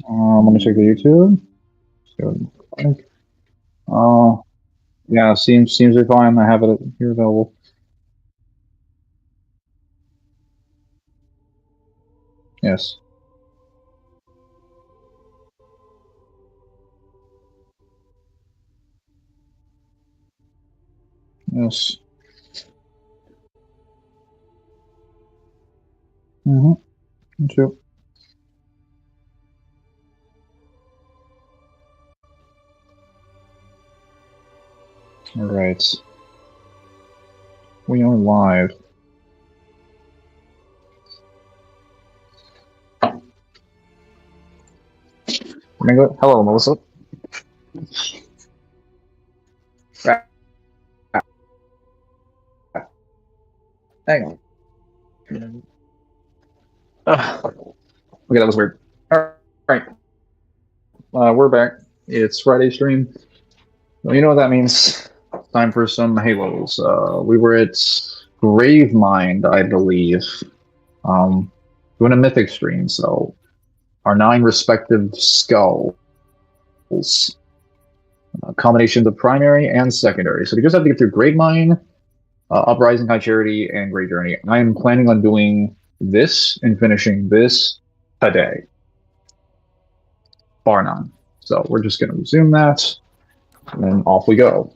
Let me check the YouTube. See yeah, seems to be fine. I have it here available. Yes. Yes. Mm-hmm. Me too. All right. We are live. Mangler. Hello, Melissa. Hang on. Okay, that was weird. All right. We're back. It's Friday stream. Well, you know what that means. Time for some Halos. We were at Gravemind, I believe. Doing a mythic stream, so our 9 respective skulls. Combinations of primary and secondary. So we just have to get through Gravemind, Uprising, High Charity, and Great Journey. I am planning on doing this and finishing this today. Bar none. So we're just going to resume that, and then off we go.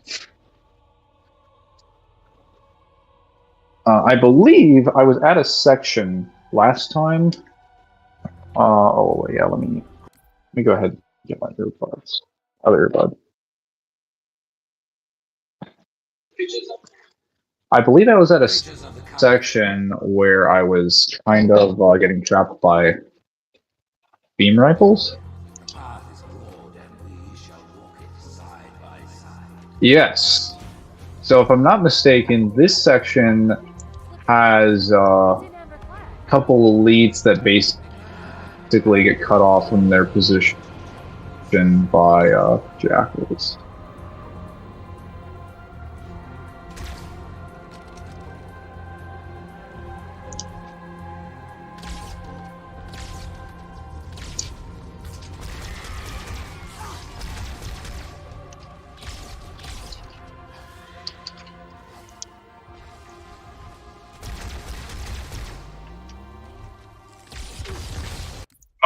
I believe I was at a section last time. Oh yeah, let me go ahead and get my earbuds. Other earbud. I believe I was at a section where I was kind of getting trapped by beam rifles. Yes. So if I'm not mistaken, this section has a couple elites that basically get cut off from their position by jackals.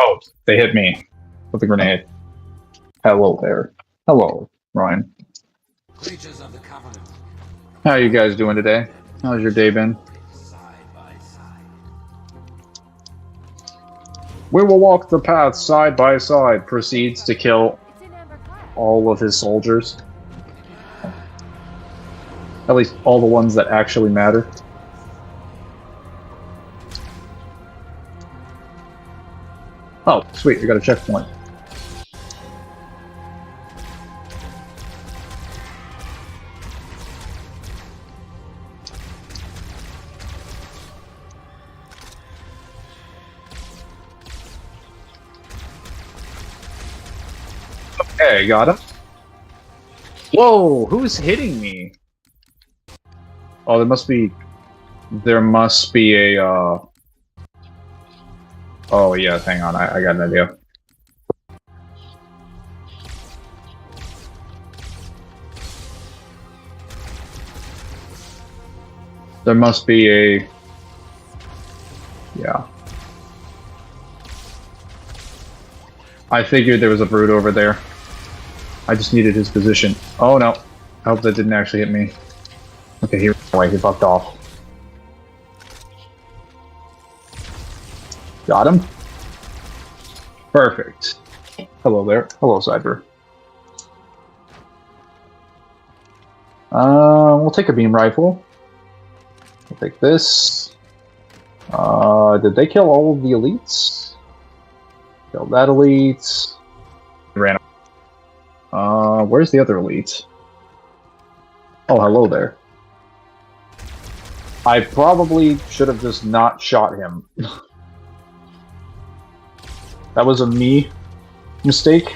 Oh, they hit me with a grenade. Hello there. Hello, Ryan. How are you guys doing today? How's your day been? We will walk the path side by side. Proceeds to kill all of his soldiers. At least all the ones that actually matter. Oh, sweet, we got a checkpoint. Okay, got him. Whoa, who's hitting me? Oh, there must be a, Oh, yeah, hang on, I got an idea. There must be a... Yeah. I figured there was a brute over there. I just needed his position. Oh, no. I hope that didn't actually hit me. Okay, he ran away. He fucked off. Got him. Perfect. Hello there. Hello, Cyber. We'll take a beam rifle. We'll take this. Did they kill all of the elites? Killed that elite. Ran. Where's the other elite? Oh, hello there. I probably should have just not shot him. That was a me mistake.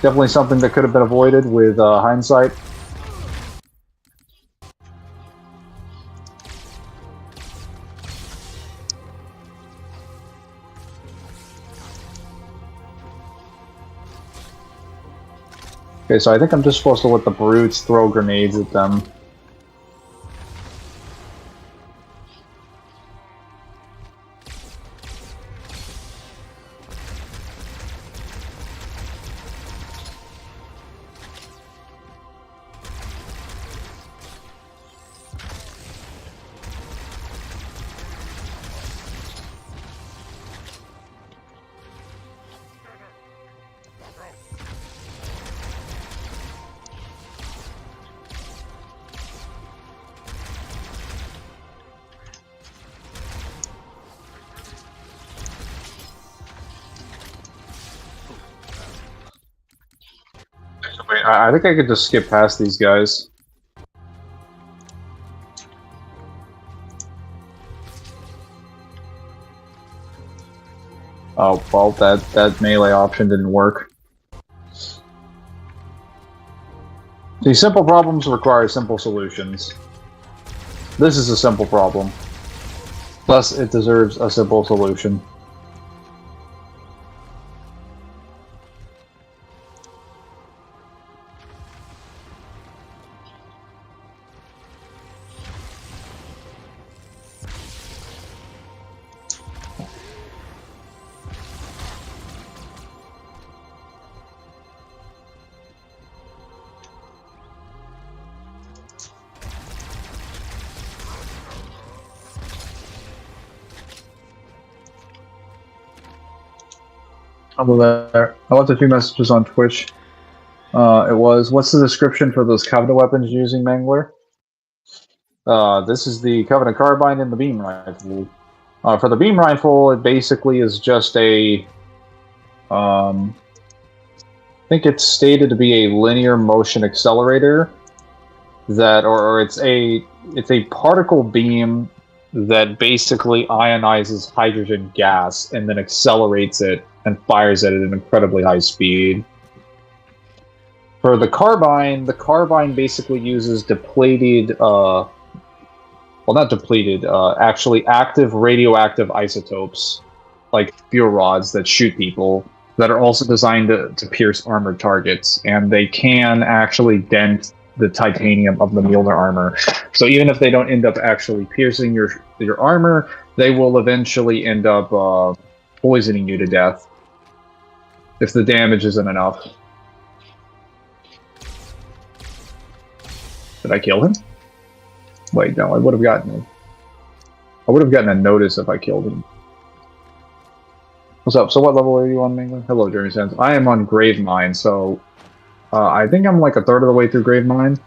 Definitely something that could have been avoided with hindsight. Okay, so I think I'm just supposed to let the brutes throw grenades at them. Wait, I think I could just skip past these guys. Oh, well, that melee option didn't work. See, simple problems require simple solutions. This is a simple problem. Thus, it deserves a simple solution. Hello there. I left a few messages on Twitch. It was, what's the description for those Covenant weapons using Mangler? This is the Covenant Carbine and the Beam Rifle. For the Beam Rifle, it basically is just a... I think it's stated to be a linear motion accelerator that, or it's a particle beam that basically ionizes hydrogen gas and then accelerates it and fires it at an incredibly high speed. For the carbine basically uses depleted, well, not depleted, actually active radioactive isotopes, like fuel rods that shoot people, that are also designed to pierce armored targets, and they can actually dent the titanium of the Mjolnir armor. So even if they don't end up actually piercing your armor, they will eventually end up poisoning you to death if the damage isn't enough. Did I kill him? Wait, no, I would have gotten a notice if I killed him. What's up? So what level are you on, Mangler? Hello, Jeremy Sands. I am on Grave Mine, so I think I'm like a third of the way through Grave Mine.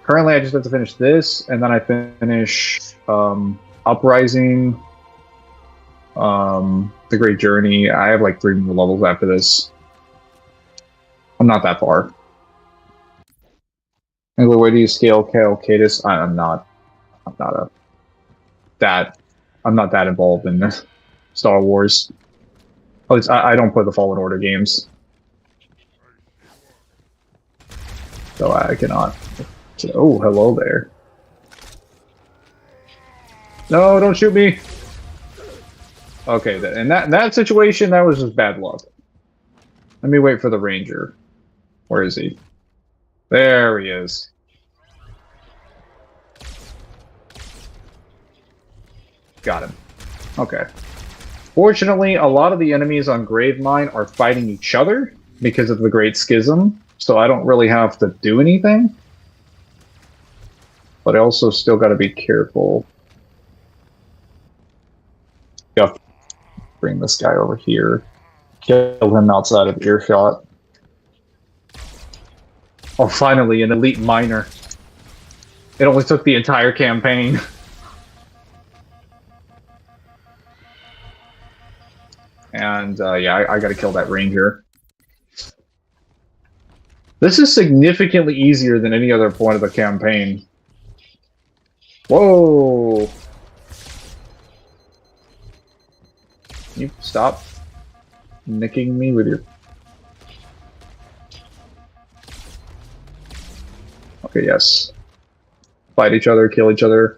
Currently, I just have to finish this, and then I finish Uprising, The Great Journey. I have like 3 more levels after this. I'm not that far. Mangler, where do you scale Calcatus? I'm not that involved in Star Wars. At least I don't play the Fallen Order games, so I cannot. Oh, hello there. No, don't shoot me. Okay, in that situation, that was just bad luck. Let me wait for the Ranger. Where is he? There he is. Got him. Okay. Fortunately, a lot of the enemies on Grave Mine are fighting each other because of the Great Schism, so I don't really have to do anything. But I also still got to be careful. Gotta bring this guy over here. Kill him outside of earshot. Oh, finally, an elite miner. It only took the entire campaign. And, yeah, I gotta kill that Ranger. This is significantly easier than any other point of the campaign. Whoa! Can you stop nicking me with your... Okay, yes. Fight each other, kill each other.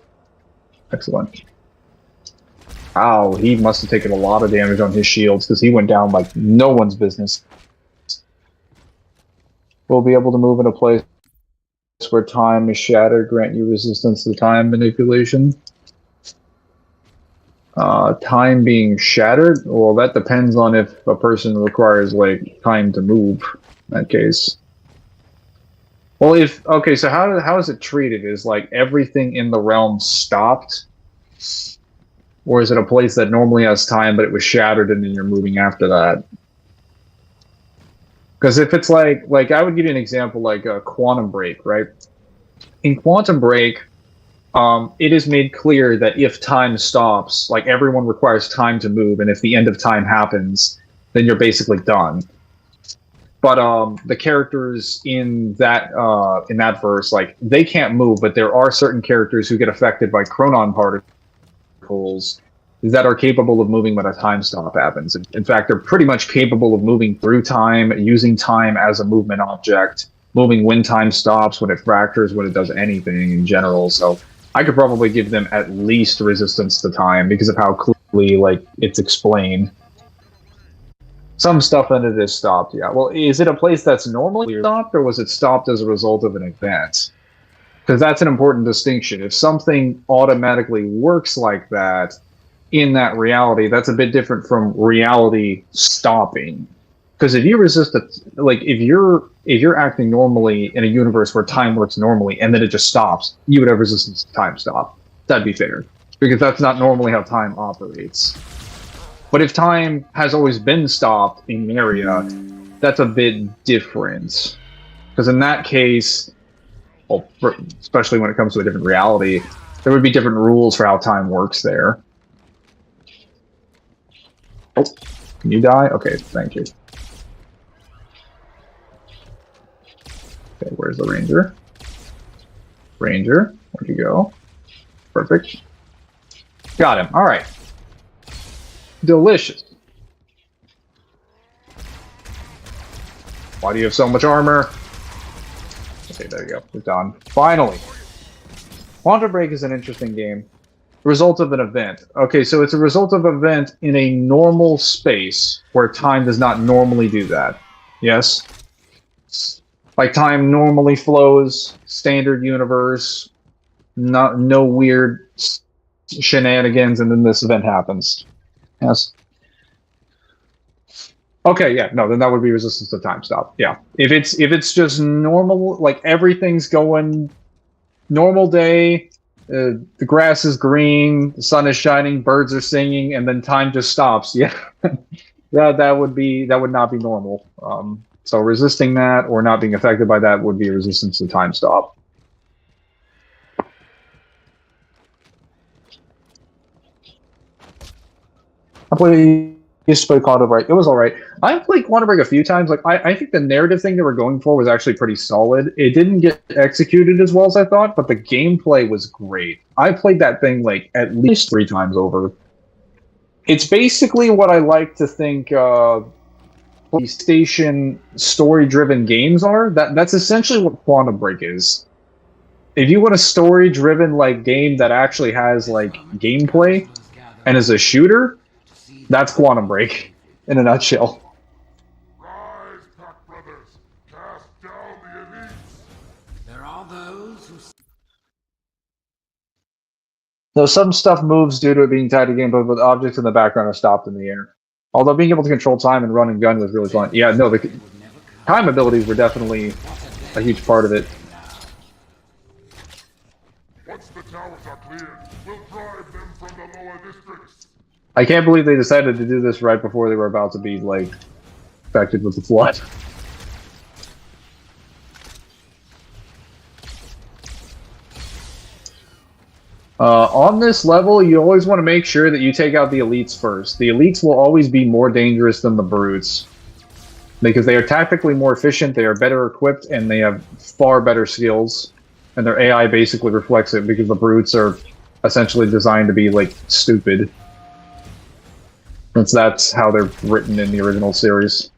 Excellent. Ow, he must have taken a lot of damage on his shields, because he went down like no one's business. will be able to move in a place where time is shattered, grant you resistance to time manipulation. Time being shattered, well, that depends on if a person requires, like, time to move, in that case. Well, okay, so how is it treated? Is, like, everything in the realm stopped? Or is it a place that normally has time, but it was shattered and then you're moving after that? Because if it's like I would give you an example, like a Quantum Break, right? In Quantum Break, it is made clear that if time stops, like everyone requires time to move, and if the end of time happens, then you're basically done. But the characters in that verse, like they can't move, but there are certain characters who get affected by chronon particles that are capable of moving when a time stop happens. In fact, they're pretty much capable of moving through time, using time as a movement object, moving when time stops, when it fractures, when it does anything in general. So I could probably give them at least resistance to time because of how clearly, like, it's explained. Some stuff in it is stopped, yeah. Well, is it a place that's normally stopped, or was it stopped as a result of an event? Because that's an important distinction. If something automatically works like that in that reality, that's a bit different from reality stopping. Because if you resist it, like if you're acting normally in a universe where time works normally and then it just stops, you would have resistance to time stop. That'd be fair, because that's not normally how time operates. But if time has always been stopped in an area, that's a bit different. Because in that case, well, especially when it comes to a different reality, there would be different rules for how time works there. Oh, can you die? Okay, thank you. Okay, where's the ranger? Ranger, where'd you go? Perfect. Got him. All right. Delicious. Why do you have so much armor? Okay, there you go. We're done. Finally. Quantum Break is an interesting game. Result of an event. Okay, so it's a result of an event in a normal space where time does not normally do that. Yes? Like time normally flows, standard universe, no weird shenanigans, and then this event happens. Yes? Okay, yeah, no, then that would be resistance to time stop. Yeah. If it's just normal, like everything's going normal day, the grass is green, the sun is shining, birds are singing, and then time just stops. Yeah, that would not be normal. So resisting that or not being affected by that would be resistance to time stop. I used to play Quantum Break. It was all right. I played Quantum Break a few times. Like I think the narrative thing they were going for was actually pretty solid. It didn't get executed as well as I thought, but the gameplay was great. I played that thing like at least 3 times over. It's basically what I like to think PlayStation story-driven games are. That's essentially what Quantum Break is. If you want a story-driven like game that actually has like gameplay and is a shooter, that's Quantum Break in a nutshell. Rise, Pack Brothers! Cast down the elites! There are those who... Though some stuff moves due to it being tied to gameplay, but objects in the background are stopped in the air. Although being able to control time and run and gun was really fun. Yeah, no, the time abilities were definitely a huge part of it. Once the towers are cleared, we'll drive them from the lower districts. I can't believe they decided to do this right before they were about to be, like, affected with the flood. On this level, you always want to make sure that you take out the elites first. The elites will always be more dangerous than the brutes, because they are tactically more efficient, they are better equipped, and they have far better skills. And their AI basically reflects it, because the brutes are essentially designed to be, like, stupid. Since that's how they're written in the original series.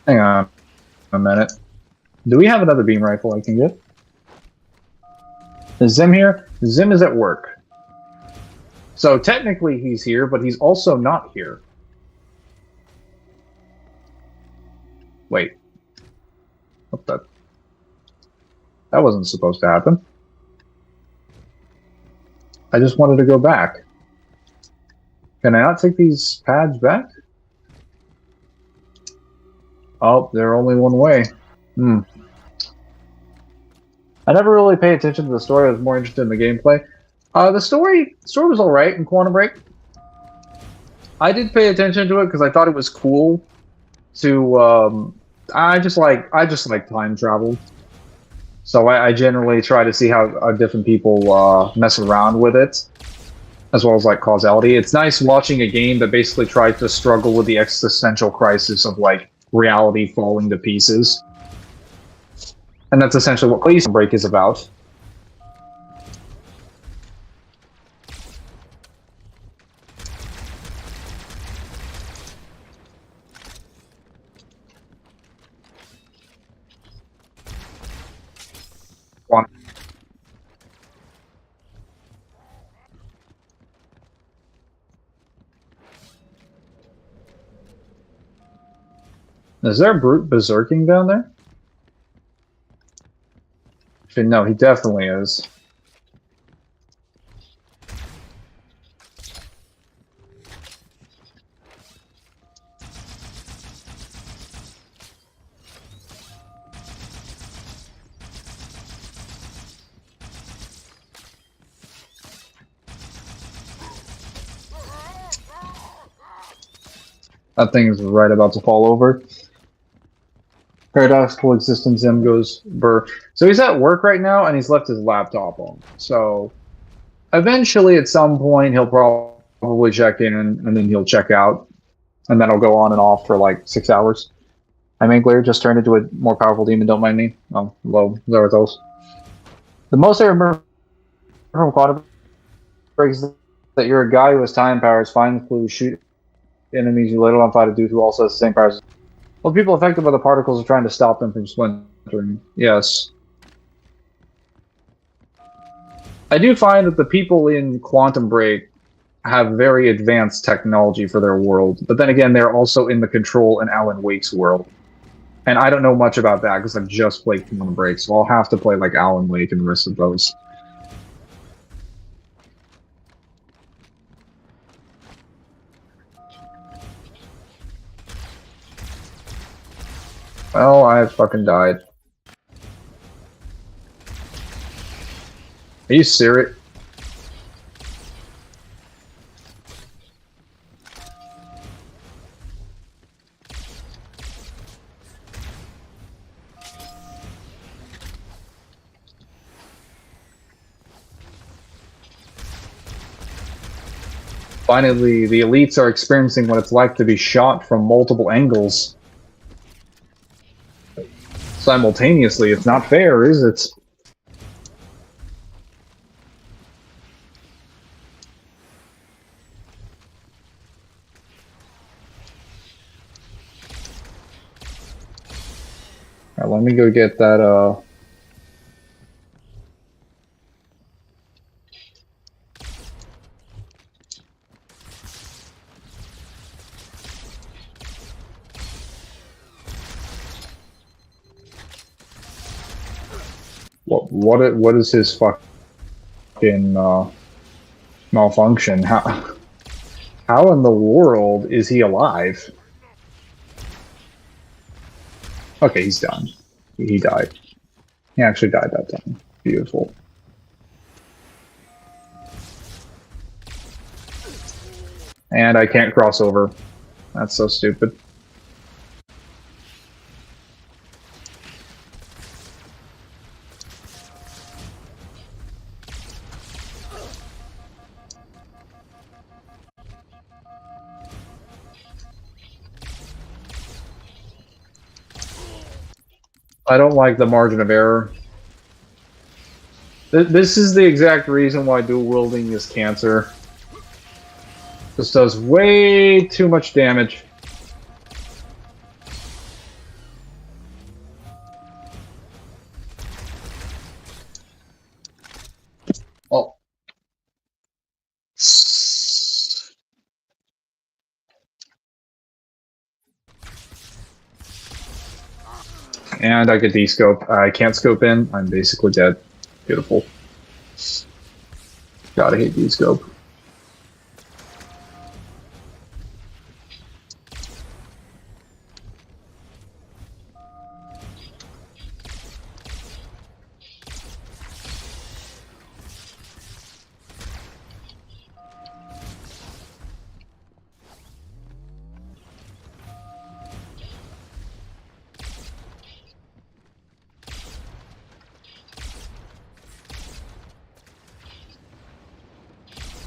Hang on a minute. Do we have another beam rifle I can get? Is Zim here? Zim is at work. So technically he's here, but he's also not here. Wait. What the? That wasn't supposed to happen. I just wanted to go back. Can I not take these pads back? Oh, they're only one way. I never really paid attention to the story. I was more interested in the gameplay. The story was alright in Quantum Break. I did pay attention to it because I thought it was cool to I just like time travel. So I generally try to see how different people mess around with it, as well as like causality. It's nice watching a game that basically tries to struggle with the existential crisis of like reality falling to pieces. And that's essentially what Quantum Break is about. Is there a brute berserking down there? Actually, no, he definitely is. That thing is right about to fall over. Paradoxical existence, Zim goes burr. So he's at work right now, and he's left his laptop on. So eventually, at some point, he'll probably check in, and then he'll check out. And then I'll go on and off for like 6 hours. Mangler just turned into a more powerful demon, don't mind me. Oh, hello, Zarathos. The most I remember from Quantum Break is that you're a guy who has time powers, find clues, shoot enemies you later on fight a dude who also has the same powers. Well, the people affected by the particles are trying to stop them from splintering. Yes. I do find that the people in Quantum Break have very advanced technology for their world, but then again, they're also in the Control and Alan Wake's world. And I don't know much about that because I've just played Quantum Break, so I'll have to play like Alan Wake and the rest of those. Well, I fucking died. Are you serious? Finally, the elites are experiencing what it's like to be shot from multiple angles. Simultaneously, it's not fair, is it? Alright, let me go get that, What is his fucking malfunction? How in the world is he alive? Okay, he's done. He died. He actually died that time. Beautiful. And I can't cross over. That's so stupid. I don't like the margin of error. This is the exact reason why dual wielding is cancer. This does way too much damage. And I get de-scope. I can't scope in. I'm basically dead. Beautiful. Gotta hate de-scope.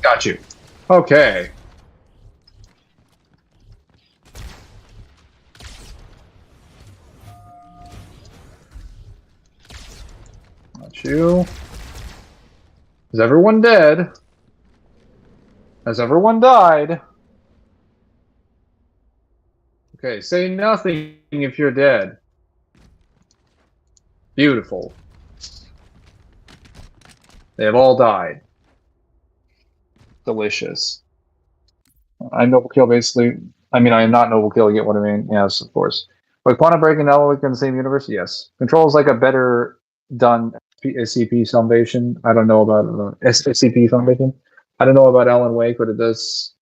Got you. Okay. Got you. Is everyone dead? Has everyone died? Okay, say nothing if you're dead. Beautiful. They have all died. Delicious. I'm noble kill basically. I mean, I am not noble kill. You get what I mean? Yes, of course. But Quantum Break and Alan Wake in the same universe? Yes. Control is like a better done SCP Foundation. I don't know about SCP Foundation. I don't know about Alan Wake, but it does.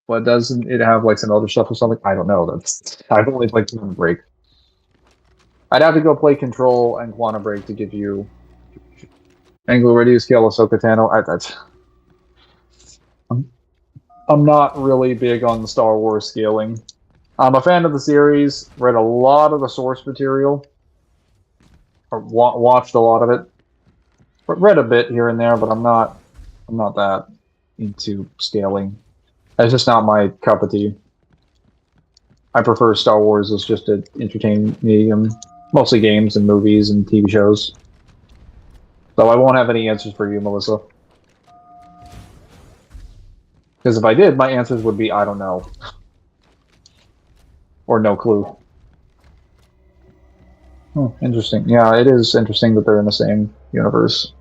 But doesn't it have like some other stuff or something? I don't know. That's I've only played Quantum Break. I'd have to go play Control and Quantum Break to give you Anglo Radio Scale Ahsoka Tano. I'm not really big on the Star Wars scaling. I'm a fan of the series, read a lot of the source material, or watched a lot of it, but read a bit here and there, but I'm not that into scaling. That's just not my cup of tea. I prefer Star Wars as just an entertainment medium, mostly games and movies and TV shows. So I won't have any answers for you, Melissa. Because if I did, my answers would be, I don't know. Or no clue. Oh, interesting. Yeah, it is interesting that they're in the same universe.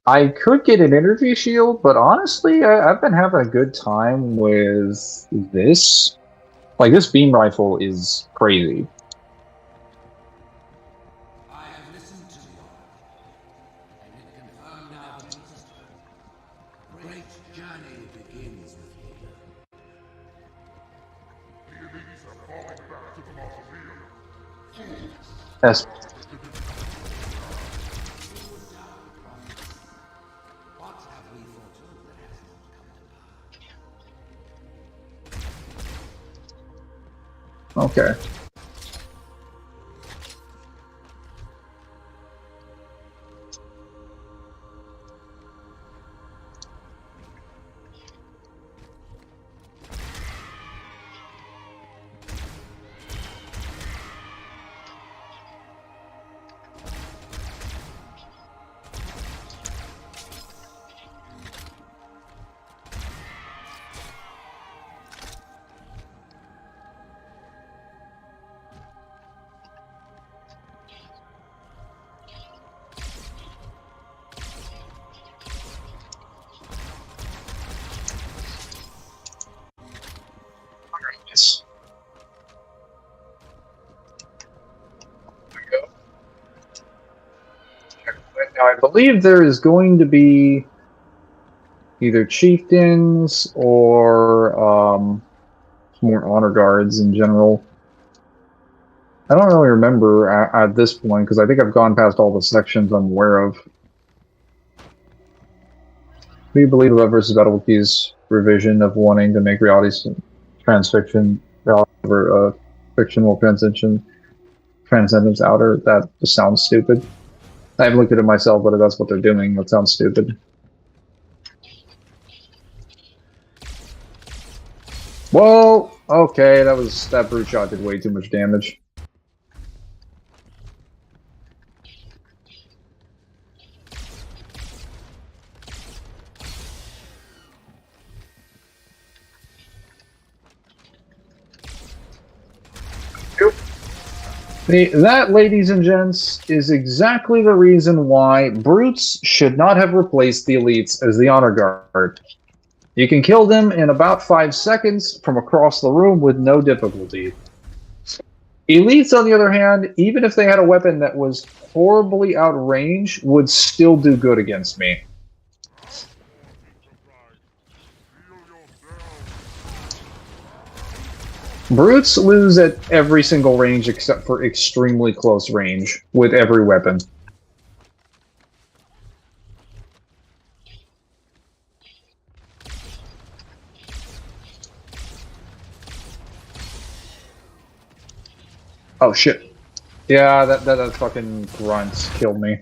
I could get an energy shield, but honestly, I've been having a good time with this. Like, this beam rifle is crazy. Yes. Okay. Yes. There we go. Now, I believe there is going to be either chieftains or more honor guards in general. I don't really remember at this point, because I think I've gone past all the sections I'm aware of. Do you believe Love vs. Battlekeys revision of wanting to make reality transfiction, over fictional transcendence outer? That just sounds stupid. I haven't looked at it myself, but if that's what they're doing, that sounds stupid. Well, okay, that brute shot did way too much damage. That, ladies and gents, is exactly the reason why brutes should not have replaced the elites as the honor guard. You can kill them in about 5 seconds from across the room with no difficulty. Elites, on the other hand, even if they had a weapon that was horribly outrange, would still do good against me. Brutes lose at every single range except for extremely close range with every weapon. Oh shit. Yeah, that fucking grunt killed me.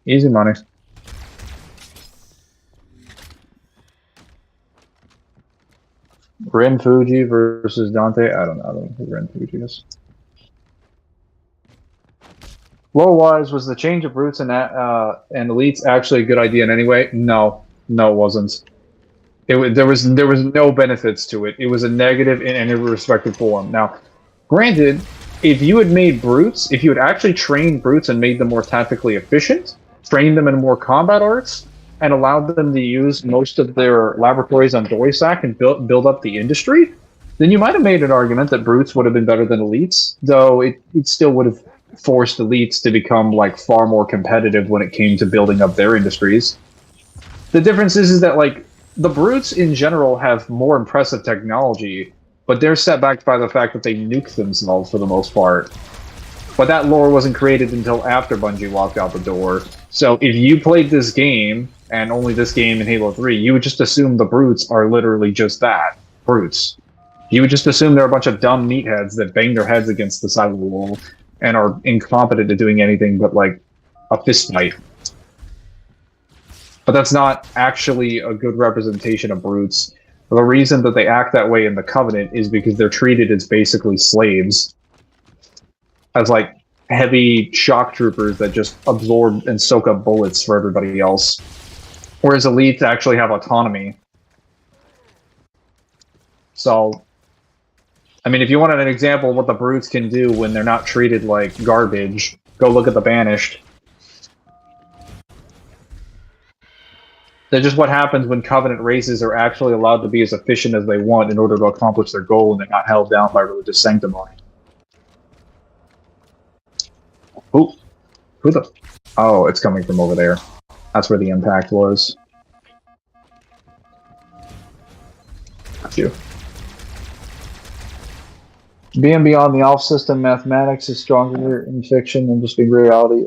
Easy money. Ren Fuji versus Dante. I don't know who Ren Fuji is. Lore-wise, was the change of roots and elites actually a good idea in any way? No, it wasn't. There was no benefits to it. It was a negative in any respective form. Now, granted, if you had made brutes, if you had actually trained brutes and made them more tactically efficient, trained them in more combat arts, and allowed them to use most of their laboratories on Doisak and build up the industry, then you might have made an argument that brutes would have been better than elites, though it still would have forced elites to become like far more competitive when it came to building up their industries. The difference is that like the brutes in general have more impressive technology, but they're set back by the fact that they nuke themselves for the most part. But that lore wasn't created until after Bungie walked out the door. So if you played this game, and only this game in Halo 3, you would just assume the brutes are literally just that, brutes. You would just assume they're a bunch of dumb meatheads that bang their heads against the side of the wall and are incompetent at doing anything but, like, a fist fight. But that's not actually a good representation of brutes. The reason that they act that way in the Covenant is because they're treated as basically slaves. As, like, heavy shock troopers that just absorb and soak up bullets for everybody else. Whereas elites actually have autonomy. So, I mean, if you wanted an example of what the brutes can do when they're not treated like garbage, go look at the Banished. That's just what happens when Covenant races are actually allowed to be as efficient as they want in order to accomplish their goal and they're not held down by religious sanctimony. Ooh, who the... Oh, it's coming from over there. That's where the impact was. Got you. Being beyond the Alpha system, mathematics is stronger in fiction than just being reality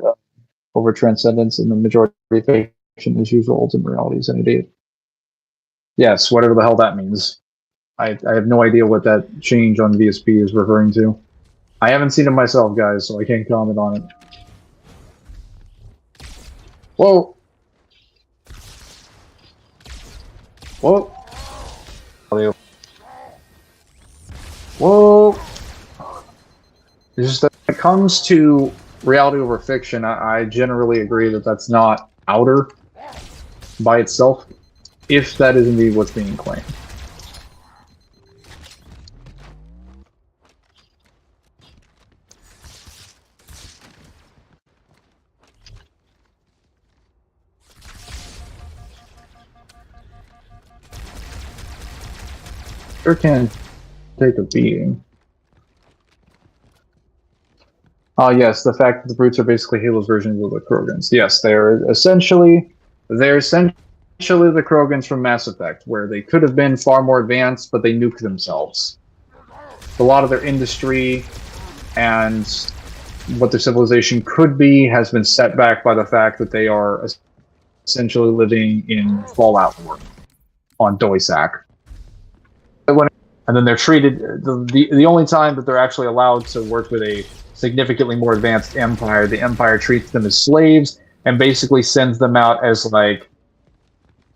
over transcendence, and the majority of fiction is usual ultimate realities any day. Yes, whatever the hell that means. I have no idea what that change on VSP is referring to. I haven't seen it myself, guys, so I can't comment on it. Whoa! Whoa! Whoa! It's just that when it comes to reality over fiction, I generally agree that that's not outer by itself, if that is indeed what's being claimed. Sure can take a beating. Oh yes, the fact that the brutes are basically Halo's versions of the Krogans. Yes, they're essentially the Krogans from Mass Effect, where they could have been far more advanced, but they nuked themselves. A lot of their industry and what their civilization could be has been set back by the fact that they are essentially living in Fallout world on Doisak. And then they're treated, the only time that they're actually allowed to work with a significantly more advanced empire, the empire treats them as slaves and basically sends them out as like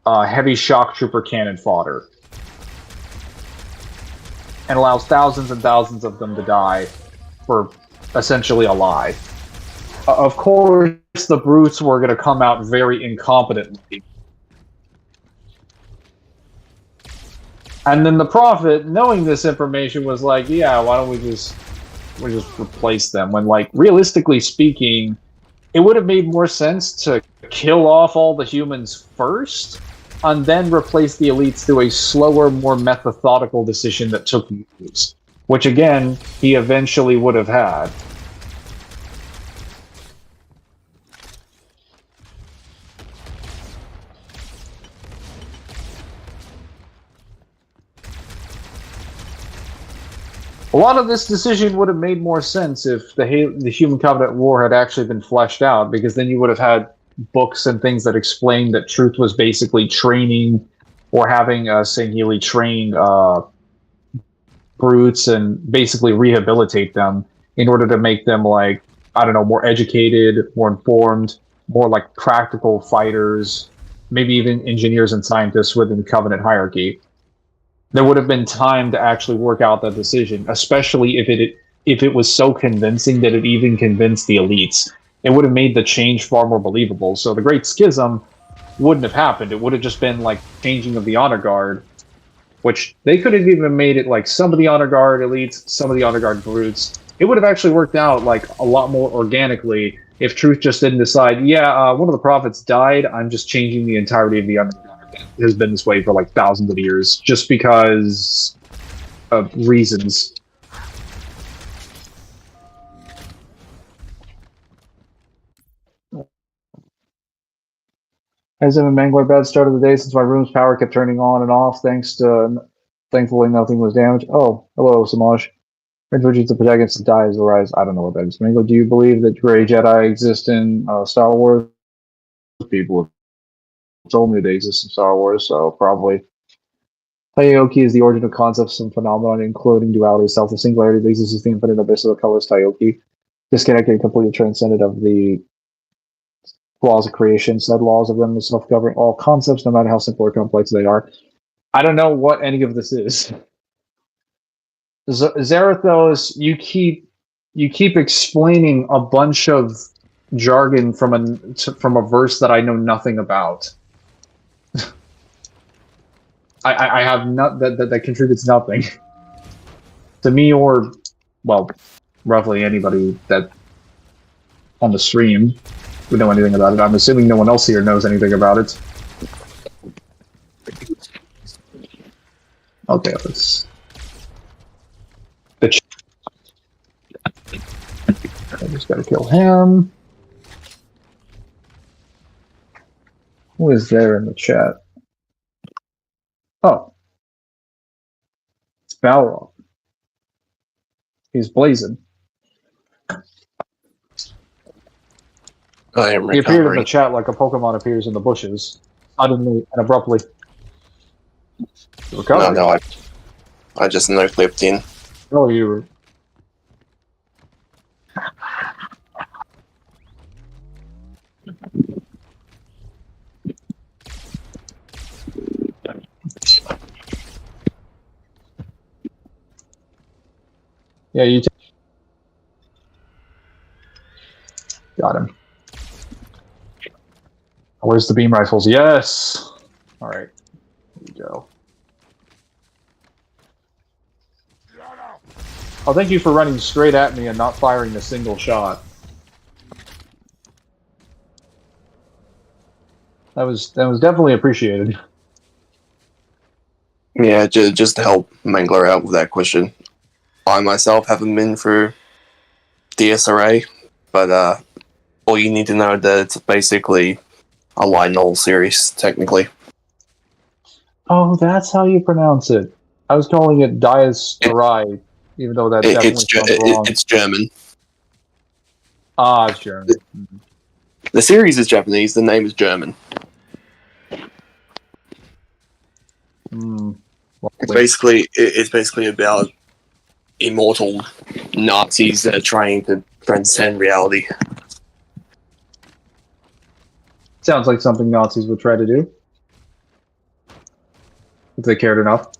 heavy shock trooper cannon fodder. And allows thousands and thousands of them to die for essentially a lie. of course, the brutes were going to come out very incompetently. And then the prophet, knowing this information, was like, yeah, why don't we just replace them? When, like, realistically speaking, it would have made more sense to kill off all the humans first, and then replace the elites through a slower, more methodical decision that took years. Which, again, he eventually would have had. A lot of this decision would have made more sense if the Human Covenant War had actually been fleshed out, because then you would have had books and things that explained that Truth was basically training or having Sangheili train brutes and basically rehabilitate them in order to make them, like, I don't know, more educated, more informed, more like practical fighters, maybe even engineers and scientists within the Covenant hierarchy. There would have been time to actually work out that decision, especially if it was so convincing that it even convinced the elites. It would have made the change far more believable. So the Great Schism wouldn't have happened. It would have just been like changing of the honor guard, which they could have even made it like some of the honor guard elites, some of the honor guard brutes. It would have actually worked out like a lot more organically if Truth just didn't decide, yeah, one of the prophets died, I'm just changing the entirety of the honor guard. It has been this way for like thousands of years, just because of reasons. As in a Mangler bad start of the day since my room's power kept turning on and off. Thankfully nothing was damaged. Oh, hello, Samaj. Which the protagonist to die as the rise. I don't know what that is. Mangler, do you believe that Grey Jedi exist in Star Wars? People have told me they exist in Star Wars, so probably. Taioki is the origin of concepts and phenomenon, including duality, self, the singularity that exists as the infinite abyss of the colors Taioki. Disconnected and completely transcended of the laws of creation, said laws of them, self-governing all concepts, no matter how simple or complex they are. I don't know what any of this is. Zarathos, you keep explaining a bunch of jargon from a verse that I know nothing about. I have not that contributes nothing to me, or, well, roughly anybody that on the stream would know anything about it. I'm assuming no one else here knows anything about it. Okay, let's. I just gotta kill him. Who is there in the chat? Oh. It's Balrog. He's blazing. I am recovering. He appeared in the chat like a Pokemon appears in the bushes, suddenly and abruptly. No, I just no-clipped in. Oh, you were. Yeah, you got him. Where's the beam rifles? Yes! Alright. Here we go. Oh, thank you for running straight at me and not firing a single shot. That was definitely appreciated. Yeah, just to help Mangler out with that question. I myself haven't been through DSRA, but all you need to know that it's basically a light novel series, technically. Oh, that's how you pronounce it. I was calling it DSRA, even though that definitely sounds wrong. It's German. Ah, it's German. The series is Japanese, the name is German. It's basically about immortal Nazis that are trying to transcend reality. Sounds like something Nazis would try to do. If they cared enough.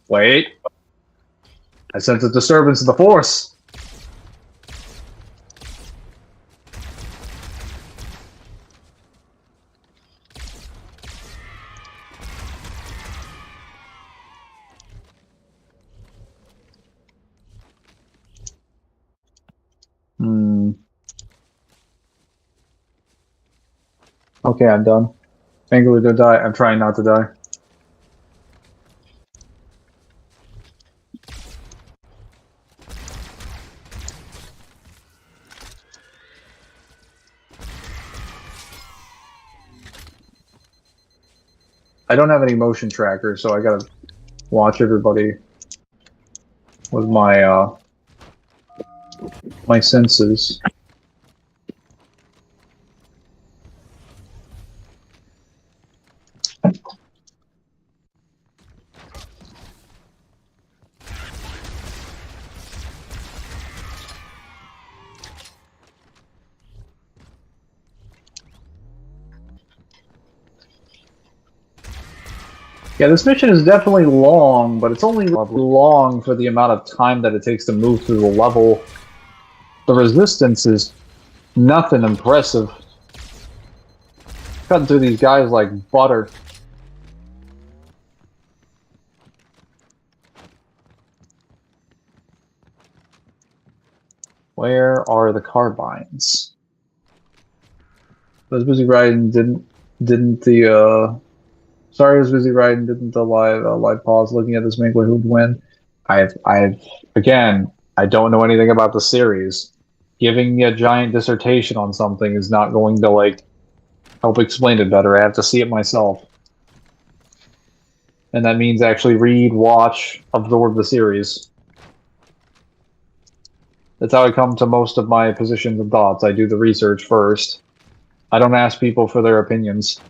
Wait. I sense a disturbance in the Force. Okay, I'm done. Mangler, don't die. I'm trying not to die. I don't have any motion tracker, so I gotta watch everybody with my my senses. Yeah, this mission is definitely long, but it's only long for the amount of time that it takes to move through the level. The resistance is nothing impressive. Cutting through these guys like butter. Where are the carbines? I was busy riding. Didn't the Sorry, I was busy riding. Didn't the live pause looking at this Mangler who'd win? I've again. I don't know anything about the series. Giving me a giant dissertation on something is not going to like help explain it better. I have to see it myself, and that means actually read, watch, absorb the series. That's how I come to most of my positions and thoughts. I do the research first. I don't ask people for their opinions.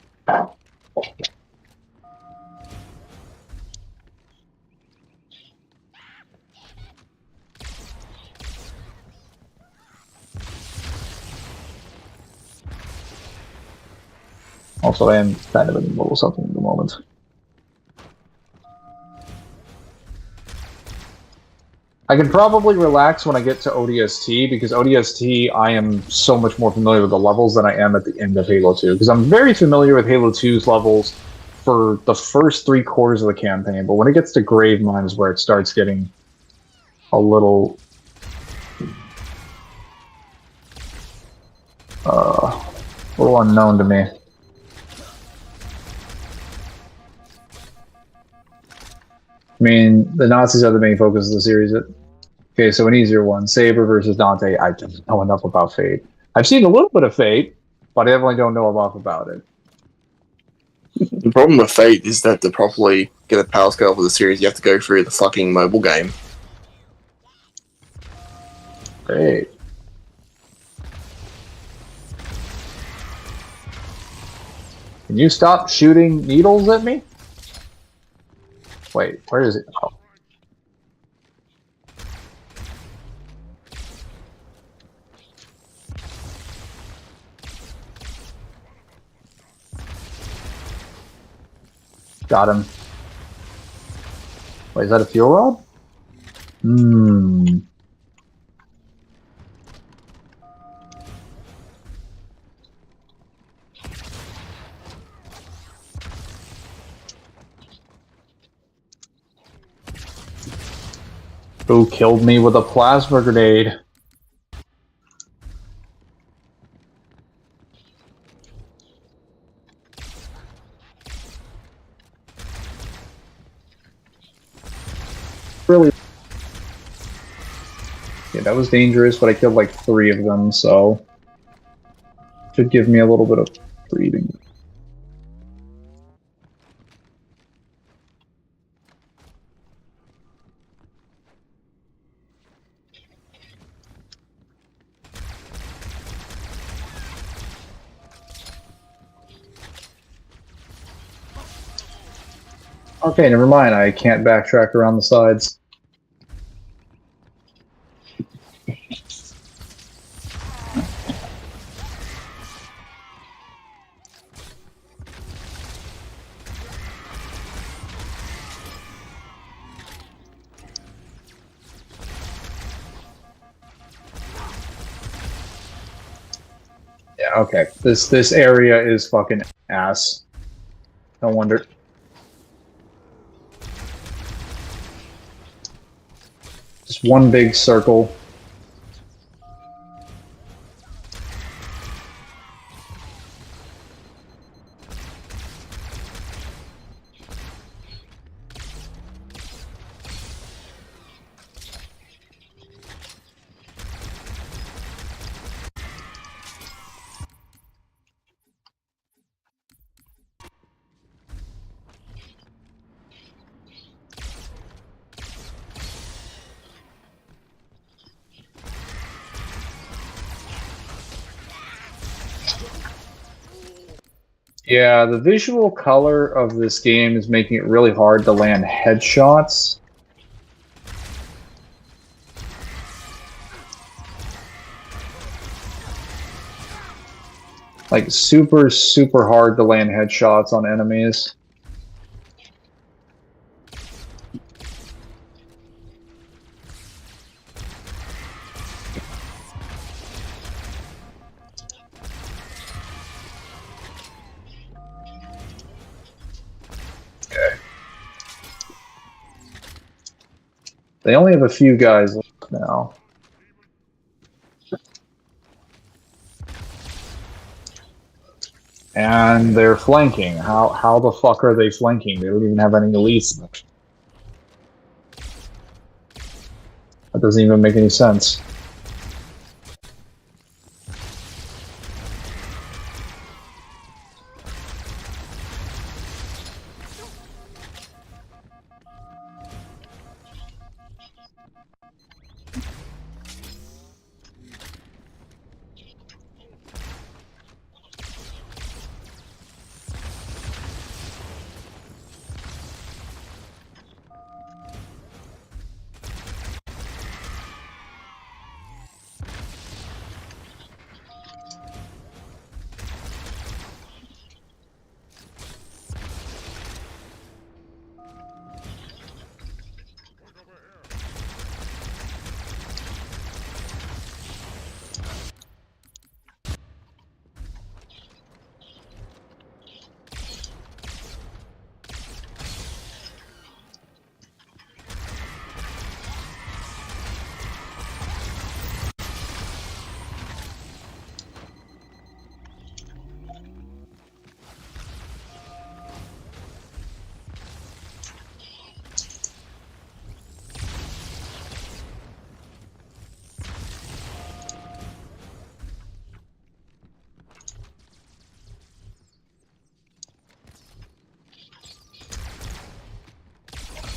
Also, I am kind of in the middle of something at the moment. I can probably relax when I get to ODST, because ODST, I am so much more familiar with the levels than I am at the end of Halo 2. Because I'm very familiar with Halo 2's levels for the first 3/4 of the campaign, but when it gets to Gravemind is where it starts getting a little... a little unknown to me. I mean, the Nazis are the main focus of the series. Okay, so an easier one. Saber versus Dante. I don't know enough about Fate. I've seen a little bit of Fate, but I definitely don't know enough about it. The problem with Fate is that to properly get a power scale for the series, you have to go through the fucking mobile game. Great. Can you stop shooting needles at me? Wait, where is it? Oh. Got him. Wait, is that a fuel rod? Hmm. Who killed me with a plasma grenade? Really? Yeah, that was dangerous, but I killed like 3 of them, so should give me a little bit of breathing. Okay, never mind. I can't backtrack around the sides. Yeah, okay. This area is fucking ass. No wonder. Just one big circle. Yeah, the visual color of this game is making it really hard to land headshots. Like, super, super hard to land headshots on enemies. Okay. They only have a few guys left now. And they're flanking. How the fuck are they flanking? They don't even have any elites. That doesn't even make any sense.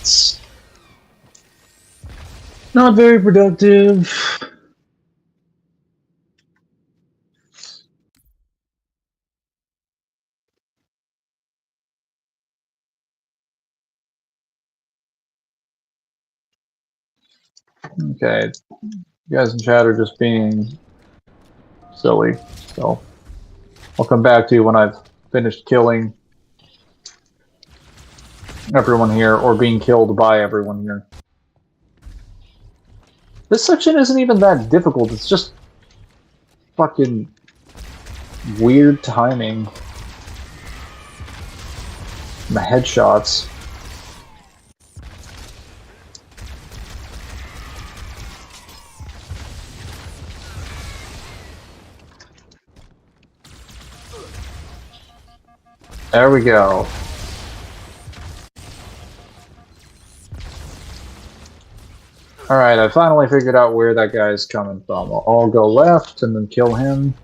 It's not very productive. Okay, you guys in chat are just being silly, so I'll come back to you when I've finished killing everyone here, or being killed by everyone here. This section isn't even that difficult, it's just fucking weird timing. The headshots. There we go. Alright, I finally figured out where that guy's coming from. I'll go left and then kill him.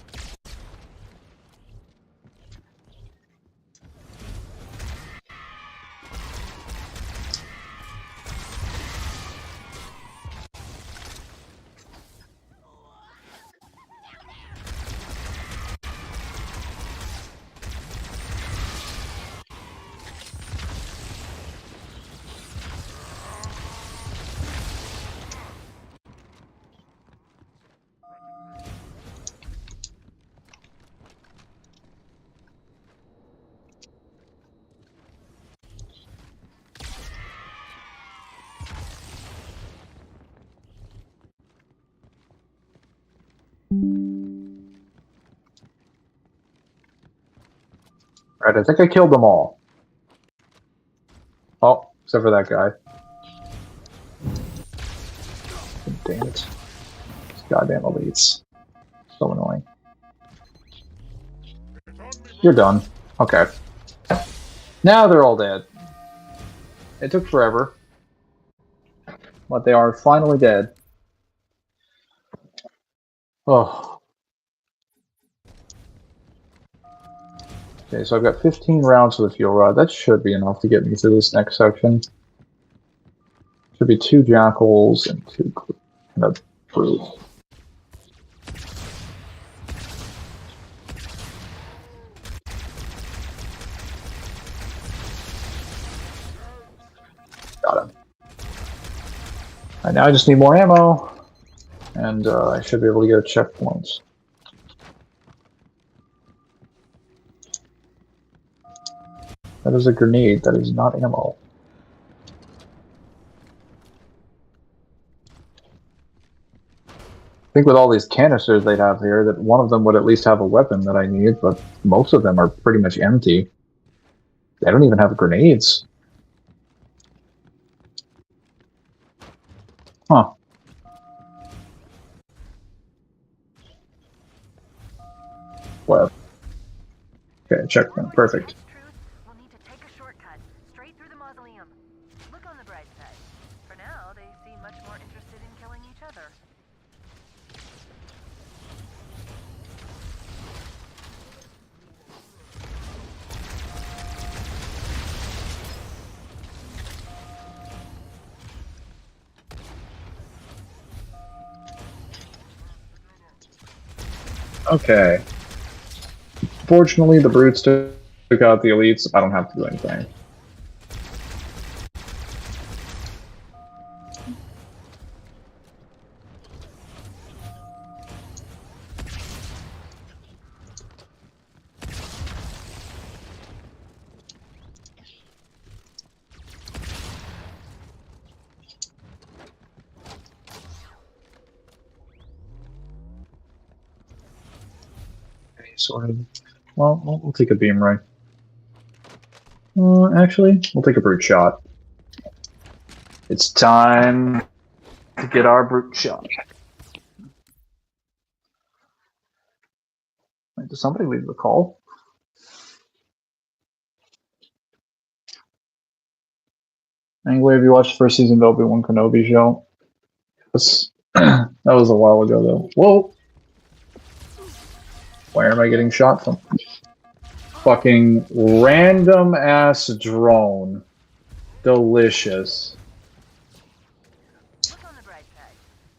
Alright, I think I killed them all. Oh, except for that guy. Damn it. These goddamn elites. So annoying. You're done. Okay. Now they're all dead. It took forever. But they are finally dead. Oh. Okay, so I've got 15 rounds for the fuel rod. That should be enough to get me through this next section. Should be 2 jackals and 2 kind of fruit. Got him. And now I just need more ammo, and I should be able to get a checkpoint. That is a grenade. That is not ammo. I think with all these canisters they'd have here, that one of them would at least have a weapon that I need, but most of them are pretty much empty. They don't even have grenades. Huh. Well. Okay, checkpoint. Perfect. We'll need to take a shortcut straight through the mausoleum. Look on the bright side. For now, they seem much more interested in killing each other. Okay. Fortunately, the brutes took out the elites. I don't have to do anything. Any sort of. Well, we'll take a beam ray. Actually, we'll take a brute shot. It's time to get our brute shot. Wait, did somebody leave the call? Mangler, have you watched the first season of the Obi-Wan Kenobi show? That was a while ago, though. Whoa! Where am I getting shot from? Fucking random ass drone. Delicious. Look on the bright side.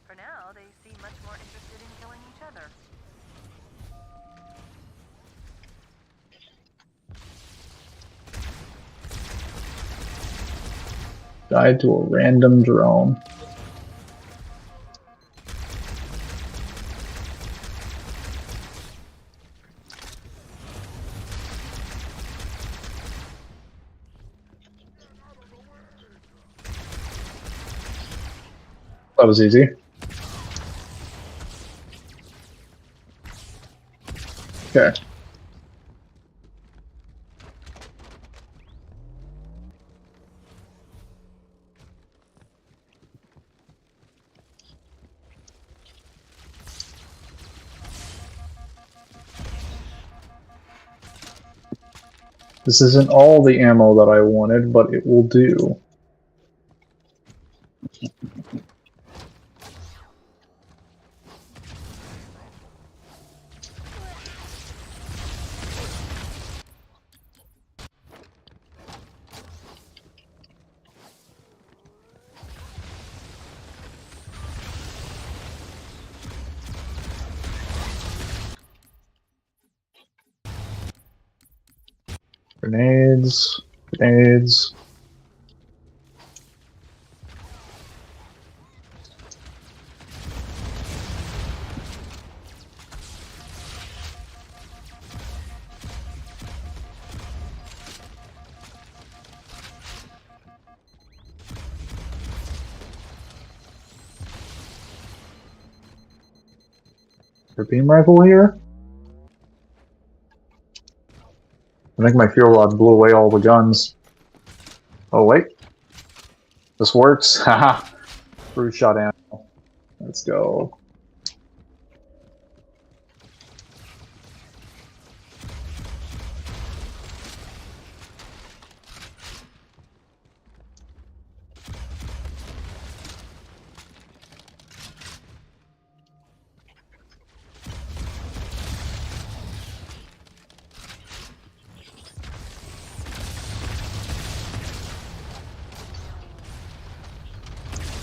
For now, they seem much more interested in killing each other. Died to a random drone. That was easy. Okay. This isn't all the ammo that I wanted, but it will do. Grenades. Grenades. Is there a beam rifle here? I think my fuel rod blew away all the guns. Oh wait. This works. Haha. Brute shot ammo. Let's go.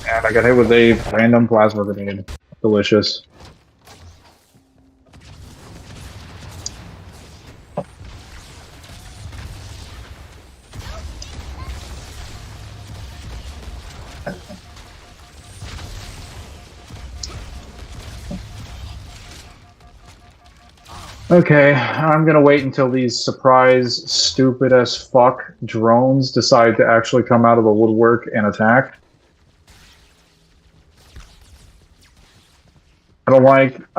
And I got hit with a random plasma grenade. Delicious. Okay, I'm gonna wait until these surprise, stupid as fuck drones decide to actually come out of the woodwork and attack. I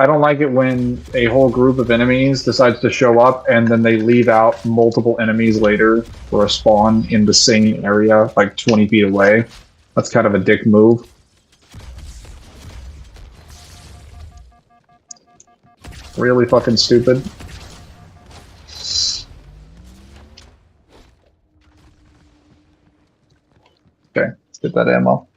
don't like it when a whole group of enemies decides to show up and then they leave out multiple enemies later for a spawn in the same area, like 20 feet away. That's kind of a dick move. Really fucking stupid. Okay, let's get that ammo.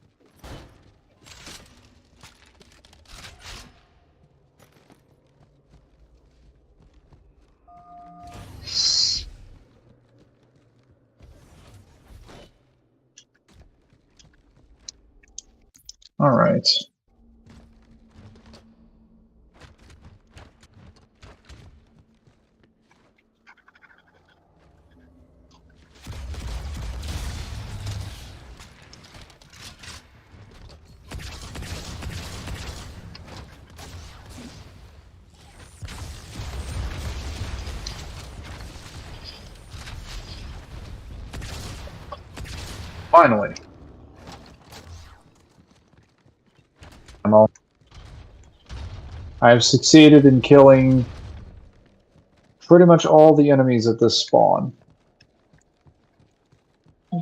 All right. Finally. I have succeeded in killing pretty much all the enemies at this spawn.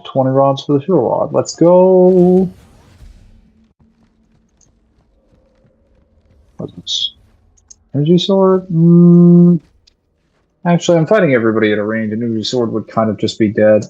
20 rods for the fuel rod. Let's go. What's this? Energy sword? Actually, I'm fighting everybody at a range. An energy sword would kind of just be dead.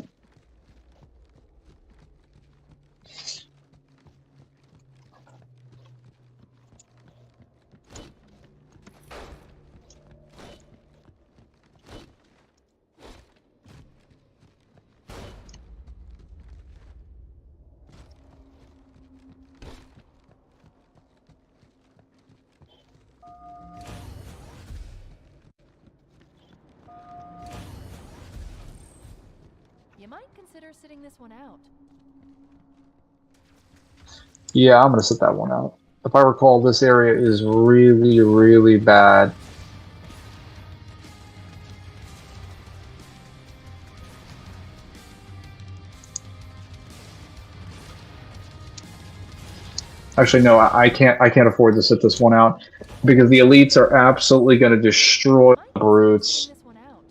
You might consider sitting this one out. Yeah, I'm gonna sit that one out. If I recall, this area is really, really bad. Actually, no, I can't afford to sit this one out because the elites are absolutely going to destroy the brutes. This one out.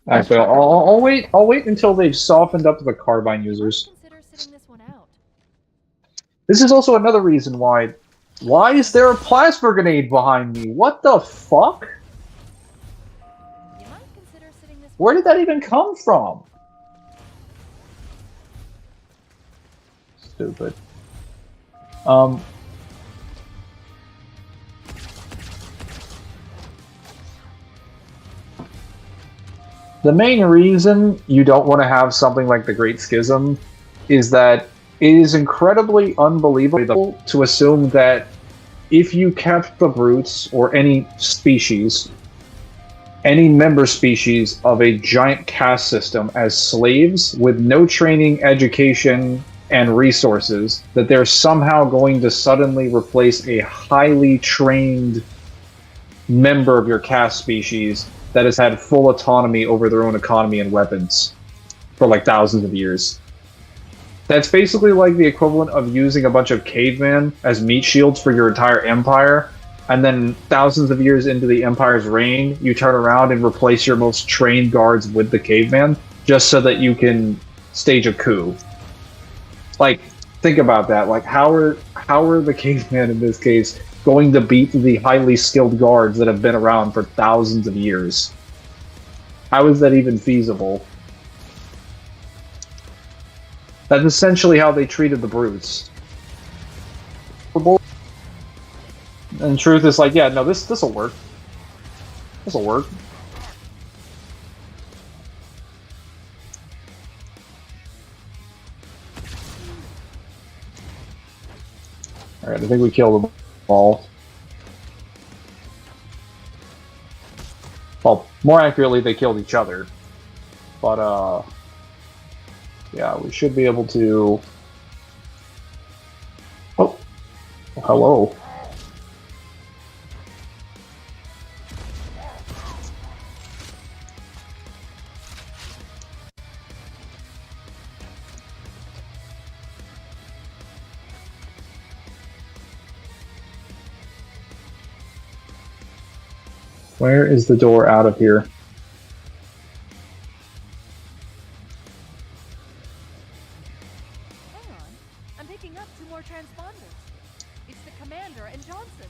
Actually, I'll wait. I'll wait until they've softened up the carbine users. Consider sitting this one out. This is also another reason why. Why is there a plasma grenade behind me? What the fuck? You might consider sitting this Where did that even come from? Stupid. The main reason you don't want to have something like the Great Schism is that it is incredibly unbelievable to assume that if you kept the brutes or any species, any member species of a giant caste system as slaves with no training, education, and resources, that they're somehow going to suddenly replace a highly trained member of your caste species that has had full autonomy over their own economy and weapons for like thousands of years. That's basically like the equivalent of using a bunch of cavemen as meat shields for your entire empire, and then thousands of years into the empire's reign, you turn around and replace your most trained guards with the caveman, just so that you can stage a coup. Like, think about that. Like, how are the cavemen in this case going to beat the highly skilled guards that have been around for thousands of years? How is that even feasible? That's essentially how they treated the brutes. And truth is like, yeah, no, this'll work. This'll work. Alright, I think we killed them all. Well, more accurately, they killed each other. But, yeah, we should be able to... Oh, hello. Where is the door out of here? Hang on. I'm picking up 2 more transponders. It's the Commander and Johnson.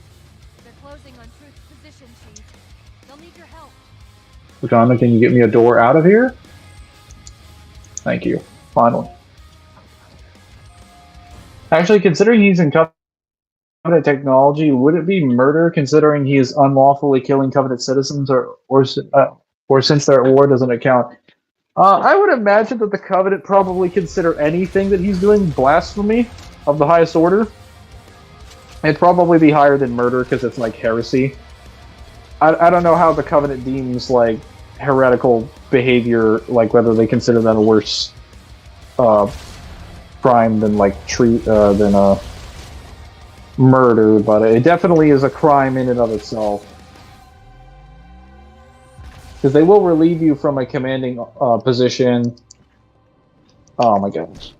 They're closing on Truth's position, Chief. They'll need your help. Uganda, can you get me a door out of here? Thank you. Finally. Actually, considering he's in Covenant technology, would it be murder considering he is unlawfully killing Covenant citizens, or since their war doesn't account? I would imagine that the Covenant probably consider anything that he's doing blasphemy of the highest order. It'd probably be higher than murder because it's like heresy. I don't know how the Covenant deems like heretical behavior, like whether they consider that a worse crime than like murder, but it definitely is a crime in and of itself. Because they will relieve you from a commanding position. Oh my goodness.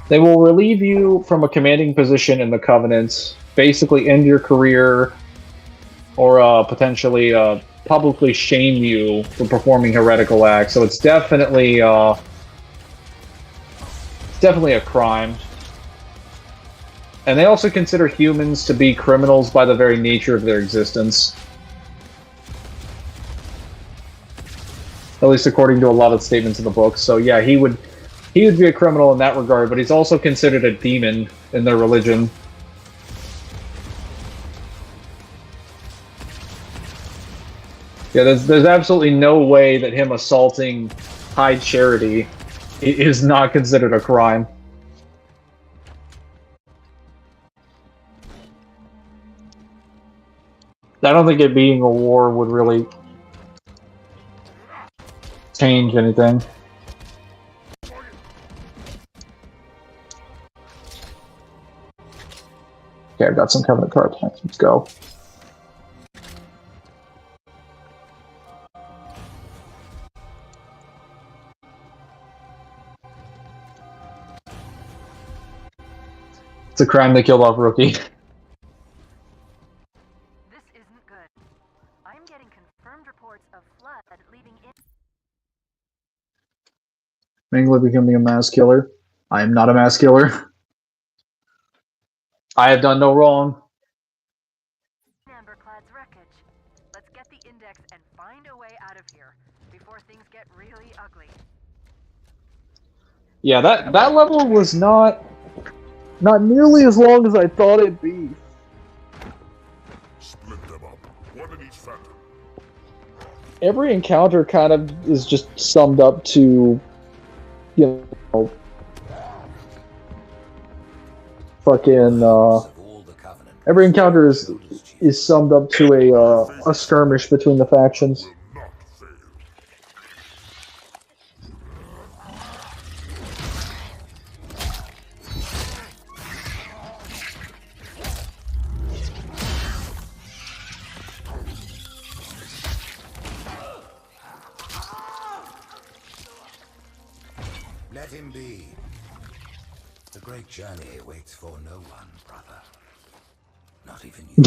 They will relieve you from a commanding position in the Covenant, basically end your career, or potentially publicly shame you for performing heretical acts. So it's definitely a crime. And they also consider humans to be criminals by the very nature of their existence. At least according to a lot of statements in the book. So yeah, he would be a criminal in that regard, but he's also considered a demon in their religion. Yeah, there's absolutely no way that him assaulting High Charity is not considered a crime. I don't think it being a war would really change anything. Okay, I've got some Covenant cards. Let's go. It's a crime they killed off Rookie. This isn't good. I'm getting confirmed reports of flood leading in. Mangler becoming a mass killer. I am not a mass killer. I have done no wrong. Amberclad's wreckage. Let's get the index and find a way out of here before things get really ugly. Yeah, that level was not nearly as long as I thought it'd be. Split them up. One in each phantom. Every encounter kind of is just summed up to, you know, fucking every encounter is summed up to a skirmish between the factions. Not fail. Let him be. The great journey waits for no one, brother. Not even you.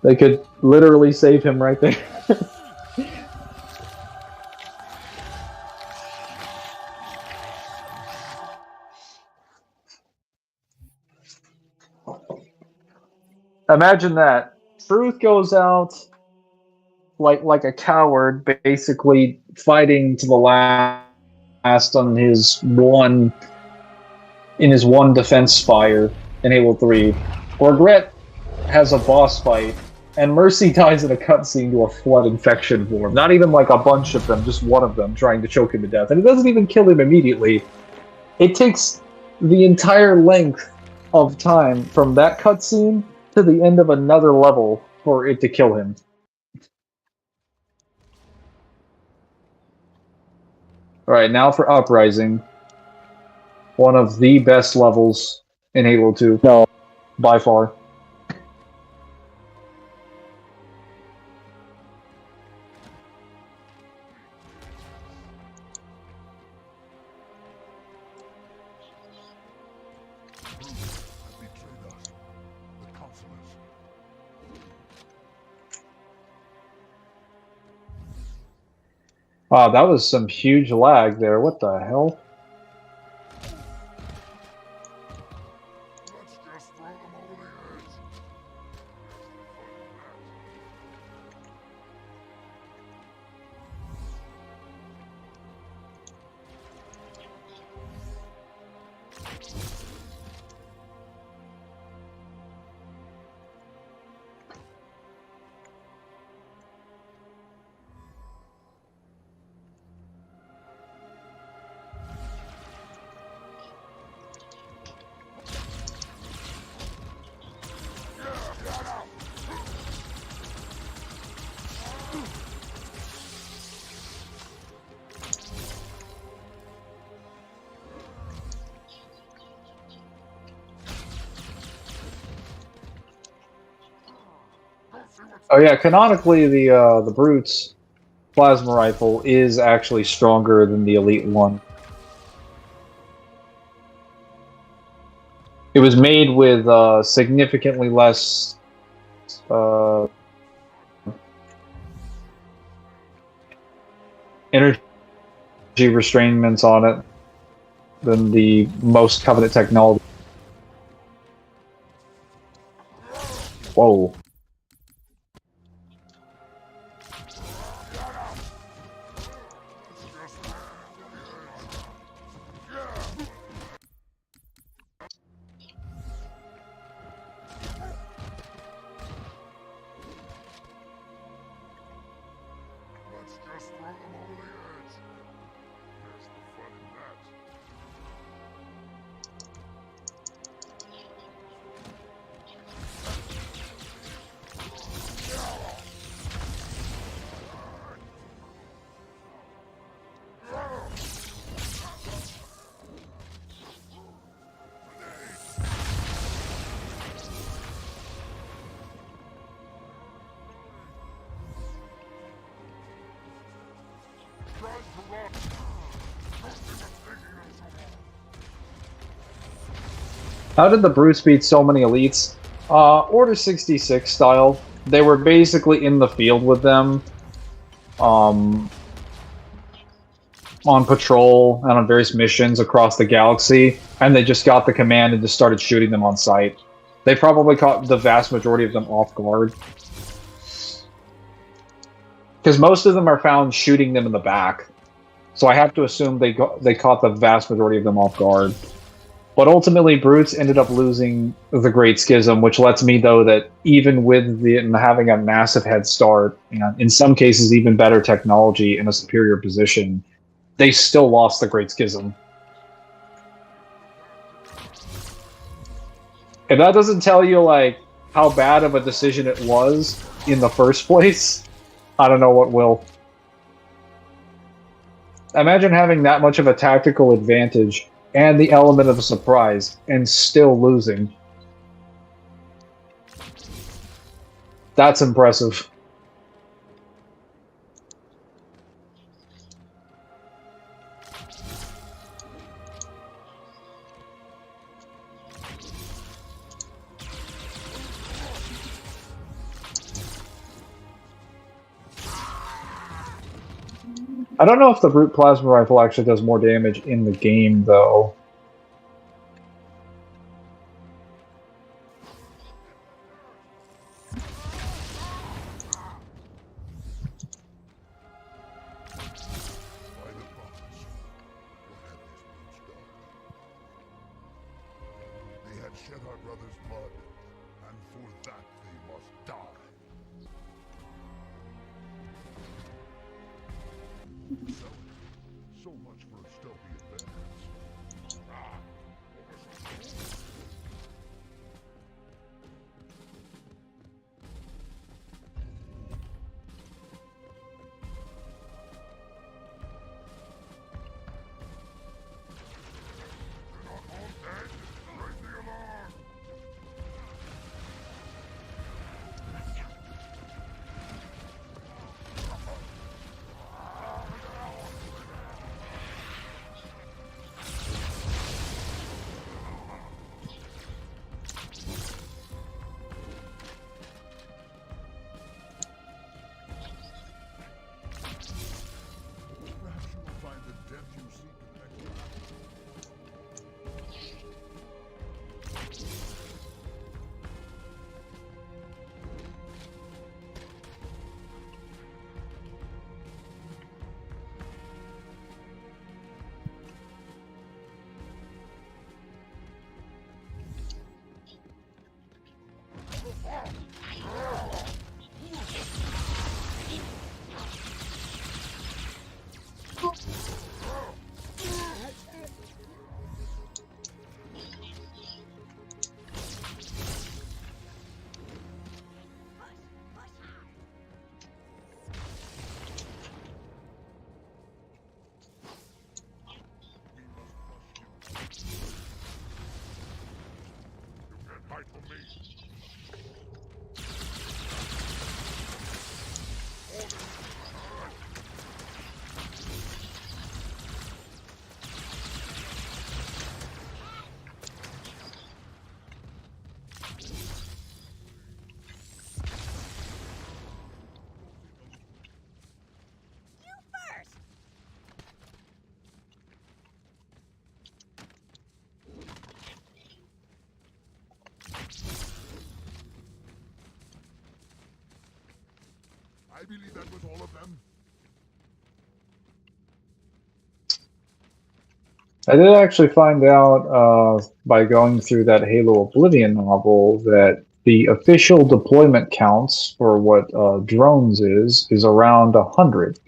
They could literally save him right there. Imagine that. Truth goes out like a coward, basically fighting to the last on his one defense spire in Halo 3. Regret has a boss fight, and Mercy dies in a cutscene to a flood infection form. Not even like a bunch of them, just one of them trying to choke him to death. And it doesn't even kill him immediately. It takes the entire length of time from that cutscene to the end of another level for it to kill him. Alright, now for Uprising. One of the best levels in Halo 2. No, by far. Betrayed us. The consulars. Wow, that was some huge lag there. What the hell? Let's just throw them over the edge. Oh yeah, canonically the Brute's plasma rifle is actually stronger than the Elite one. It was made with significantly less energy restraints on it than the most Covenant technology. Whoa. Let's just throw them over the edge. There's the fun in that. Trying to run. Don't see what's taking them so long. How did the Bruce beat so many elites? Order 66 style. They were basically in the field with them. On patrol and on various missions across the galaxy, and they just got the command and just started shooting them on sight. They probably caught the vast majority of them off guard. Because most of them are found shooting them in the back. So I have to assume they caught the vast majority of them off guard. But ultimately, Brutes ended up losing the Great Schism, which lets me know that even with them having a massive head start, and in some cases even better technology in a superior position, they still lost the Great Schism. If that doesn't tell you, like, how bad of a decision it was in the first place, I don't know what will. Imagine having that much of a tactical advantage and the element of a surprise, and still losing. That's impressive. I don't know if the Brute Plasma Rifle actually does more damage in the game, though. By the prophets, what have these brutes done? They have shed our brother's blood, and for that they must die. So much for a stealthy advance. Ah, over some gold. I believe that was all of them. I did actually find out by going through that Halo Oblivion novel that the official deployment counts for what drones is around 100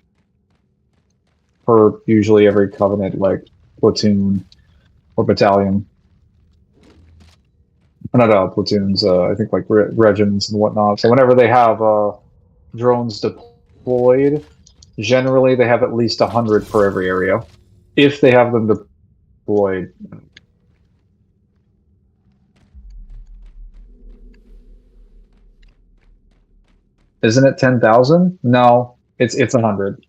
for usually every Covenant like platoon or battalion. Not platoons, I think like regiments and whatnot. So whenever they have drones deployed, generally they have at least 100 per every area. If they have them deployed. Isn't it 10,000? No, it's 100.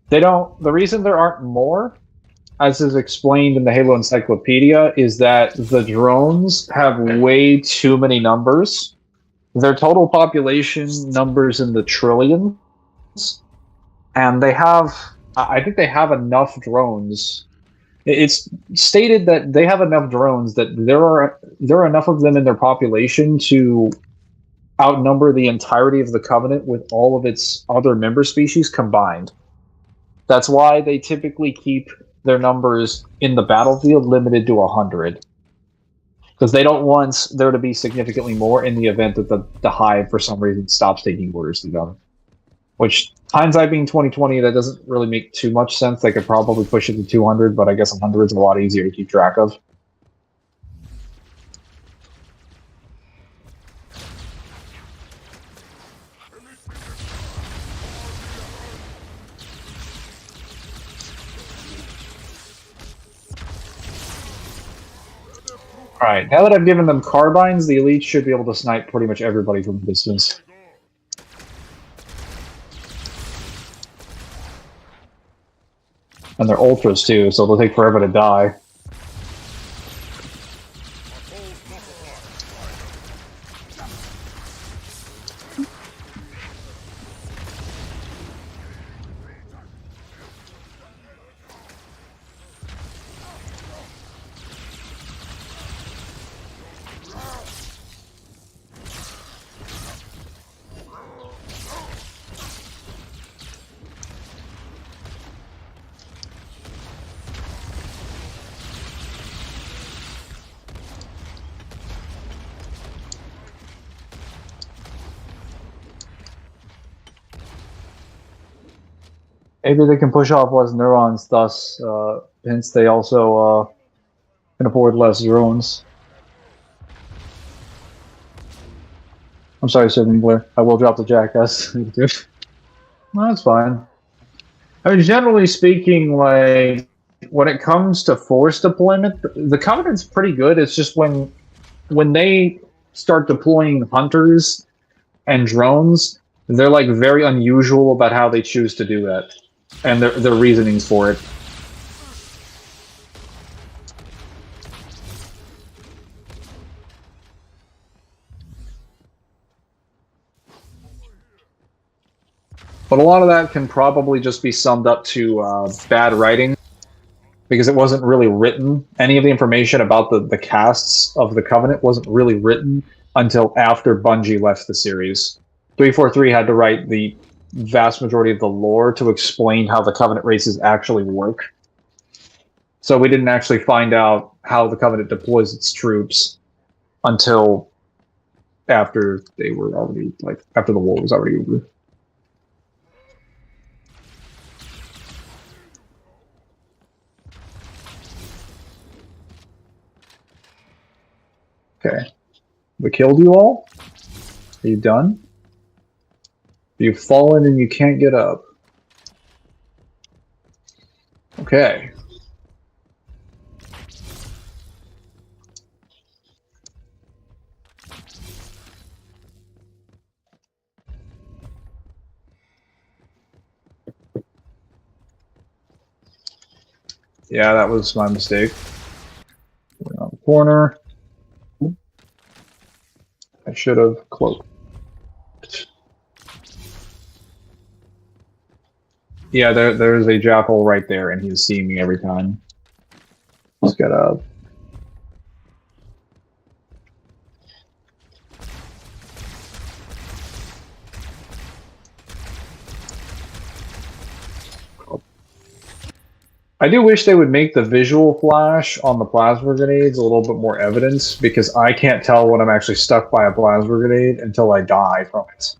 They don't. The reason there aren't more, as is explained in the Halo Encyclopedia, is that the drones have way too many numbers. Their total population numbers in the trillions, and they have. I think they have enough drones. It's stated that they have enough drones that there are enough of them in their population to outnumber the entirety of the Covenant with all of its other member species combined. That's why they typically keep their numbers in the battlefield limited to 100. Because they don't want there to be significantly more in the event that the Hive, for some reason, stops taking orders to them. Which, hindsight being 2020, that doesn't really make too much sense. They could probably push it to 200, but I guess 100 is a lot easier to keep track of. Alright, now that I've given them carbines, the elites should be able to snipe pretty much everybody from a distance. And they're ultras too, so they'll take forever to die. Maybe they can push off less neurons, thus, hence they also can afford less drones. I'm sorry, Sir Mangler. I will drop the jackass. No, that's fine. I mean, generally speaking, like, when it comes to force deployment, the Covenant's pretty good. It's just when they start deploying hunters and drones, they're, like, very unusual about how they choose to do that. And their reasonings for it. But a lot of that can probably just be summed up to bad writing, because it wasn't really written. Any of the information about the casts of the Covenant wasn't really written until after Bungie left the series. 343 had to write the vast majority of the lore to explain how the Covenant races actually work. So we didn't actually find out how the Covenant deploys its troops until after they were already, like, after the war was already over. Okay. We killed you all? Are you done? You've fallen and you can't get up. Okay. Yeah, that was my mistake. Going on the corner. I should have cloaked. Yeah, there's a jackal right there, and he's seeing me every time. Just gotta... I do wish they would make the visual flash on the plasma grenades a little bit more evident, because I can't tell when I'm actually stuck by a plasma grenade until I die from it.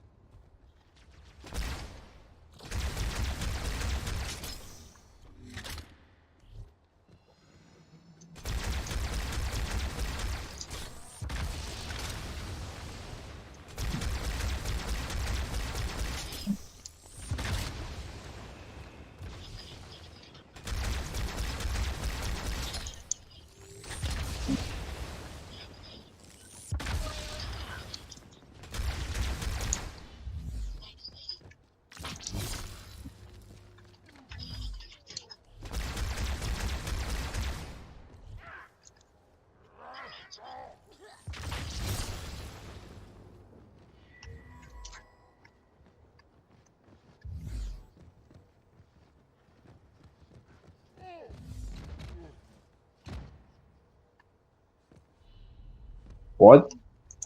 What?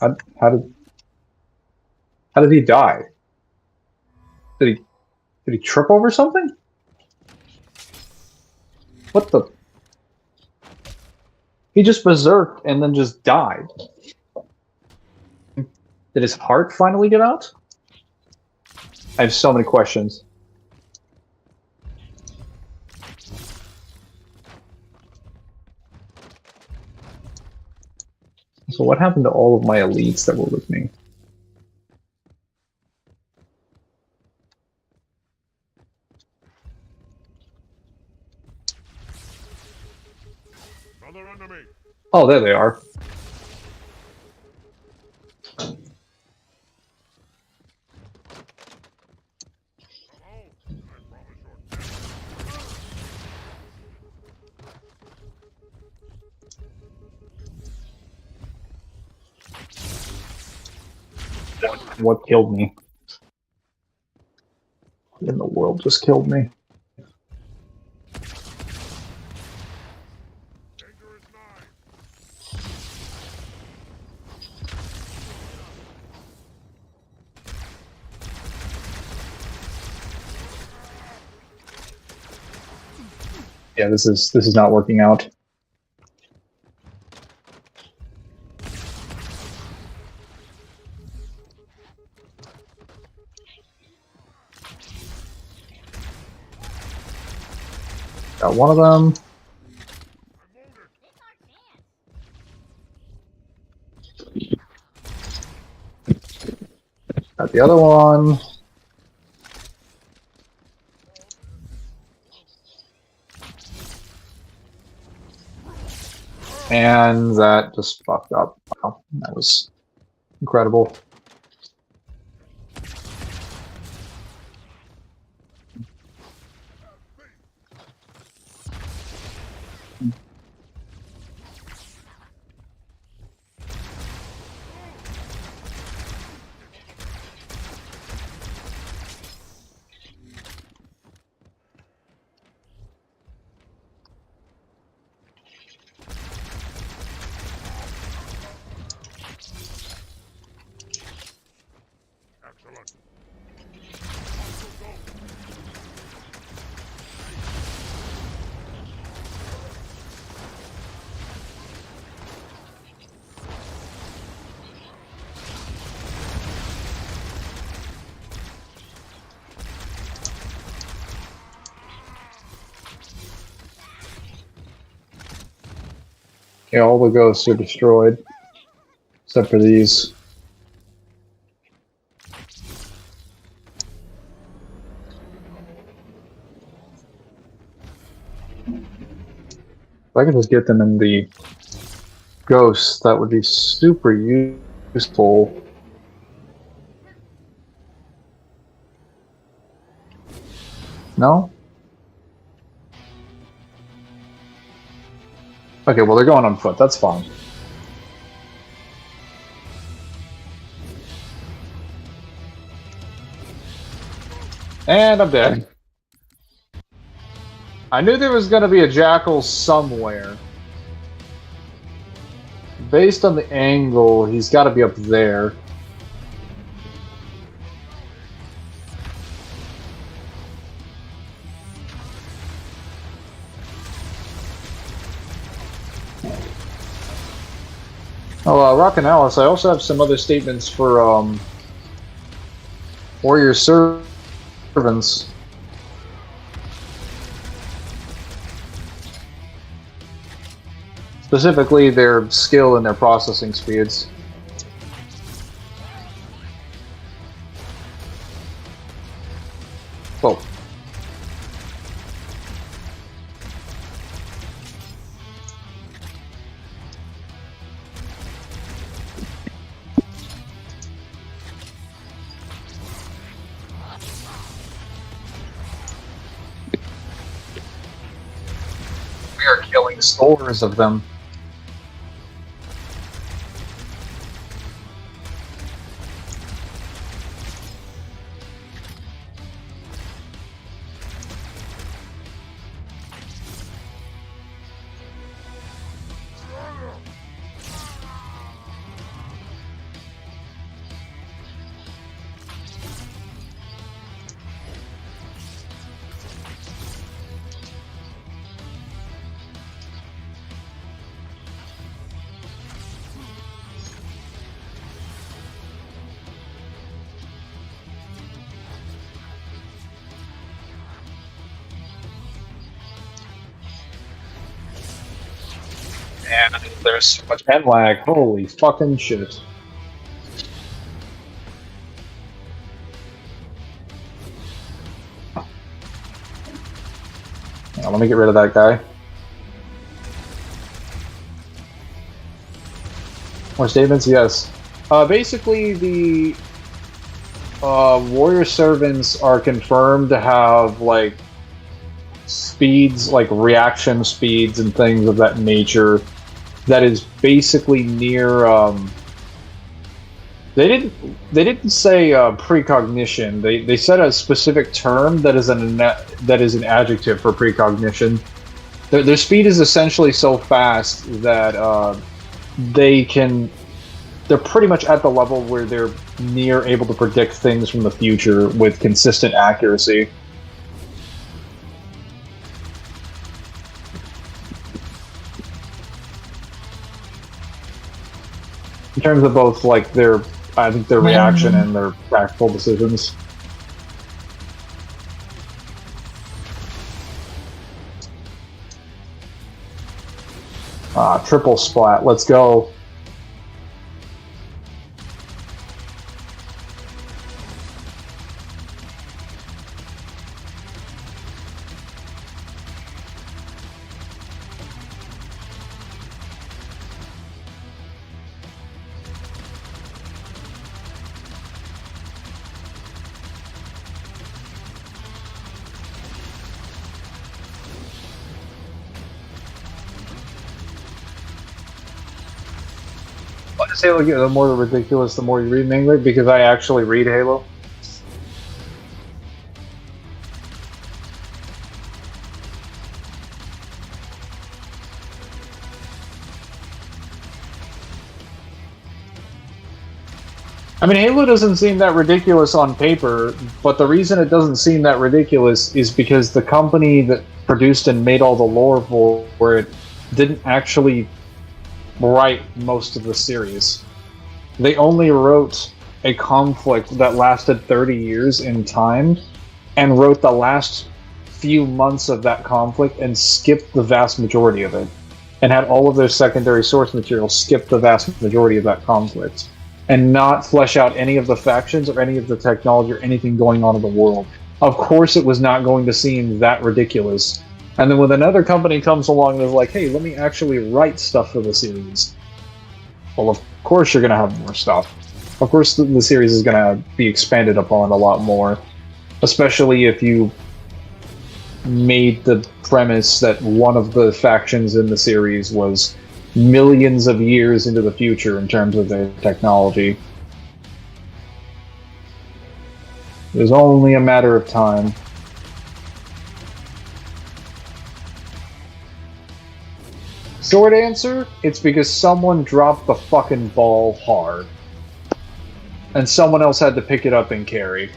How, how did how did he die? Did he trip over something? What the? He just berserked and then just died. Did his heart finally get out? I have so many questions. So what happened to all of my elites that were with me? Another enemy. Oh, there they are. What killed me? What in the world just killed me? Danger is nigh. Yeah, this is not working out. Got one of them. Got the other one. And that just fucked up. Wow, that was incredible. Excellent. Yeah, all the ghosts are destroyed. Except for these. If I could just get them in the ghosts, that would be super useful. No? Okay, well, they're going on foot. That's fine. And I'm dead. I knew there was going to be a jackal somewhere. Based on the angle, he's got to be up there. Oh, Rock and Alice, I also have some other statements for warrior servants. Specifically, their skill and their processing speeds. Whoa. We are killing scores of them. And there's so much pen lag. Holy fucking shit. Now, let me get rid of that guy. More statements? Yes. Basically, the warrior servants are confirmed to have, like, speeds, like reaction speeds and things of that nature that is basically near, they didn't say precognition. They said a specific term that is an adjective for precognition. Their speed is essentially so fast that they're pretty much at the level where they're near able to predict things from the future with consistent accuracy. In terms of both, like, their reaction and their practical decisions. Triple splat, let's go. Why does Halo get the more ridiculous the more you read Mangler? Because I actually read Halo. I mean, Halo doesn't seem that ridiculous on paper, but the reason it doesn't seem that ridiculous is because the company that produced and made all the lore for it didn't actually write most of the series. They only wrote a conflict that lasted 30 years in time and wrote the last few months of that conflict and skipped the vast majority of it, and had all of their secondary source material skip the vast majority of that conflict and not flesh out any of the factions or any of the technology or anything going on in the world. Of course it was not going to seem that ridiculous. And then when another company comes along and is like, hey, let me actually write stuff for the series. Well, of course you're going to have more stuff. Of course the series is going to be expanded upon a lot more. Especially if you made the premise that one of the factions in the series was millions of years into the future in terms of their technology. It was only a matter of time. Short answer, it's because someone dropped the fucking ball hard. And someone else had to pick it up and carry.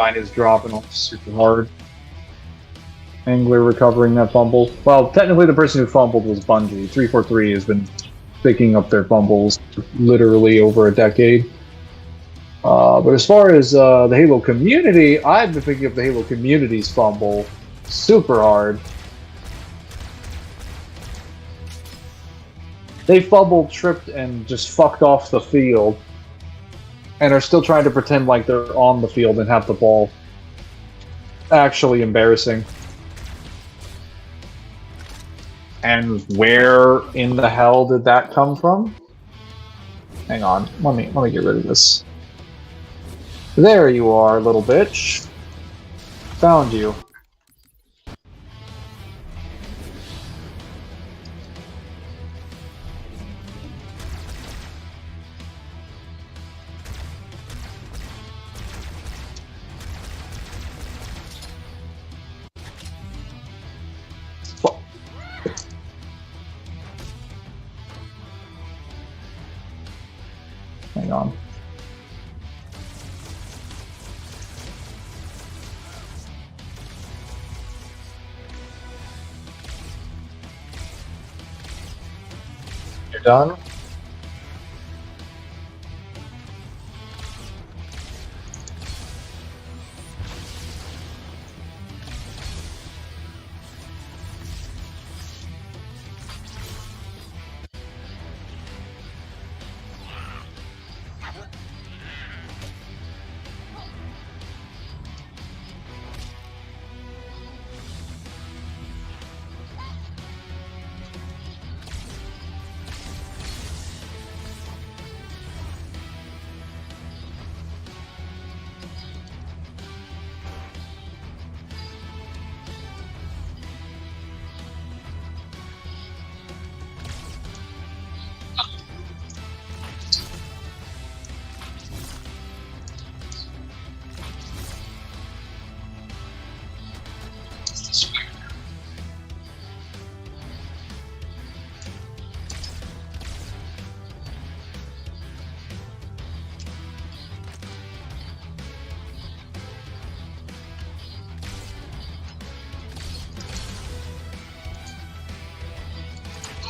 line is dropping off super hard. Mangler recovering that fumble. Well, technically the person who fumbled was Bungie. 343 has been picking up their fumbles literally over a decade. But as far as the Halo community, I've been picking up the Halo community's fumble super hard. They fumbled, tripped, and just fucked off the field, and are still trying to pretend like they're on the field and have the ball. Actually embarrassing. And where in the hell did that come from? Hang on, let me get rid of this. There you are, little bitch. Found you. Hang on. You're done?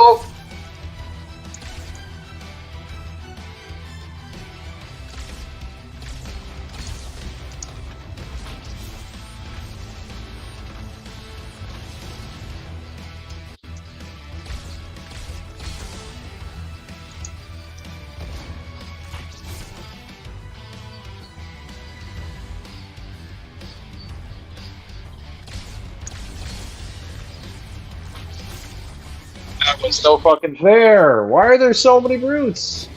Oh. That was no fucking fair. Why are there so many brutes?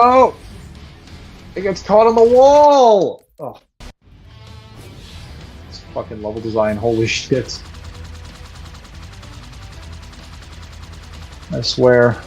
Oh! It gets caught on the wall! Oh. This fucking level design, holy shit. I swear.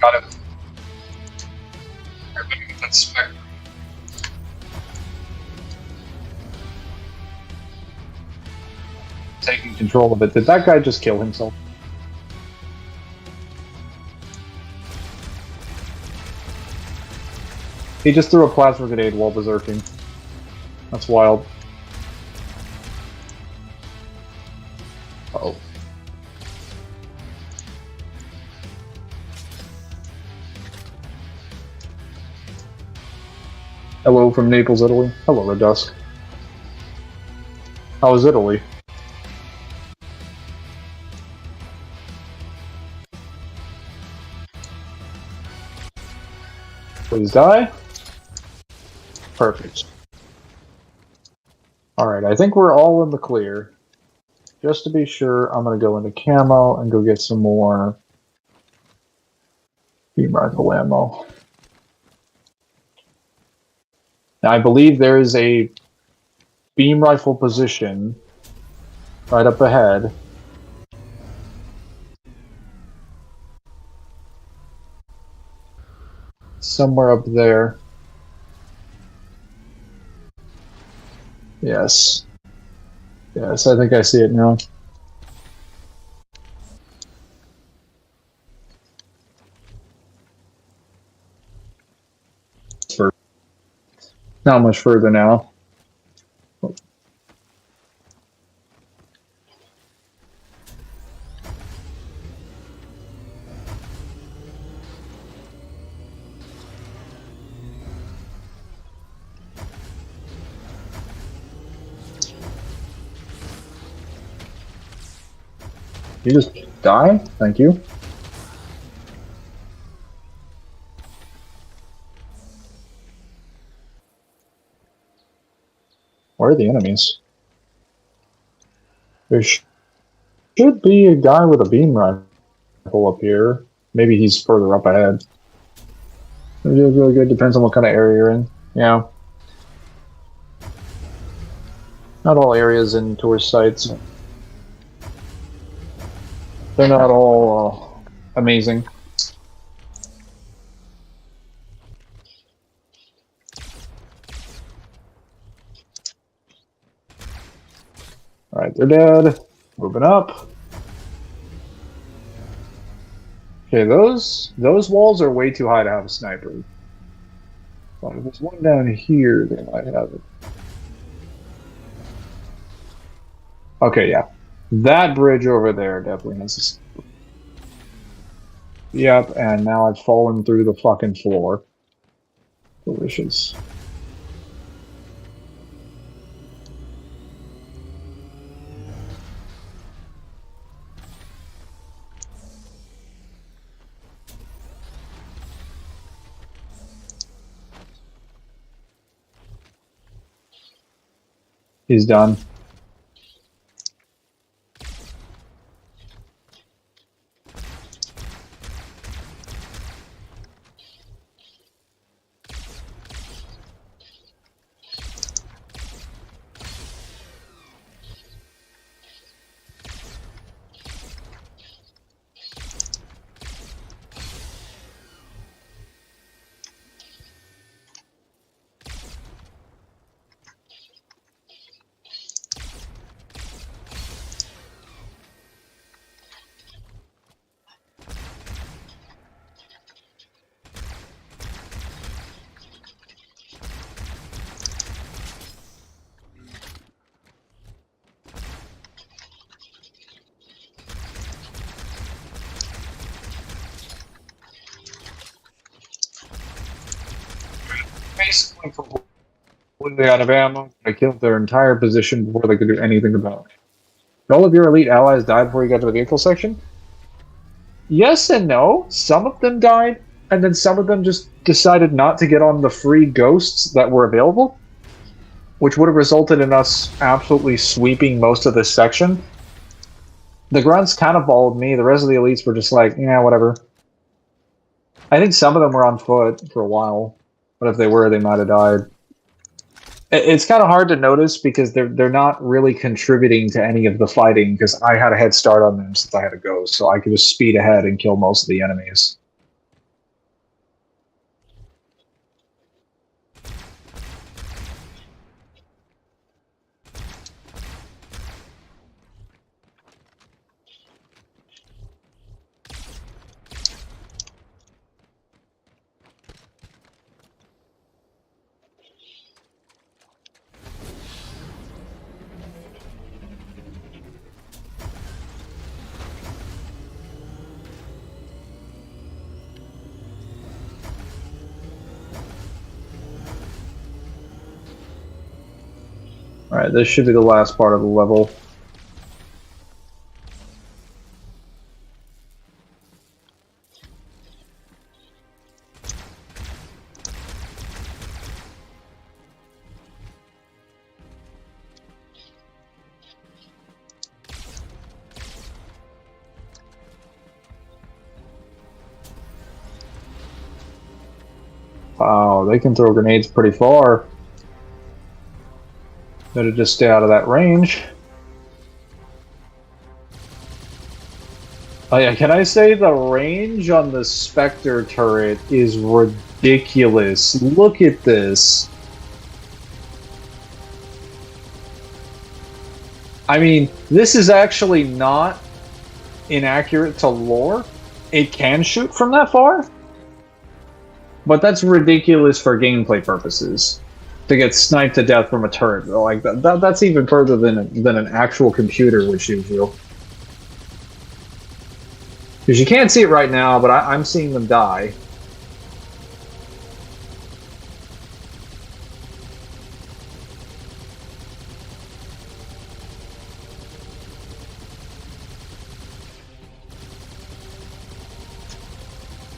Got it. Everybody get that spec. control of it. Did that guy just kill himself? He just threw a plasma grenade while berserking. That's wild. Uh-oh. Hello from Naples, Italy. Hello, Red Dusk. How was Italy? Please die. Perfect. Alright, I think we're all in the clear. Just to be sure, I'm going to go into camo and go get some more beam rifle ammo. Now, I believe there is a beam rifle position right up ahead. Somewhere up there. Yes. Yes, I think I see it now. Not much further now. You just die? Thank you. Where are the enemies? There should be a guy with a beam rifle up here. Maybe he's further up ahead. It's really good. Depends on what kind of area you're in. Yeah. Not all areas in tourist sites. They're not all amazing. Alright, they're dead. Moving up. Okay, those walls are way too high to have a sniper. Well, if there's one down here, they might have it. Okay, yeah. That bridge over there definitely has a sniper. Yep, and now I've fallen through the fucking floor. Delicious. He's done. Basically, completely out of ammo. I killed their entire position before they could do anything about it. Did all of your elite allies die before you got to the vehicle section? Yes and no. Some of them died, and then some of them just decided not to get on the free ghosts that were available, which would have resulted in us absolutely sweeping most of this section. The grunts kind of followed me. The rest of the elites were just like, yeah, whatever. I think some of them were on foot for a while, but if they were, they might have died. It's kind of hard to notice because they're not really contributing to any of the fighting because I had a head start on them since I had a ghost, so I could just speed ahead and kill most of the enemies. Alright, this should be the last part of the level. Wow, they can throw grenades pretty far. Better just stay out of that range. Oh yeah, can I say the range on the Spectre turret is ridiculous. Look at this. I mean, this is actually not inaccurate to lore. It can shoot from that far. But that's ridiculous for gameplay purposes. To get sniped to death from a turret. Like that's even further than an actual computer would shoot you. Because you can't see it right now, but I'm seeing them die.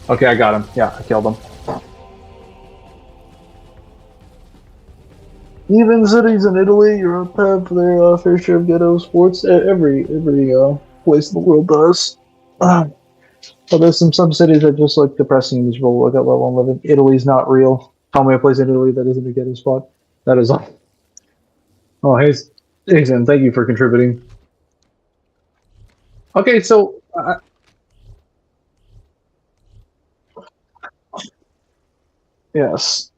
Okay, I got him. Yeah, I killed him. Even cities in Italy, Europe have their fair share of ghetto sports. Every place in the world does. But there's some cities that just like depressing and miserable. Look at level 11. Italy's not real. Tell me a place in Italy that isn't a ghetto spot. That is all. Oh, hey, Zen, thank you for contributing. Okay, so yes.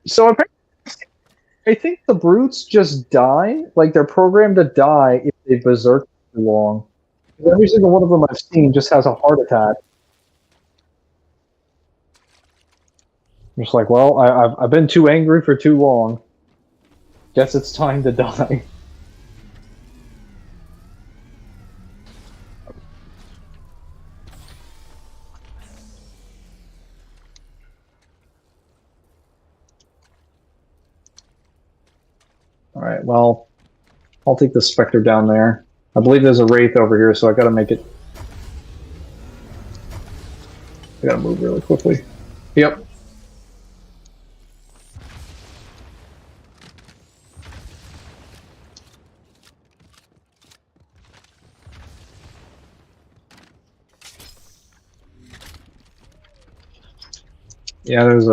So I think the brutes just die. Like they're programmed to die if they berserk too long. Every single one of them I've seen just has a heart attack. I'm just like, well, I've been too angry for too long. Guess it's time to die. Alright, well, I'll take the Spectre down there. I believe there's a Wraith over here, so I gotta make it... I gotta move really quickly. Yep. Yeah, there's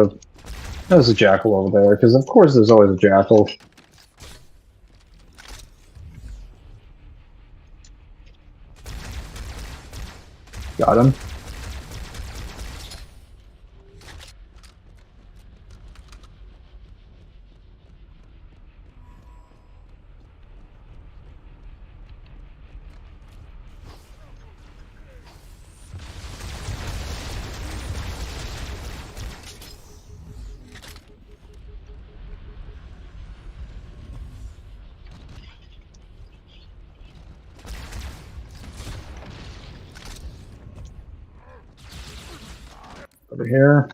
a jackal over there, because of course there's always a jackal. Got him. Over here.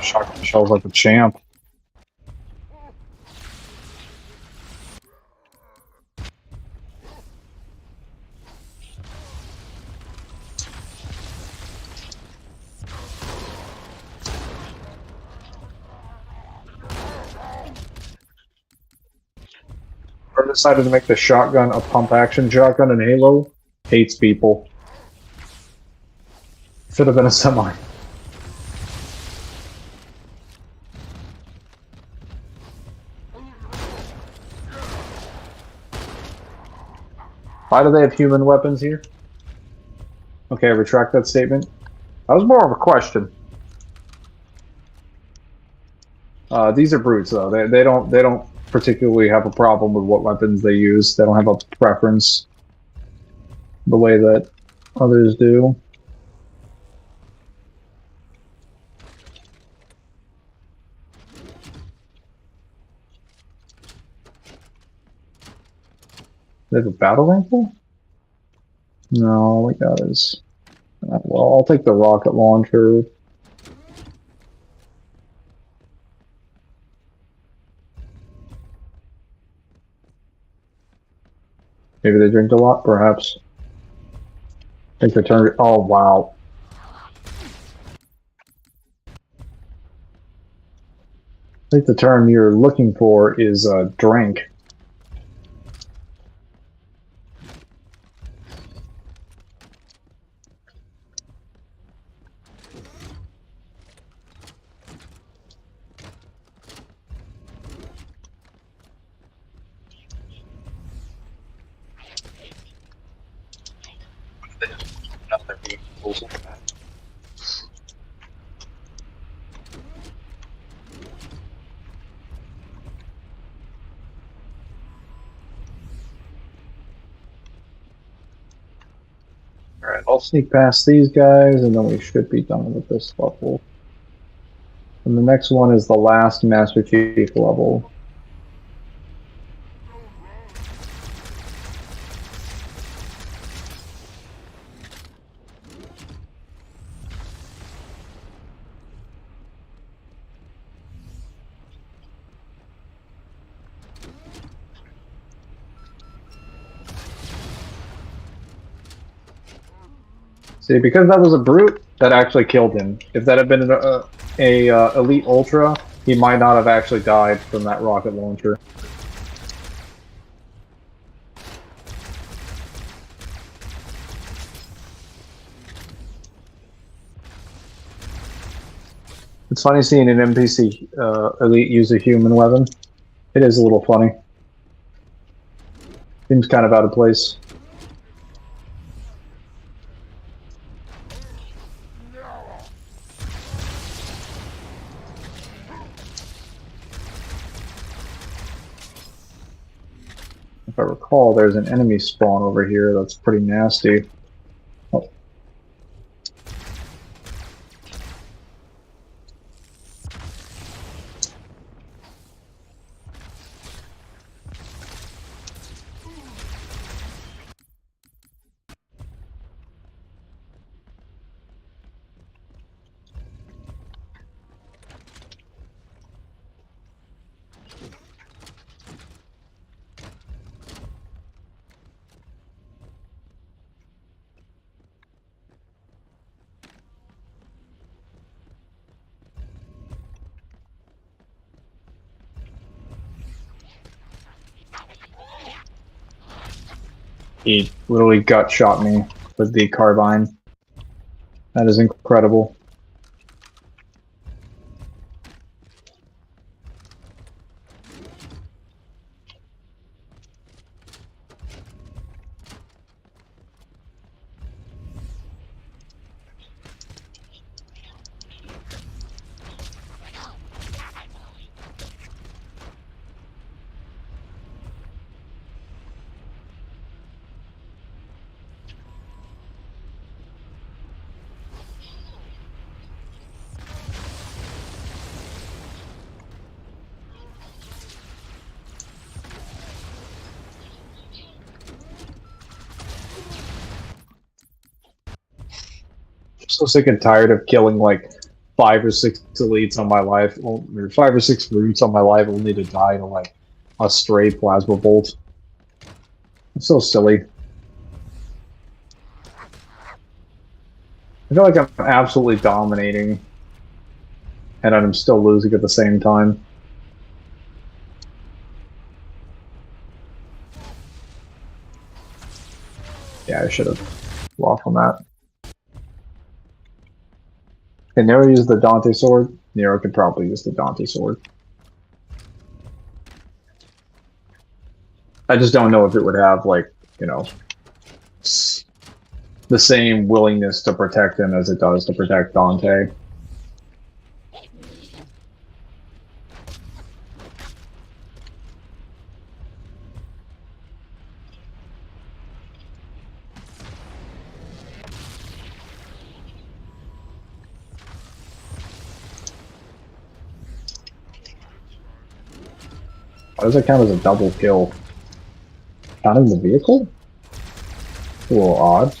Shotgun shells like a champ. Decided to make the shotgun a pump action shotgun in Halo. Hates people. Should have been a semi. Why do they have human weapons here? Okay, I retract that statement. That was more of a question. These are brutes though. They don't particularly have a problem with what weapons they use. They don't have a preference. The way that others do. They have a battle rifle? No, all we got is... well, I'll take the rocket launcher. Maybe they drink a lot, perhaps. Take the turn. Oh, wow. I think the term you're looking for is drink. Alright, I'll sneak past these guys, and then we should be done with this level. And the next one is the last Master Chief level. See, because that was a brute, that actually killed him. If that had been a elite ultra, he might not have actually died from that rocket launcher. It's funny seeing an NPC elite use a human weapon. It is a little funny. Seems kind of out of place. If I recall, there's an enemy spawn over here that's pretty nasty. Oh. He literally gut shot me with the carbine. That is incredible. So sick and tired of killing like 5 or 6 elites on my life, or 5 or 6 brutes on my life, only to die to like a stray plasma bolt. It's so silly. I feel like I'm absolutely dominating, and I'm still losing at the same time. Yeah, I should have lost on that. Can Nero use the Dante sword? Nero could probably use the Dante sword. I just don't know if it would have, like, you know, the same willingness to protect him as it does to protect Dante. Why does it count as a double kill? Counting the vehicle? A little odd.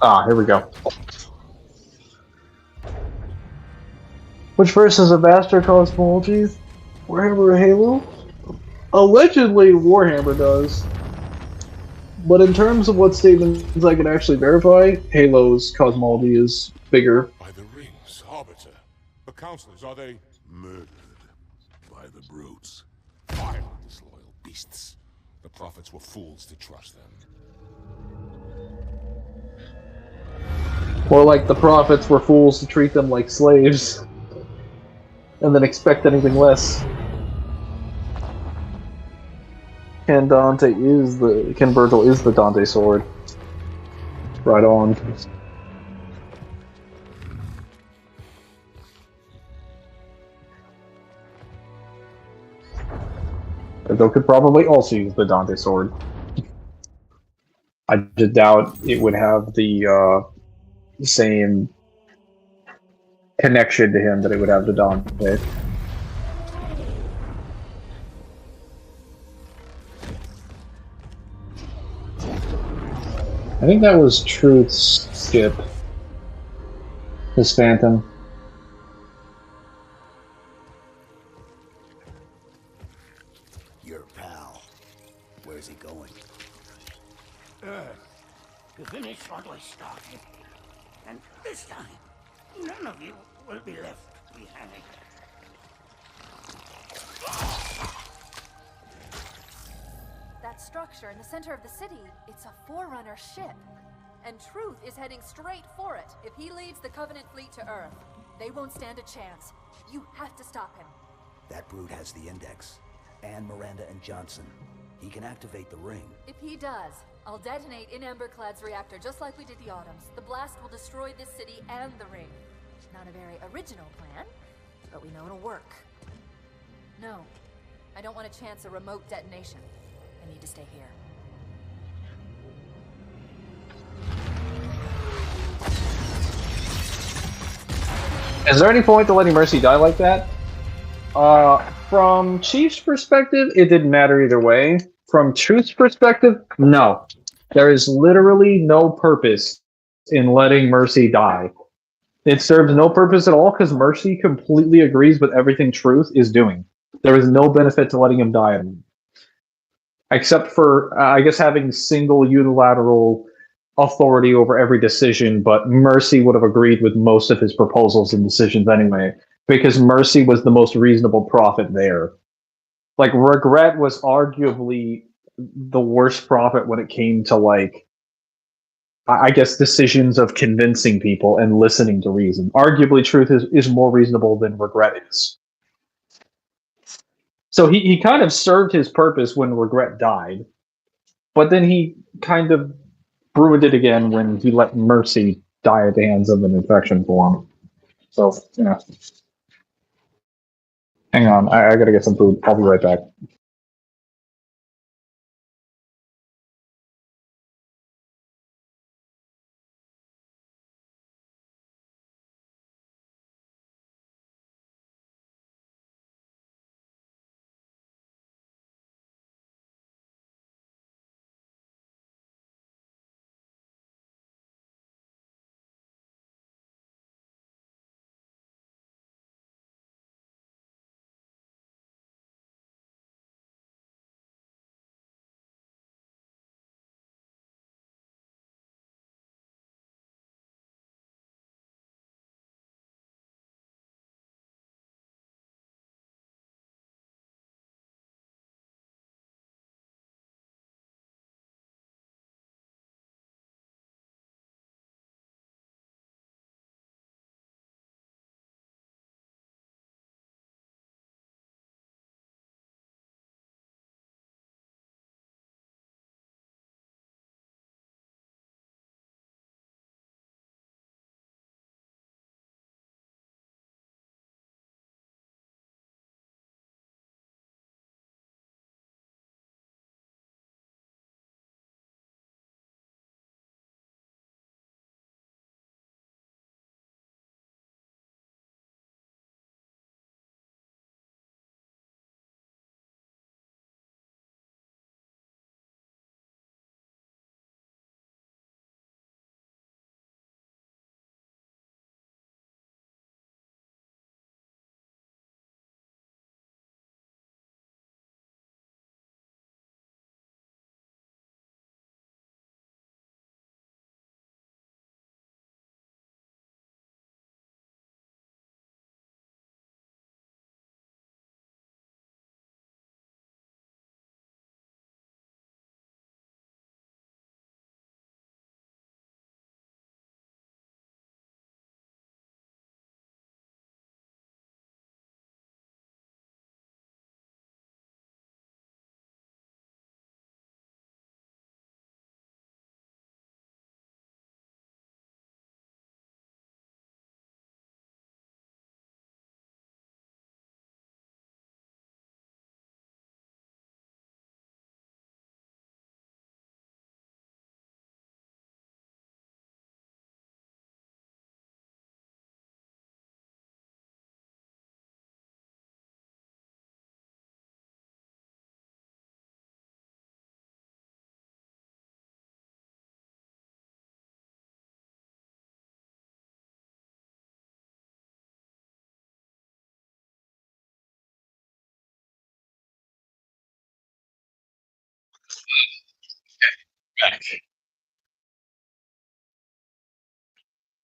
Ah, here we go. Which verse is a bastard cosmology? Warhammer or Halo? Allegedly, Warhammer does. But in terms of what statements I can actually verify, Halo's cosmology is bigger. By the rings, Arbiter. The counselors, are they murdered by the brutes? Vile, disloyal beasts. The prophets were fools to trust them. Or like the prophets were fools to treat them like slaves, and then expect anything less. Ken Virgil is the Dante sword. Right on. Virgil could probably also use the Dante sword. I just doubt it would have the same connection to him that it would have to Dante. I think that was Truth's skip. His Phantom. Your pal. Where's he going? To finish what we started. And this time, none of you will be left behind. That structure in the center of the city, it's a Forerunner ship. And Truth is heading straight for it. If he leads the Covenant fleet to Earth, they won't stand a chance. You have to stop him. That brute has the index. And Miranda and Johnson. He can activate the ring. If he does, I'll detonate in Emberclad's reactor just like we did the Autumns. The blast will destroy this city and the ring. Not a very original plan, but we know it'll work. No, I don't want to chance a remote detonation. I need to stay here. Is there any point to letting Mercy die like that? From Chief's perspective, it didn't matter either way. From Truth's perspective, no. There is literally no purpose in letting Mercy die. It serves no purpose at all because Mercy completely agrees with everything Truth is doing. There is no benefit to letting him die at all. Except for, I guess, having single unilateral authority over every decision, but Mercy would have agreed with most of his proposals and decisions anyway, because Mercy was the most reasonable prophet there. Like, Regret was arguably the worst prophet when it came to, like, I guess, decisions of convincing people and listening to reason. Arguably, Truth is more reasonable than Regret is. So he kind of served his purpose when Regret died, but then he kind of ruined it again when he let Mercy die at the hands of an infection form. So, yeah. Hang on, I gotta get some food. I'll be right back.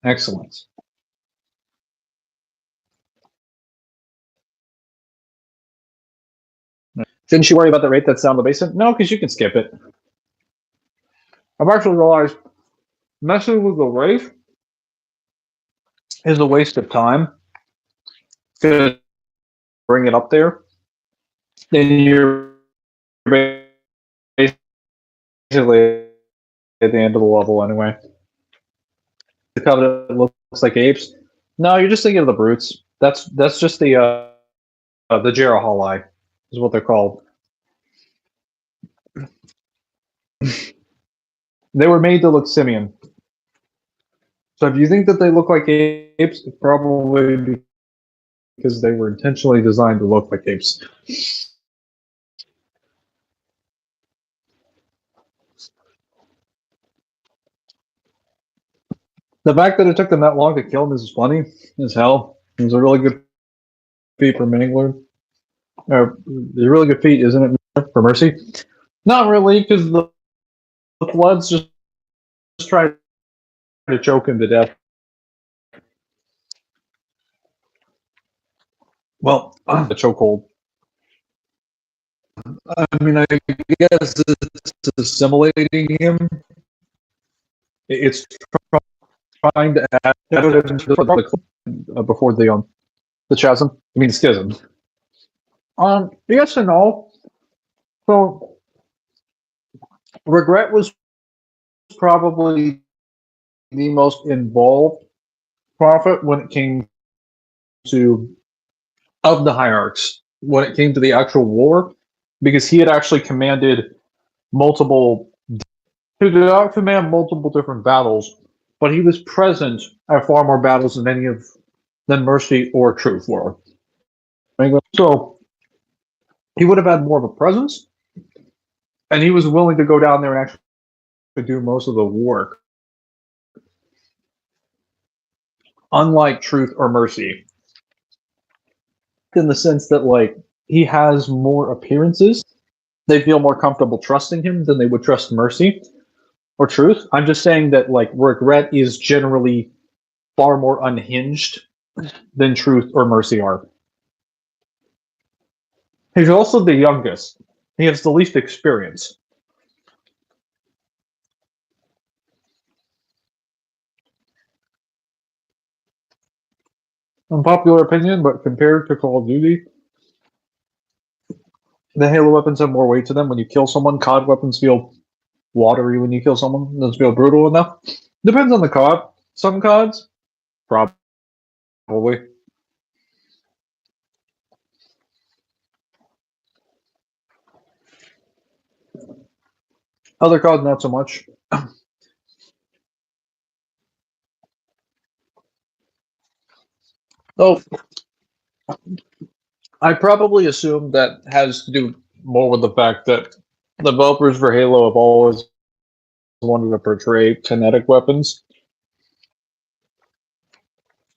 Excellent. Didn't you worry about the rate that's down the basement? No, because you can skip it. I've actually realized messing with the rate is a waste of time. Because bring it up there, then you're basically at the end of the level anyway. The Covenant looks like apes. No, you're just thinking of the brutes. That's just the Jerahali is what they're called. They were made to look simian. So if you think that they look like apes, it's probably because they were intentionally designed to look like apes. The fact that it took them that long to kill him is funny as hell. It was a really good feat for Mangler. It's a really good feat, isn't it, for Mercy? Not really, because the Floods just tried to choke him to death. Well, the chokehold. I mean, I guess it's assimilating him. It's trying to add before the chasm. I mean, schism. Yes and no. So, regret was probably the most involved prophet when it came to of the hierarchs when it came to the actual war, because he had actually commanded multiple. He did not command multiple different battles, but he was present at far more battles than Mercy or Truth were. So he would have had more of a presence, and he was willing to go down there and actually do most of the work. Unlike Truth or Mercy, in the sense that like he has more appearances, they feel more comfortable trusting him than they would trust Mercy or Truth. I'm just saying that like Regret is generally far more unhinged than Truth or Mercy are. He's also the youngest. He has the least experience. Unpopular opinion, but compared to Call of Duty, the Halo weapons have more weight to them. When you kill someone, COD weapons feel watery when you kill someone. It doesn't feel brutal enough. Depends on the COD. Some CODs, probably. Other CODs, not so much. Oh, I probably assume that has to do more with the fact that the developers for Halo have always wanted to portray kinetic weapons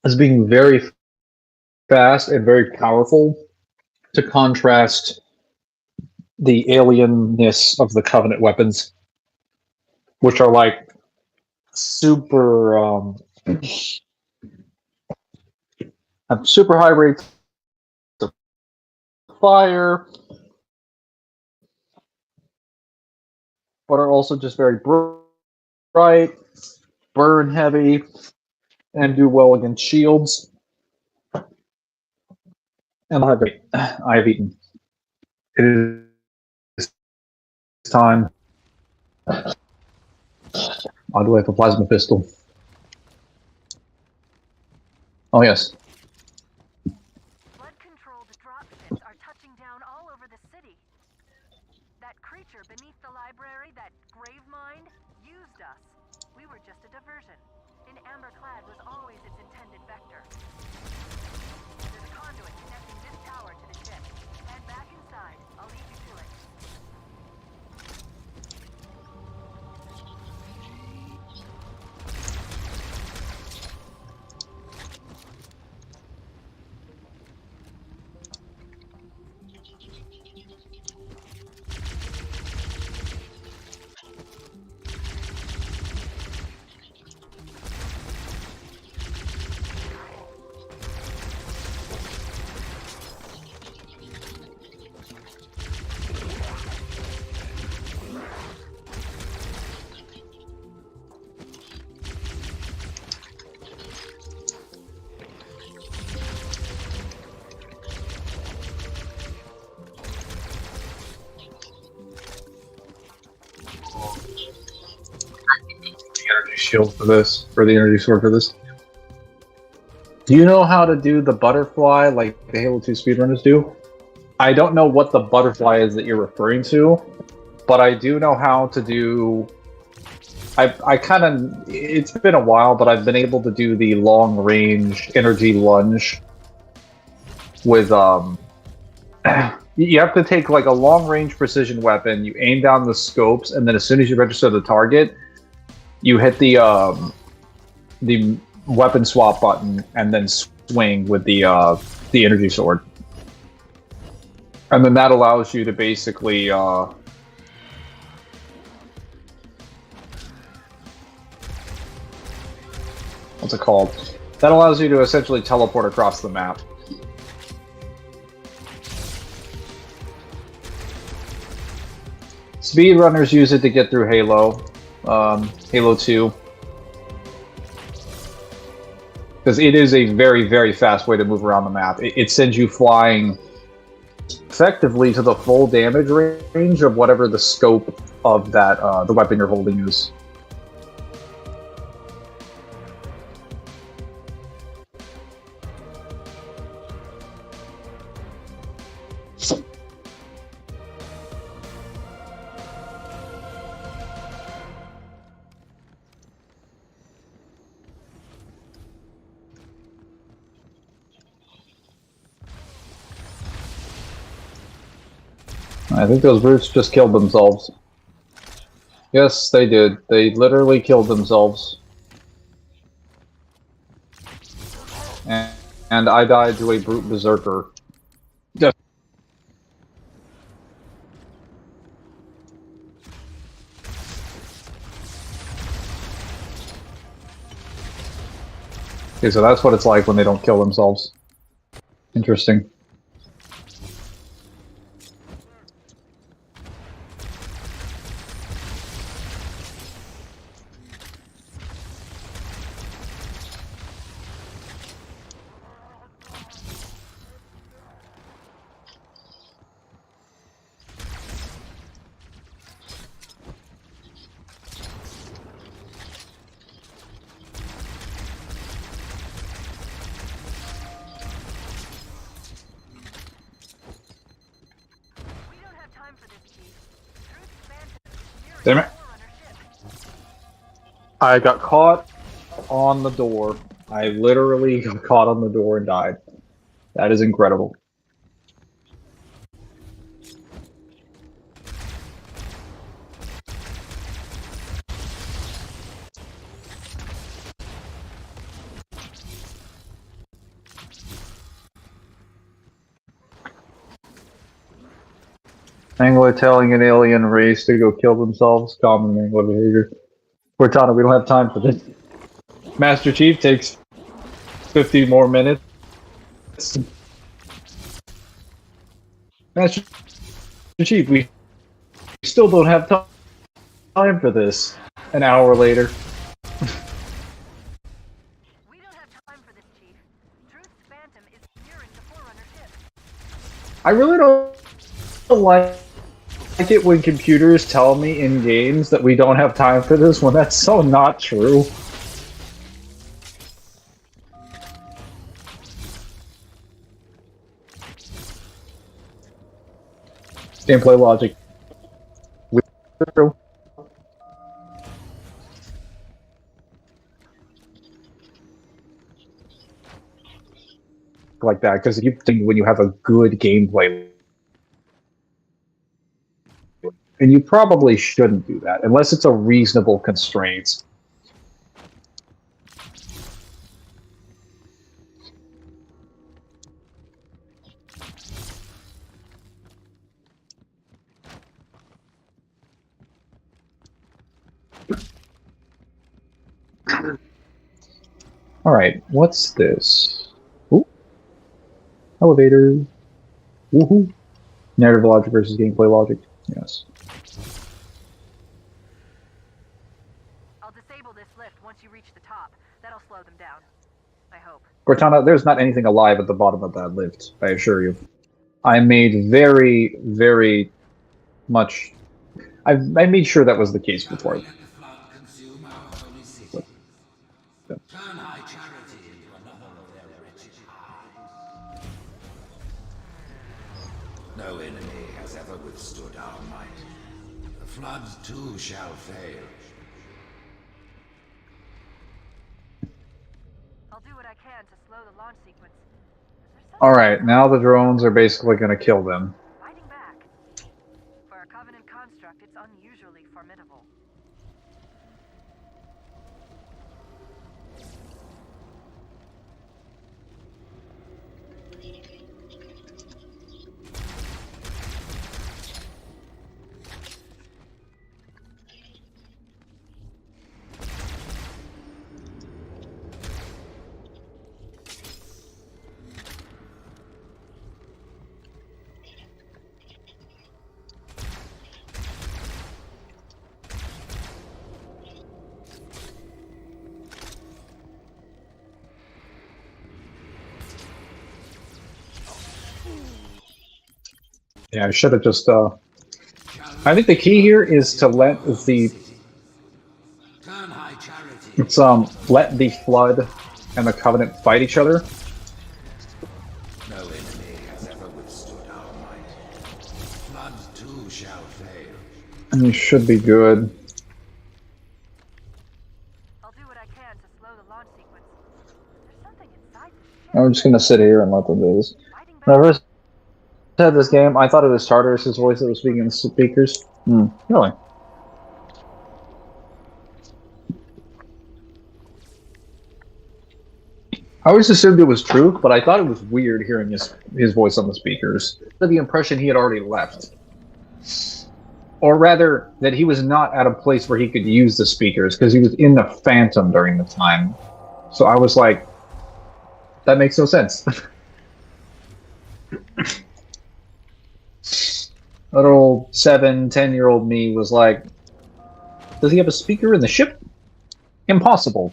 as being very fast and very powerful to contrast the alienness of the Covenant weapons, which are like super have super high rates of fire, but are also just very bright, burn heavy, and do well against shields. And I have eaten. It is time. Why do I have a plasma pistol? Oh yes. Flood controlled dropships are touching down all over the city. That creature beneath the library, that grave mind, used us. We were just a diversion. An amber-clad was always its intended vector. There's a conduit connecting this tower to the ship. Head back inside. I'll lead you to it. shield for this, or the energy sword for this. Do you know how to do the butterfly like the Halo 2 speedrunners do? I don't know what the butterfly is that you're referring to, but I do know how to do... I kind of... It's been a while, but I've been able to do the long-range energy lunge with, You have to take, like, a long-range precision weapon, you aim down the scopes, and then as soon as you register the target, you hit the weapon swap button, and then swing with the energy sword. And then that allows you to basically, what's it called? That allows you to essentially teleport across the map. Speedrunners use it to get through Halo, Halo 2. Because it is a very, very fast way to move around the map. It sends you flying effectively to the full damage range of whatever the scope of that the weapon you're holding is. I think those brutes just killed themselves. Yes, they did. They literally killed themselves. And I died to a brute berserker. Yes. Okay, so that's what it's like when they don't kill themselves. Interesting. Damn it. I got caught on the door. I literally got caught on the door and died. That is incredible. Mangler telling an alien race to go kill themselves. Common Mangler behavior. Cortana, we don't have time for this. Master Chief takes 50 more minutes. Master Chief, we still don't have time for this. An hour later. We don't have time for this, Chief. Truth's Phantom is nearing the Forerunner ship. I really don't like it when computers tell me in games that we don't have time for this when that's so not true. Gameplay logic. True. Like that, because you think when you have a good gameplay, and you probably shouldn't do that unless it's a reasonable constraint. All right, what's this? Ooh. Elevator. Woohoo. Narrative logic versus gameplay logic. Yes. I'll disable this lift once you reach the top. That'll slow them down. I hope. Cortana, there's not anything alive at the bottom of that lift, I assure you. I made very, very much... I made sure that was the case before. Let the flood consume our holy city. Turn high charity into another of their wretched hides. No enemy has ever withstood our might. The floods too shall fail. I'll do what I can to slow the launch sequence. Alright, now the drones are basically going to kill them. Fighting back. For a Covenant construct, it's unusually formidable. Yeah, I should have just, I think the key here is to let the, let the Flood and the Covenant fight each other. No enemy has ever withstood our might. Floods too shall fail. And you should be good. I'll do what I can to slow the launch sequence. There's something inside this ship. I'm just going to sit here and let them do this. Fighting back. When I first had this game, I thought it was Tartarus' voice that was speaking in the speakers. Really? I always assumed it was true, but I thought it was weird hearing his voice on the speakers. The impression he had already left. Or rather, that he was not at a place where he could use the speakers, because he was in the Phantom during the time. So I was like, that makes no sense. Little 7, 10-year-old me was like, does he have a speaker in the ship? Impossible.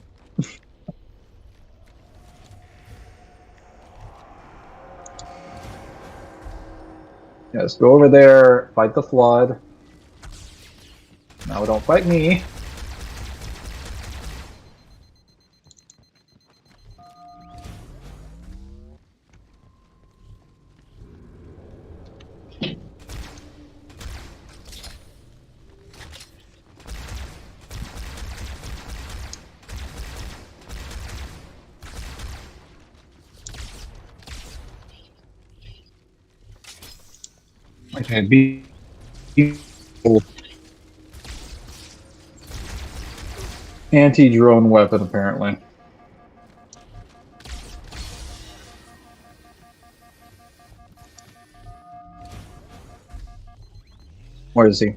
Yes, go over there, fight the Flood. No, don't fight me. Okay, be anti-drone weapon, apparently. Where is he?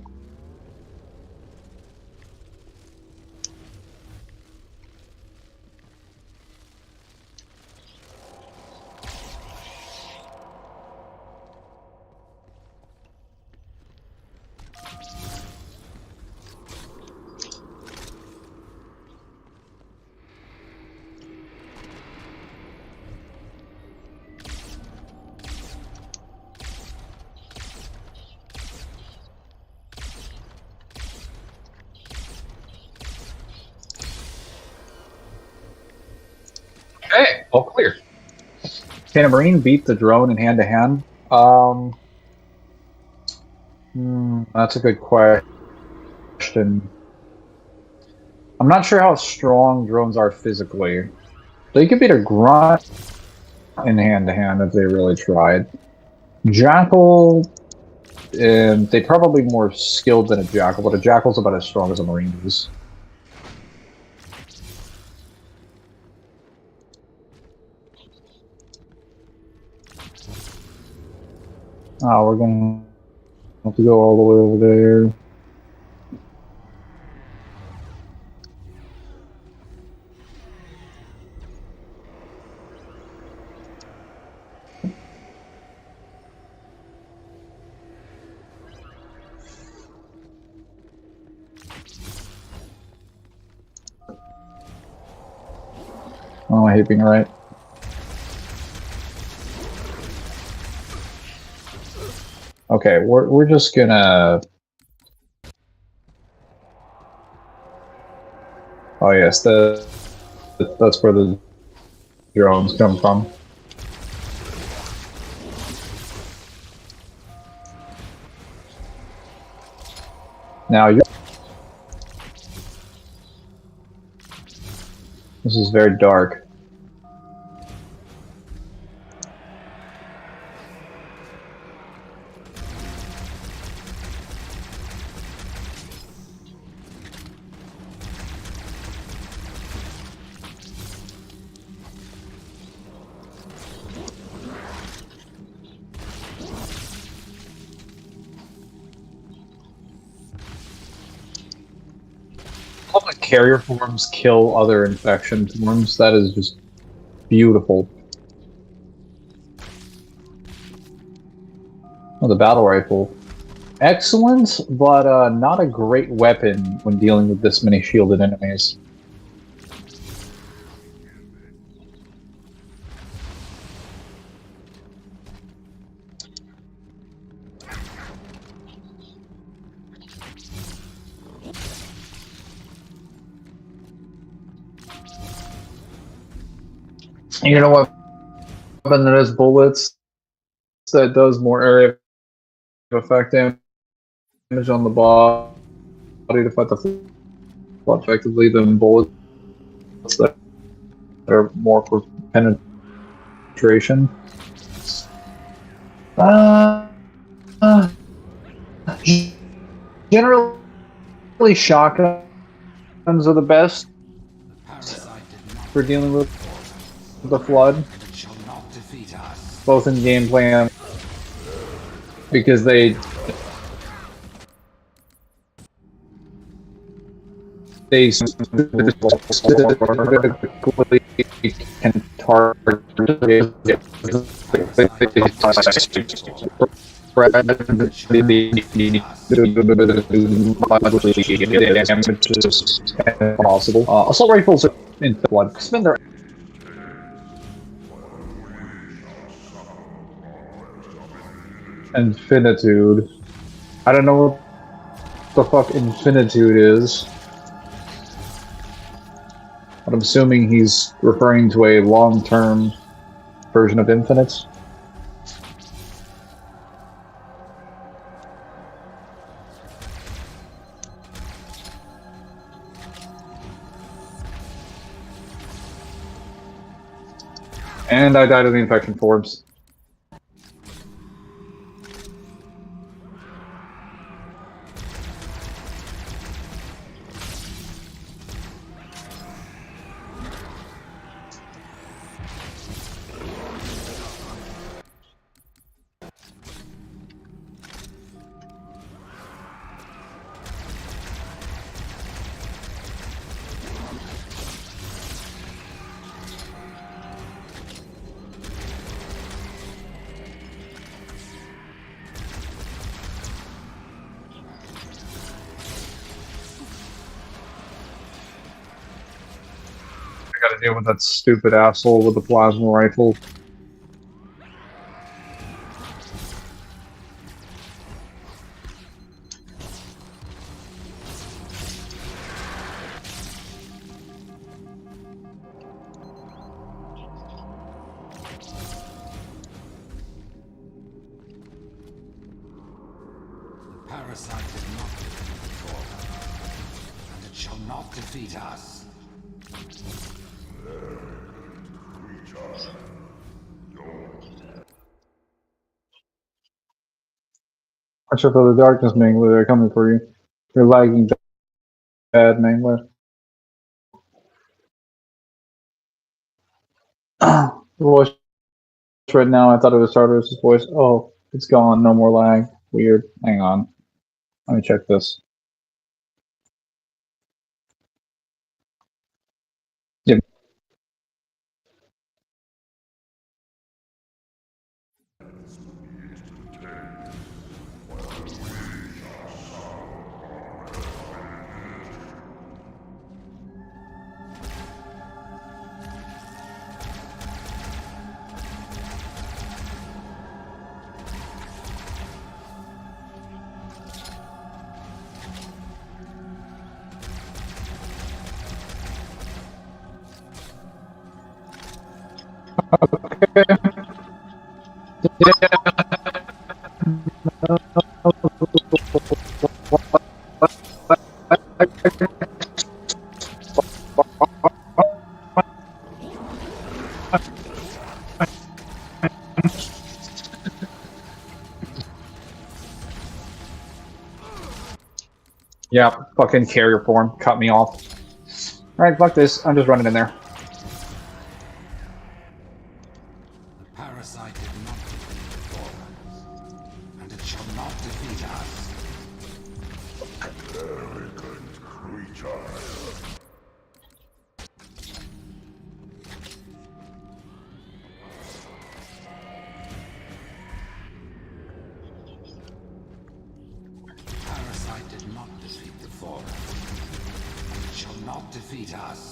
Okay, all clear. Can a Marine beat the drone in hand-to-hand? That's a good question. I'm not sure how strong drones are physically. They could beat a Grunt in hand-to-hand if they really tried. Jackal, they're probably more skilled than a Jackal, but a Jackal's about as strong as a Marine is. Oh, we're gonna have to go all the way over there. Oh, I hate being right. Okay, we're just gonna. Oh yes, the that's where the drones come from. Now you. This is very dark. How the carrier forms kill other infection forms? That is just beautiful. Oh, the battle rifle. Excellent, but not a great weapon when dealing with this many shielded enemies. You know what weapon that has bullets that does more area of effect damage on the body to fight the flood effectively than bullets that are more for penetration? Uh, generally, shotguns are the best for dealing with the flood, both in gameplay and because they can target possible. Assault rifles are in flood. Spend their infinitude. I don't know what the fuck infinitude is. But I'm assuming he's referring to a long-term version of infinite. And I died of the infection forms. Gotta deal with that stupid asshole with the plasma rifle. The parasite is not defeated before, and it shall not defeat us. Watch out for the darkness, Mangler. They're coming for you. You're lagging bad, Mangler. The voice right now, I thought it was Tartarus' voice. Oh, it's gone. No more lag. Weird. Hang on. Let me check this. Yep. Yeah, fucking carrier form. Cut me off. Alright, fuck this. I'm just running in there. The parasite did not defeat the Forerunners, and it shall not defeat us. Arrogant creature. Parasite did not defeat the Forerunners, and it shall not defeat us.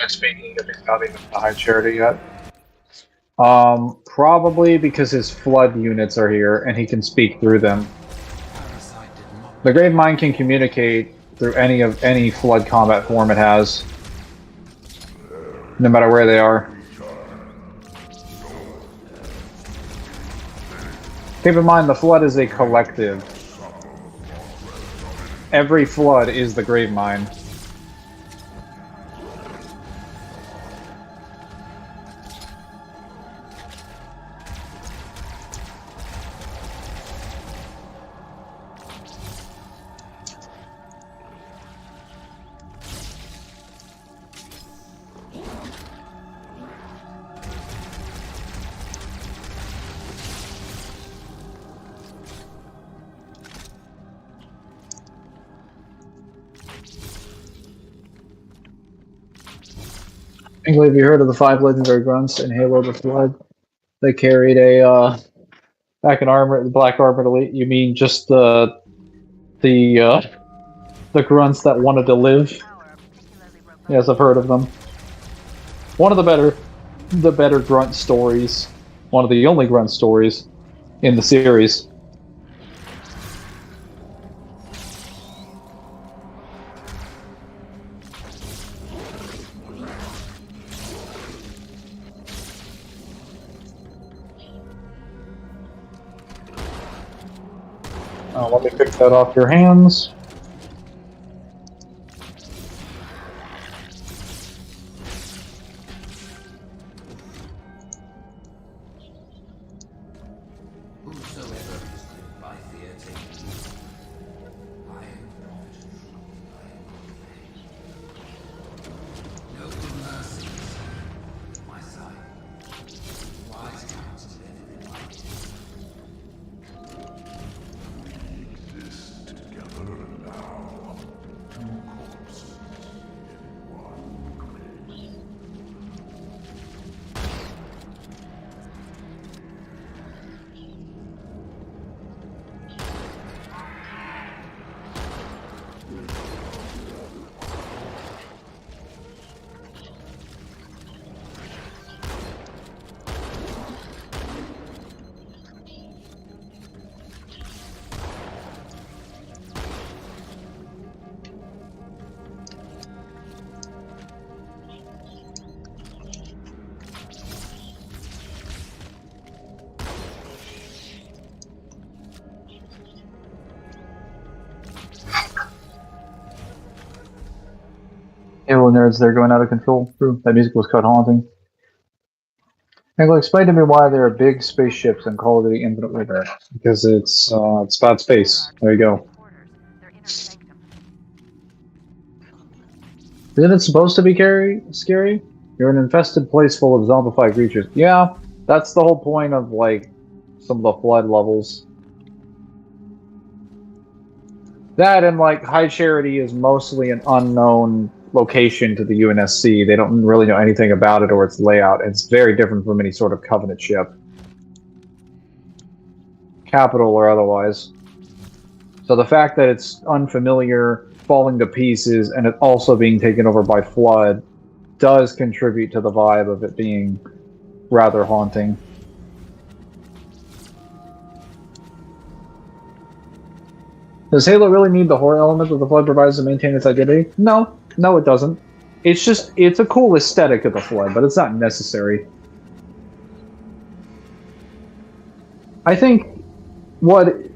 Speaking if he's not even a high charity yet. Probably because his flood units are here and he can speak through them. The Grave Mind can communicate through any flood combat form it has, no matter where they are. Keep in mind, the flood is a collective. Every flood is the Grave Mind. Angley, have you heard of the 5 legendary grunts in Halo the Flood? They carried a back in armor, the Black Armored Elite. You mean just the grunts that wanted to live? Yes, I've heard of them. One of the better grunt stories. One of the only grunt stories in the series. Let me pick that off your hands. Whosoever is lived by fear takes peace. I am brought truth, I am noble mercies, my side. Wise counsel ever in my case. Exist together now. Two corpses in one grave. Halo nerds, they're going out of control. True, that music was cut haunting. Angle, explain to me why there are big spaceships in Call of Duty Infinite Warfare. Because it's about space. There you go. Isn't it supposed to be scary? You're an infested place full of zombified creatures. Yeah, that's the whole point of, like, some of the flood levels. That and, like, High Charity is mostly an unknown location to the UNSC. They don't really know anything about it or its layout. It's very different from any sort of Covenant ship. Capital or otherwise. So the fact that it's unfamiliar, falling to pieces, and it also being taken over by Flood does contribute to the vibe of it being rather haunting. Does Halo really need the horror element that the Flood provides to maintain its identity? No. No, it doesn't. It's a cool aesthetic of the Flood, but it's not necessary. I think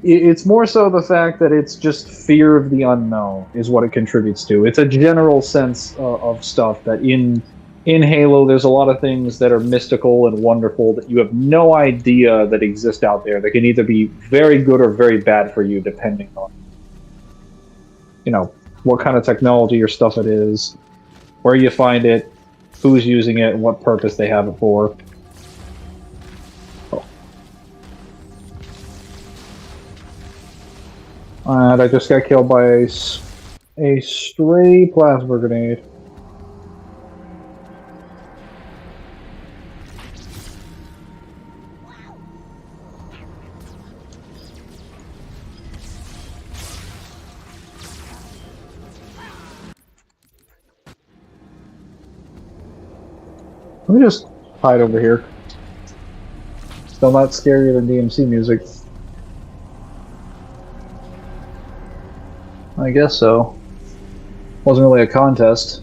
it's more so the fact that it's just fear of the unknown is what it contributes to. It's a general sense of stuff that in Halo there's a lot of things that are mystical and wonderful that you have no idea that exist out there that can either be very good or very bad for you depending on what kind of technology or stuff it is, where you find it, who's using it, and what purpose they have it for. And I just got killed by a stray plasma grenade. Let me just hide over here. Still not scarier than DMC music. I guess so. Wasn't really a contest.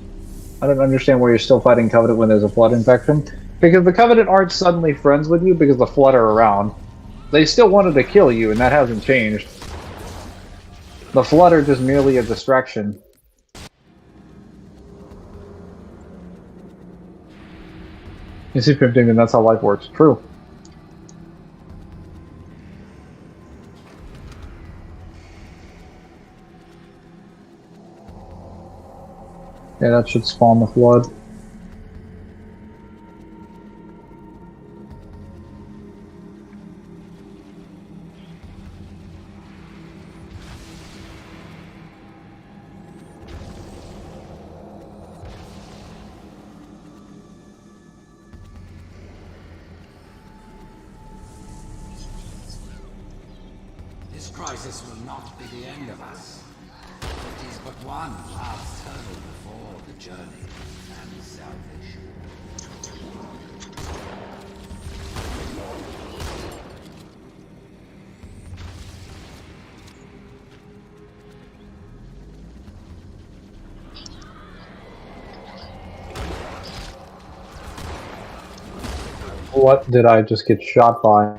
I don't understand why you're still fighting Covenant when there's a Flood infection. Because the Covenant aren't suddenly friends with you because the Flood are around. They still wanted to kill you, and that hasn't changed. The Flood are just merely a distraction. You see, 15, and that's how life works. True. Yeah, that should spawn the Flood. This crisis will not be the end of us. It is but one last hurdle before the journey and salvation. What did I just get shot by?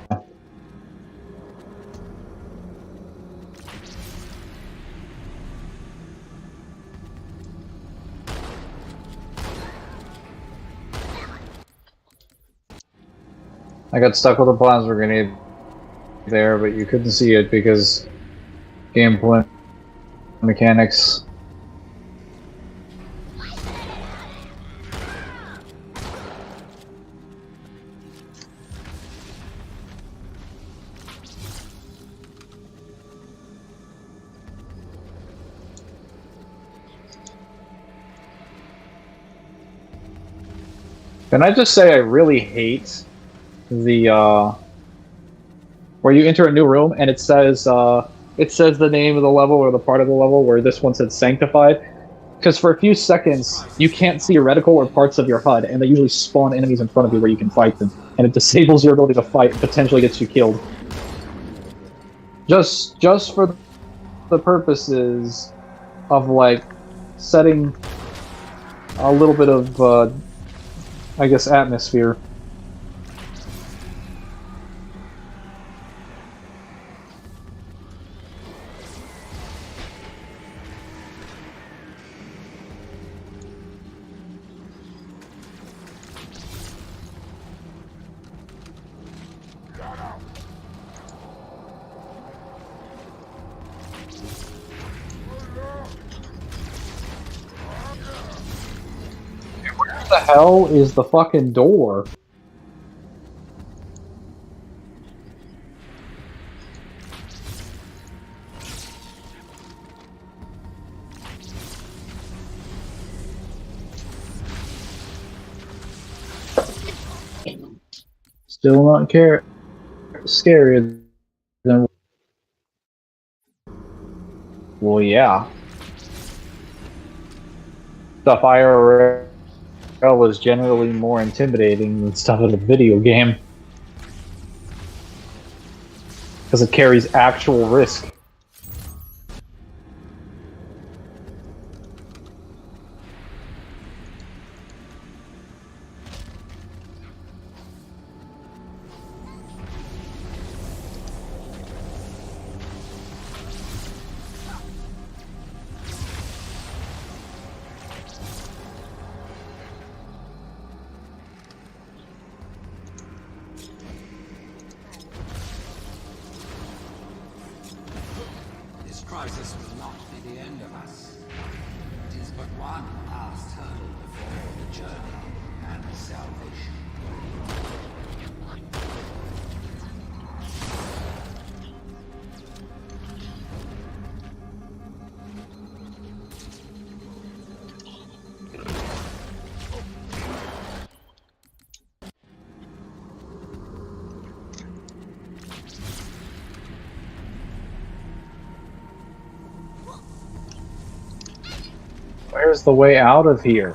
I got stuck with a plasma grenade there, but you couldn't see it because gameplay mechanics. Can I just say I really hate the where you enter a new room and it says the name of the level or the part of the level where this one said sanctified, because for a few seconds you can't see your reticle or parts of your HUD, and they usually spawn enemies in front of you where you can fight them, and it disables your ability to fight and potentially gets you killed. Just for the purposes of like setting a little bit of I guess atmosphere. Where the hell is the fucking door? Still not scarier than. Well, yeah. Stuff IRL was generally more intimidating than stuff in a video game. Because it carries actual risk. crisis will not be the end of us. It is but one last hurdle before the journey and salvation. Where's the way out of here?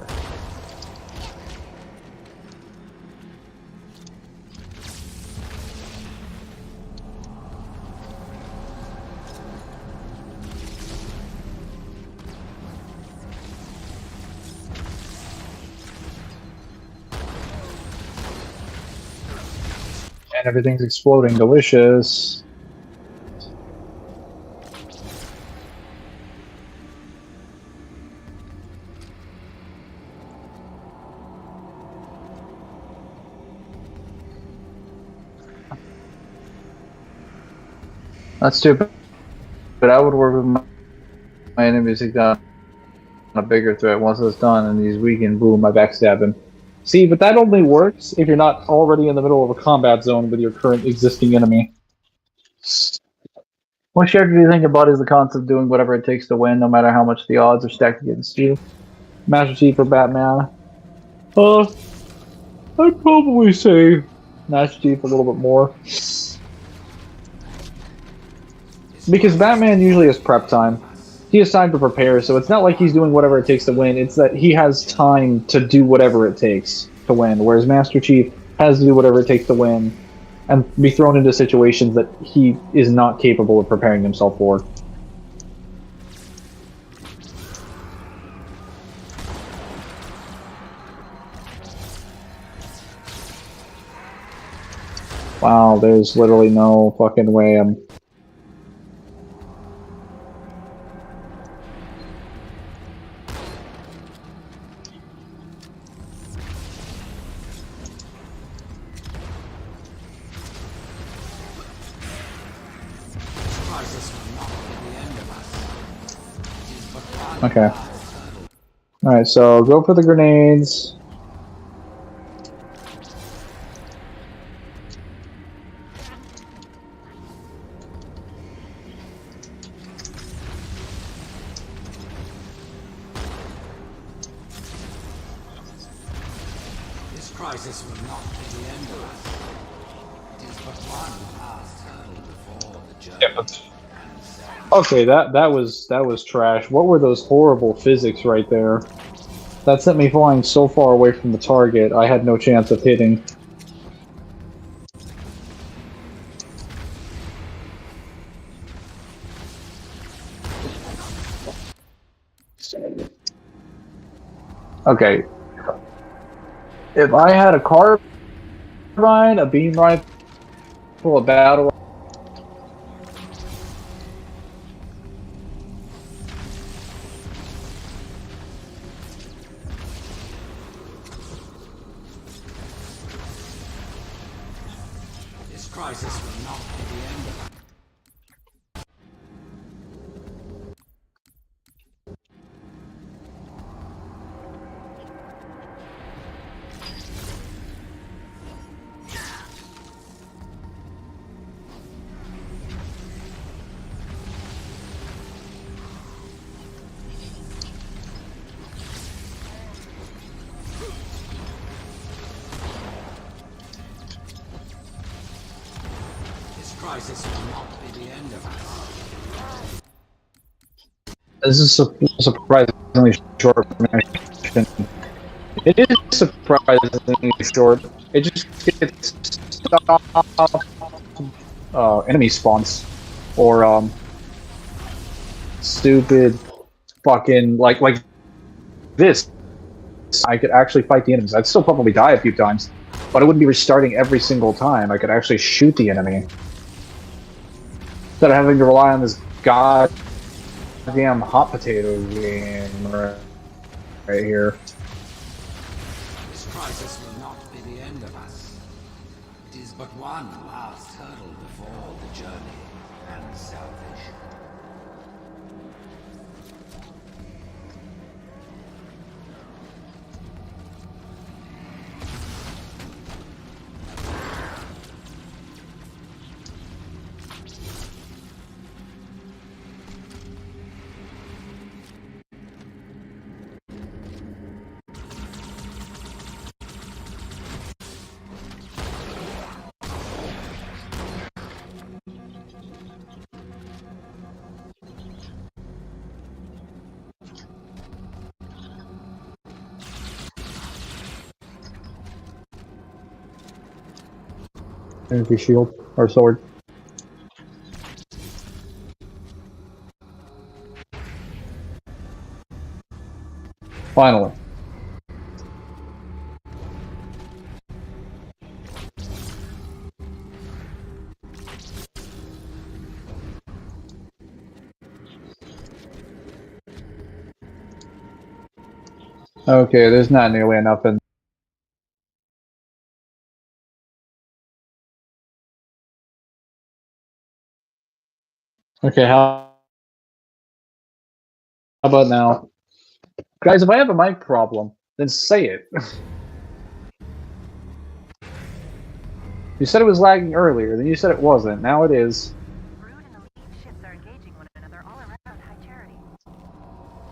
And everything's exploding. Delicious. That's stupid. But I would work with my enemies to get a bigger threat once it's done and he's weak and boom, I backstab him. See, but that only works if you're not already in the middle of a combat zone with your current existing enemy. What character do you think about is the concept of doing whatever it takes to win, no matter how much the odds are stacked against you? Master Chief or Batman? I'd probably say Master Chief a little bit more. Because Batman usually has prep time. He has time to prepare, so it's not like he's doing whatever it takes to win, it's that he has time to do whatever it takes to win, whereas Master Chief has to do whatever it takes to win, and be thrown into situations that he is not capable of preparing himself for. Wow, there's literally no fucking way I'm... Okay. Alright, so go for the grenades. This crisis will not be the end of us. It is but one last hurdle before the journey. Yeah, but... Okay, that was trash. What were those horrible physics right there? That sent me flying so far away from the target, I had no chance of hitting. Okay. If I had a carbine, a beam rifle, a battle... Crisis will not be the end of it. Crisis will not be the end of us. This is surprisingly short mission. It is surprisingly short. It just gets enemy spawns or stupid fucking like this. I could actually fight the enemies. I'd still probably die a few times, but I wouldn't be restarting every single time. I could actually shoot the enemy instead of having to rely on this goddamn hot potato game right here. This crisis will not be the end of us. It is but one last hurdle before the journey and salvation. Energy shield or sword. Finally. Okay, there's not nearly enough in. Okay, how about now? Guys, if I have a mic problem, then say it. You said it was lagging earlier, then you said it wasn't. Now it is. Brood and elite ships are engaging one another all around High Charity.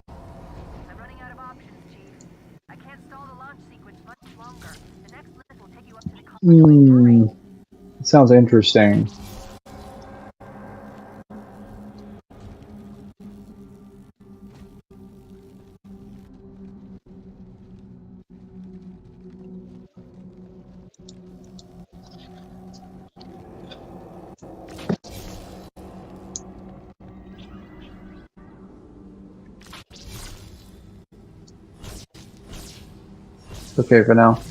I'm running out of options, Chief. I can't stall the launch sequence much longer. The next lift will take you up to the convoy. It sounds interesting. Okay for now.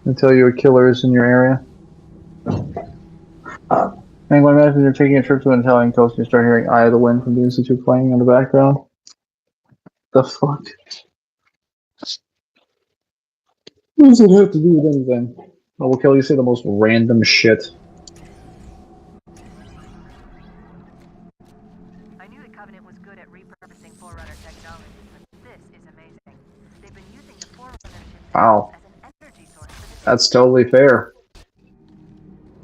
Until you a killer is in your area. Mangler, imagine you're taking a trip to an Italian coast and you start hearing Eye of the Wind from the Institute playing in the background. The fuck? What does it have to do with anything? I will kill you, say the most random shit. I knew the Covenant was good at repurposing Forerunner technology, but this is amazing. They've been using the Forerunner ship Wow. as an energy source. That's totally fair.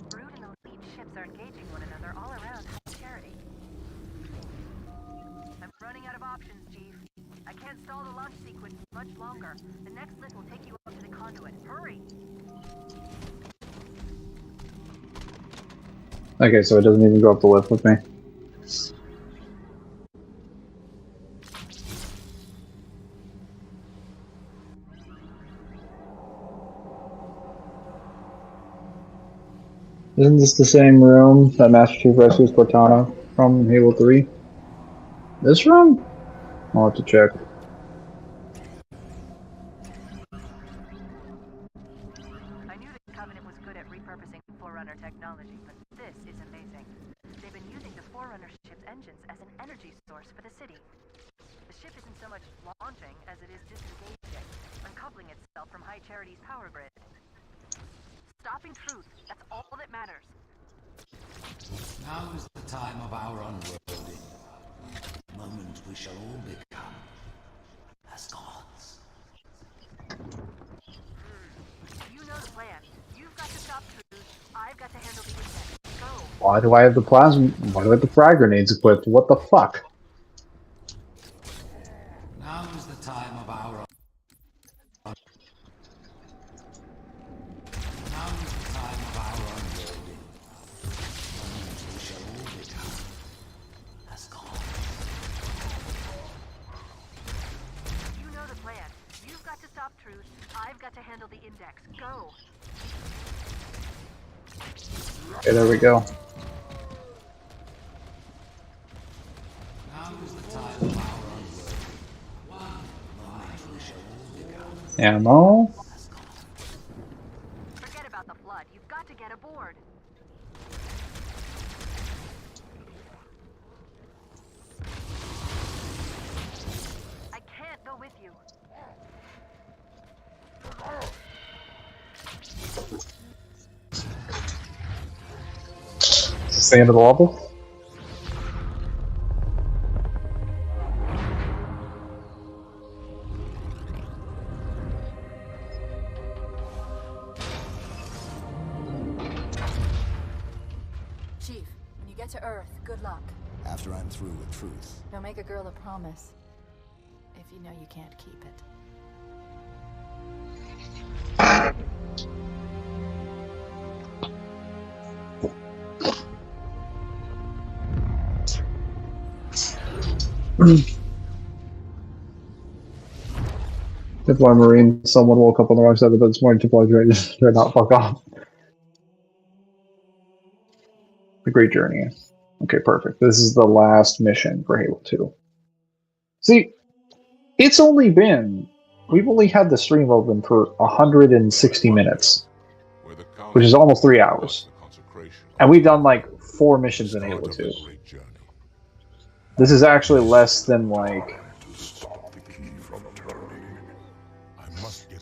Brood and elite ships are engaging one another all around High Charity. I'm running out of options, Chief. I can't stall the launch sequence much longer. The next lift will take you up to the conduit. Hurry! Okay, so it doesn't even go up the lift with me. Isn't this the same room that Master Chief rescues Cortana from in Halo 3? This room? I'll have to check. I knew the Covenant was good at repurposing Forerunner technology, but this is amazing. They've been using the Forerunner ship's engines as an energy source for the city. The ship isn't so much launching as it is disengaging, uncoupling itself from High Charity's power grid. Stopping truth, that's all that matters. Now is the time of our unworlding. The moment we shall all become as gods. You know the plan. You've got to stop truth. I've got to handle the index. Go. Why do I have the plasma? Why do I have the frag grenades equipped? What the fuck? Now is the time of our Now is the time of our unworlding. The moment we shall all become as gods. You know the plan. You've got to stop truth. I've got to handle the index. Go. Okay, there we go. Now is the time of our unworlding. The moment we shall all become Ammo? as gods. Forget about the flood. You've got to get aboard. I can't go with you. Is this the end of the level? Chief, when you get to Earth, good luck. After I'm through with truth. Don't make a girl a promise if you know you can't keep it. Templar Marine, someone woke up on the wrong side of the bed this morning. Templar tried not fuck off. The Great Journey. Okay, perfect. This is the last mission for Halo 2. See, it's only been... We've only had the stream open for 160 minutes, which is almost 3 hours. And we've done like 4 missions in Halo 2. This is actually less than like...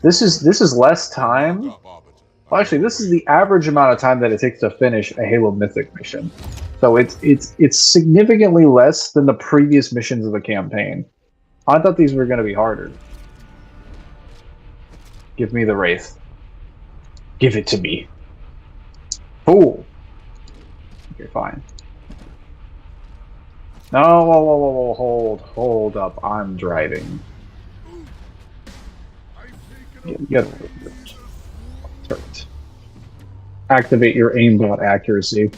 This is less time. Well, actually, this is the average amount of time that it takes to finish a Halo Mythic mission. So it's significantly less than the previous missions of the campaign. I thought these were going to be harder. Give me the Wraith. Give it to me. Fool. Okay, fine. No, whoa, hold up. I'm driving. Get activate your aimbot accuracy.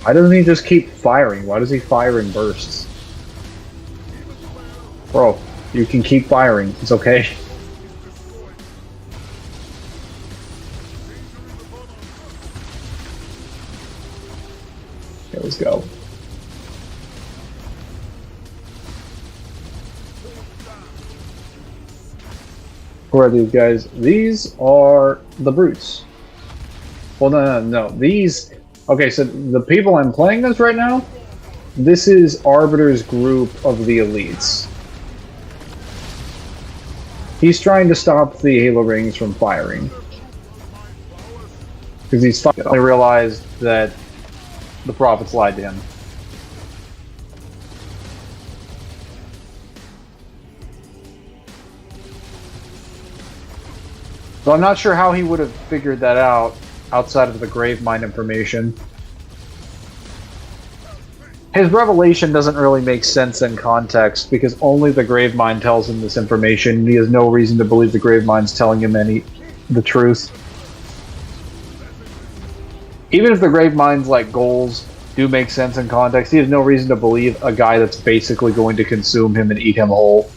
Why doesn't he just keep firing? Why does he fire in bursts? Bro, you can keep firing. It's okay. Okay, let's go. Who are these guys? These are the brutes. Well, no. These... Okay, so the people I'm playing as right now, this is Arbiter's group of the elites. He's trying to stop the Halo rings from firing. Because he's finally realized that the prophets lied to him. So I'm not sure how he would have figured that out outside of the Gravemind information. His revelation doesn't really make sense in context because only the Gravemind tells him this information. He has no reason to believe the Gravemind's telling him the truth. Even if the Gravemind's like goals do make sense in context, he has no reason to believe a guy that's basically going to consume him and eat him whole.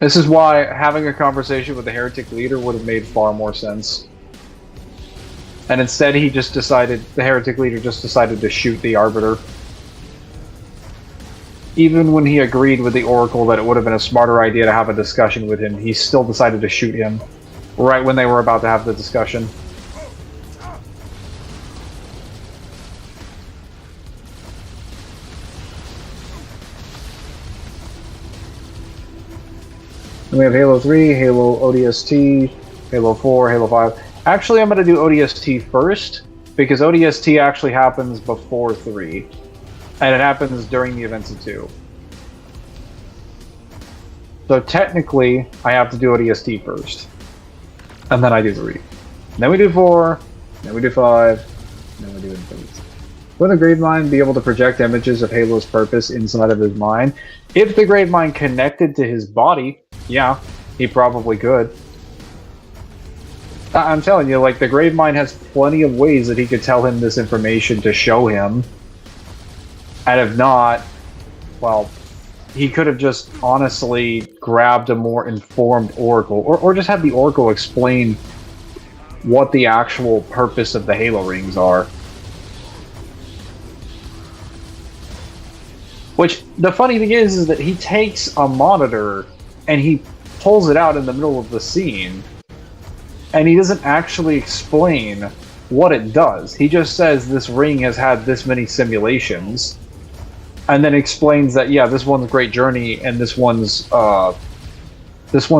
This is why having a conversation with the heretic leader would have made far more sense. And instead he just decided, the heretic leader just decided to shoot the Arbiter. Even when he agreed with the Oracle that it would have been a smarter idea to have a discussion with him, he still decided to shoot him. Right when they were about to have the discussion. And we have Halo 3, Halo ODST, Halo 4, Halo 5. Actually, I'm going to do ODST first, because ODST actually happens before 3. And it happens during the events of 2. So technically, I have to do ODST first. And then I do 3. Then we do 4, then we do 5, then we do Infinite. Will the Gravemind be able to project images of Halo's purpose inside of his mind? If the Gravemind connected to his body, yeah, he probably could. I'm telling you, like, the Gravemind has plenty of ways that he could tell him this information to show him. And if not, well, he could have just honestly grabbed a more informed Oracle, or just had the Oracle explain what the actual purpose of the Halo rings are. Which, the funny thing is that he takes a monitor and he pulls it out in the middle of the scene, and he doesn't actually explain what it does. He just says this ring has had this many simulations, and then explains that, yeah, this one's Great Journey and this one's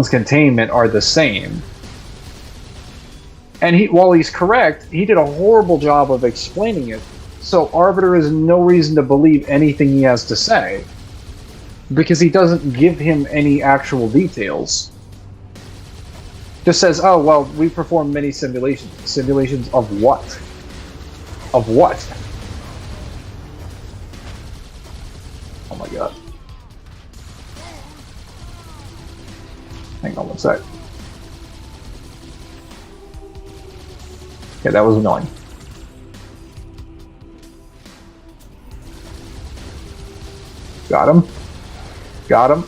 Containment are the same. And while he's correct, he did a horrible job of explaining it, so Arbiter has no reason to believe anything he has to say, because he doesn't give him any actual details. Just says, oh, well, we performed many simulations. Simulations of what? Of what? got? Hang on one sec. Okay, that was annoying. Got him. Got him.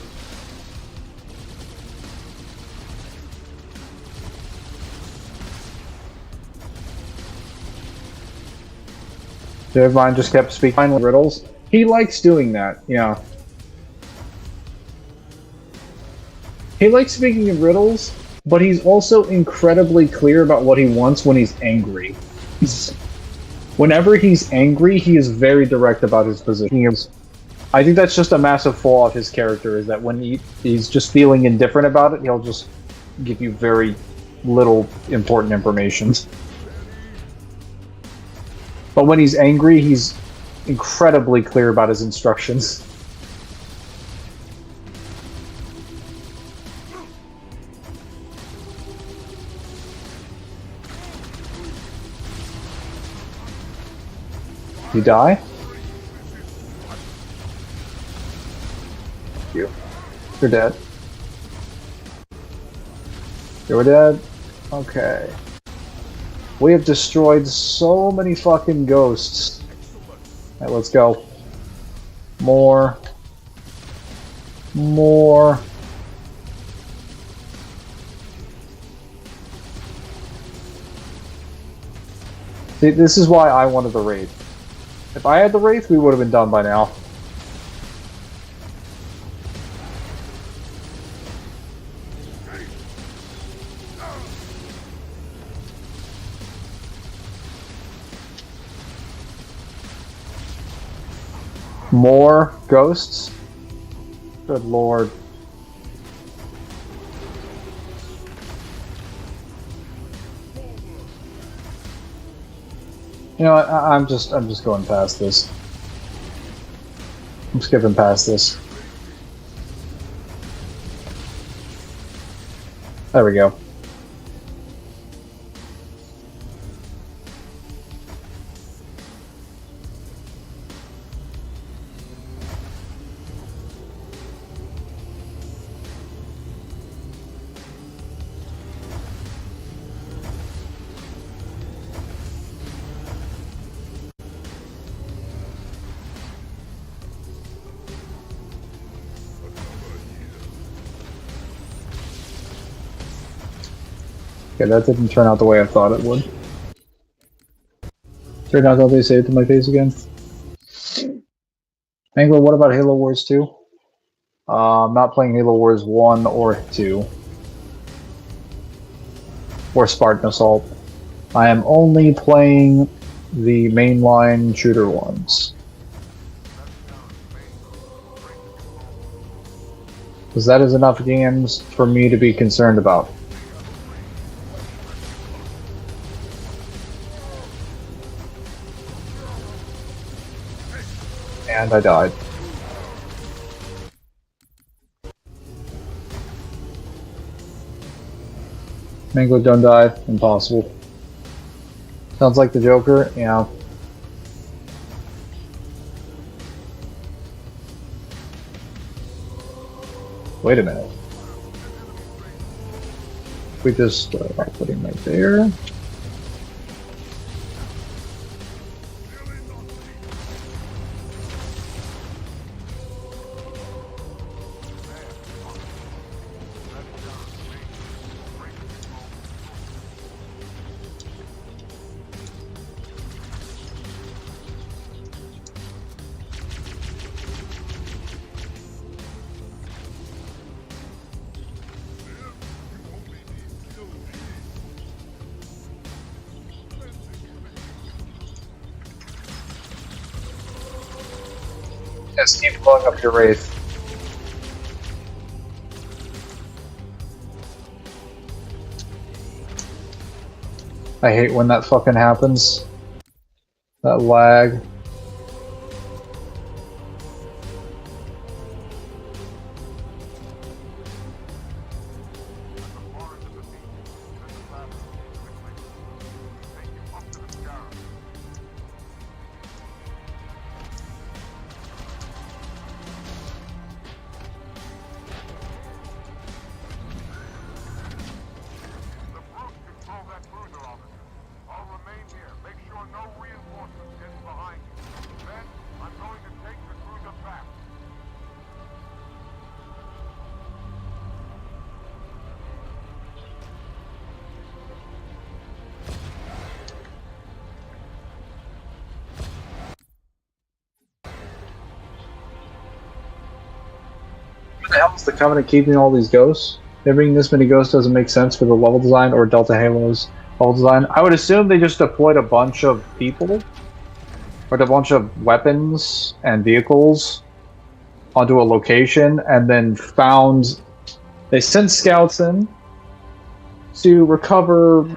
Divine just kept speaking riddles. He likes doing that, yeah. He likes speaking in riddles, but he's also incredibly clear about what he wants when he's angry. Whenever he's angry, he is very direct about his position. I think that's just a massive flaw of his character, is that when he's just feeling indifferent about it, he'll just give you very little important information. But when he's angry, he's incredibly clear about his instructions. You die? You're dead. You're dead? Okay. We have destroyed so many fucking ghosts. Alright, let's go. More. More. See, this is why I wanted the Wraith. If I had the Wraith, we would have been done by now. More ghosts? Good lord. You know what, I'm just going past this. I'm skipping past this. There we go. Okay, that didn't turn out the way I thought it would. Turned out how they say it to my face again. Mangler, what about Halo Wars 2? I'm not playing Halo Wars 1 or 2. Or Spartan Assault. I am only playing the mainline shooter ones. Because that is enough games for me to be concerned about. And I died. Mangler, don't die. Impossible. Sounds like the Joker? Yeah. Wait a minute. We just put him right there. Yes, keep blowing up your Wraith. I hate when that fucking happens. That lag. the hell is the Covenant keeping all these ghosts? There being this many ghosts doesn't make sense for the level design or Delta Halo's level design. I would assume they just deployed a bunch of people or a bunch of weapons and vehicles onto a location and then found. They sent scouts in to recover,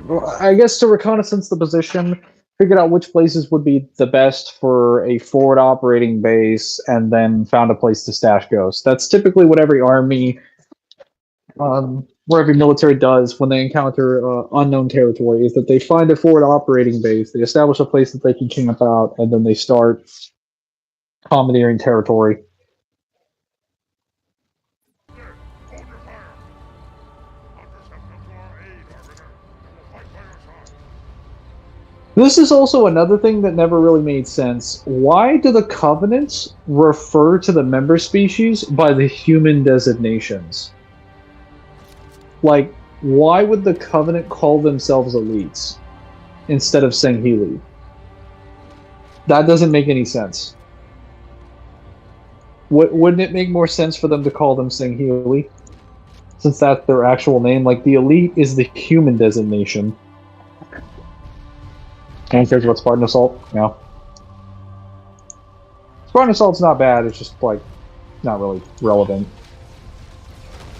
I guess, to reconnaissance the position, figured out which places would be the best for a forward operating base, and then found a place to stash ghosts. That's typically what every army, where every military does when they encounter unknown territory, is that they find a forward operating base, they establish a place that they can camp out, and then they start commandeering territory. This is also another thing that never really made sense. Why do the Covenants refer to the member species by the human designations? Like, why would the Covenant call themselves elites instead of Sangheili? That doesn't make any sense. Wouldn't it make more sense for them to call them Sangheili? Since that's their actual name. Like, the elite is the human designation. Anyone cares about Spartan Assault? No. Spartan Assault's not bad, it's just, like, not really relevant.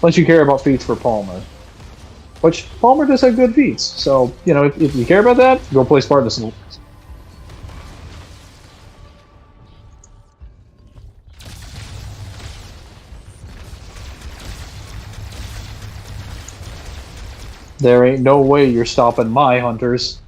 Unless you care about feats for Palmer. Which, Palmer does have good feats, so, you know, if you care about that, go play Spartan Assault. There ain't no way you're stopping my hunters.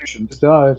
Just died.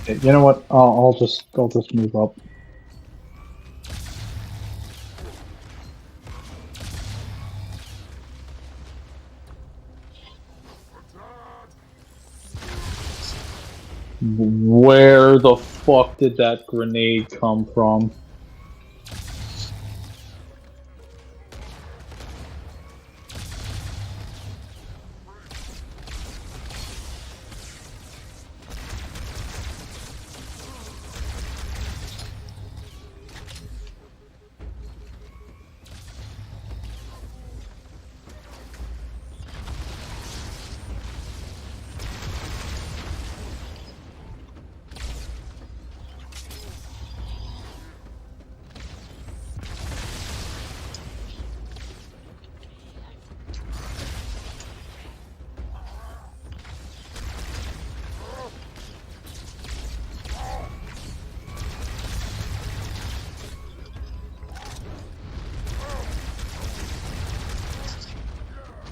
You know what? I'll just move up. Where the fuck did that grenade come from?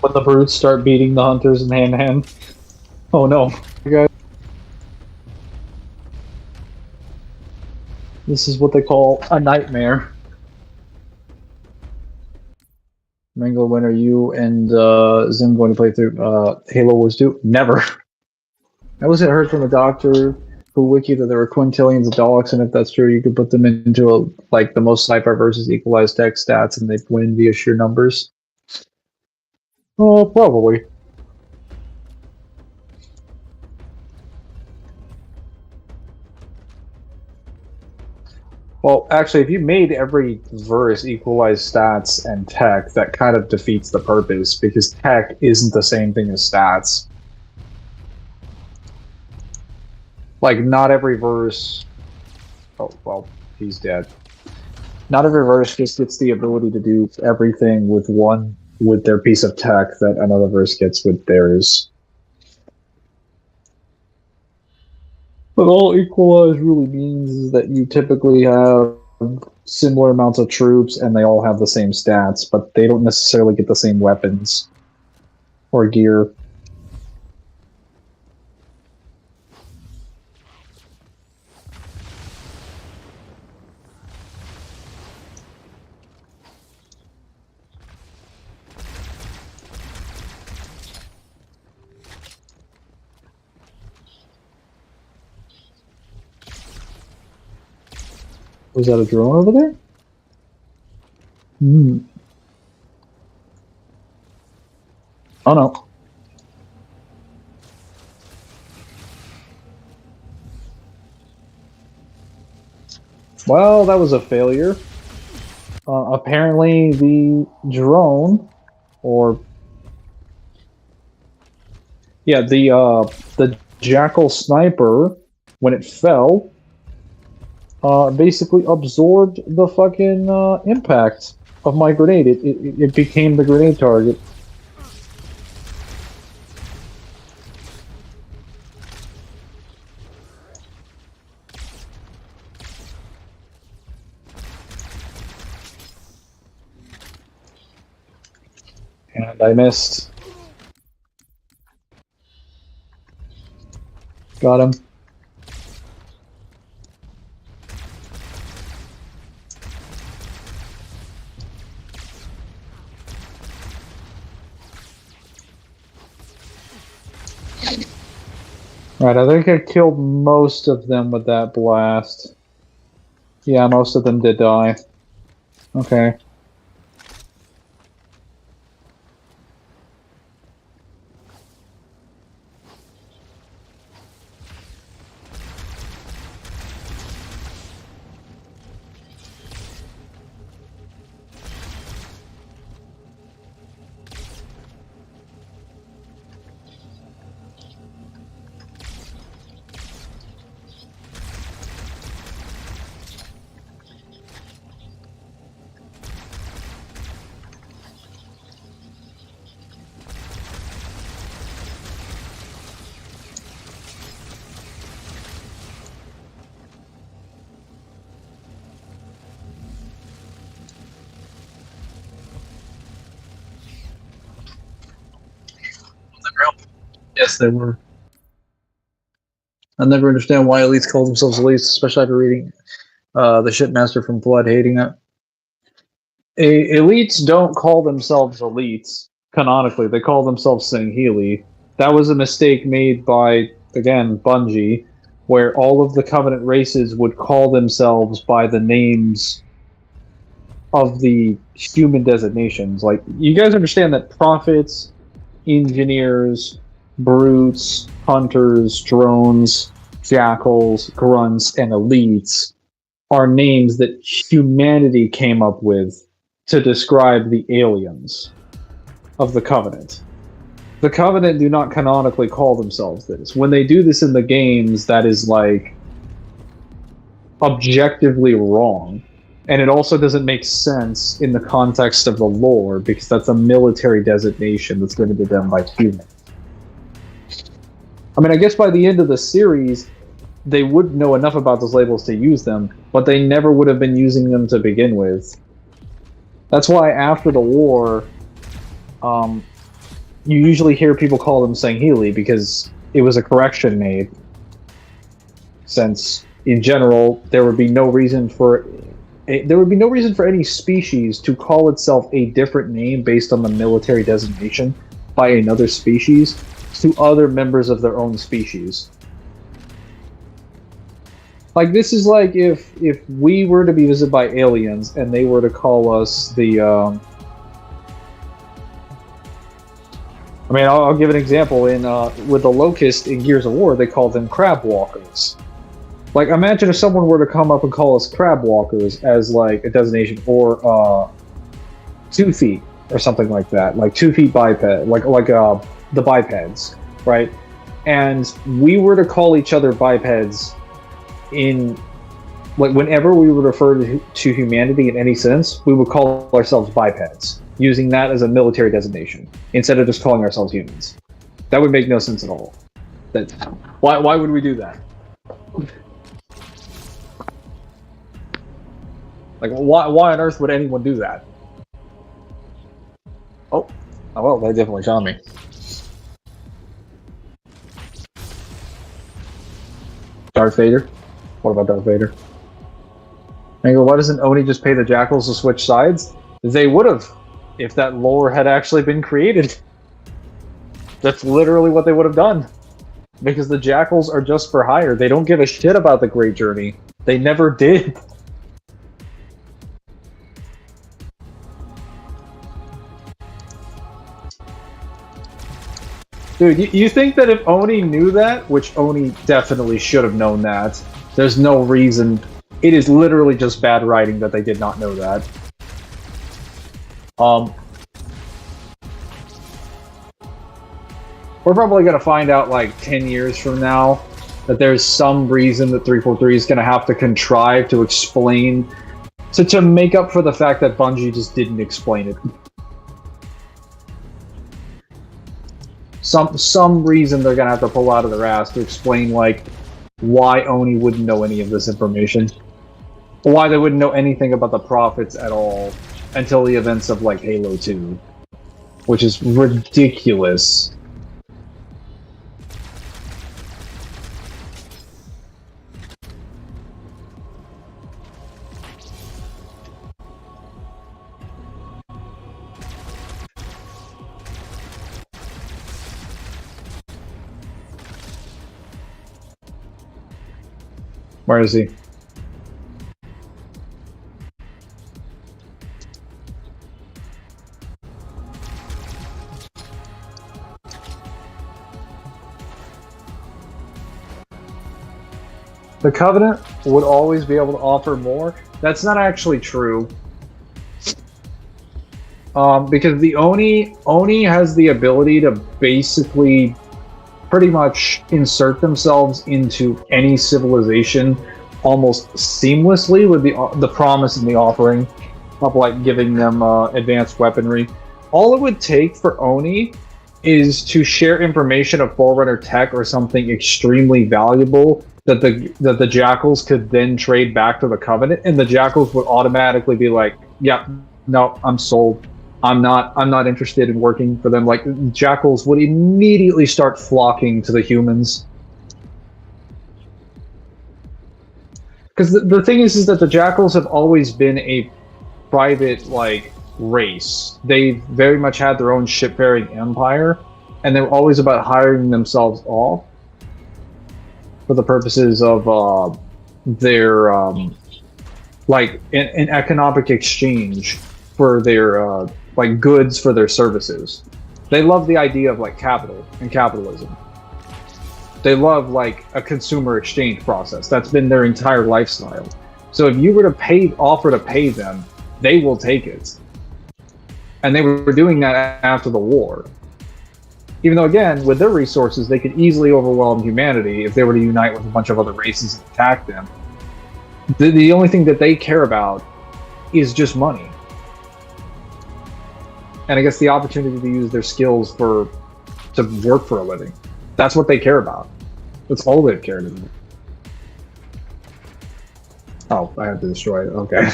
When the brutes start beating the hunters in hand to hand. Oh no. Guys. This is what they call a nightmare. Mangler, when are you and Zim going to play through Halo Wars 2? Never. I wasn't heard from a doctor who wiki that there were quintillions of Daleks, and if that's true, you could put them into the most sci-fi versus equalized tech stats, and they'd win via sheer numbers. Oh, probably. Well, actually, if you made every verse equalize stats and tech, that kind of defeats the purpose, because tech isn't the same thing as stats. Like, not every verse... Oh, well, he's dead. Not every verse just gets the ability to do everything with their piece of tech that another verse gets with theirs. But all equalize really means is that you typically have similar amounts of troops and they all have the same stats, but they don't necessarily get the same weapons or gear. Was that a drone over there? Hmm. Oh no. Well, that was a failure. Apparently the drone, or... Yeah, the Jackal sniper, when it fell, basically absorbed the fucking impact of my grenade. It became the grenade target. And I missed. Got him. Right, I think I killed most of them with that blast. Yeah, most of them did die. Okay. Yes, they were. I never understand why elites call themselves elites, especially after reading the Shipmaster from Blood, hating it. Elites don't call themselves elites, canonically. They call themselves Sangheili. That was a mistake made by, again, Bungie. where all of the Covenant races would call themselves by the names of the human designations. Like, you guys understand that prophets, engineers, brutes, hunters, drones, jackals, grunts, and elites are names that humanity came up with to describe the aliens of the Covenant. The Covenant do not canonically call themselves this. When they do this in the games, that is, like, objectively wrong. And it also doesn't make sense in the context of the lore, because that's a military designation that's going to be done by humans. I mean, I guess by the end of the series, they would know enough about those labels to use them, but they never would have been using them to begin with. That's why after the war, you usually hear people call them Sangheili, because it was a correction made. Since, in general, there would be no reason for any species to call itself a different name based on the military designation by another species to other members of their own species. Like, this is like if we were to be visited by aliens and they were to call us the I mean, I'll give an example. In with the Locust in Gears of War, they call them crab walkers. Like, imagine if someone were to come up and call us crab walkers as, like, a designation, or 2 feet, or something like that. Like 2 feet biped, like the bipeds, right? And we were to call each other bipeds in, like, whenever we would refer to humanity in any sense, we would call ourselves bipeds, using that as a military designation, instead of just calling ourselves humans. That would make no sense at all. Why would we do that? Like, why on earth would anyone do that? Oh well, they definitely shot me. Darth Vader? What about Darth Vader? And you go, why doesn't Oni just pay the Jackals to switch sides? They would have, if that lore had actually been created. That's literally what they would have done. Because the Jackals are just for hire. They don't give a shit about the Great Journey. They never did. Dude, you think that if Oni knew that, which Oni definitely should have known that, there's no reason. It is literally just bad writing that they did not know that. We're probably going to find out, like, 10 years from now that there's some reason that 343 is going to have to contrive to explain, to make up for the fact that Bungie just didn't explain it. Some reason they're gonna have to pull out of their ass to explain, like, why Oni wouldn't know any of this information, why they wouldn't know anything about the Prophets at all until the events of, like, Halo 2, which is ridiculous. Where is he? The Covenant would always be able to offer more. That's not actually true. Because the Oni has the ability to basically pretty much insert themselves into any civilization almost seamlessly, with the promise and the offering of, like, giving them advanced weaponry. All it would take for Oni is to share information of Forerunner tech or something extremely valuable that the Jackals could then trade back to the Covenant, and the Jackals would automatically be like, "Yeah, no, I'm sold. I'm not interested in working for them." Like, Jackals would immediately start flocking to the humans. Because the thing is that the Jackals have always been a private, like, race. They've very much had their own shipfaring empire, and they're always about hiring themselves off. for the purposes of their like an economic exchange for their like goods for their services. They love the idea of like capital and capitalism. They love like a consumer exchange process. That's been their entire lifestyle. So if you were to offer to pay them, they will take it. And they were doing that after the war. Even though, again, with their resources, they could easily overwhelm humanity if they were to unite with a bunch of other races and attack them. The only thing that they care about is just money. And I guess the opportunity to use their skills to work for a living. That's what they care about. That's all they've cared about. Oh, I have to destroy it. Okay.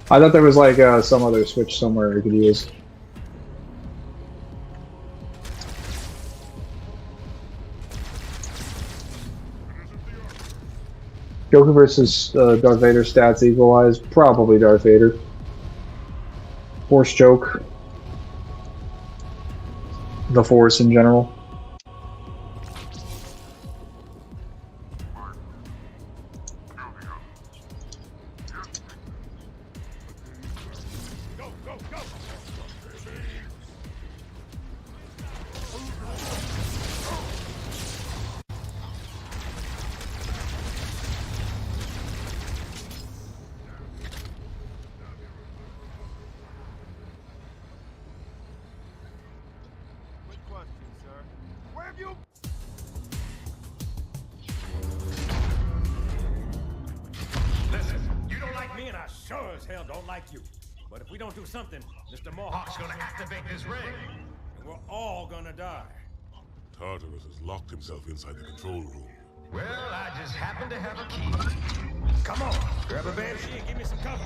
I thought there was like some other switch somewhere you could use. Goku versus Darth Vader stats equalized. Probably Darth Vader. Force choke. The Force in general. Sure as hell don't like you. But if we don't do something, Mr. Mohawk's gonna activate this ring. And we're all gonna die. Tartarus has locked himself inside the control room. Well, I just happen to have a key. Come on, grab a banshee and give me some cover.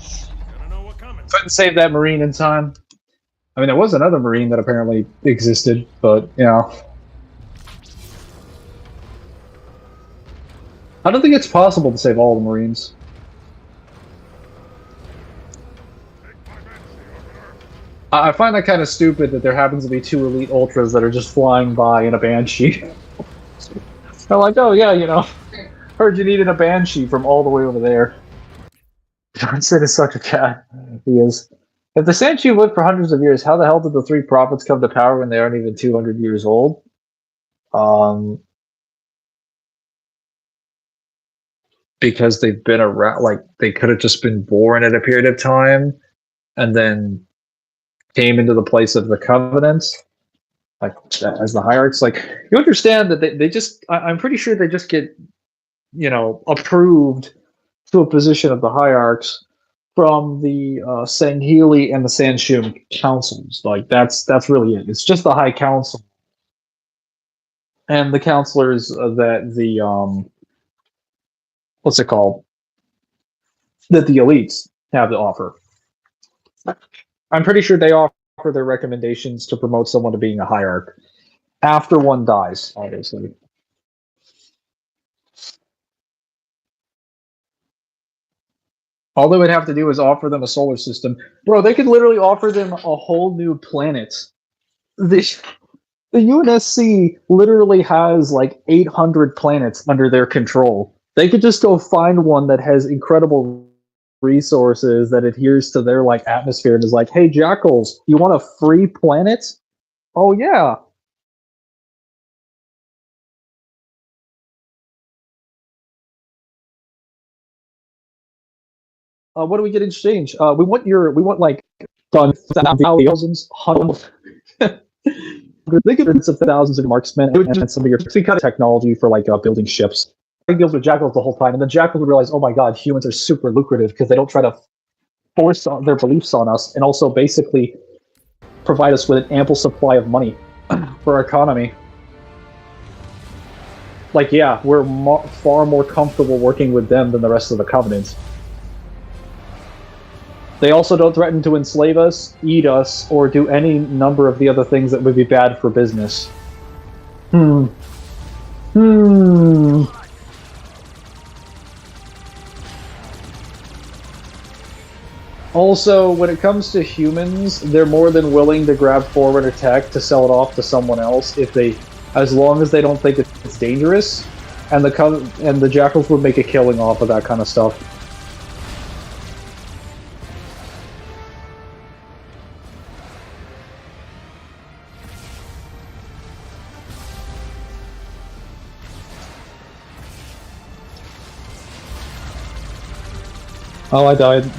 Gonna know what's coming. Couldn't save that Marine in time. I mean, there was another Marine that apparently existed, but, you know. I don't think it's possible to save all the Marines. I find that kind of stupid that there happens to be 2 elite ultras that are just flying by in a Banshee. They're like, oh yeah, you know, heard you needed a Banshee from all the way over there. Johnson is such a cat. He is. If the Sanchi lived for hundreds of years, how the hell did the 3 prophets come to power when they aren't even 200 years old? Because they've been around, like, they could have just been born at a period of time, and then came into the place of the covenants, like as the hierarchs. Like, you understand that they just, I'm pretty sure they just get, you know, approved to a position of the hierarchs from the Sangheili and the Sanshum councils. Like, that's really it. It's just the High Council and the counselors that the what's it called, that the elites have to offer. I'm pretty sure they offer their recommendations to promote someone to being a hierarch after one dies, obviously. All they would have to do is offer them a solar system. Bro, they could literally offer them a whole new planet. The UNSC literally has like 800 planets under their control. They could just go find one that has incredible resources that adheres to their like atmosphere and is like, hey jackals, you want a free planet? Oh yeah. What do we get in exchange? We want like thousands, hundreds. They get of thousands of marksmen and some of your kind of technology for like building ships. He deals with jackals the whole time, and then jackals will realize, oh my god, humans are super lucrative because they don't try to force their beliefs on us, and also basically provide us with an ample supply of money for our economy. Like, yeah, we're far more comfortable working with them than the rest of the Covenant. They also don't threaten to enslave us, eat us, or do any number of the other things that would be bad for business. Also, when it comes to humans, they're more than willing to grab forward tech to sell it off to someone else if they, as long as they don't think it's dangerous. and the jackals would make a killing off of that kind of stuff. Oh, I died.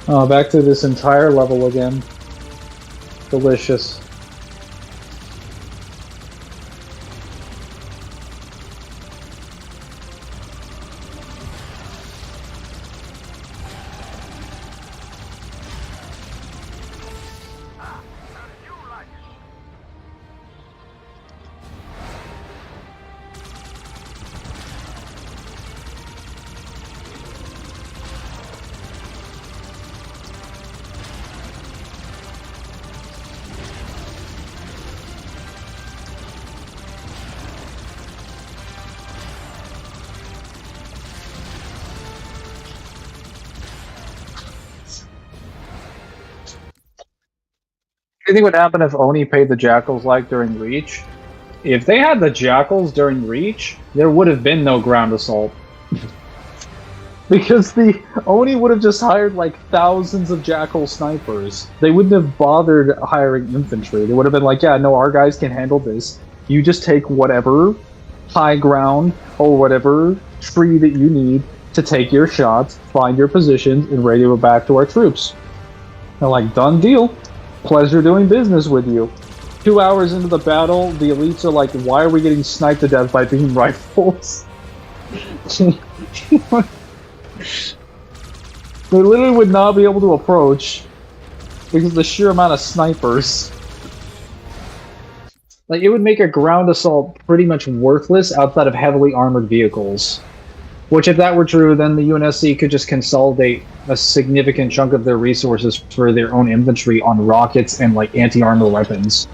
Oh, back to this entire level again. Delicious. What do you think would happen if Oni paid the jackals like during Reach? If they had the jackals during Reach, there would have been no ground assault. Because the Oni would have just hired like thousands of jackal snipers. They wouldn't have bothered hiring infantry. They would have been like, yeah, no, our guys can handle this. You just take whatever high ground or whatever tree that you need to take your shots, find your positions, and radio it back to our troops. They're like, done deal. Pleasure doing business with you. 2 hours into the battle, the elites are like, why are we getting sniped to death by beam rifles? They literally would not be able to approach because of the sheer amount of snipers. Like, it would make a ground assault pretty much worthless outside of heavily armored vehicles. Which, if that were true, then the UNSC could just consolidate a significant chunk of their resources for their own infantry on rockets and, like, anti-armor weapons.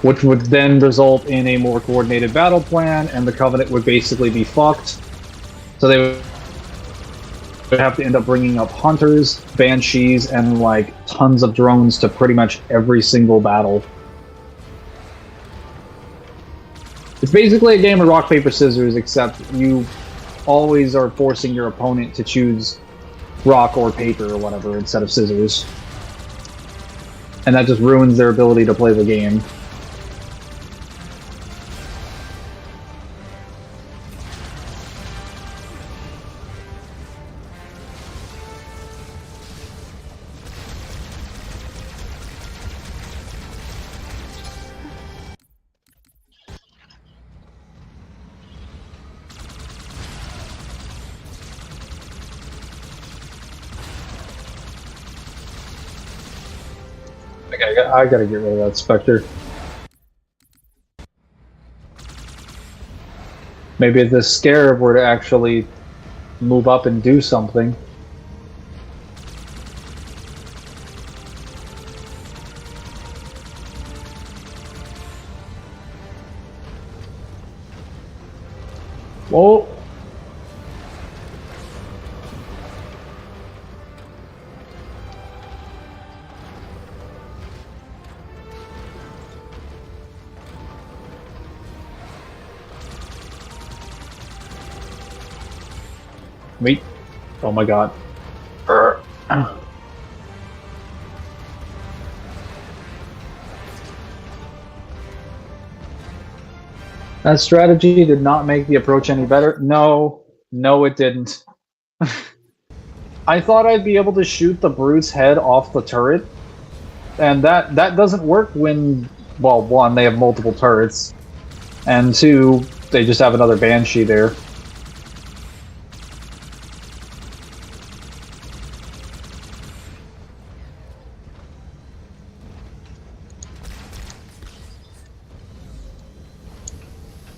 Which would then result in a more coordinated battle plan, and the Covenant would basically be fucked. So they would have to end up bringing up hunters, banshees, and, like, tons of drones to pretty much every single battle. It's basically a game of rock, paper, scissors, except you always are forcing your opponent to choose rock or paper or whatever instead of scissors. And that just ruins their ability to play the game. I gotta get rid of that Spectre. Maybe if the Scarab were to actually move up and do something. Whoa! Wait. Oh my god. That strategy did not make the approach any better. No, it didn't. I thought I'd be able to shoot the brute's head off the turret, and that doesn't work when, well, one, they have multiple turrets, and two, they just have another Banshee there.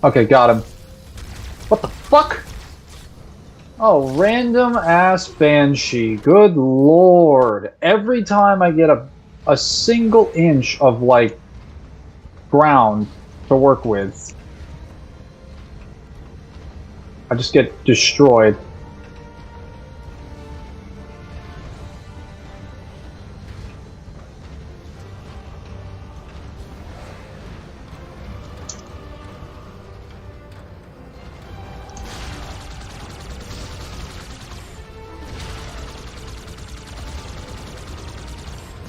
Okay, got him. What the fuck? Oh, random ass Banshee. Good lord. Every time I get a single inch of, like, ground to work with, I just get destroyed.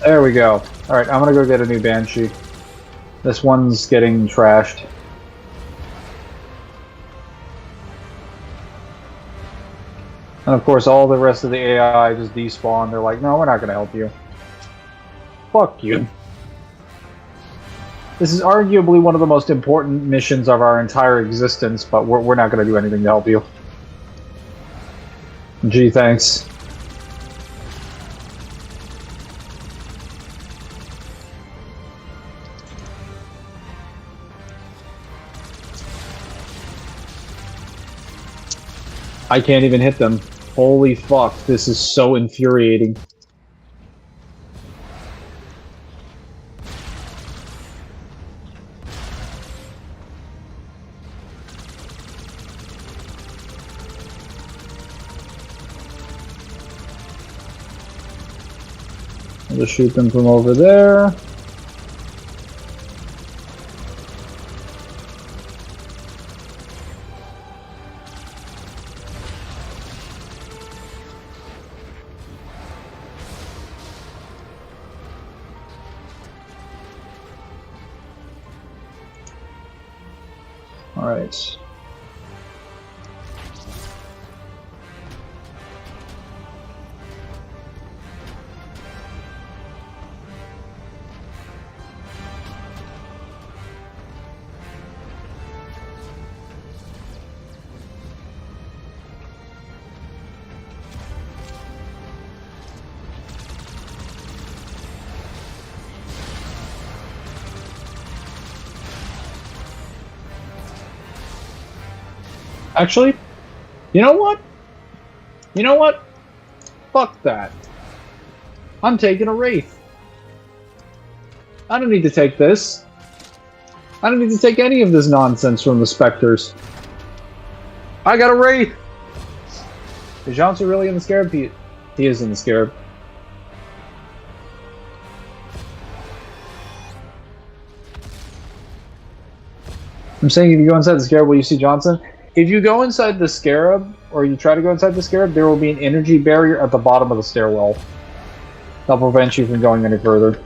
There we go. Alright, I'm gonna go get a new Banshee. This one's getting trashed. And of course, all the rest of the AI just despawn. They're like, no, we're not gonna help you. Fuck you. This is arguably one of the most important missions of our entire existence, but we're not gonna do anything to help you. Gee, thanks. I can't even hit them. Holy fuck, this is so infuriating. I'll just shoot them from over there. Alright. Actually, you know what? You know what? Fuck that. I'm taking a Wraith. I don't need to take this. I don't need to take any of this nonsense from the Spectres. I got a Wraith! Is Johnson really in the Scarab? He is in the Scarab. I'm saying if you go inside the Scarab, will you see Johnson? If you go inside the Scarab, or you try to go inside the Scarab, there will be an energy barrier at the bottom of the stairwell. That'll prevent you from going any further.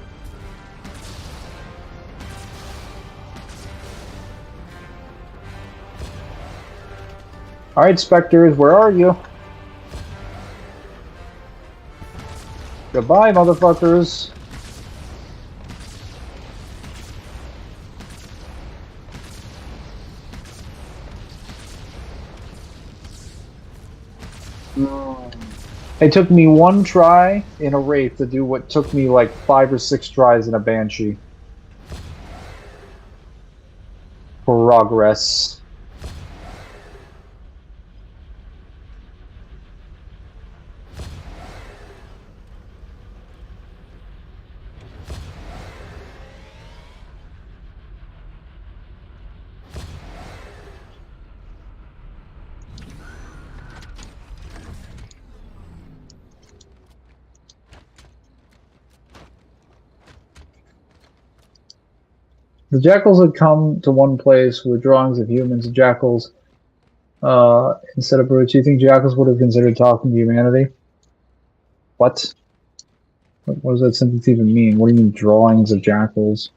Alright, Spectres, where are you? Goodbye, motherfuckers. It took me one try in a Wraith to do what took me like 5 or 6 tries in a Banshee. Progress. The Jackals had come to one place with drawings of humans and Jackals instead of brutes. Do you think Jackals would have considered talking to humanity? What? What does that sentence even mean? What do you mean, drawings of Jackals?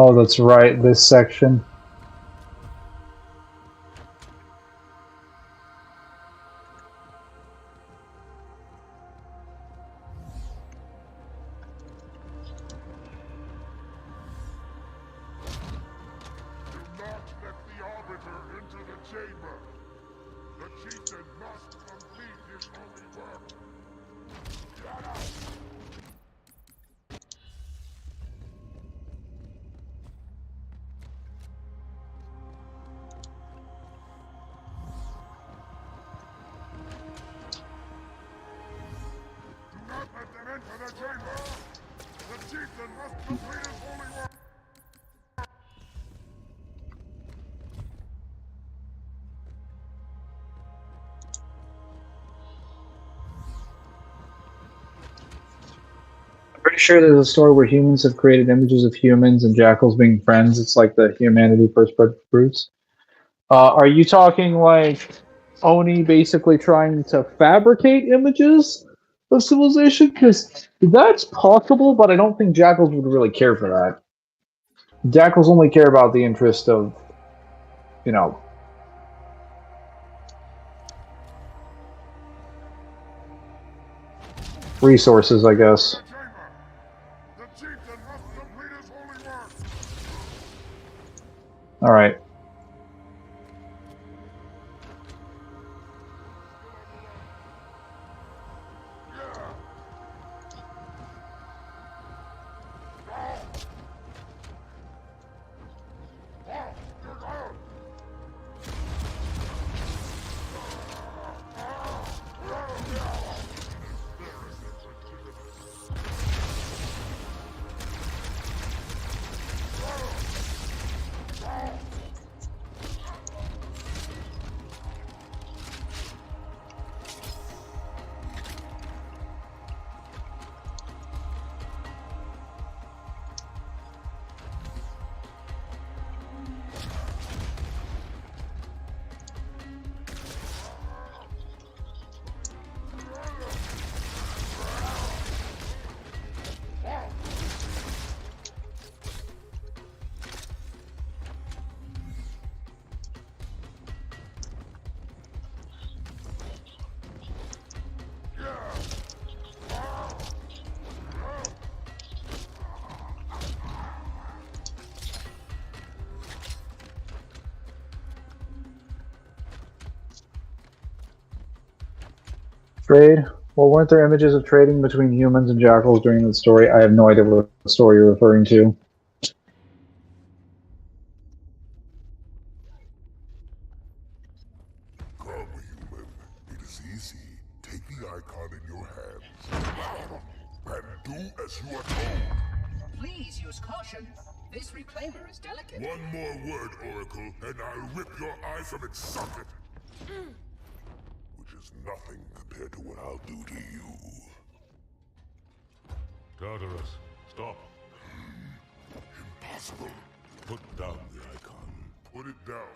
Oh, that's right, this section. Do not let the Arbiter into the chamber. The chieftain must complete his holy work. Get out! Do not let them enter the chamber. The chieftain must complete his holy work. I'm pretty sure there's a story where humans have created images of humans and jackals being friends. It's like the humanity first bred fruits. Are you talking like Oni basically trying to fabricate images of civilization? Because that's possible, but I don't think jackals would really care for that. Jackals only care about the interest of, you know, resources, I guess. The chieftain must complete his holy work. All right. Trade? Well, weren't there images of trading between humans and jackals during the story? I have no idea what story you're referring to. Come, human. It is easy. Take the icon in your hands. And do as you are told. Please use caution. This reclaimer is delicate. One more word, Oracle, and I'll rip your eye from its socket. Which is nothing compared to what I'll do to you. Tartarus, stop. Impossible. Put down the icon. Put it down.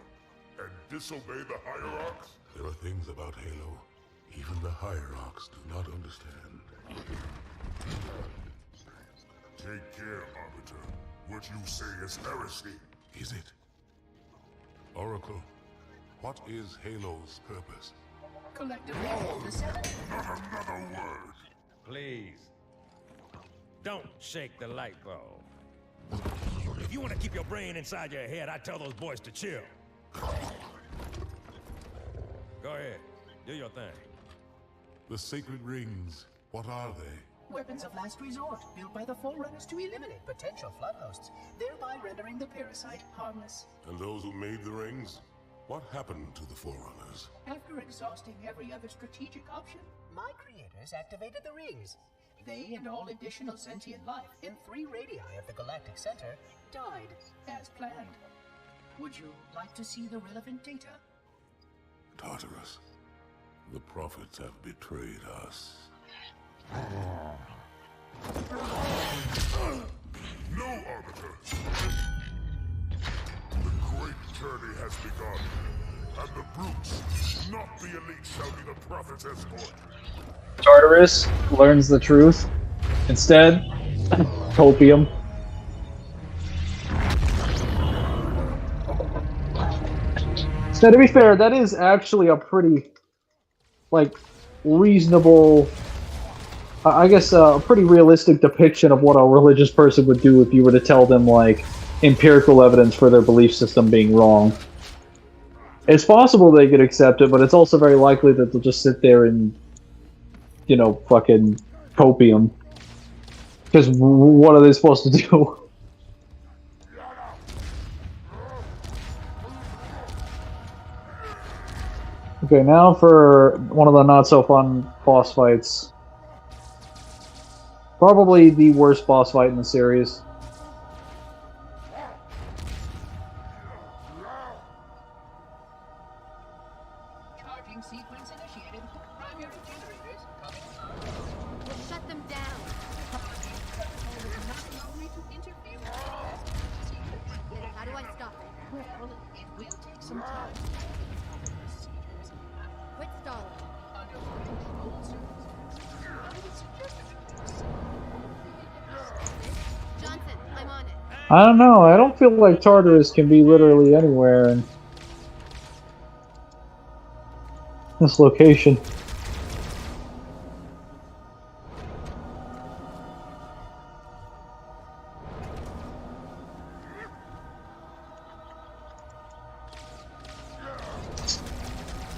And disobey the Hierarchs? There are things about Halo even the Hierarchs do not understand. Take care, Arbiter. What you say is heresy. Is it? Oracle, what is Halo's purpose? Collectively, the seven. Not another word. Please. Don't shake the light bulb. If you want to keep your brain inside your head, I tell those boys to chill. Go ahead. Do your thing. The sacred rings, what are they? Weapons of last resort, built by the Forerunners to eliminate potential flood hosts, thereby rendering the parasite harmless. And those who made the rings? What happened to the Forerunners? After exhausting every other strategic option, my creators activated the rings. They and all additional sentient life in 3 radii of the galactic center died as planned. Would you like to see the relevant data? Tartarus, the prophets have betrayed us. No, Arbiter! The great journey has begun, and the brutes, not the elite, shall be the prophet's escort. Tartarus learns the truth. Instead, copium. Now, to be fair, that is actually a pretty, like, reasonable, I guess, a pretty realistic depiction of what a religious person would do if you were to tell them, like, empirical evidence for their belief system being wrong. It's possible they could accept it, but it's also very likely that they'll just sit there and, you know, fucking copium. Because what are they supposed to do? Okay, now for one of the not-so-fun boss fights. Probably the worst boss fight in the series. Charging sequence initiated. Primary generators coming on. We'll shut them down. Not allow me to interfere with the sequence. How do I stop it? Well, it will take some time. Quit stalling. Under controlled circumstances, I would suggest that Johnson, I'm on it. I don't know, I don't feel like Tartarus can be literally anywhere in this location.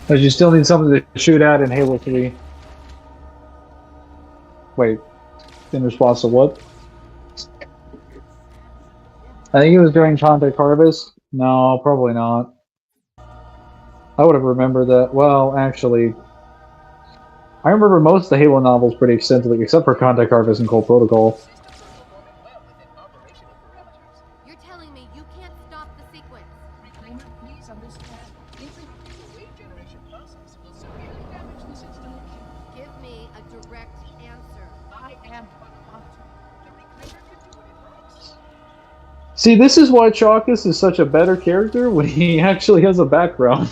But you still need something to shoot at in Halo 3. Wait, in response to what? I think it was during Contact Harvest. No, probably not. I would have remembered that. Well, actually, I remember most of the Halo novels pretty extensively, except for Contact Harvest and Cold Protocol. You're telling me you can't stop the sequence? Reclaimer, please understand. Interrupting the wave generation process will severely damage this installation. Give me a direct answer. I am but a monitor. The Reclaimer can do what it likes. See, this is why Chalkus is such a better character when he actually has a background.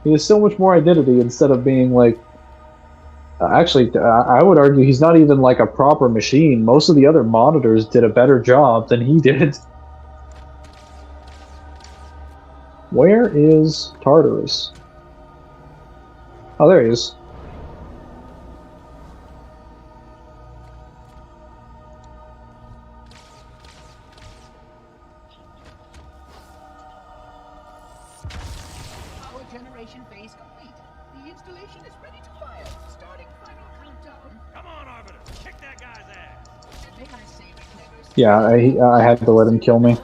He has so much more identity instead of being like... Actually, I would argue he's not even like a proper machine. Most of the other monitors did a better job than he did. Where is Tartarus? Oh, there he is. Power generation phase complete. The installation is ready to fire. Starting final countdown. Come on, Arbiter. Kick that guy's ass. And may I say, Reclaimers, Yeah, I had to let him kill me.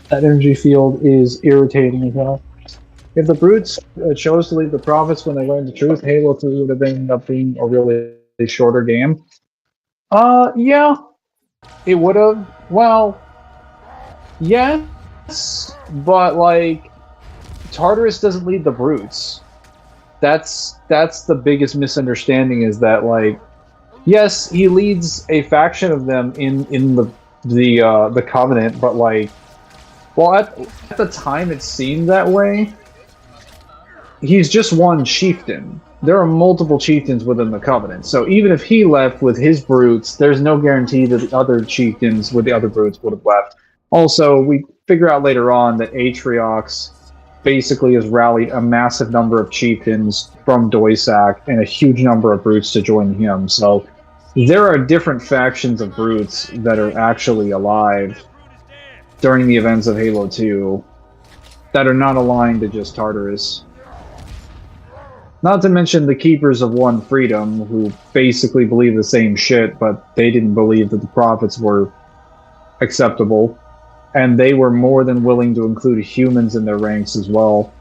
That energy field is irritating as hell. If the brutes chose to leave the prophets when they learned the truth, Halo 3 would have ended up being a really shorter game. Yeah, it would have. Well, yes, but like, Tartarus doesn't lead the brutes. That's the biggest misunderstanding. Is that like, yes, he leads a faction of them in the Covenant, but like. Well, at the time it seemed that way. He's just one chieftain. There are multiple chieftains within the Covenant, so even if he left with his brutes, there's no guarantee that the other chieftains with the other brutes would have left. Also, we figure out later on that Atriox basically has rallied a massive number of chieftains from Doisak and a huge number of brutes to join him, so there are different factions of brutes that are actually alive during the events of Halo 2 that are not aligned to just Tartarus. Not to mention the Keepers of One Freedom, who basically believe the same shit, but they didn't believe that the prophets were acceptable, and they were more than willing to include humans in their ranks as well,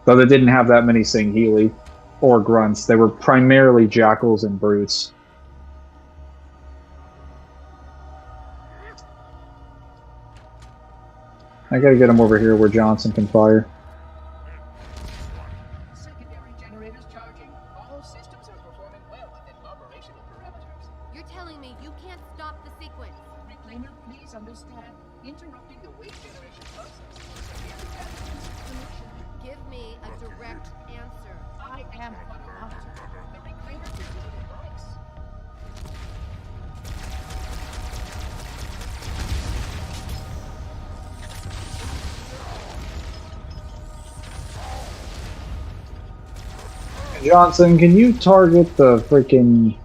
though they didn't have that many Sangheili or grunts. They were primarily jackals and brutes. I gotta get him over here where Johnson can fire. secondary generators charging. All systems are performing well within operational parameters. Reclaimer, please understand. Interrupting the wave generation process is a very bad solution. Give me a direct answer. I am what I want to. The Reclaimer can do what it likes. Johnson, can you target the freaking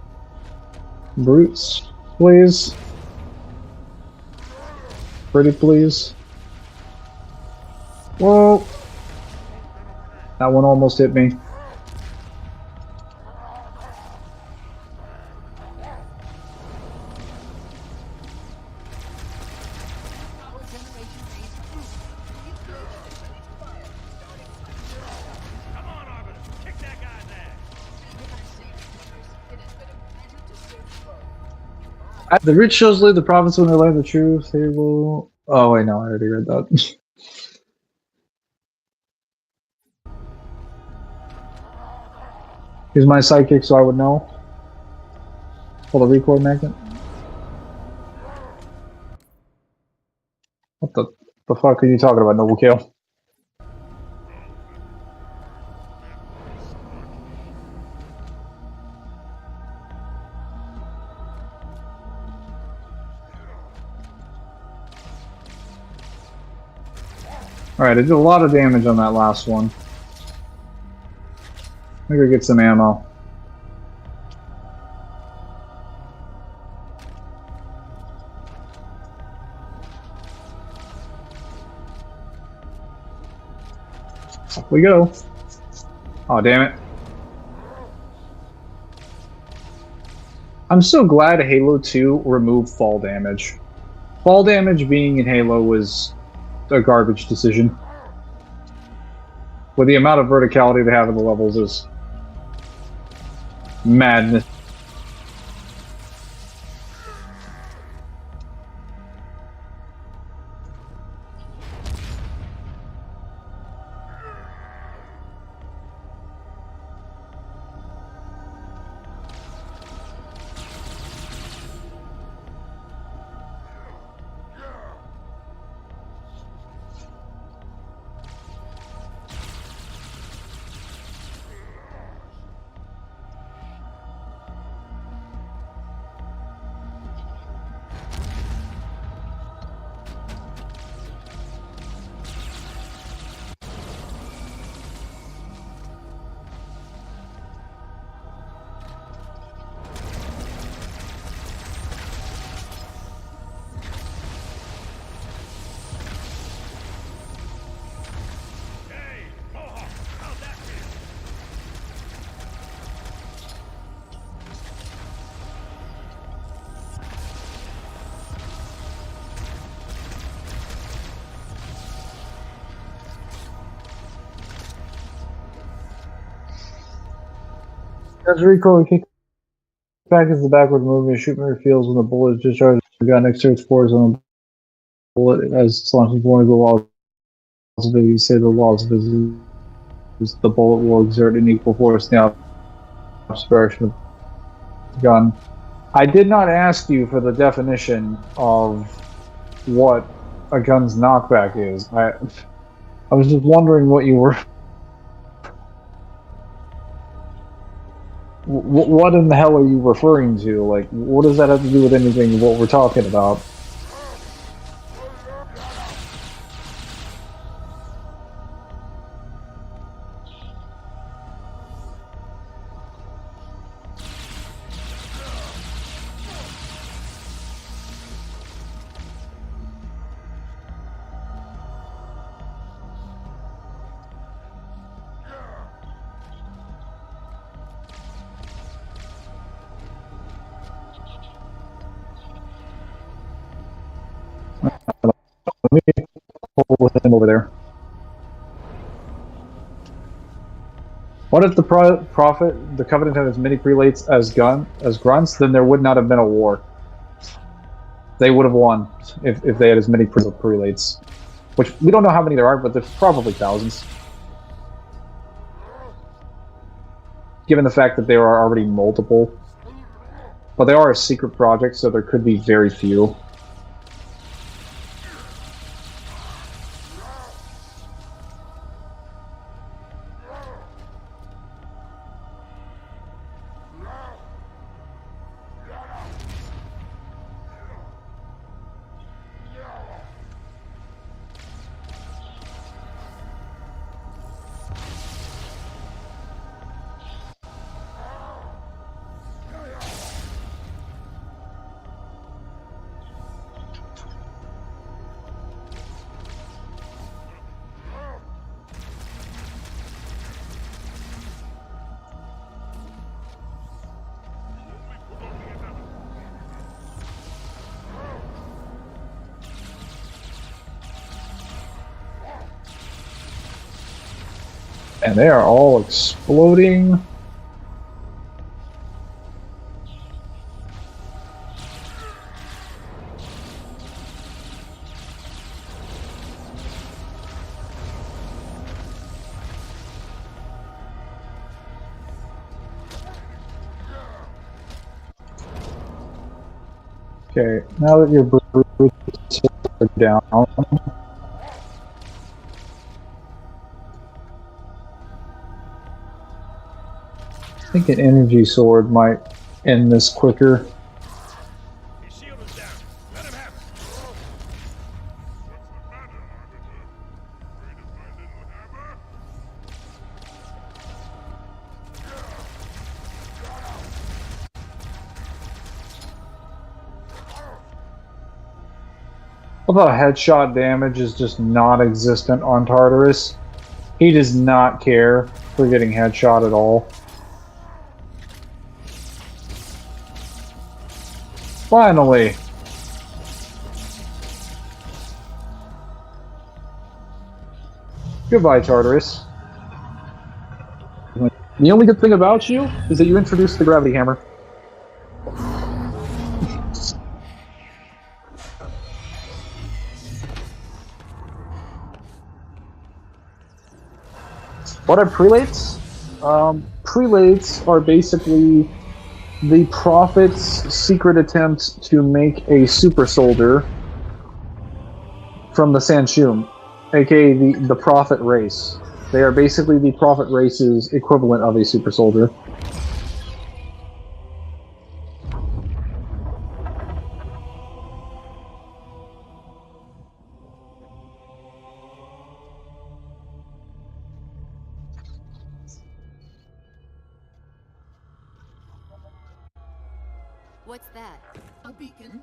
brutes, please? Pretty please. Whoa! That one almost hit me. Power generation phase approved. Please go to ready to fire. Starting. Come on, Arbiter. Kick that guy's ass. It has been a pleasure to serve you both. The rich shows lead the province when they learn the truth. They will. Oh wait, no, I already read that. He's my sidekick, so I would know. Pull the record magnet. What the fuck are you talking about, Noble Kill? Alright, I did a lot of damage on that last one. I'm gonna get some ammo. Up we go. Oh, damn it. I'm so glad Halo 2 removed fall damage. Fall damage being in Halo was a garbage decision. With the amount of verticality they have in the levels is madness. Hey, Mohawk, how'd that feel? As recoil kick back is the backward movement. Shooter feels when the bullet is discharged. The gun exerts force on the bullet as long as one of the laws of it. You say the laws of physics. The bullet will exert an equal force in the opposite direction of the gun. I did not ask you for the definition of what a gun's knockback is. I was just wondering what you were. What in the hell are you referring to? Like, what does that have to do with anything of what we're talking about? Let me pull with him over there. What if the Prophet, the Covenant had as many prelates as grunts? Then there would not have been a war. They would have won if they had as many prelates. Which, we don't know how many there are, but there's probably thousands. Given the fact that there are already multiple. But they are a secret project, so there could be very few. And they are all exploding. Okay, now that your brutes are down, I think an energy sword might end this quicker. His shield is down. Let him have it. Although headshot damage is just non-existent on Tartarus, he does not care for getting headshot at all. Finally! Goodbye, Tartarus. The only good thing about you is that you introduced the gravity hammer. What are prelates? Prelates are basically the Prophet's secret attempt to make a super soldier from the Sanshum, aka the Prophet race. They are basically the Prophet race's equivalent of a super soldier. What's that? A beacon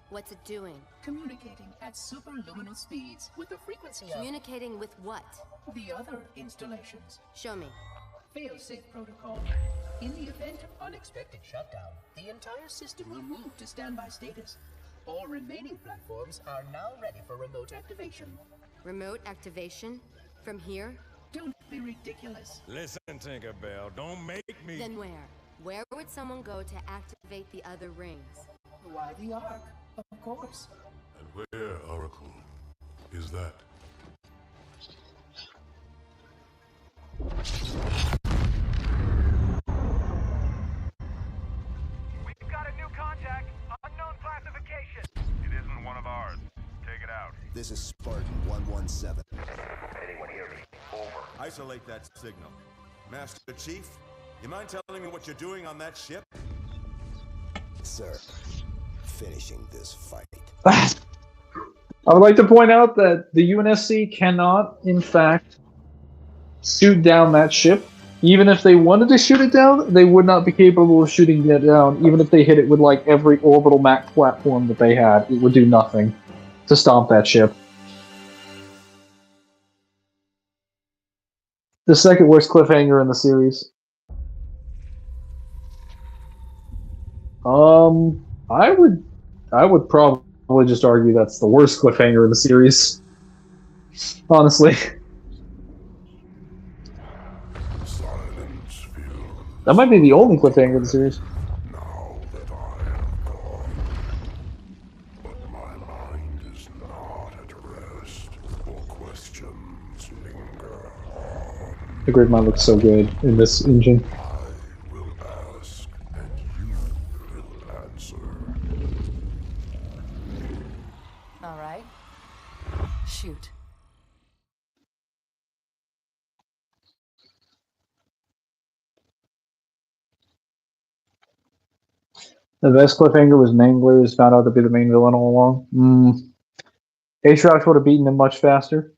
What's it doing? communicating at superluminal speeds with the frequency of Communicating with what? the other installations. Show me. Failsafe protocol. In the event of unexpected shutdown, the entire system will move to standby status. All remaining platforms are now ready for remote activation. Remote activation? From here? Don't be ridiculous. Listen, Tinkerbell, don't make me... Then where? Where would someone go to activate the other rings? Why the Ark? Of course. And where, Oracle, is that? We've got a new contact. Unknown classification. It isn't one of ours. Take it out. This is Spartan 117. Anyone hear me? Over. Isolate that signal. Master Chief, you mind telling me what you're doing on that ship? Sir, finishing this fight. I would like to point out that the UNSC cannot, in fact, shoot down that ship. Even if they wanted to shoot it down, they would not be capable of shooting it down. Even if they hit it with like every orbital Mac platform that they had, it would do nothing to stomp that ship. The second worst cliffhanger in the series. I would probably just argue that's the worst cliffhanger in the series. Honestly. Silence fills. That might be the only cliffhanger in the series. Now that I am gone, but my mind is not at rest, for questions linger on. The Great Mind looks so good in this engine. I will ask, and you will answer. All right. Shoot. The best cliffhanger was Mangler is found out to be the main villain all along. Aatrox would have beaten him much faster.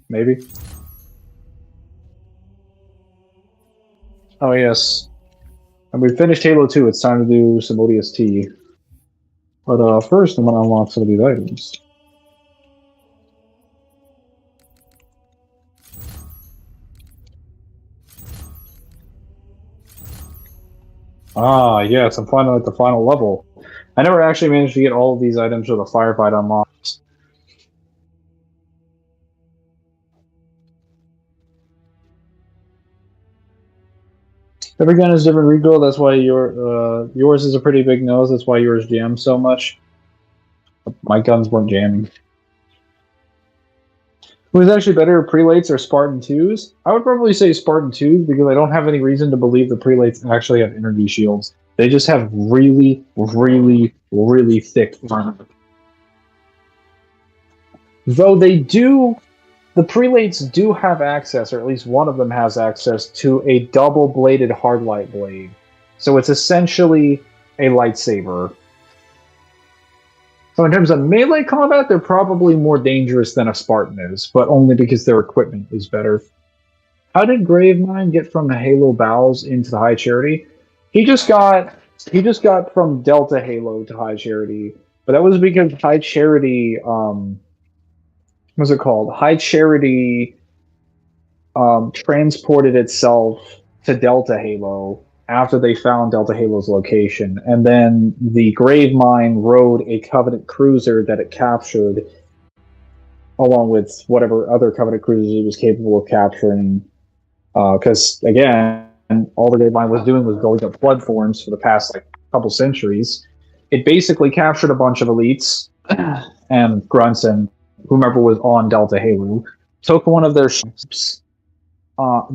Maybe. Oh yes. And we finished Halo 2, it's time to do some ODST. But first I'm going to unlock some of these items. Ah, yes, I'm finally at the final level. I never actually managed to get all of these items with a firefight unlocked. Every gun has different recoil. That's why yours is a pretty big nose. That's why yours jams so much. My guns weren't jamming. Who's actually better, prelates or Spartan 2s? I would probably say Spartan 2s because I don't have any reason to believe the prelates actually have energy shields. They just have really, really, really thick armor. Though they do, the prelates do have access, or at least one of them has access, to a double-bladed hardlight blade. So it's essentially a lightsaber. So in terms of melee combat, they're probably more dangerous than a Spartan is, but only because their equipment is better. How did Gravemind get from the Halo Bowels into the High Charity? He just got from Delta Halo to High Charity, but that was because High Charity, what's it called? High Charity transported itself to Delta Halo after they found Delta Halo's location, and then the Gravemind rode a Covenant cruiser that it captured, along with whatever other Covenant cruisers it was capable of capturing. Because again, all the Gravemind was doing was building up flood forms for the past couple centuries. It basically captured a bunch of elites and grunts and whomever was on Delta Halo, took one of their ships,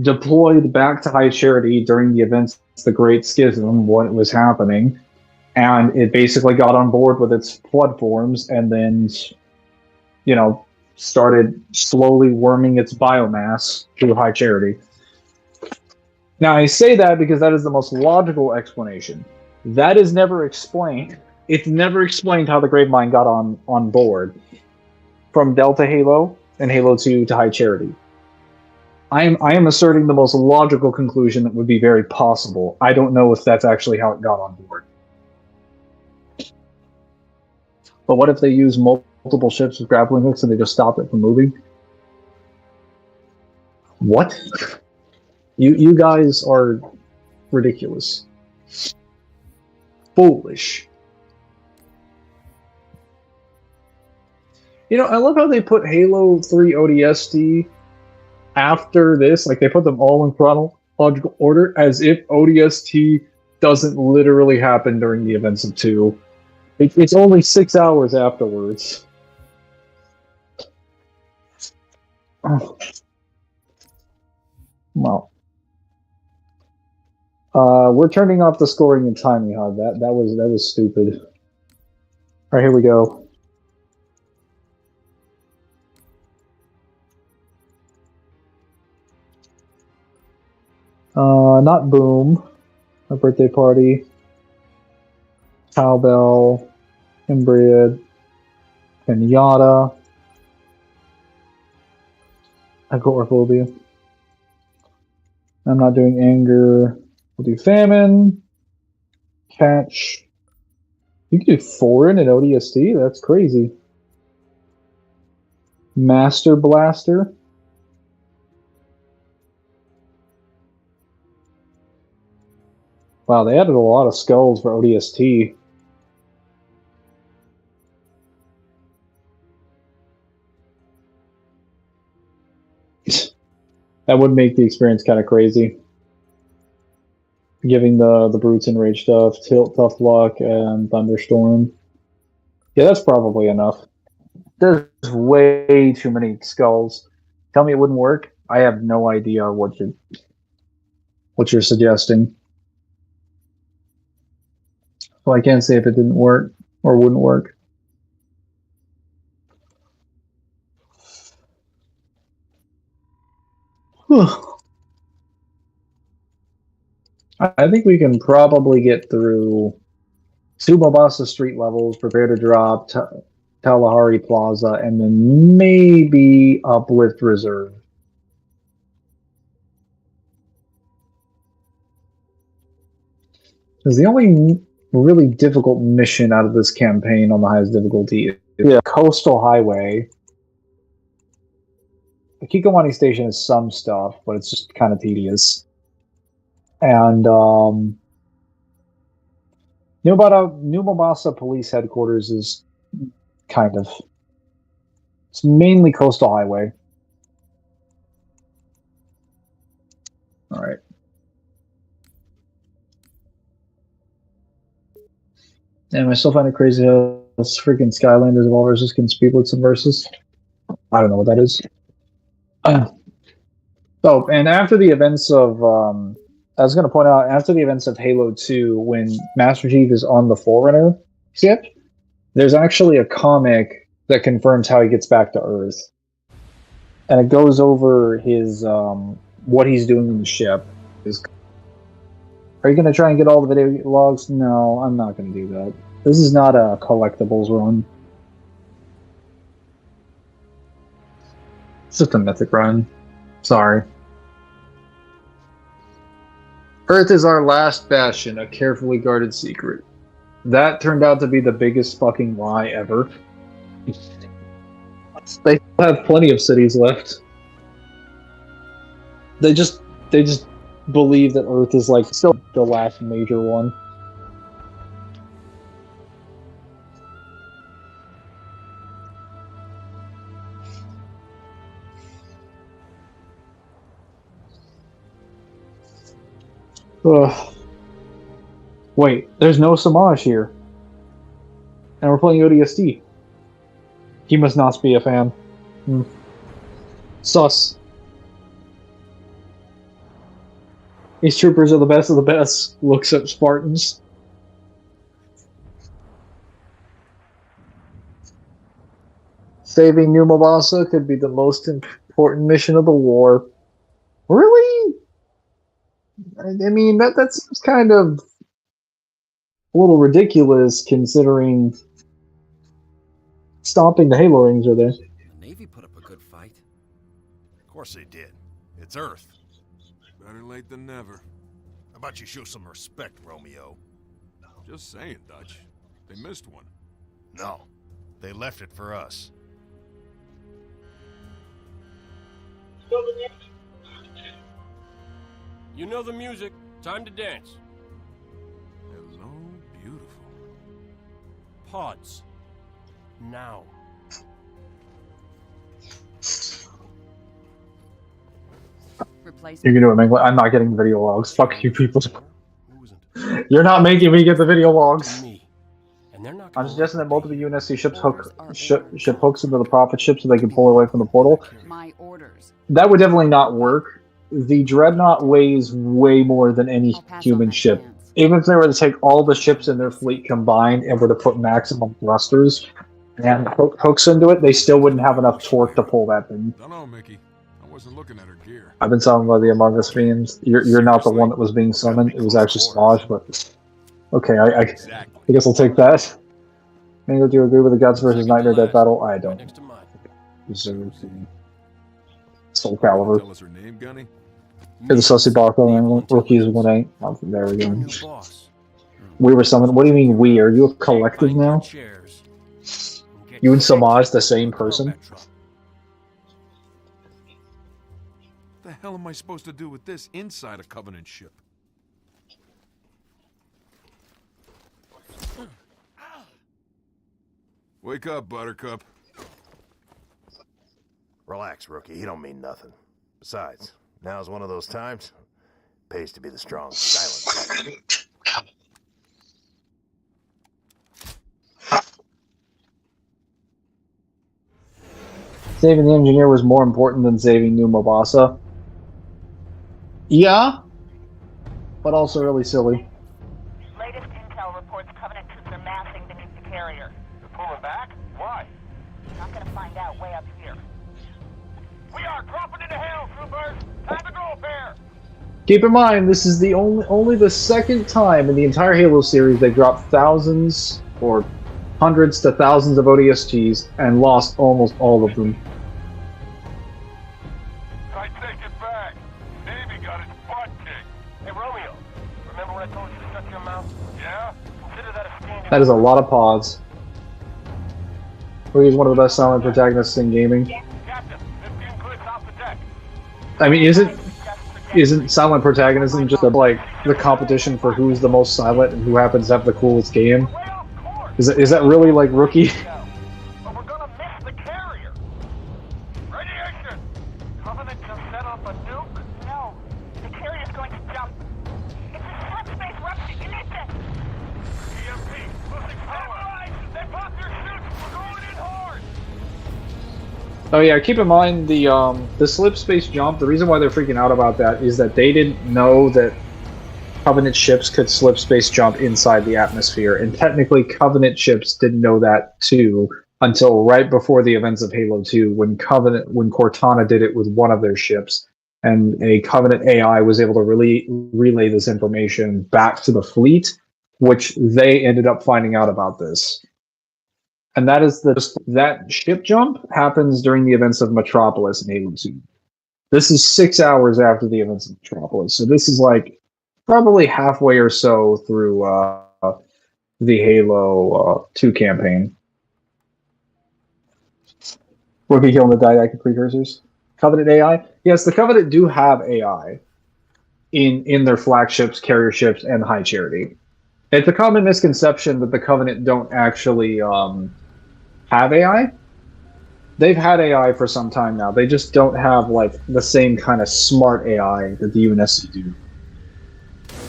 deployed back to High Charity during the events of the Great Schism, what was happening, and it basically got on board with its flood forms and then, started slowly worming its biomass through High Charity. Now, I say that because that is the most logical explanation. That is never explained. It's never explained how the Gravemind got on board from Delta Halo and Halo 2 to High Charity. I am asserting the most logical conclusion that would be very possible. I don't know if that's actually how it got on board. But what if they use multiple ships with grappling hooks and they just stop it from moving? What? You guys are ridiculous. Foolish. I love how they put Halo 3 ODST after this. Like, they put them all in chronological order, as if ODST doesn't literally happen during the events of 2. It's only 6 hours afterwards. Oh. Well. We're turning off the scoring in Tiny HUD. That was stupid. Alright, here we go. Not Boom. A birthday party. Cowbell. Inbreed. Pinata. Agoraphobia. I'm not doing anger. We'll do famine. Catch. You can do foreign and ODST? That's crazy. Master Blaster. Wow, they added a lot of skulls for ODST. That would make the experience kind of crazy. Giving the Brutes and Rage stuff, Tilt, Tough Luck, and Thunderstorm. Yeah, that's probably enough. There's way too many skulls. Tell me it wouldn't work? I have no idea what you're suggesting. So I can't say if it didn't work or wouldn't work. I think we can probably get through 2 Mombasa street levels, prepare to drop Kalahari Plaza, and then maybe Uplift Reserve. Because the only really difficult mission out of this campaign on the highest difficulty is Coastal Highway. The Kikomani Station is some stuff, but it's just kind of tedious. And New Mombasa Police Headquarters is kind of... It's mainly Coastal Highway. Alright. And I still find it crazy how this freaking Skylanders of all versus can speed with some verses. I don't know what that is. Oh, and after the events of, I was going to point out, after the events of Halo 2, when Master Chief is on the Forerunner ship, there's actually a comic that confirms how he gets back to Earth. And it goes over his, what he's doing in the ship. Are you going to try and get all the video logs? No, I'm not going to do that. This is not a collectibles run. It's just a mythic run. Sorry. Earth is our last bastion, a carefully guarded secret. That turned out to be the biggest fucking lie ever. They have plenty of cities left. They just believe that Earth is like still the last major one. Ugh. Wait, there's no Samaj here. And we're playing ODST. He must not be a fan. Sus. These troopers are the best of the best. Looks at Spartans. Saving New Mombasa could be the most important mission of the war. Really? I mean, that seems kind of a little ridiculous considering stomping the Halo rings are there. The Navy put up a good fight. Of course they did. It's Earth. Better late than never. How about you show some respect, Romeo? Just saying, Dutch. They missed one. No. They left it for us. You know the music. Time to dance. Hello, beautiful. Pods. Now. You can do it, Mangler. I'm not getting the video logs. Fuck you people. You're not making me get the video logs. I'm suggesting that multiple UNSC ships ship hooks into the Prophet ship so they can pull away from the portal. My orders. That would definitely not work. The Dreadnought weighs way more than any human ship. Even if they were to take all the ships in their fleet combined and were to put maximum thrusters and hooks into it, they still wouldn't have enough torque to pull that thing. Don't know, Mickey. I wasn't looking at her gear. I've been summoned by the Among Us fiends. You're not the one that was being summoned. It was actually Smaj, but okay, I guess I'll take that. Mango, do you agree with the Guts versus Nightmare Death battle? I don't. Soul Calibur. Tell us her name, Gunny? The Sussy Barco and rookies 1-8. Oh, there we go. We were summoned. What do you mean we? Are you a collective now? You and Samaj the same person? What the hell am I supposed to do with this inside a Covenant ship? Wake up, Buttercup. Relax, rookie. He don't mean nothing. Besides, now's one of those times. Pays to be the strong, silent type. Saving the engineer was more important than saving New Mombasa. Yeah, but also really silly. Latest intel reports Covenant troops are massing beneath the carrier. They're pulling back? Why? Not gonna find out way up here. We are dropping into hell, troopers! Time to go, pair! Keep in mind, this is the only the second time in the entire Halo series they dropped thousands or hundreds to thousands of ODSTs and lost almost all of them. I take it back. Navy got its butt kicked. Hey, Romeo. Remember when I told you to shut your mouth? Yeah? Consider that a standing... That is a lot of pods. He's one of the best silent protagonists in gaming. Captain, 15 clicks off the deck. I mean, isn't silent protagonism just like the competition for who's the most silent and who happens to have the coolest game? Is that really like Rookie? But we're gonna miss the carrier. Radiation! Covenant just set off a nuke? No, the carrier's going to jump. It's a subspace rupture. You missed it. EMP, losing Oh yeah, keep in mind the slip space jump. The reason why they're freaking out about that is that they didn't know that Covenant ships could slip space jump inside the atmosphere, and technically Covenant ships didn't know that too until right before the events of Halo 2 when Cortana did it with one of their ships, and a Covenant AI was able to relay this information back to the fleet, which they ended up finding out about this. And that ship jump happens during the events of Metropolis in Halo 2. This is 6 hours after the events of Metropolis, so this is like probably halfway or so through the Halo 2 campaign. Rookie killing the didactic precursors. Covenant AI? Yes, the Covenant do have AI in their flagships, carrier ships, and High Charity. It's a common misconception that the Covenant don't actually have AI. They've had AI for some time now. They just don't have like the same kind of smart AI that the UNSC do.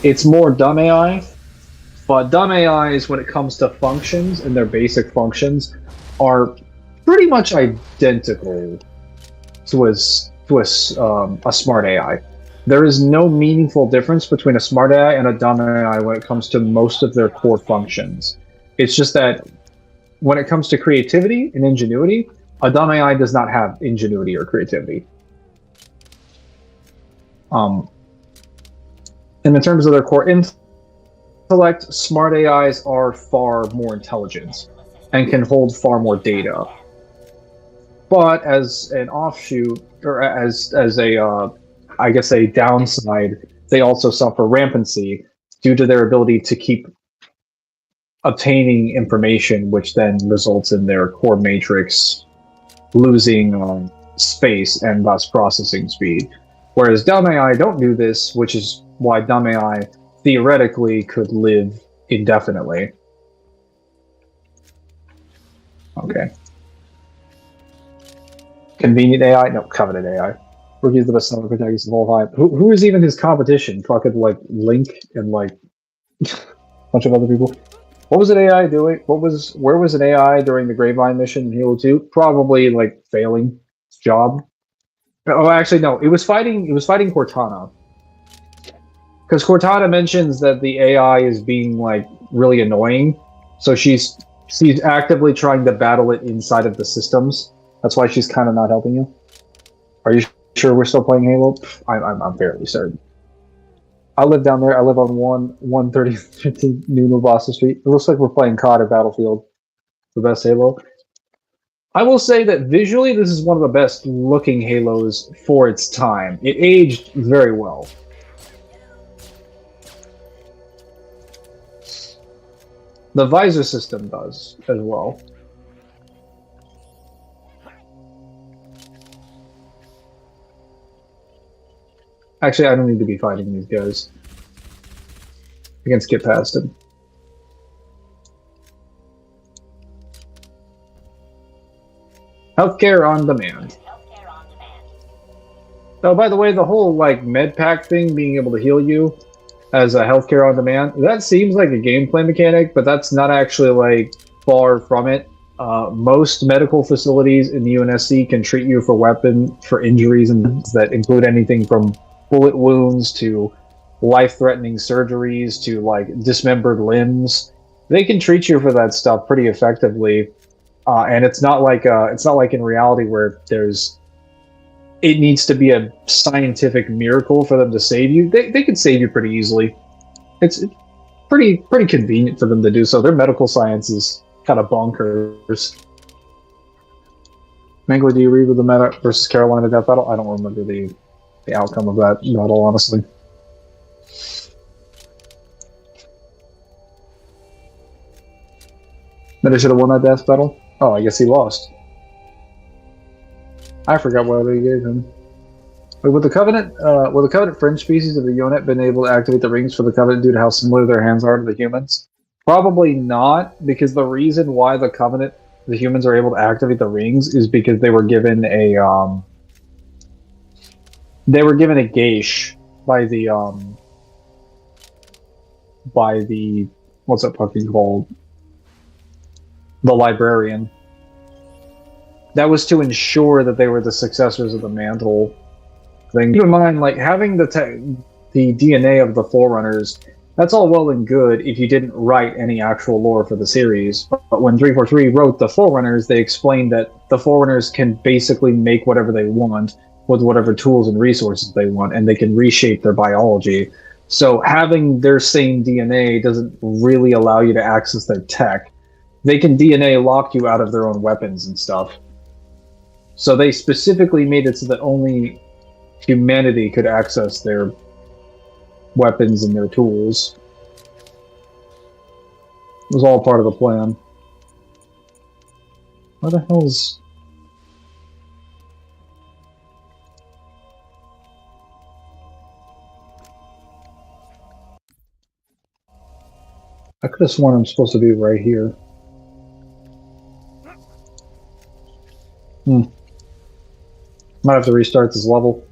It's more dumb AI, but dumb AIs, when it comes to functions and their basic functions, are pretty much identical to a smart AI. There is no meaningful difference between a smart AI and a dumb AI when it comes to most of their core functions. It's just that when it comes to creativity and ingenuity, a dumb AI does not have ingenuity or creativity. And in terms of their core intellect, smart AIs are far more intelligent and can hold far more data. But as an offshoot, or as a I guess a downside, they also suffer rampancy due to their ability to keep obtaining information, which then results in their core matrix losing space and thus processing speed. Whereas dumb AI don't do this, which is why dumb AI theoretically could live indefinitely. Okay. Convenient AI? No, Covenant AI. Rookie's the best summer protagonist of all time. Who is even his competition? Fucking like Link and like a bunch of other people. What was an AI doing? Where was an AI during the Gravevine mission in Halo 2? Probably like failing its job. Oh, actually, no. It was fighting Cortana. Because Cortana mentions that the AI is being like really annoying, so she's actively trying to battle it inside of the systems. That's why she's kind of not helping you. Are you sure we're still playing Halo? I'm fairly certain. I live down there. I live on 130 New Mubasa Street. It looks like we're playing COD or Battlefield. The best Halo. I will say that visually, this is one of the best looking Halos for its time. It aged very well. The visor system does as well. Actually, I don't need to be fighting these guys. I can skip past them. Healthcare on demand. Oh, by the way, the whole like med pack thing, being able to heal you as a healthcare on demand, that seems like a gameplay mechanic, but that's not actually like far from it. Most medical facilities in the UNSC can treat you for injuries and that include anything from bullet wounds to life-threatening surgeries to like dismembered limbs. They can treat you for that stuff pretty effectively, and it's not like in reality where it needs to be a scientific miracle for them to save you. They can save you pretty easily. It's pretty convenient for them to do so. Their medical science is kind of bonkers. Mangler, do you read with the Meta versus Carolina death battle? I don't remember the outcome of that battle, honestly. Meta should have won that death battle? Oh, I guess he lost. I forgot what they gave him. Will the Covenant fringe species of the unit been able to activate the rings for the Covenant due to how similar their hands are to the humans? Probably not, because the reason why the humans are able to activate the rings is because they were given a gauche by the what's that fucking called? The librarian. that was to ensure that they were the successors of the mantle thing. Keep in mind, like, having the DNA of the Forerunners, that's all well and good if you didn't write any actual lore for the series. But when 343 wrote the Forerunners, they explained that the Forerunners can basically make whatever they want with whatever tools and resources they want, and they can reshape their biology. So having their same DNA doesn't really allow you to access their tech. They can DNA lock you out of their own weapons and stuff. So they specifically made it so that only humanity could access their weapons and their tools. It was all part of the plan. Where the hell's... I could have sworn I'm supposed to be right here. Might have to restart this level.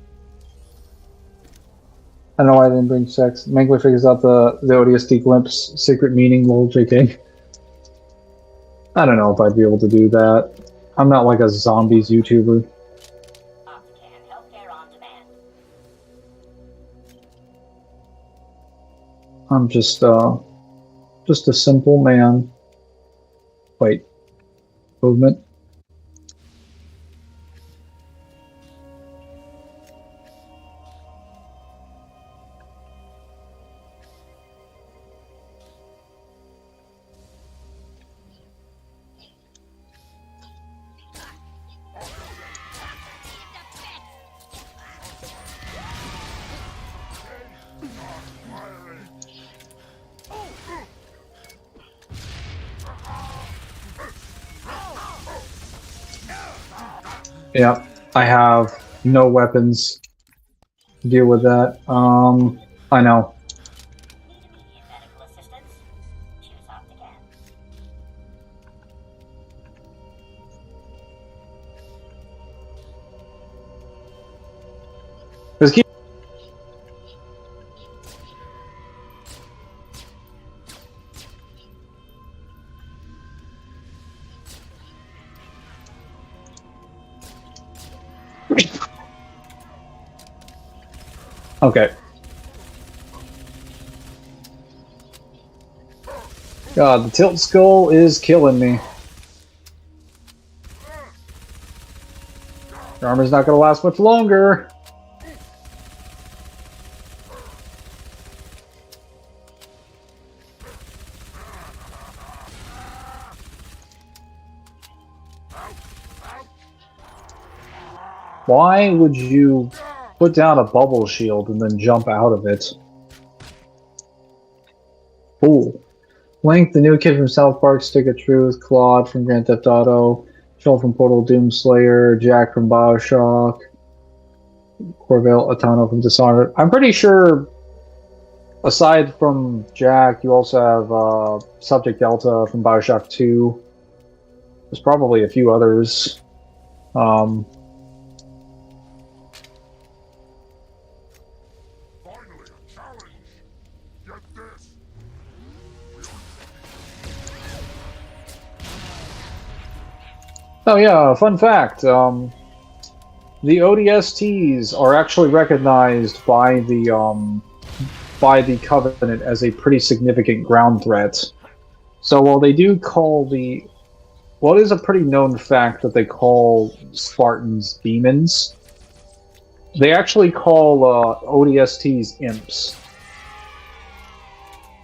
I don't know why I didn't bring sex. Mangler figures out the ODST glimpse secret meaning, lol JK. I don't know if I'd be able to do that. I'm not like a zombies YouTuber. I'm just a simple man. Wait. Movement. Yeah, I have no weapons to deal with that. I know. Just keep. Okay. God, the tilt skull is killing me. Your armor's not gonna last much longer. Why would you put down a bubble shield and then jump out of it? Ooh. Link, the new kid from South Park, Stick of Truth, Claude from Grand Theft Auto, Phil from Portal Doomslayer, Jack from Bioshock, Corvale Atano from Dishonored. I'm pretty sure, aside from Jack, you also have Subject Delta from Bioshock 2. There's probably a few others. Oh yeah, fun fact. The ODSTs are actually recognized by the Covenant as a pretty significant ground threat. So while they do call it is a pretty known fact that they call Spartans demons, they actually call ODSTs imps.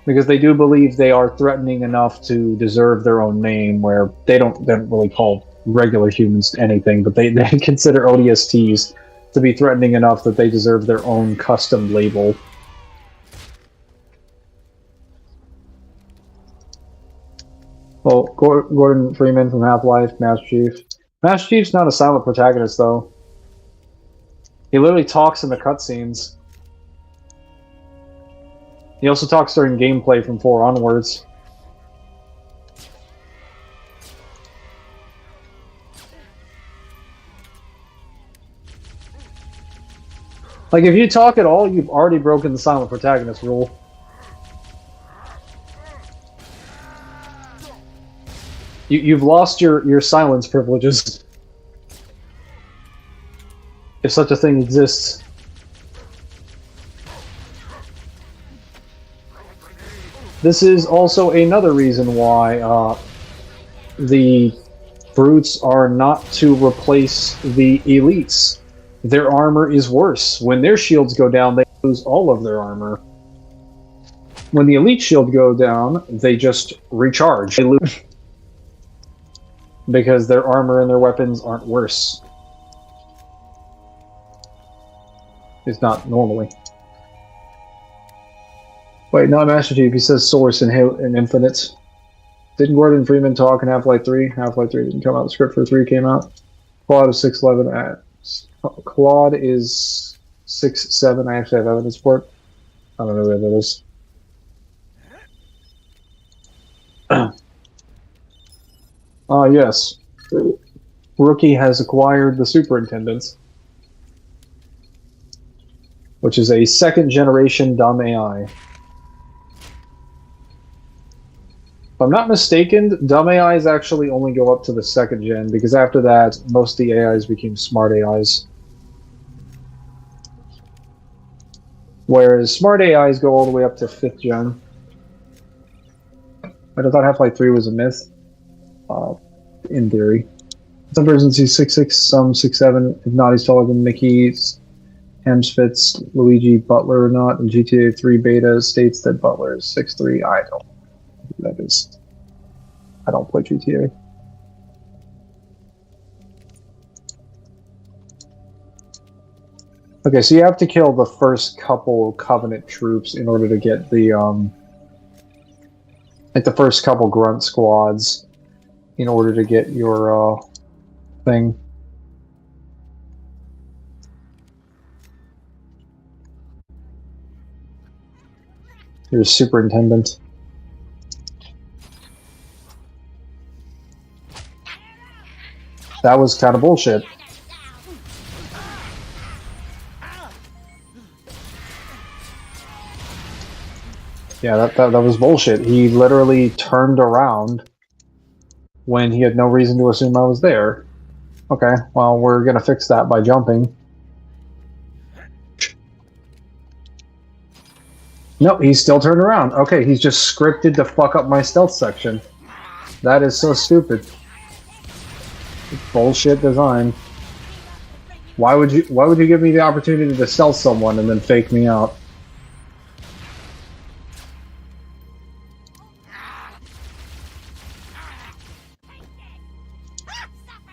Because they do believe they are threatening enough to deserve their own name, where they don't really call regular humans anything, but they consider ODSTs to be threatening enough that they deserve their own custom label. Well, Gordon Freeman from Half-Life, Master Chief. Master Chief's not a silent protagonist, though. He literally talks in the cutscenes. He also talks during gameplay from 4 onwards. Like, if you talk at all, you've already broken the silent protagonist rule. You've lost your silence privileges. if such a thing exists. This is also another reason why the brutes are not to replace the elites. Their armor is worse. When their shields go down, they lose all of their armor. When the elite shield go down, they just recharge. They lose because their armor and their weapons aren't worse. It's not normally. Wait, not Master Chief. He says Source in Infinite. Didn't Gordon Freeman talk in Half-Life 3? Half-Life 3 didn't come out. The script for 3 came out. Claude is 6'11". Claude is 6'7". I actually have evidence for it. I don't know where that is. Yes. Rookie has acquired the Superintendent, which is a second-generation dumb AI. If I'm not mistaken, dumb AIs actually only go up to the second gen, because after that, most of the AIs became smart AIs. Whereas smart AIs go all the way up to 5th gen. But I thought Half-Life 3 was a myth, in theory. Some persons see 6'6", some 6'7". If not, he's taller than Mickey, Hemsfitz, Luigi, Butler or not. In GTA 3 beta states that Butler is 6'3". I don't know who that is. I don't play GTA. Okay, so you have to kill the first couple Covenant troops in order to get the, like the first couple grunt squads in order to get your, thing. Your superintendent. That was kind of bullshit. Yeah, that was bullshit. He literally turned around when he had no reason to assume I was there. Okay, well, we're gonna fix that by jumping. Nope, he's still turned around. Okay, he's just scripted to fuck up my stealth section. That is so stupid. Bullshit design. Why would you give me the opportunity to stealth someone and then fake me out?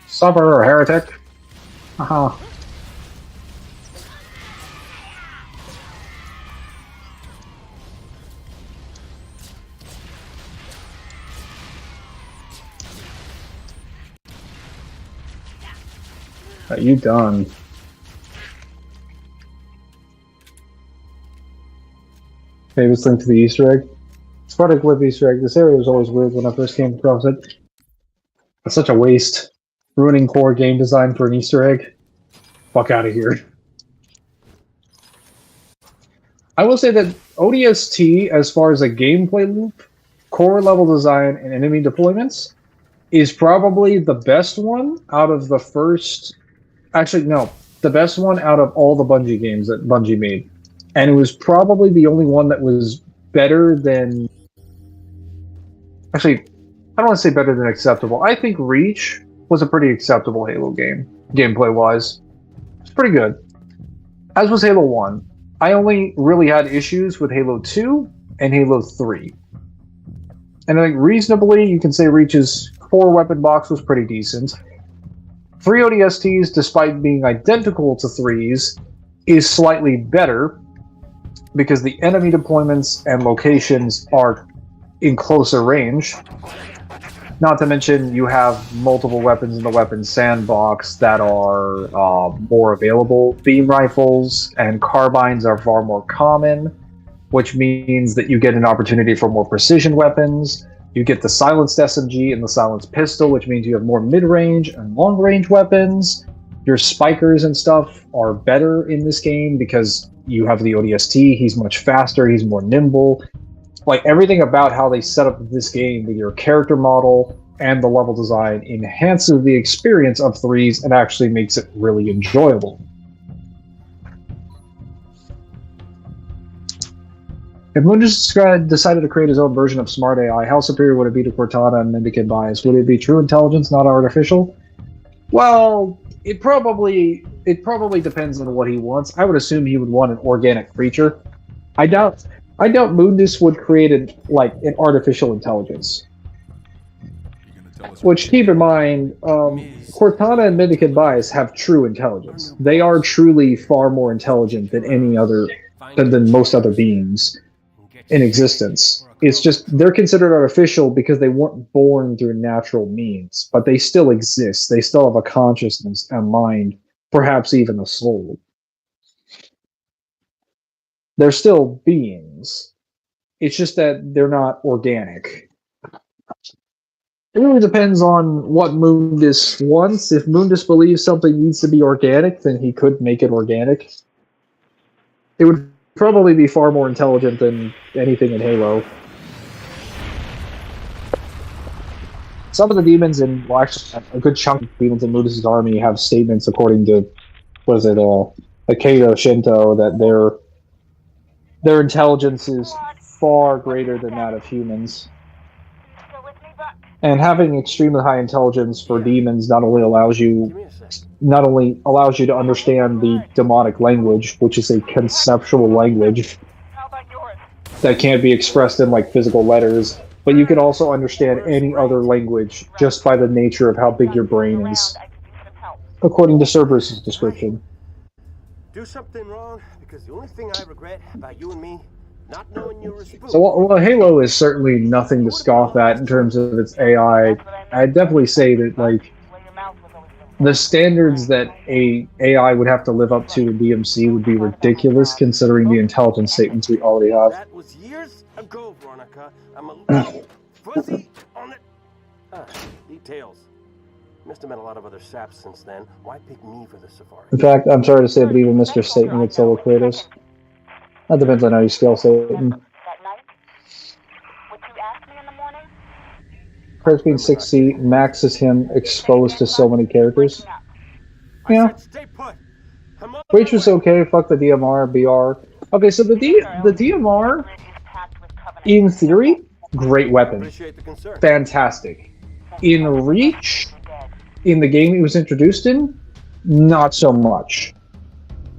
Suffer, heretic. Haha. Are you done? Famous link to the Easter egg. Spartak Lip Easter egg. This area was always weird when I first came across it. It's such a waste. Ruining core game design for an Easter egg. Fuck out of here. I will say that ODST, as far as a gameplay loop, core level design, and enemy deployments, is probably the best one out of the first... Actually, no. The best one out of all the Bungie games that Bungie made. And it was probably the only one that was better than... Actually, I don't want to say better than acceptable. I think Reach was a pretty acceptable Halo game, gameplay-wise. It's pretty good. As was Halo 1. I only really had issues with Halo 2 and Halo 3. And I think reasonably, you can say Reach's 4-weapon box was pretty decent. 3 ODSTs, despite being identical to 3's, is slightly better because the enemy deployments and locations are in closer range. Not to mention, you have multiple weapons in the weapons sandbox that are more available. Beam rifles and carbines are far more common, which means that you get an opportunity for more precision weapons. You get the silenced SMG and the silenced pistol, which means you have more mid-range and long-range weapons. Your spikers and stuff are better in this game because you have the ODST. He's much faster. He's more nimble. Like, everything about how they set up this game with your character model and the level design enhances the experience of 3's and actually makes it really enjoyable. If Mundus decided to create his own version of smart AI, how superior would it be to Cortana and Mendicant Bias? Would it be true intelligence, not artificial? Well, it probably depends on what he wants. I would assume he would want an organic creature. I doubt Mundus would create an artificial intelligence. Which, keep in mind, Cortana and Mendicant Bias have true intelligence. They are truly far more intelligent than than most other beings in existence. It's just they're considered artificial because they weren't born through natural means, but they still exist. They still have a consciousness, a mind, perhaps even a soul. They're still beings. It's just that they're not organic. It really depends on what Mundus wants. If Mundus believes something needs to be organic, then he could make it organic. It would probably be far more intelligent than anything in Halo. Some of the demons actually, a good chunk of demons in Mundus' army have statements according to, Akeda Shinto, that their intelligence is far greater than that of humans. And having extremely high intelligence for demons not only allows you to understand the demonic language, which is a conceptual language that can't be expressed in physical letters, but you can also understand any other language just by the nature of how big your brain is, according to Cerberus' description. Do something wrong, because the only thing I regret about you and me, not knowing you were spooked. So while Halo is certainly nothing to scoff at in terms of its AI, I'd definitely say that the standards that a AI would have to live up to in DMC would be ridiculous, considering the intelligence statements we already have. That was years ago, Veronica. I'm a little fuzzy on the details. Must have met a lot of other saps since then. Why pick me for the safari? In fact, I'm sorry to say, but even Mr. Satan would solo Kratos. That depends on how you scale Satan. Kratos being 6C maxes him exposed to so many characters. Yeah. Waitress okay, fuck the DMR, BR. Okay, so the DMR, in theory, great weapon. Fantastic. In Reach, in the game it was introduced in, not so much.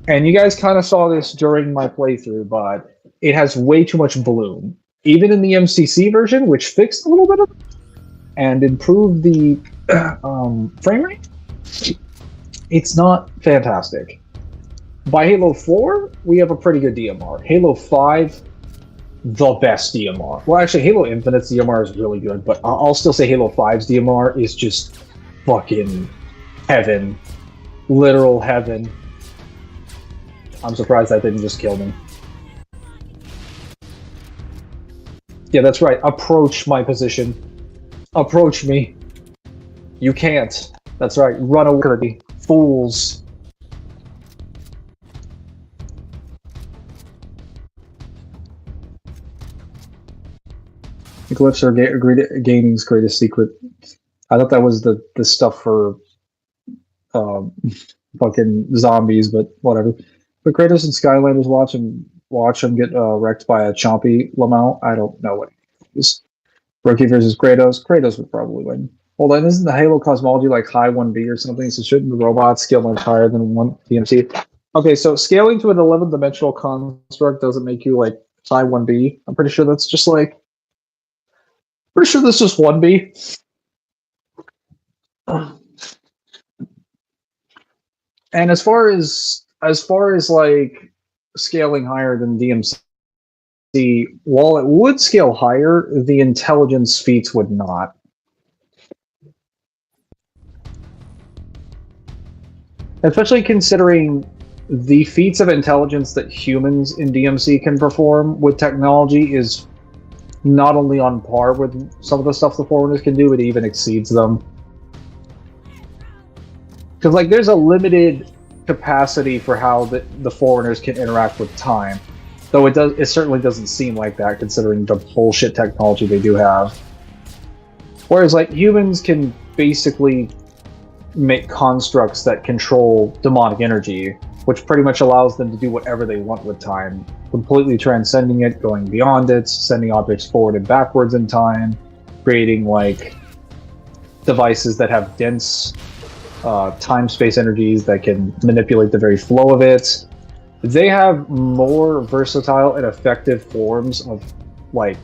And you guys kind of saw this during my playthrough, but it has way too much bloom. Even in the MCC version, which fixed a little bit of it and improved the frame rate, it's not fantastic. By Halo 4, we have a pretty good DMR. Halo 5, the best DMR. Well, actually, Halo Infinite's DMR is really good, but I'll still say Halo 5's DMR is just fucking heaven. Literal heaven. I'm surprised that didn't just kill me. Yeah, that's right. Approach my position. Approach me. You can't. That's right. Run away, fools. The glyphs are gaming's greatest secret. I thought that was the stuff for fucking zombies, but whatever. But Kratos and Skylanders watch him get wrecked by a chompy Lamau. I don't know what it is. Rookie versus Kratos. Kratos would probably win. Hold on, isn't the Halo cosmology like high 1B or something? So shouldn't the robots scale much higher than 1 DMC? Okay, so scaling to an 11-dimensional construct doesn't make you high 1B. I'm pretty sure that's just pretty sure this is 1B. And as far as scaling higher than DMC, while it would scale higher, the intelligence feats would not. Especially considering the feats of intelligence that humans in DMC can perform with technology is not only on par with some of the stuff the Foreigners can do, it even exceeds them. Because there's a limited capacity for how the Foreigners can interact with time, though it certainly doesn't seem like that considering the bullshit technology they do have. Whereas humans can basically make constructs that control demonic energy, which pretty much allows them to do whatever they want with time, completely transcending it, going beyond it, sending objects forward and backwards in time, creating like devices that have dense time-space energies that can manipulate the very flow of it. They have more versatile and effective forms of like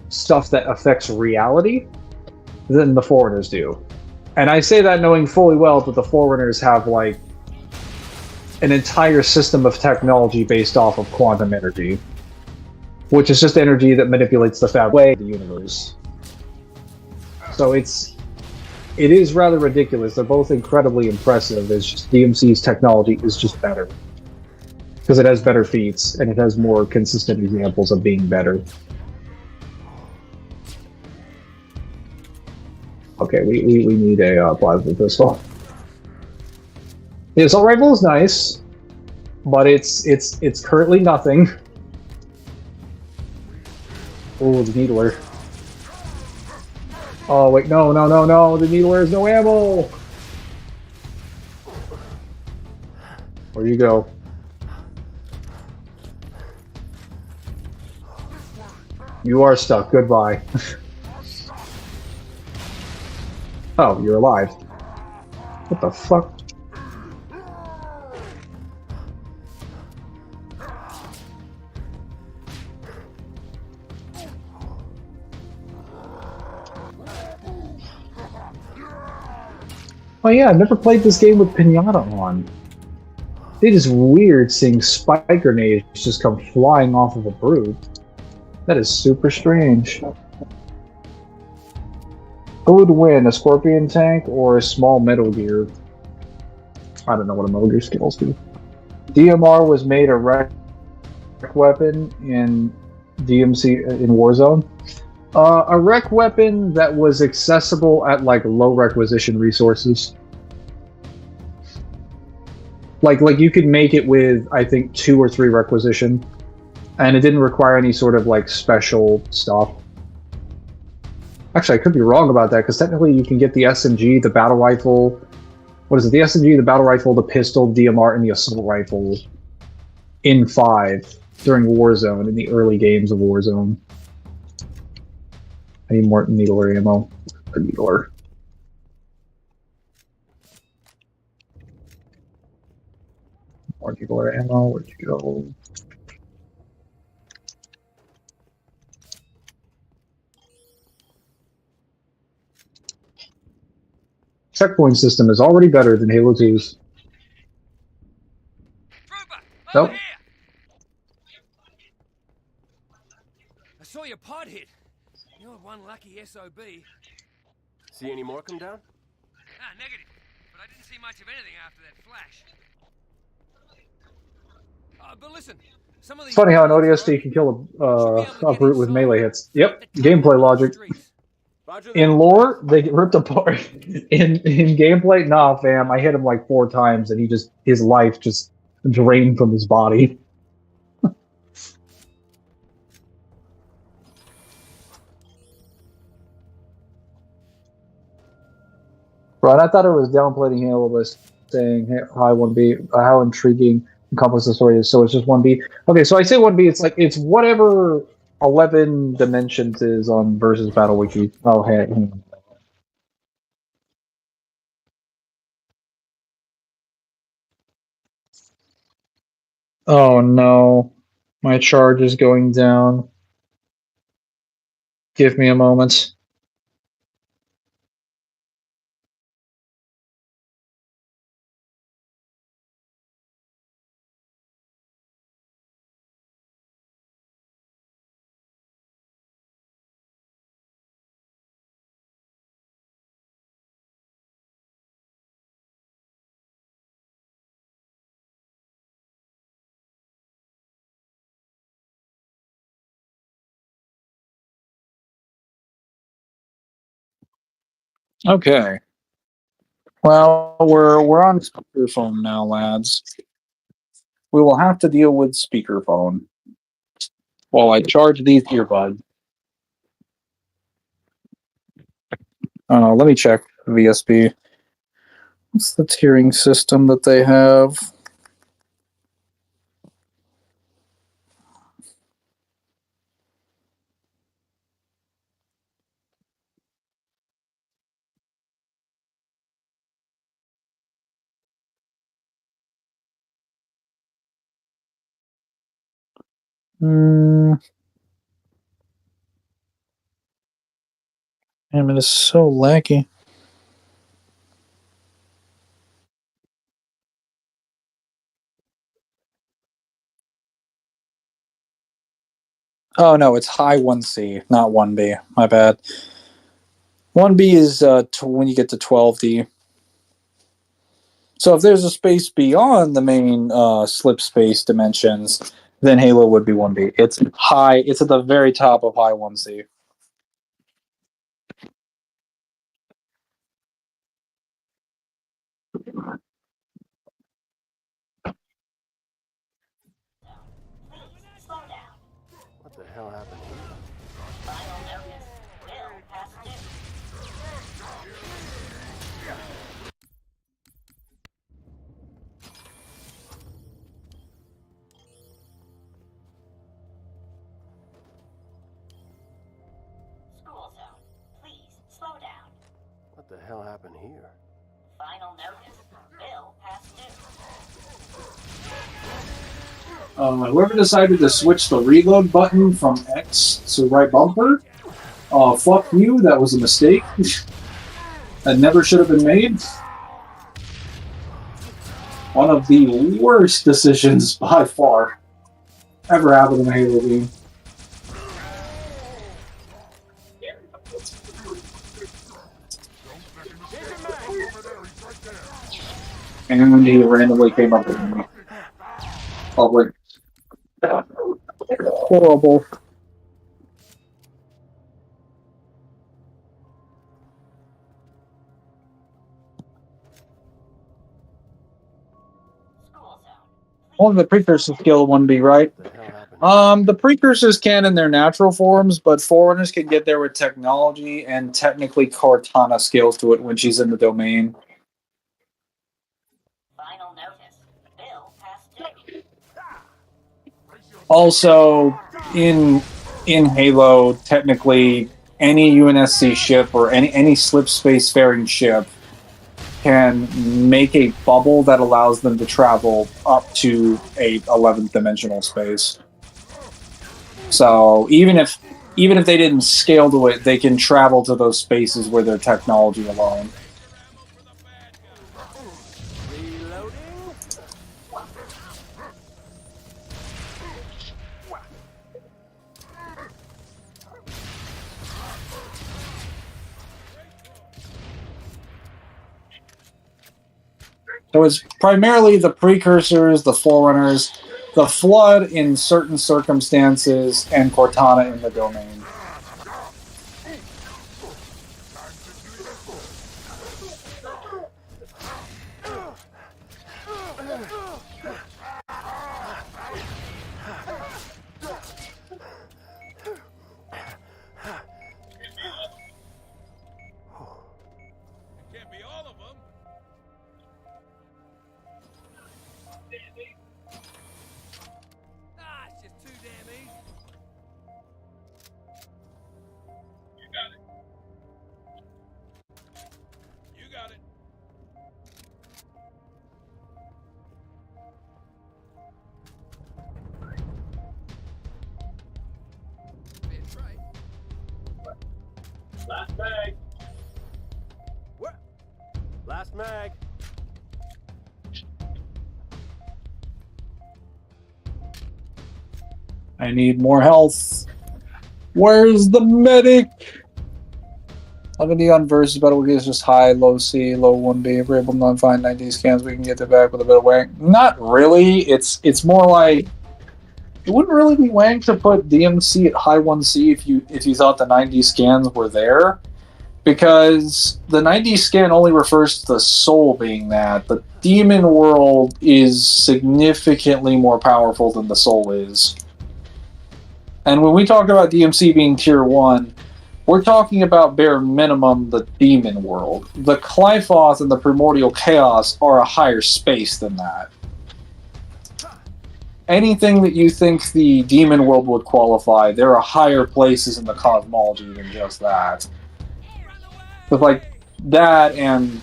stuff that affects reality than the Foreigners do. And I say that knowing fully well that the Foreigners have like an entire system of technology based off of quantum energy, which is just energy that manipulates the fabric of the universe. So it is rather ridiculous. They're both incredibly impressive. It's just DMC's technology is just better because it has better feats and it has more consistent examples of being better. Okay, we need a plasma pistol. The assault rifle is nice, but it's currently nothing. Oh, the needler. Oh wait, no, the needler has no ammo. Where you go? You are stuck. Goodbye. Oh, you're alive. What the fuck? Oh yeah, I've never played this game with Pinata on. It is weird seeing spike grenades just come flying off of a brute. That is super strange. Who would win, a Scorpion tank or a small Metal Gear? I don't know what a Metal Gear skills do. DMR was made a wreck weapon in DMC in Warzone. A wreck weapon that was accessible at like low requisition resources. Like you could make it with I think 2 or 3 requisition, and it didn't require any sort of like special stuff. Actually, I could be wrong about that because technically you can get the SMG, the battle rifle. What is it? The SMG, the battle rifle, the pistol, DMR, and the assault rifle in 5 during Warzone in the early games of Warzone. I need more needler ammo. A needler. More needler ammo. Where'd you go? Checkpoint system is already better than Halo 2's. Nope. I saw your pod hit. You're one lucky SOB. See any more come down? Ah, negative. But I didn't see much of anything after that flash. But listen, some of these... It's funny how in ODST can kill a brute with melee hits. Yep, gameplay logic. In lore, they get ripped apart. In gameplay, nah, fam. I hit him like 4 times, and his life just drained from his body. Right, I thought it was downplaying Halo by saying how 1B, how intriguing and complex the story is. So it's just 1B. Okay, so I say 1B. It's like it's whatever 11 dimensions is on versus Battle Wiki. Oh, hey, hang on. Oh no, my charge is going down. Give me a moment. Okay. Well, we're on speakerphone now, lads. We will have to deal with speakerphone while I charge these earbuds. Let me check VSP. What's the tiering system that they have? Damn, it is so laggy. Oh no, it's high 1C, not 1B. My bad. 1B is when you get to 12D. So if there's a space beyond the main slip space dimensions, then Halo would be 1B. It's high. It's at the very top of high 1C. What the hell happened here? Final notice. Bill past due. School zone. Please slow down. What the hell happened here? Final notice. Bill past due. Whoever decided to switch the reload button from X to right bumper, fuck you, that was a mistake. That never should have been made. One of the worst decisions by far ever happened in a Halo game. And he randomly came up with me. Public. Horrible. Only the precursor skill 1B, right? The precursors can in their natural forms, but Forerunners can get there with technology and technically Cortana scales to it when she's in the domain. Final notice. Bill past due. Also, in Halo, technically any UNSC ship or any slip space faring ship can make a bubble that allows them to travel up to a 11th dimensional space. So even if they didn't scale to it, they can travel to those spaces with their technology alone. So it's primarily the precursors, the Forerunners, the Flood in certain circumstances, and Cortana in the domain. Last mag. What? Last mag. I need more health. Where's the medic? 11D on versus battle is just high, low C, low 1B. If we're able to not find 90 scans, we can get them back with a bit of wank. Not really. It's more like it wouldn't really be wank to put DMC at high 1C if you thought the 90 scans were there, because the 90 scan only refers to the soul being that. The demon world is significantly more powerful than the soul is. And when we talk about DMC being tier 1, We're talking about bare minimum the demon world. The Qlifoth and the Primordial Chaos are a higher space than that. Anything that you think the demon world would qualify, there are higher places in the cosmology than just that. But like that and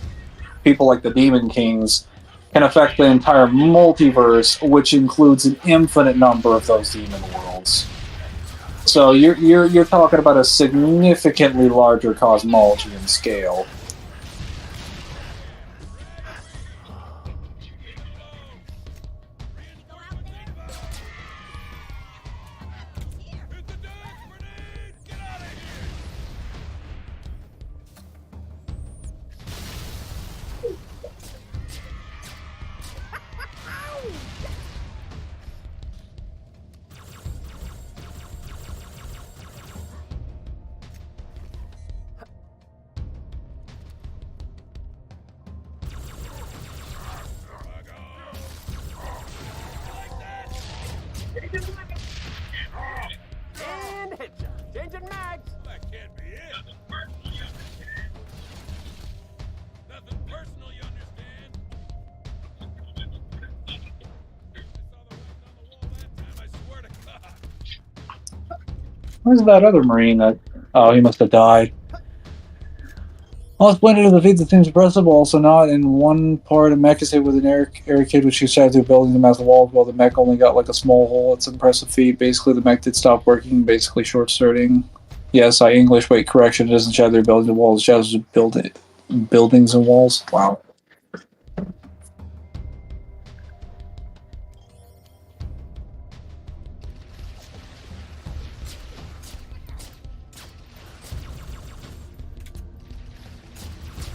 people like the Demon Kings can affect the entire multiverse, which includes an infinite number of those demon worlds. So you're talking about a significantly larger cosmology in scale. And headshot. Changing mags. That can't be it. Nothing personal, you understand? I swear to God. Where's that other Marine that... Oh, he must have died. All splendid of the feats that seems impressive, also not. In one part, a mech is hit with an air kid which shoots out through buildings and mass walls, while the mech only got like a small hole. It's an impressive feat. Basically, the mech did stop working, basically short-circuiting. Yes, I English, wait, correction, it doesn't shatter through buildings and walls, it shatters buildings and walls. Wow.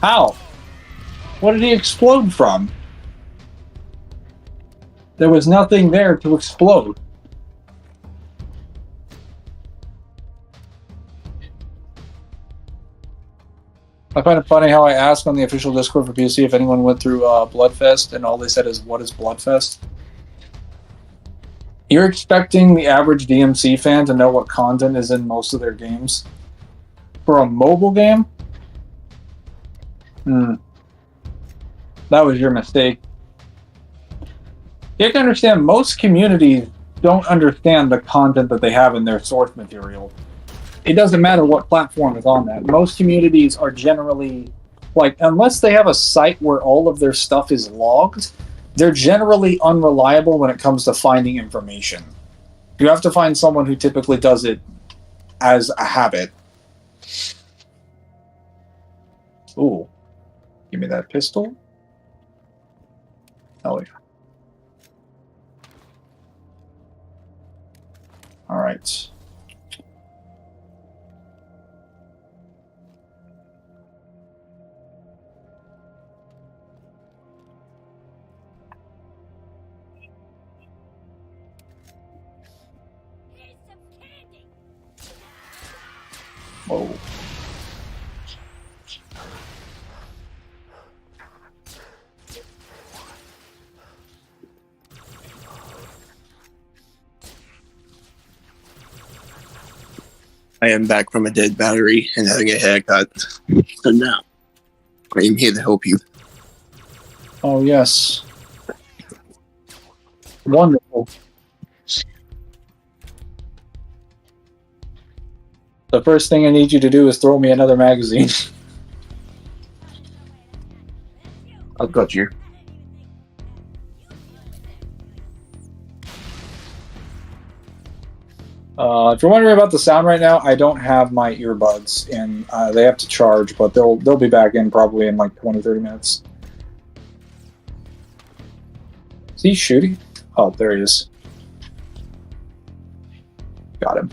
How? What did he explode from? There was nothing there to explode. I find it funny how I asked on the official Discord for PC if anyone went through Bloodfest, and all they said is, what is Bloodfest? You're expecting the average DMC fan to know what content is in most of their games? For a mobile game? That was your mistake. You have to understand, most communities don't understand the content that they have in their source material. It doesn't matter what platform is on that. Most communities are generally, like, unless they have a site where all of their stuff is logged, they're generally unreliable when it comes to finding information. You have to find someone who typically does it as a habit. Ooh. Give me that pistol. Oh, yeah. All right. Whoa. I am back from a dead battery and having a haircut. So now, I am here to help you. Oh, yes. Wonderful. The first thing I need you to do is throw me another magazine. I've got you. If you're wondering about the sound right now, I don't have my earbuds, and they have to charge, but they'll be back in probably in like 20-30 minutes. Is he shooting? Oh, there he is. Got him.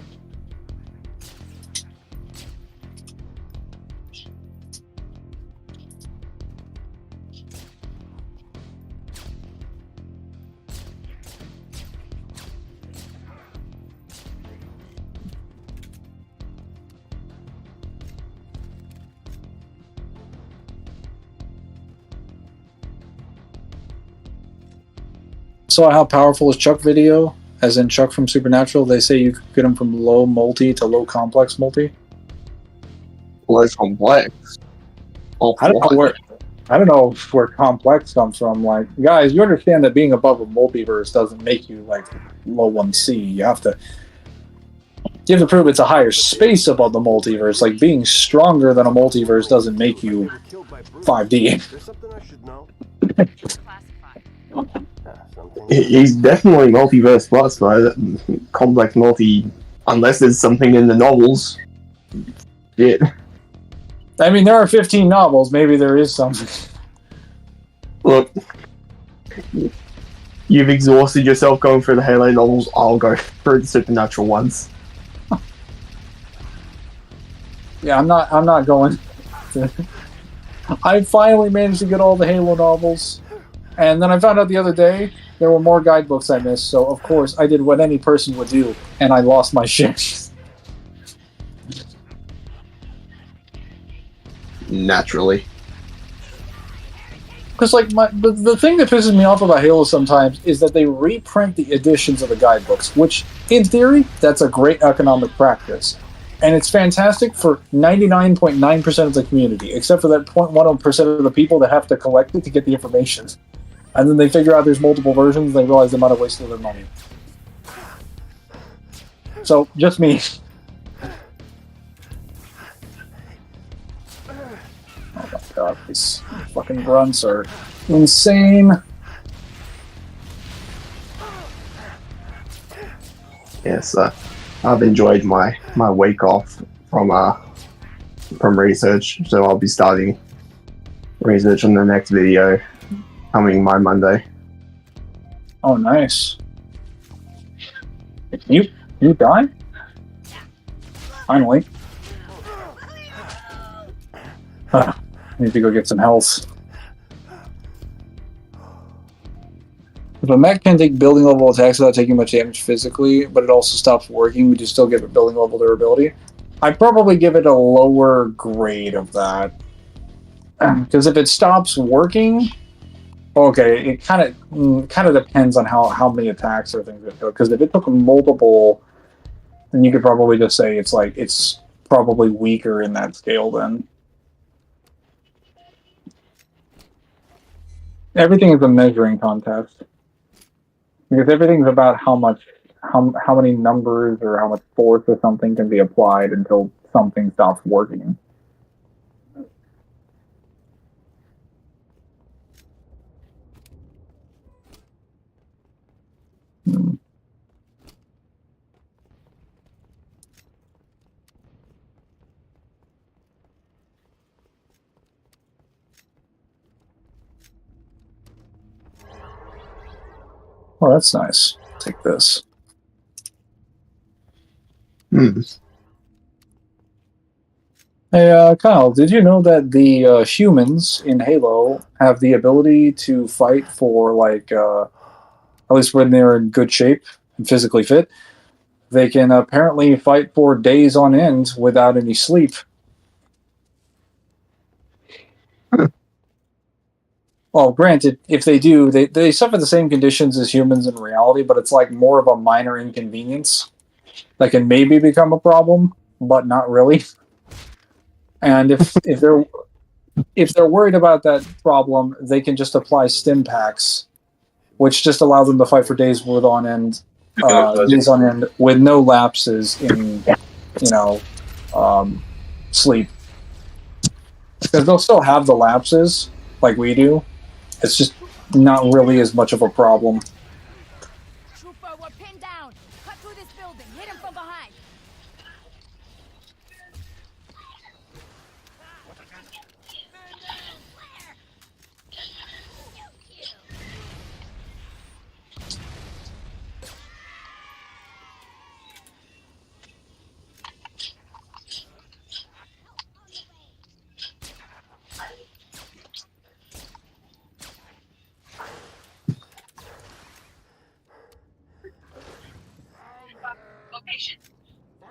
Saw how powerful is Chuck video, as in Chuck from Supernatural. They say you could get him from low multi to low complex multi. less complex. Or I don't know what? where complex comes from. Like, guys, you understand that being above a multiverse doesn't make you like low 1C. You have to prove it's a higher space above the multiverse. Like, being stronger than a multiverse doesn't make you 5D. There's something I should know. He's definitely multiverse plus, but complex multi, unless there's something in the novels. Shit. I mean, there are 15 novels. Maybe there is something. Look, you've exhausted yourself going through the Halo novels. I'll go through the supernatural ones. Yeah, I'm not going. I finally managed to get all the Halo novels, and then I found out the other day there were more guidebooks I missed. So of course I did what any person would do, and I lost my shit. Naturally. Because like the thing that pisses me off about Halo sometimes is that they reprint the editions of the guidebooks, which in theory that's a great economic practice, and it's fantastic for 99.9% of the community, except for that 0.1% of the people that have to collect it to get the information, and then they figure out there's multiple versions and they realize they might have wasted their money. So just me. Oh my god, these fucking grunts are insane. Yes, I've enjoyed my week off from research, so I'll be starting research on the next video coming my Monday. Oh, nice. You die? Finally. I need to go get some health. If a mech can take building level attacks without taking much damage physically, but it also stops working, would you still give it building level durability? I'd probably give it a lower grade of that. Because if it stops working, okay, it kind of depends on how many attacks or things it took. Because if it took multiple, then you could probably just say it's probably weaker in that scale then. Everything is a measuring contest. Because everything's about how many numbers or how much force or something can be applied until something stops working. Oh, that's nice. Take this. Hey, Kyle, did you know that the humans in Halo have the ability to fight for, like, at least when they're in good shape and physically fit, they can apparently fight for days on end without any sleep. Well, granted, if they do, they suffer the same conditions as humans in reality, but it's like more of a minor inconvenience that can maybe become a problem, but not really. And if they're worried about that problem, they can just apply stim packs, which just allow them to fight for days on end with no lapses in, sleep. Because they'll still have the lapses like we do. It's just not really as much of a problem. Trooper, we're pinned down. Cut through this building. Hit him from behind. Location.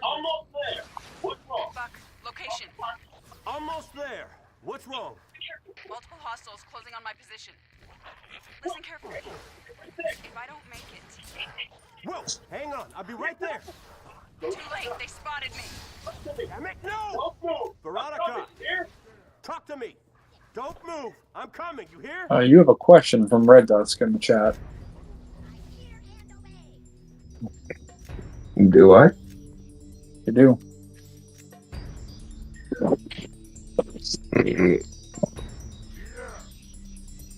Almost there. What's wrong? Buck, location. Almost there. What's wrong? Multiple hostiles closing on my position. Listen carefully. If I don't make it... Whoa! Hang on. I'll be right there. Too late. They spotted me. Damn it, no! Veronica! Talk to me! Don't move! I'm coming, you hear? You have a question from Red Dusk in the chat. Do I? You do.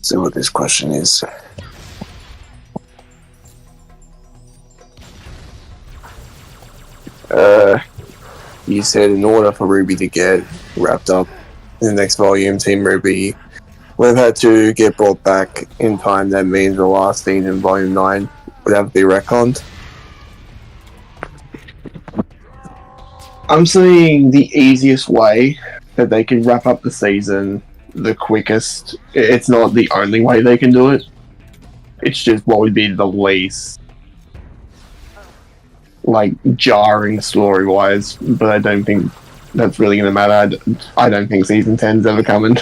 See what this question is. You said in order for Ruby to get wrapped up in the next volume, Team Ruby would have had to get brought back in time. That means the last scene in Volume 9 would have to be retconned. I'm saying the easiest way that they can wrap up the season, the quickest. It's not the only way they can do it. It's just what would be the least, like, jarring story-wise, but I don't think that's really going to matter. I don't think Season 10's ever coming.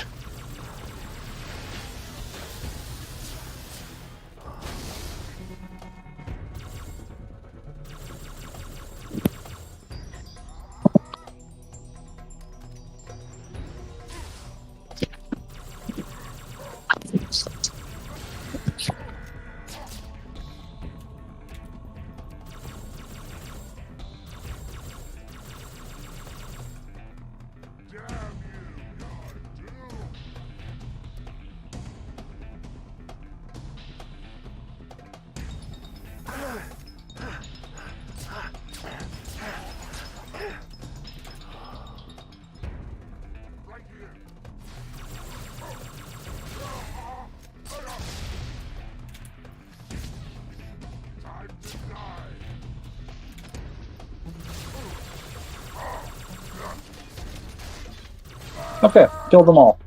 Okay, killed them all.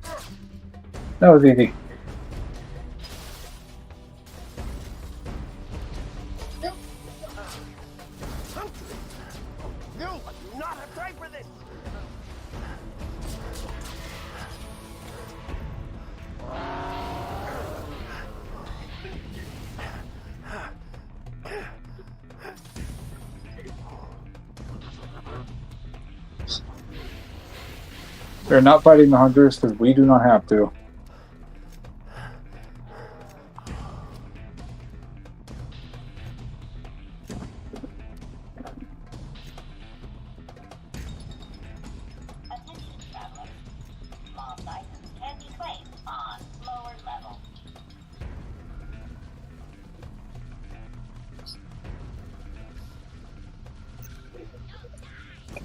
That was easy. No, I do not have time for this! They're not fighting the hunters because we do not have to.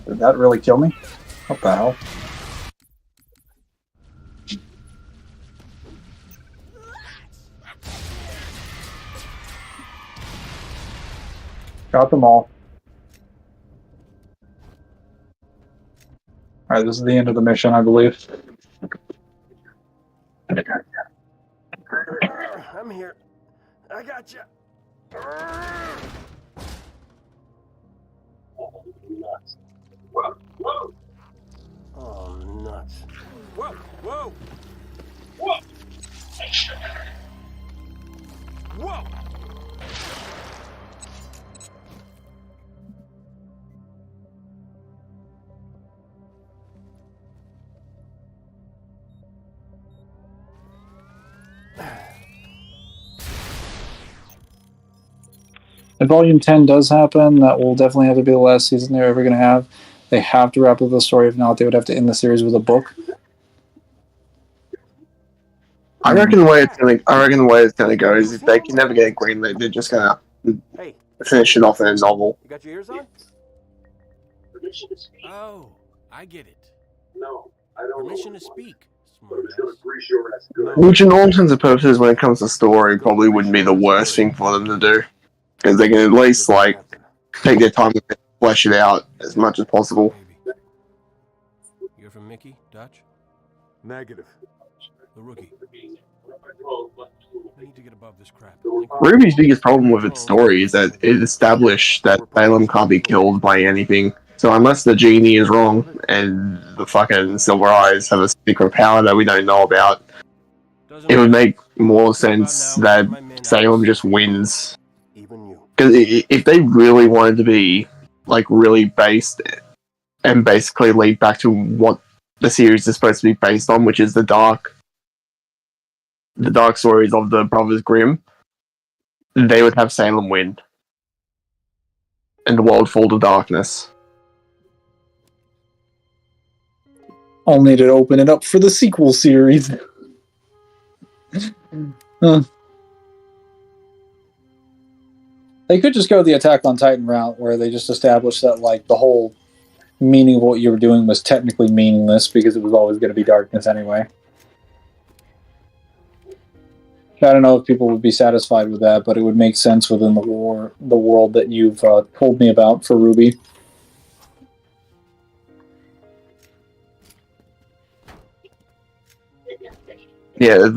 Did that really kill me? What the hell? Got them all. Alright, this is the end of the mission, I believe. I'm here. I got you. Oh, nuts. Whoa, whoa! Whoa! Whoa! If Volume 10 does happen, that will definitely have to be the last season they're ever going to have. They have to wrap up the story. If not, they would have to end the series with a book. I reckon the way it's gonna go is if they can never get greenlit, they're just gonna finish it off in a novel. You got your ears on? Oh, I get it. No, I don't. Permission to speak. Which, in all intents and purposes, when it comes to story, probably wouldn't be the worst thing for them to do, because they can at least like take their time to flesh it out as much as possible. You're from Mickey, Dutch? Negative. The rookie. We need to get above this crap. Ruby's biggest problem with its story is that it established that Salem can't be killed by anything. So unless the genie is wrong and the fucking Silver Eyes have a secret power that we don't know about, it would make more sense that Salem just wins. Because if they really wanted to be like really based and basically lead back to what the series is supposed to be based on, which is the dark stories of the Brothers Grimm, they would have Salem win, and the world fall to darkness. Only to open it up for the sequel series. They could just go the Attack on Titan route, where they just establish that like the whole meaning of what you were doing was technically meaningless because it was always going to be darkness anyway. I don't know if people would be satisfied with that, but it would make sense within the world that you've told me about for Ruby. Yeah,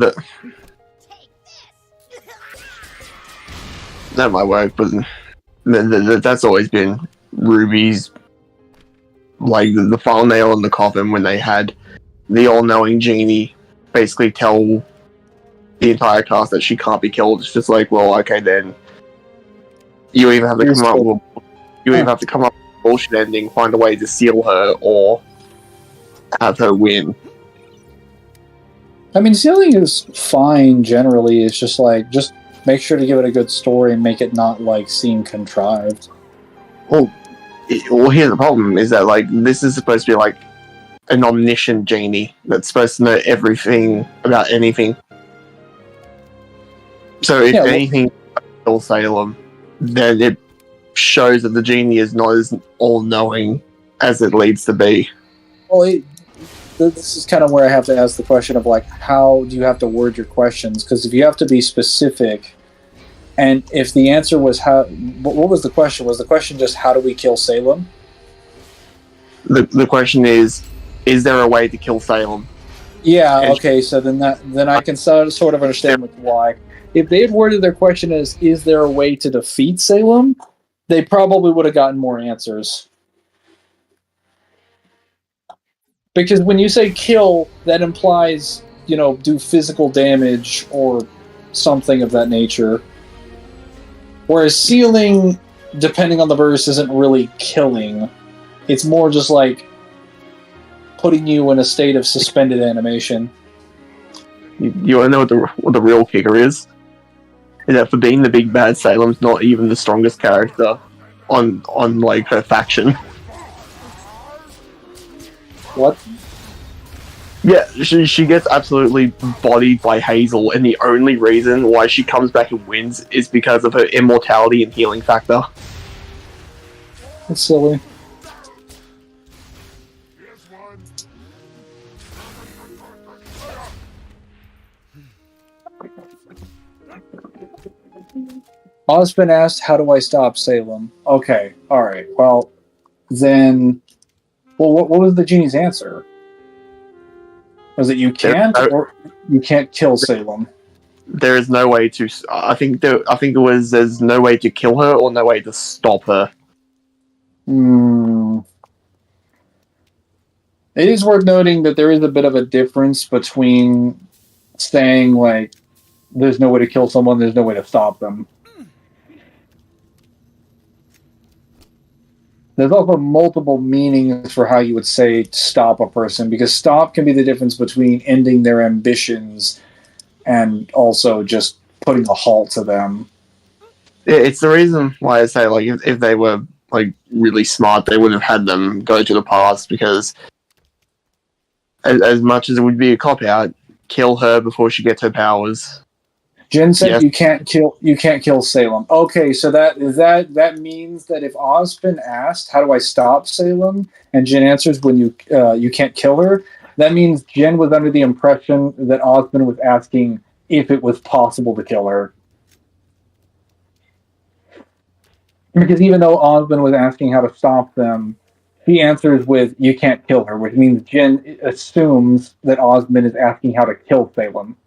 that might work, but that's always been Ruby's, like, the final nail in the coffin, when they had the all-knowing genie basically tell the entire cast that she can't be killed. It's just like, well, okay, then you either have to come up with a bullshit ending, find a way to seal her, or have her win. I mean, sealing is fine generally. It's just like, just make sure to give it a good story and make it not like seem contrived. Well, here's the problem: is that like this is supposed to be like an omniscient genie that's supposed to know everything about anything. So if anything kills Salem, then it shows that the genie is not as all-knowing as it leads to be. Well, this is kind of where I have to ask the question of like, how do you have to word your questions? Because if you have to be specific, and if the answer was how, what was the question? Was the question just how do we kill Salem? The question is there a way to kill Salem? Yeah. Okay. So then I can sort of understand why. If they had worded their question as "Is there a way to defeat Salem?" they probably would have gotten more answers. Because when you say kill, that implies, do physical damage or something of that nature. Whereas sealing, depending on the verse, isn't really killing. It's more just like putting you in a state of suspended animation. You want to know what the real kicker is? Is that for being the big bad, Salem's not even the strongest character on like her faction. What? Yeah, she gets absolutely bodied by Hazel, and the only reason why she comes back and wins is because of her immortality and healing factor. That's silly. Osmond asked, how do I stop Salem? Okay, alright, well, then... Well, what was the genie's answer? Was it you can't, or you can't kill Salem? There is no way to... I think it was there's no way to kill her or no way to stop her. It is worth noting that there is a bit of a difference between saying, like, there's no way to kill someone, there's no way to stop them. There's also multiple meanings for how you would say stop a person, because stop can be the difference between ending their ambitions and also just putting a halt to them. It's the reason why I say, like, if they were, like, really smart, they would have had them go to the past, because as much as it would be a cop-out, kill her before she gets her powers. Jen said you can't kill Salem. Okay, so that means that if Ozpin asked, how do I stop Salem? And Jen answers, when you can't kill her, that means Jen was under the impression that Ozpin was asking if it was possible to kill her. Because even though Ozpin was asking how to stop them, he answers with, you can't kill her, which means Jen assumes that Ozpin is asking how to kill Salem.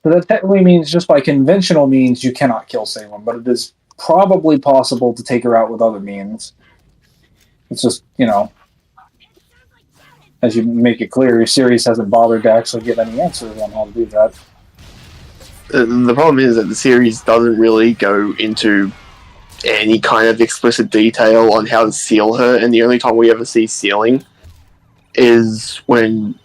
So that technically means, just by conventional means, you cannot kill Salem, but it is probably possible to take her out with other means. It's just, as you make it clear, your series hasn't bothered to actually give any answers on how to do that. The problem is that the series doesn't really go into any kind of explicit detail on how to seal her, and the only time we ever see sealing is when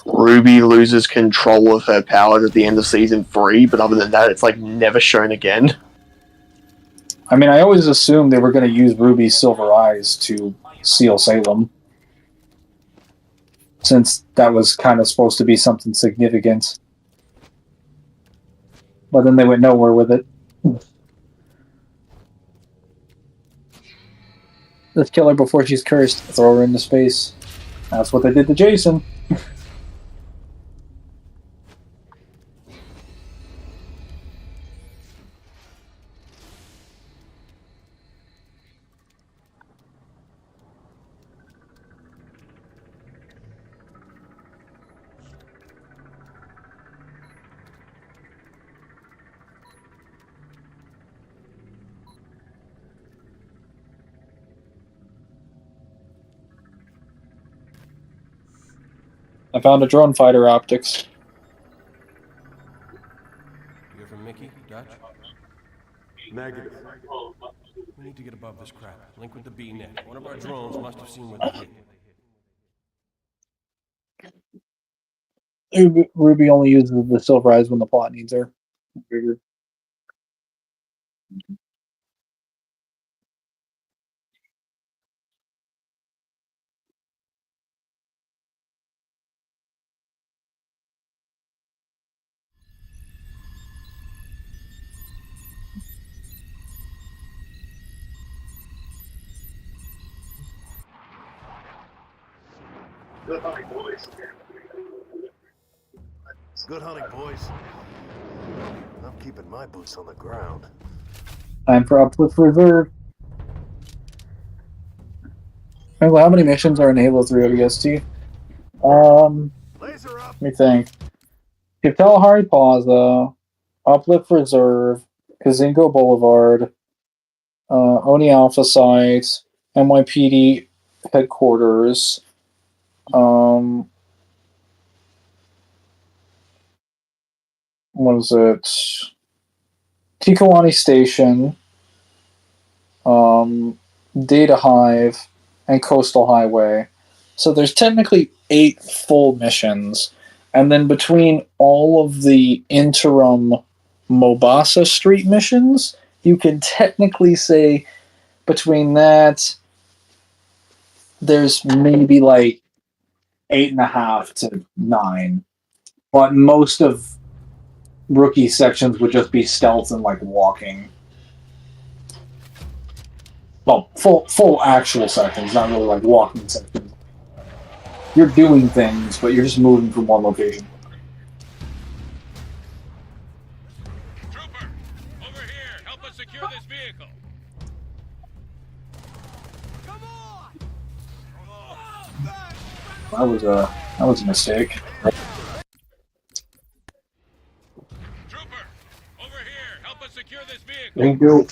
Ruby loses control of her powers at the end of season 3, but other than that, it's like never shown again. I mean, I always assumed they were going to use Ruby's silver eyes to seal Salem, since that was kind of supposed to be something significant. But then they went nowhere with it. Let's kill her before she's cursed. Throw her into space. That's what they did to Jason. I found a drone fighter optics. You hear from Mickey, Dutch? Negative. We need to get above this crap. Link with the B-net. One of our drones must have seen what they hit. Ruby only uses the silver eyes when the plot needs her. Figured. Good hunting, boys. Good hunting, boys. I'm keeping my boots on the ground. Time for Uplift Reserve. Well, how many missions are in Halo 3 ODST? Let me think. You have Kalahari Plaza, Uplift Reserve, Kazingo Boulevard, Oni Alpha Site, NYPD Headquarters, what is it? Tikawani Station, Data Hive, and Coastal Highway. So there's technically 8 full missions. And then between all of the interim Mombasa Street missions, you can technically say between that, there's maybe like 8.5 to 9. But most of rookie sections would just be stealth and like walking. Well, full actual sections, not really like walking sections. You're doing things, but you're just moving from one location. Trooper, over here. Help us secure this vehicle. That was a mistake. Trooper, over here. Help us secure this vehicle. Thank you.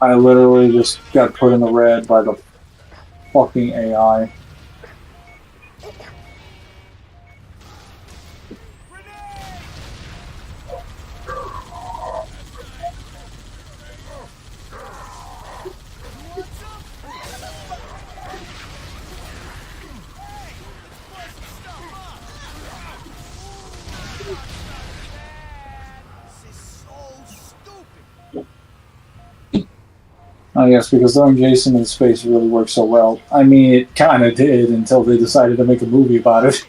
I literally just got put in the red by the fucking AI. I guess because throwing Jason in space really worked so well. I mean, it kind of did until they decided to make a movie about it.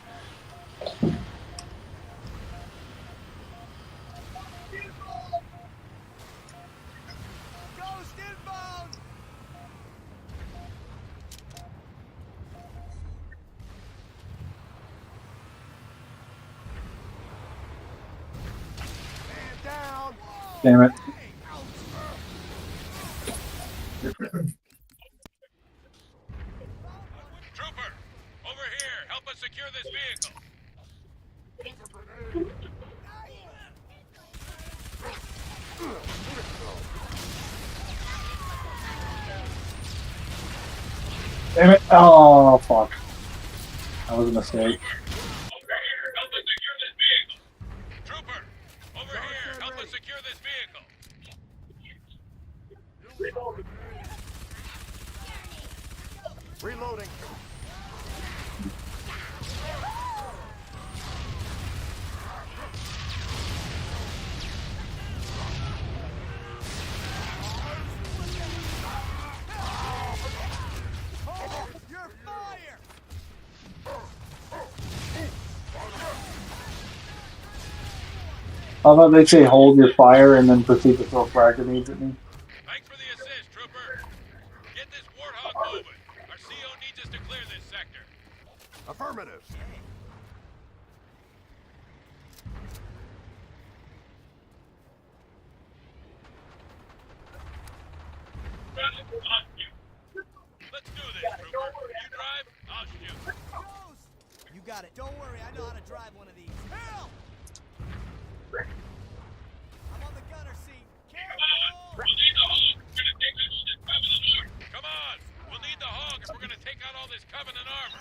Damn it. Trooper, over here. Help us secure this vehicle. Damn it. Oh, fuck. That was a mistake. Trooper, over here. Help us secure this vehicle. Reloading. Your fire! I thought they'd say hold your fire and then proceed to throw frag grenades at me. Thanks for the assist, Trooper. Get this warthog moving. Our CO needs us to clear this sector. Affirmative. Let's do this, Trooper. You drive, I'll shoot. You got it. Don't worry, I know how to drive one of these. Help! I'm on the gunner seat. Careful! Come on! We'll need the hog if we're gonna take out all this Covenant armor.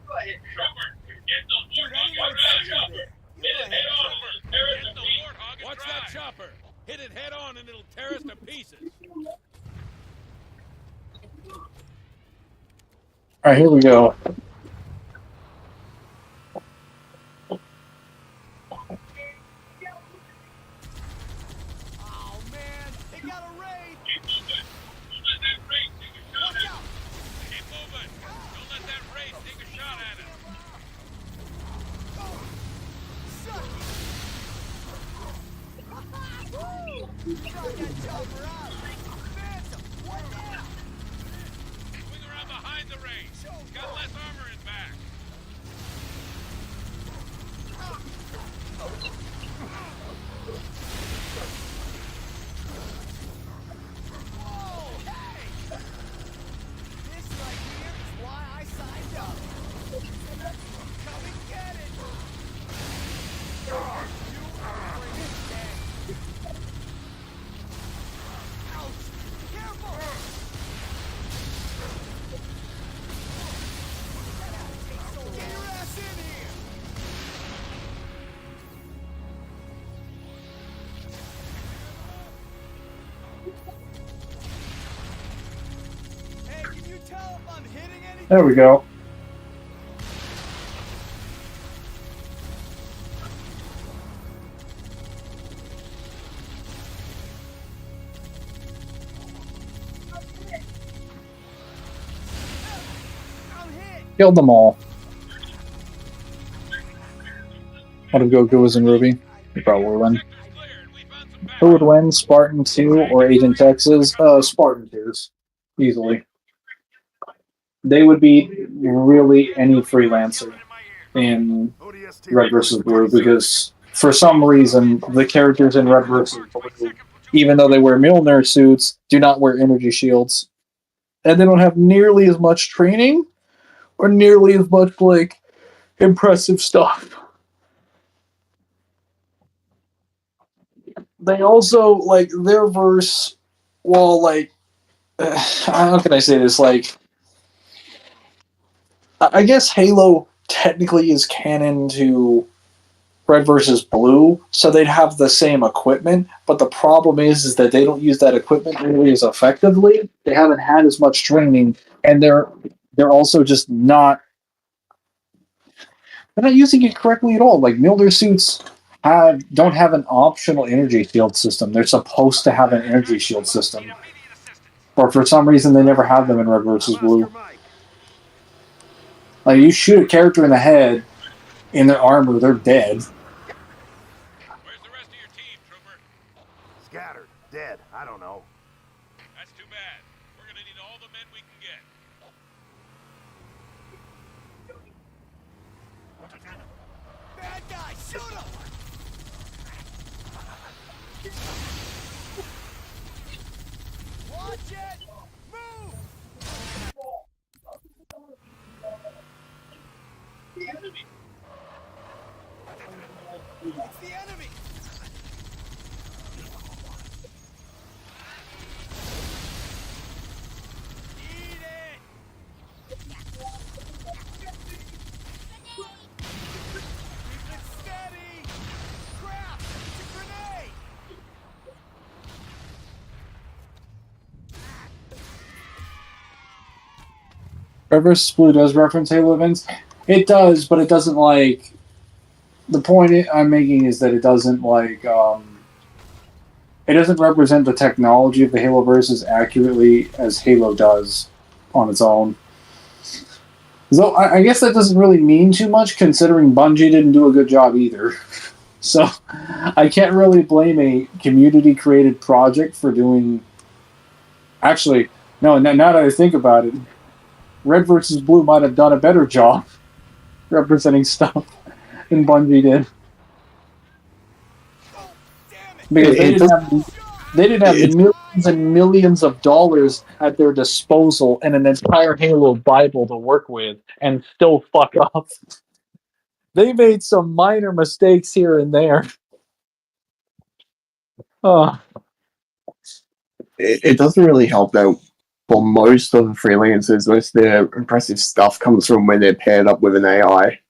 Go ahead, Trooper. Get the warthog Get the warthog and watch that chopper. Hit it head on and it'll tear us to pieces. Alright, here we go. Oh man, they got a raid! Keep moving. Don't let that race take a shot at us. Swing around behind the race. He's got less armor in back. This right here is why I signed up. Come and get it! You are friggin' dead. Ouch! Careful! Get your ass in here! Hey, can you tell if I'm hitting anything? There we go. Killed them all. What if Goku was in Ruby? He probably would win. Who would win, Spartan 2 or Agent Texas? Spartan 2s. Easily. They would beat really any freelancer in Red vs. Blue because for some reason the characters in Red vs. Blue, even though they wear Mjolnir suits, do not wear energy shields. And they don't have nearly as much training or nearly as much, like, impressive stuff. They also, like, their verse, well, like, how can I say this? Like, I guess Halo technically is canon to Red versus Blue, so they'd have the same equipment, but the problem is that they don't use that equipment really as effectively. They haven't had as much training, and they're also just not they're not using it correctly at all. Like Mjolnir suits don't have an optional energy shield system. They're supposed to have an energy shield system. But for some reason they never have them in Red vs. Blue. Like you shoot a character in the head in their armor, they're dead. Scattered. Dead. I don't know. That's too bad. We're gonna need all the men we can get. Bad guy, shoot him! Watch it! Move! It's the enemy! Red vs. Blue does reference Halo events. It does, but it doesn't like. The point I'm making is that it doesn't like. It doesn't represent the technology of the Haloverse as accurately as Halo does on its own. So I guess that doesn't really mean too much, considering Bungie didn't do a good job either. So I can't really blame a community-created project for doing. Actually, no. Now that I think about it, Red vs. Blue might have done a better job representing stuff than Bungie did, because they didn't have millions and millions of dollars at their disposal and an entire Halo Bible to work with, and still fuck up. They made some minor mistakes here and there. Oh. It doesn't really help though. For most of the freelancers, most of their impressive stuff comes from when they're paired up with an AI.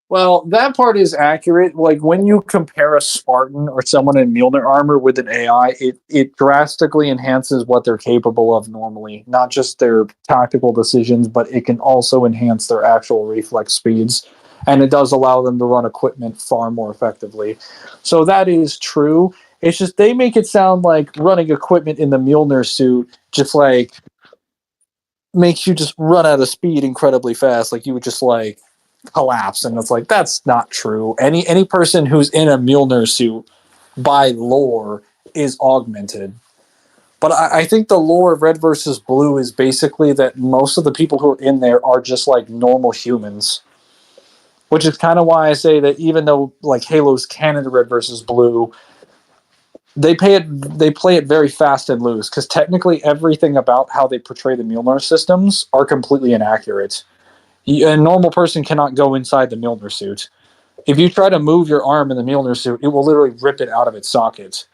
Well, that part is accurate. Like, when you compare a Spartan or someone in Mjolnir armor with an AI, it drastically enhances what they're capable of normally. Not just their tactical decisions, but it can also enhance their actual reflex speeds. And it does allow them to run equipment far more effectively. So that is true. It's just they make it sound like running equipment in the Mjolnir suit just like makes you just run out of speed incredibly fast. Like, you would just like collapse, and it's like, that's not true. Any person who's in a Mjolnir suit by lore is augmented. But I think the lore of Red versus Blue is basically that most of the people who are in there are just like normal humans. Which is kind of why I say that even though like Halo's canon to Red versus Blue, they play it very fast and loose, because technically everything about how they portray the Mjolnir systems are completely inaccurate. A normal person cannot go inside the Mjolnir suit. If you try to move your arm in the Mjolnir suit, it will literally rip it out of its socket,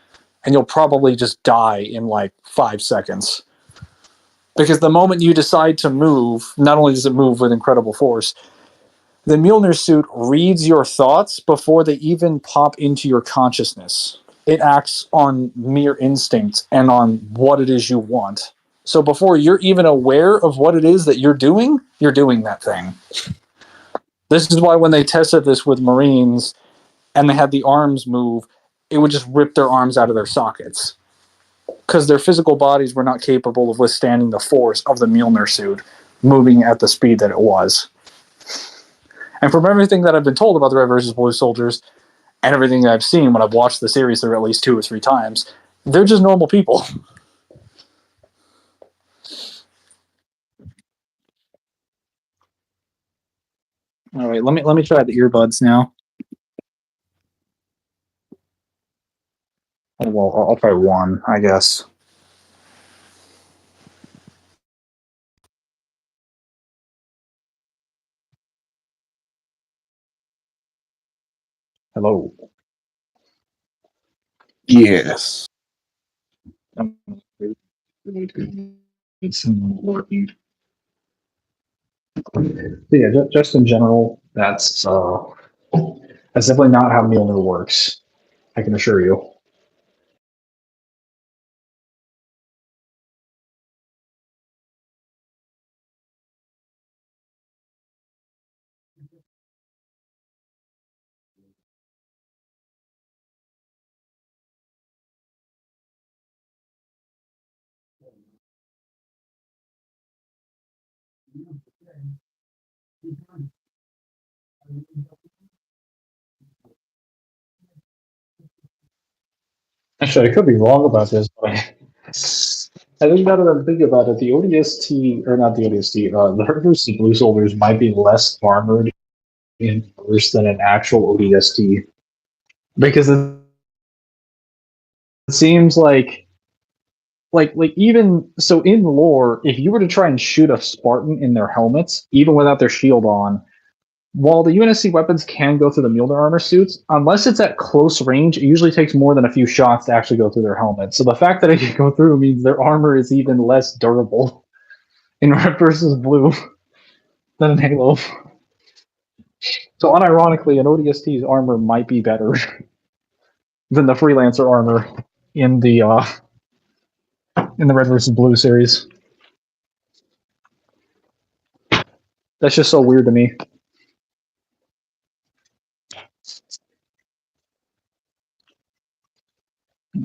and you'll probably just die in like 5 seconds. Because the moment you decide to move, not only does it move with incredible force, the Mjolnir suit reads your thoughts before they even pop into your consciousness. It acts on mere instinct and on what it is you want. So before you're even aware of what it is that you're doing that thing. This is why when they tested this with Marines and they had the arms move, it would just rip their arms out of their sockets. Because their physical bodies were not capable of withstanding the force of the Mjolnir suit moving at the speed that it was. And from everything that I've been told about the Red vs. Blue soldiers, and everything that I've seen when I've watched the series through at least 2 or 3 times, they're just normal people. All right, let me try the earbuds now. Oh, well, I'll try one, I guess. Hello. Yes. It's important. Yeah, just in general, that's definitely not how Mjolnir works. I can assure you. Actually, I could be wrong about this, but I think now that I'm thinking about it, the ODST, or not the ODST, the Red vs. Blue Soldiers might be less armored in worse than an actual ODST. Because it seems like even so in lore, if you were to try and shoot a Spartan in their helmets, even without their shield on, while the UNSC weapons can go through the Mjolnir armor suits, unless it's at close range, it usually takes more than a few shots to actually go through their helmet. So the fact that it can go through means their armor is even less durable in Red versus Blue than in Halo. So unironically, an ODST's armor might be better than the Freelancer armor in the Red versus Blue series. That's just so weird to me.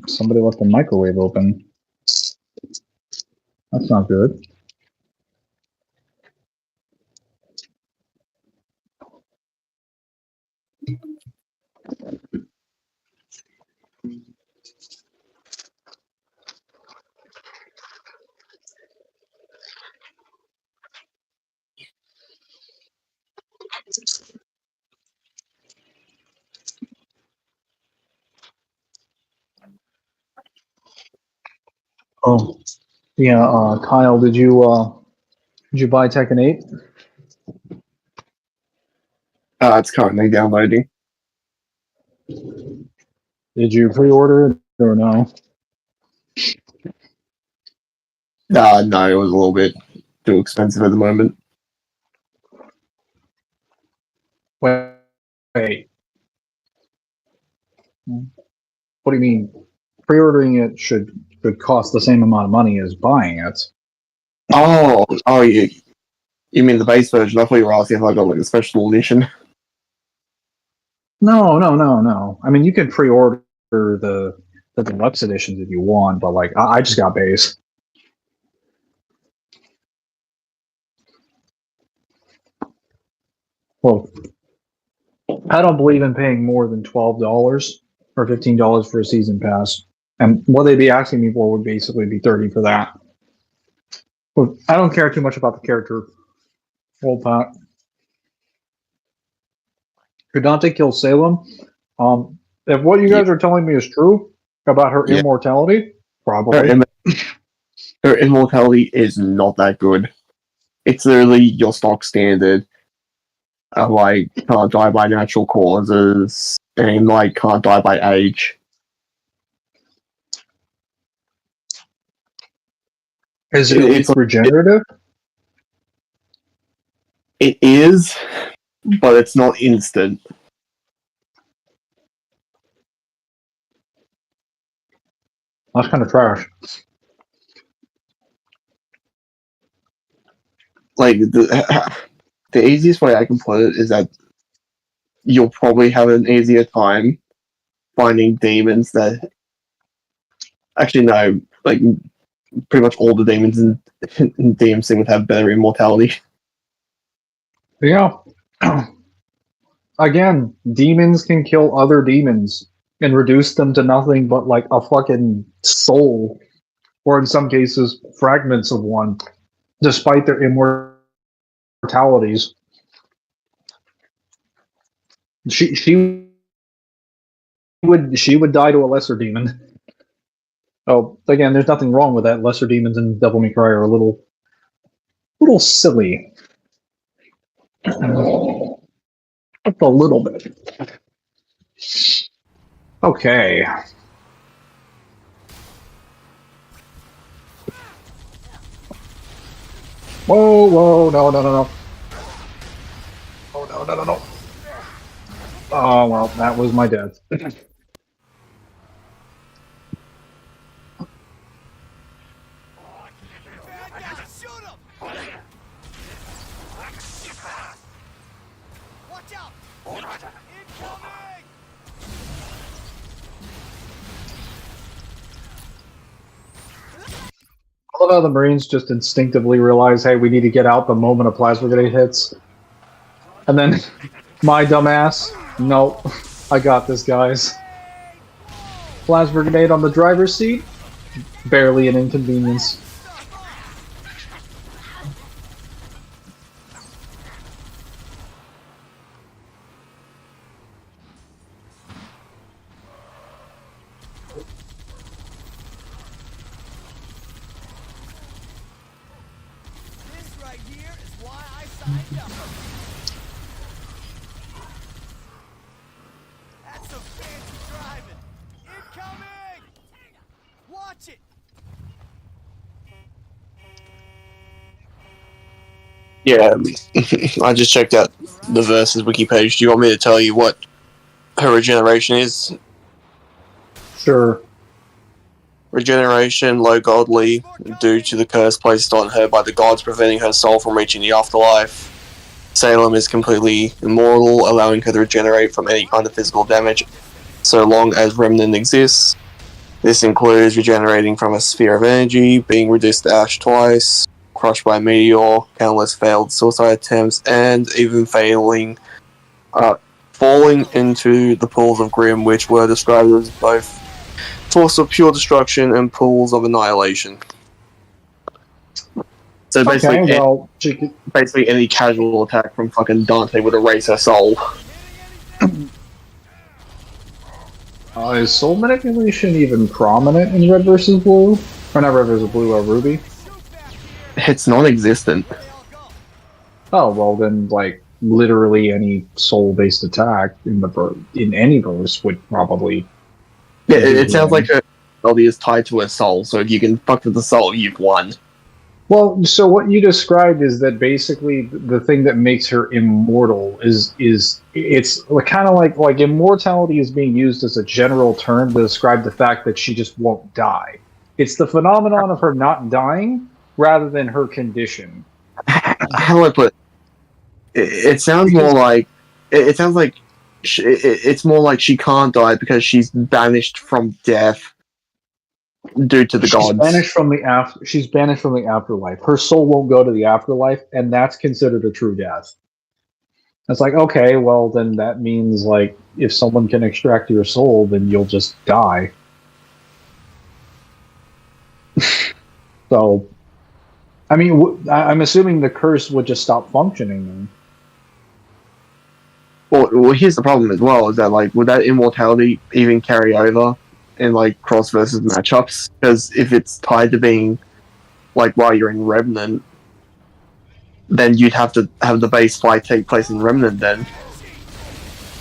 Somebody left the microwave open. That's not good. Oh, yeah. Kyle, did you buy Tekken 8? It's currently downloading. Did you pre-order it or no? No, it was a little bit too expensive at the moment. Wait. What do you mean? Pre-ordering it should cost the same amount of money as buying it. Oh, you mean the base version? I thought you were asking if I got like a special edition. No. I mean, you can pre-order the deluxe editions if you want, but like, I just got base. Well, I don't believe in paying more than $12 or $15 for a season pass, and what they'd be asking me for would basically be $30 for that. But I don't care too much about the character. Old Pat. Could Dante kill Salem? If what you guys are telling me is true about her immortality, probably. Her immortality is not that good. It's literally your stock standard. Like, can't die by natural causes, and like, can't die by age. Is it at least regenerative? It is, but it's not instant. That's kind of trash. Like, the easiest way I can put it is that you'll probably have an easier time finding demons that... Actually, no. Like, pretty much all the demons in DMC would have better immortality. Yeah. Again, demons can kill other demons and reduce them to nothing but like a fucking soul, or in some cases, fragments of one, despite their immortalities. She would die to a lesser demon. Oh, again, there's nothing wrong with that. Lesser demons in Devil May Cry are a little silly. Just a little bit. Okay. Whoa, no. Oh, no. Oh, well, that was my death. Watch out! Incoming! I love how the Marines just instinctively realize, hey, we need to get out the moment a plasma grenade hits. And then, my dumbass, nope, I got this, guys. Plasma grenade on the driver's seat, barely an inconvenience. This right here is why I signed up. That's some fancy driving. Incoming! Watch it! Yeah, I just checked out the Versus wiki page. Do you want me to tell you what her regeneration is? Sure. Regeneration, low godly, due to the curse placed on her by the gods preventing her soul from reaching the afterlife. Salem is completely immortal, allowing her to regenerate from any kind of physical damage so long as Remnant exists. This includes regenerating from a sphere of energy, being reduced to ash twice, crushed by a meteor, countless failed suicide attempts, and even falling into the pools of Grim, which were described as both force of pure destruction and pools of annihilation. So basically, any casual attack from fucking Dante would erase her soul. Is soul manipulation even prominent in Red vs. Blue? Or not Red vs. Blue, or Ruby? It's non-existent. Oh, well then, like, literally any soul-based attack in any verse would probably... Yeah, it sounds like her ability is tied to her soul, so if you can fuck with the soul, you've won. Well, so what you described is that basically the thing that makes her immortal is it's kind of like immortality is being used as a general term to describe the fact that she just won't die. It's the phenomenon of her not dying rather than her condition. How do I put it? It sounds more like it's more like she can't die because she's banished from death. Due to the gods. She's banished from the afterlife. Her soul won't go to the afterlife, and that's considered a true death. It's like, okay, well then that means like if someone can extract your soul, then you'll just die. So, I mean, I'm assuming the curse would just stop functioning then. Well, here's the problem as well: is that like would that immortality even carry over in like cross versus matchups? Because if it's tied to being like while you're in Remnant, then you'd have to have the base fight take place in Remnant then.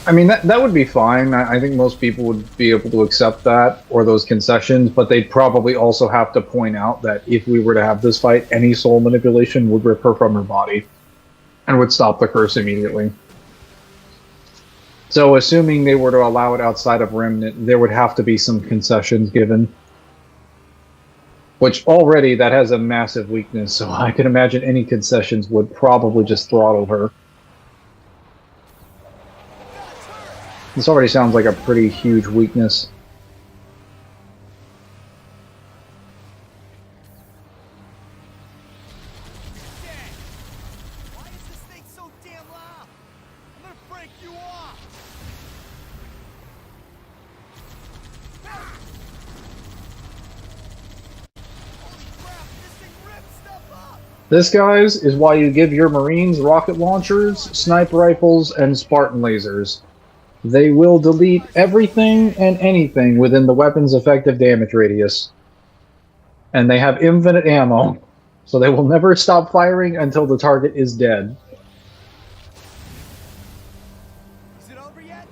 I mean, that would be fine. I think most people would be able to accept that or those concessions, but they'd probably also have to point out that if we were to have this fight, any soul manipulation would rip her from her body and would stop the curse immediately. So, assuming they were to allow it outside of Remnant, there would have to be some concessions given. Which already, that has a massive weakness, so I can imagine any concessions would probably just throttle her. This already sounds like a pretty huge weakness. This, guys, is why you give your Marines rocket launchers, sniper rifles, and Spartan lasers. They will delete everything and anything within the weapon's effective damage radius. And they have infinite ammo, so they will never stop firing until the target is dead. Is it over yet?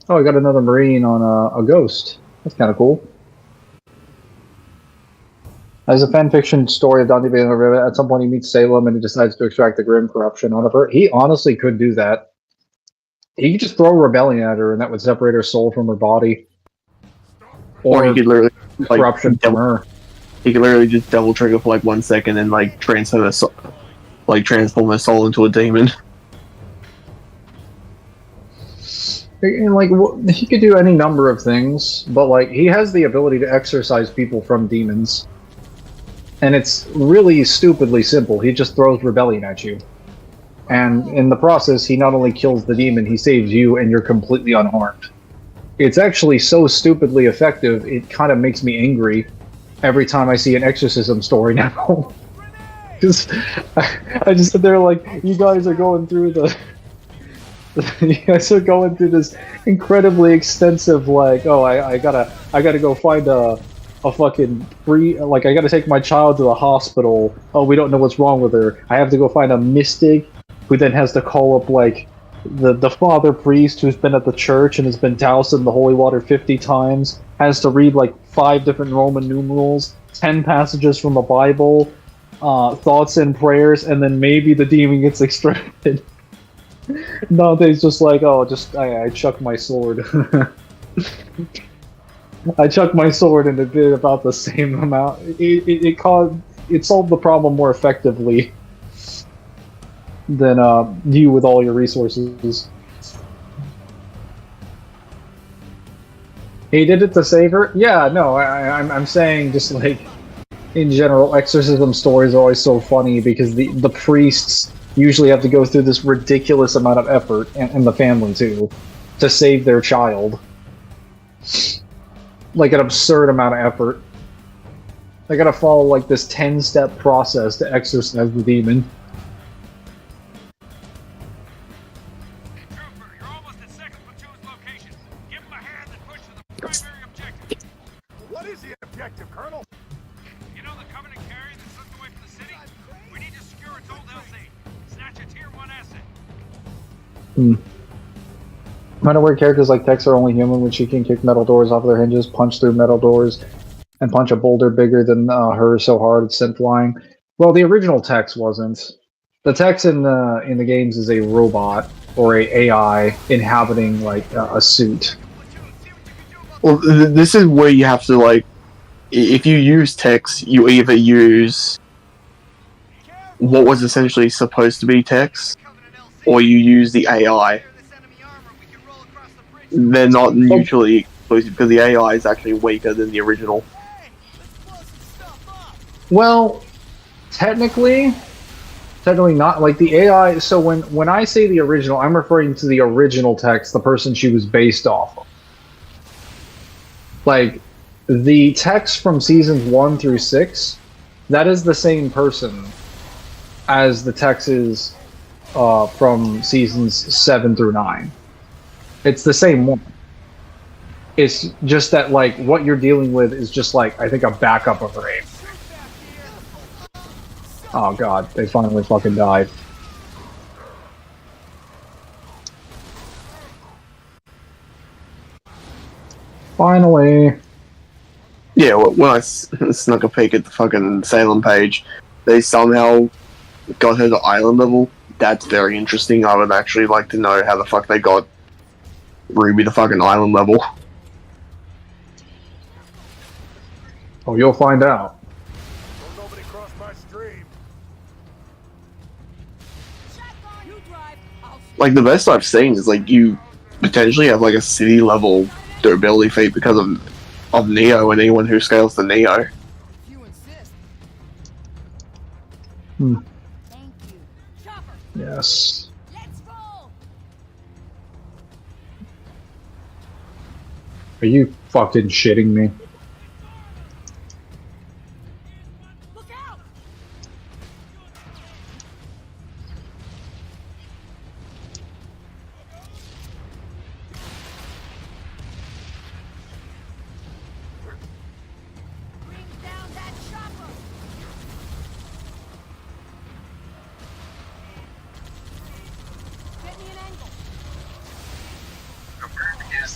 Oh, I got another Marine on a Ghost. That's kind of cool. As a fanfiction story of Dante being a rivet, at some point he meets Salem and he decides to extract the grim corruption out of her. He honestly could do that. He could just throw rebellion at her and that would separate her soul from her body. Or he could literally corruption from her. He could literally just double trigger for like 1 second and like transform her soul into a demon. And like he could do any number of things, but like he has the ability to exorcise people from demons, and it's really stupidly simple. He just throws rebellion at you, and in the process, he not only kills the demon, he saves you, and you're completely unharmed. It's actually so stupidly effective. It kind of makes me angry every time I see an exorcism story now. Because I just sit there like, you guys are going through the. You guys are going through this incredibly extensive, like, oh, I gotta go find a fucking free, like, I gotta take my child to the hospital. Oh, we don't know what's wrong with her. I have to go find a mystic who then has to call up, like, the father priest who's been at the church and has been doused in the holy water 50 times, has to read, like, 5 different Roman numerals, 10 passages from the Bible, thoughts and prayers, and then maybe the demon gets extracted. Dante's just like, oh, just I chuck my sword. I chucked my sword and it did about the same amount. It solved the problem more effectively than you with all your resources. He did it to save her? Yeah, no, I'm saying just like in general, exorcism stories are always so funny because the priests usually have to go through this ridiculous amount of effort, and the family too, to save their child. Like an absurd amount of effort. They gotta follow like this 10-step process to exorcise the demon. What is the objective, Colonel? You know the Covenant carrier that slipped away from the city? We need to secure its old LZ. Snatch a Tier 1 asset. I'm aware characters like Tex are only human when she can kick metal doors off their hinges, punch through metal doors, and punch a boulder bigger than her so hard it's sent flying. Well, the original Tex wasn't. The Tex in the games is a robot or a AI inhabiting like a suit. Well, this is where you have to like, if you use text, you either use what was essentially supposed to be text, or you use the AI. They're not mutually exclusive because the AI is actually weaker than the original. Well, technically not. Like the AI. So when I say the original, I'm referring to the original text, the person she was based off of. Like, the text from seasons 1 through 6, that is the same person as the text is from seasons 7 through 9. It's the same one. It's just that, like, what you're dealing with is just, like, I think a backup of her aim. Oh god, they finally fucking died. Finally. Yeah, when I snuck a peek at the fucking Salem page, they somehow got her to island level. That's very interesting. I would actually like to know how the fuck they got Ruby to fucking island level. Oh, you'll find out. Nobody cross my stream. Like, the best I've seen is, like, you potentially have, like, a city level durability feat because of Neo and anyone who scales to Neo. Yes. Are you fucking shitting me?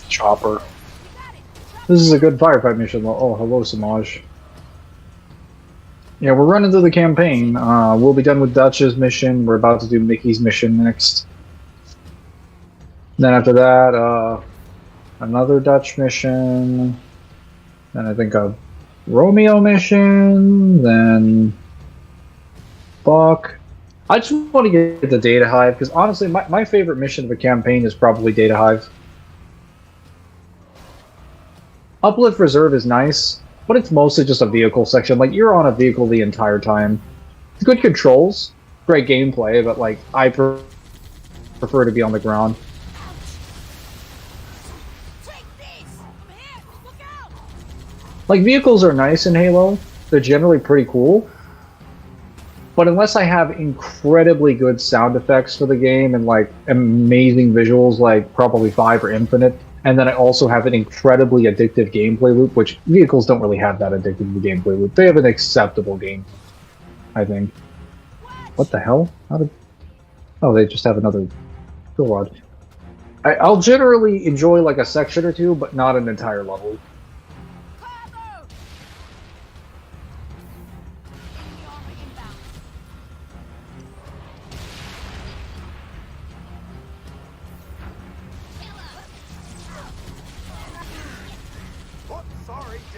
Chopper. This is a good firefight mission. Oh, hello, Samaj. Yeah, we're running through the campaign. We'll be done with Dutch's mission. We're about to do Mickey's mission next. Then after that, another Dutch mission. Then I think a Romeo mission. Then Buck. I just want to get the Data Hive, because honestly, my favorite mission of a campaign is probably Data Hive. Uplift Reserve is nice, but it's mostly just a vehicle section. Like, you're on a vehicle the entire time. Good controls, great gameplay, but, like, I prefer to be on the ground. Like, vehicles are nice in Halo. They're generally pretty cool. But unless I have incredibly good sound effects for the game and, like, amazing visuals like probably 5 or Infinite, and then I also have an incredibly addictive gameplay loop, which vehicles don't really have that addictive gameplay loop. They have an acceptable game, I think. What the hell? How did... Oh, they just have another fill rod. I'll generally enjoy like a section or two, but not an entire level.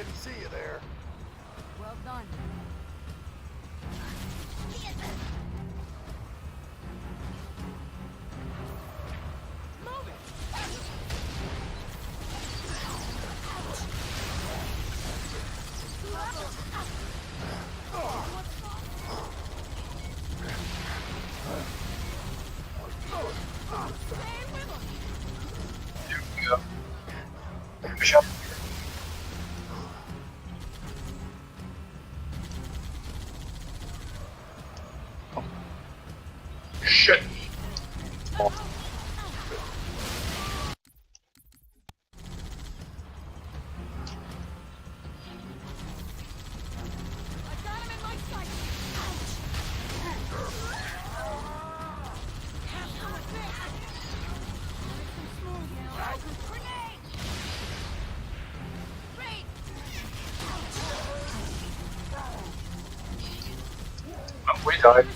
Didn't see you there. Well done. Move it! Push up. Shit. Oh, we died.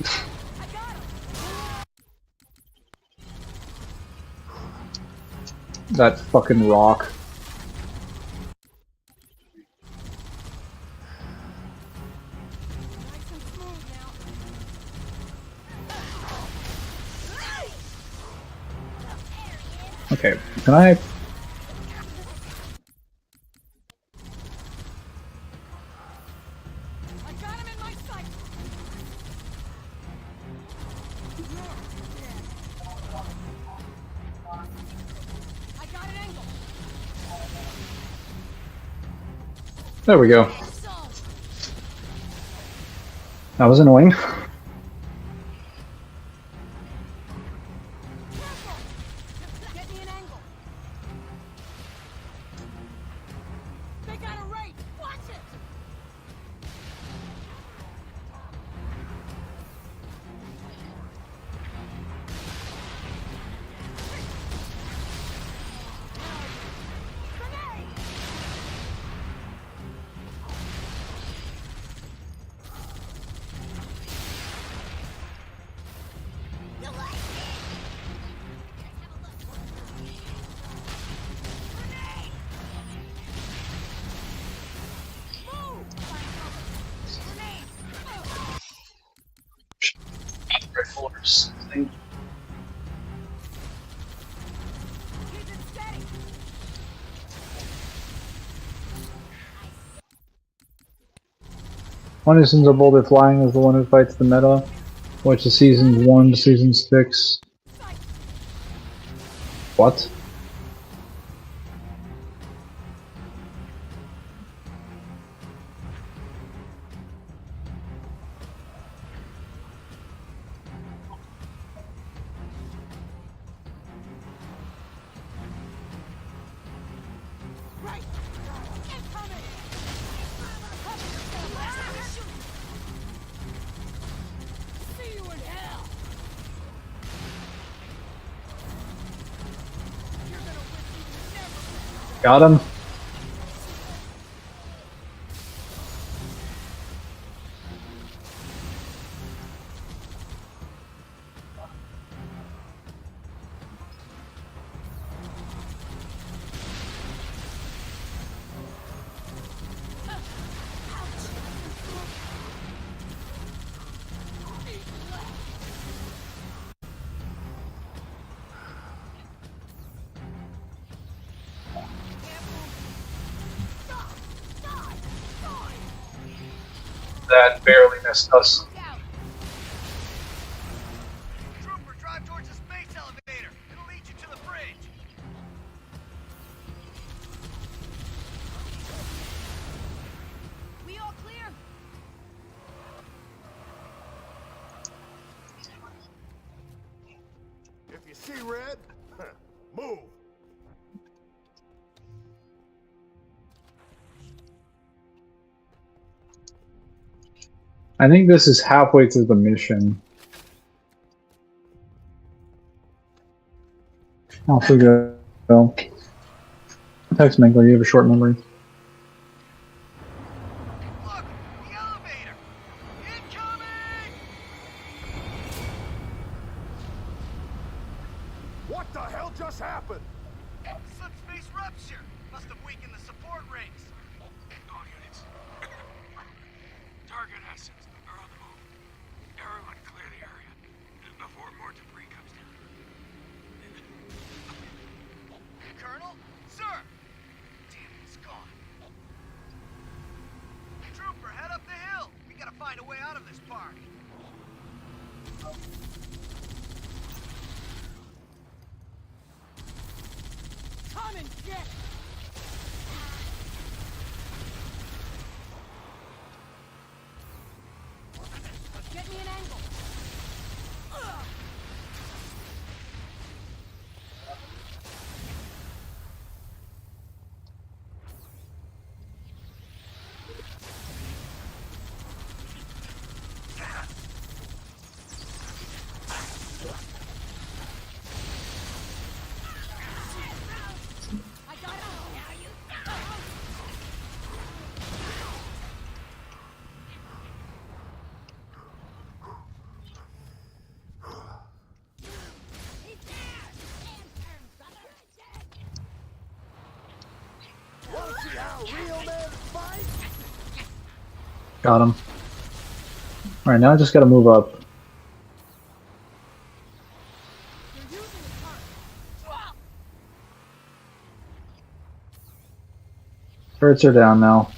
That fucking rock. Okay, can I? I got him in my sight. I got an angle. There we go. That was annoying. Get me an angle. They got a rate. Watch it. Red folders. Thing. One who sends a boulder flying is the one who fights the meta, which is seasons 1 to season 6. What? See you in hell. Got him. That barely missed us. Trooper, drive towards the space elevator. It'll lead you to the bridge. We all clear? If you see red, move. I think this is halfway through the mission. Off we go. Text Mangler, you have a short memory. Look, the elevator. Incoming! What the hell just happened? Subspace rupture. Must have weakened the support rings. Oh assassins are on the move. Everyone clear the area before more debris comes down. Colonel? Sir! Damn it, it's gone. Trooper, head up the hill! We gotta find a way out of this park. Come and get it! Get me an angle! I got it! Now you... Wanna see how real men fight? Got him. Alright, now I just gotta move up. Turrets are down now.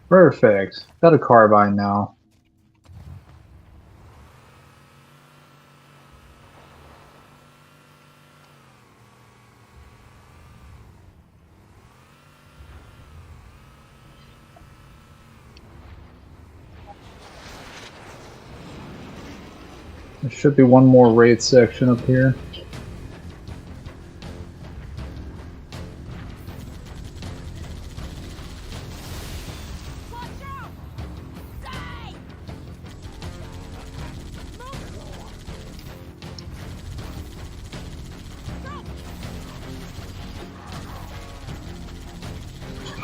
Perfect. Got a carbine now. There should be one more raid section up here.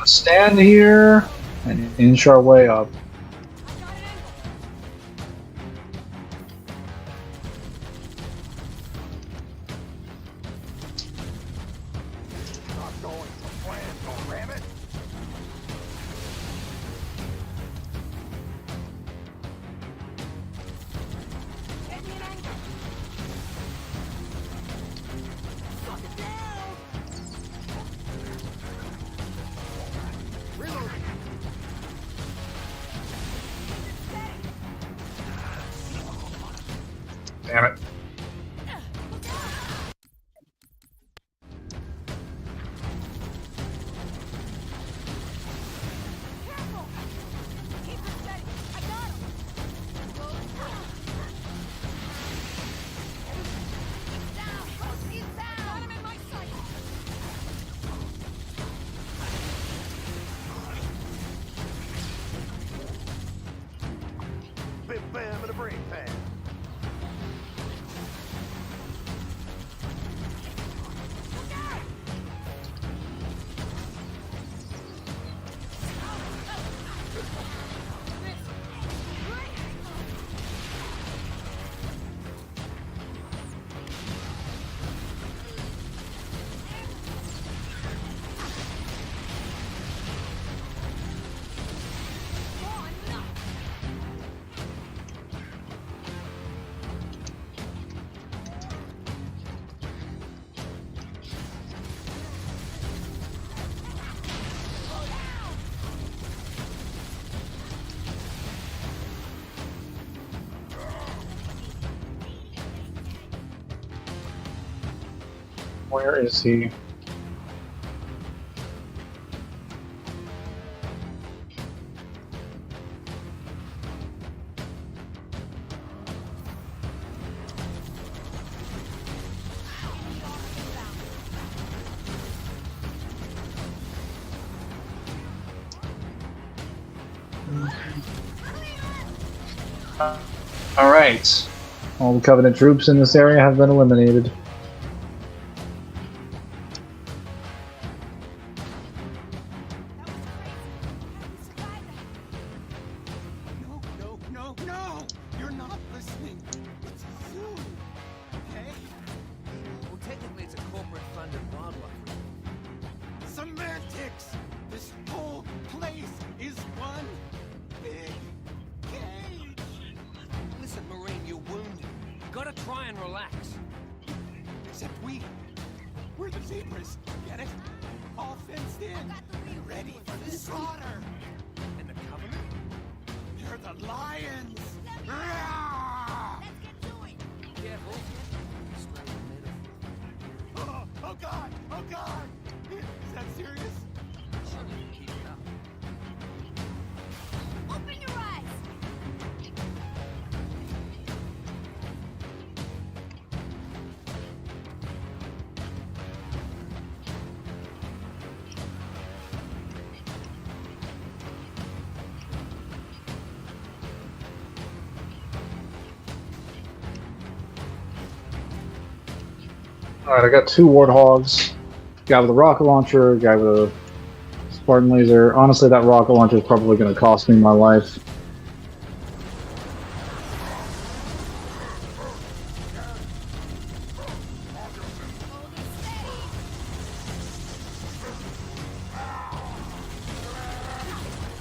Stand here and inch our way up. Not going to plan, don't ram it. Get me an angle! Suck it down! Reloading. Damn it. Careful! Keep it steady! I got him! He's down! He's down! Got him in my sight! Bim bam and a brain pad. Where is he? Alright. All the Covenant troops in this area have been eliminated. No, no, no! You're not listening. It's you. okay? Well, technically it's a corporate-funded wildlife. Semantics! This whole place is one big cage! Listen, Marine, you're wounded. You gotta try and relax. Except we're the zebras, get it? All fenced in, ready for the slaughter. And the Covenant? They're the lions! Let's get to it. Careful. Straight metaphor. Oh God! Oh God! Is that serious? Shouldn't even keep it up. Open your eyes. Alright, I got 2 warthogs. Guy with a rocket launcher, guy with a Spartan laser. Honestly, that rocket launcher is probably going to cost me my life.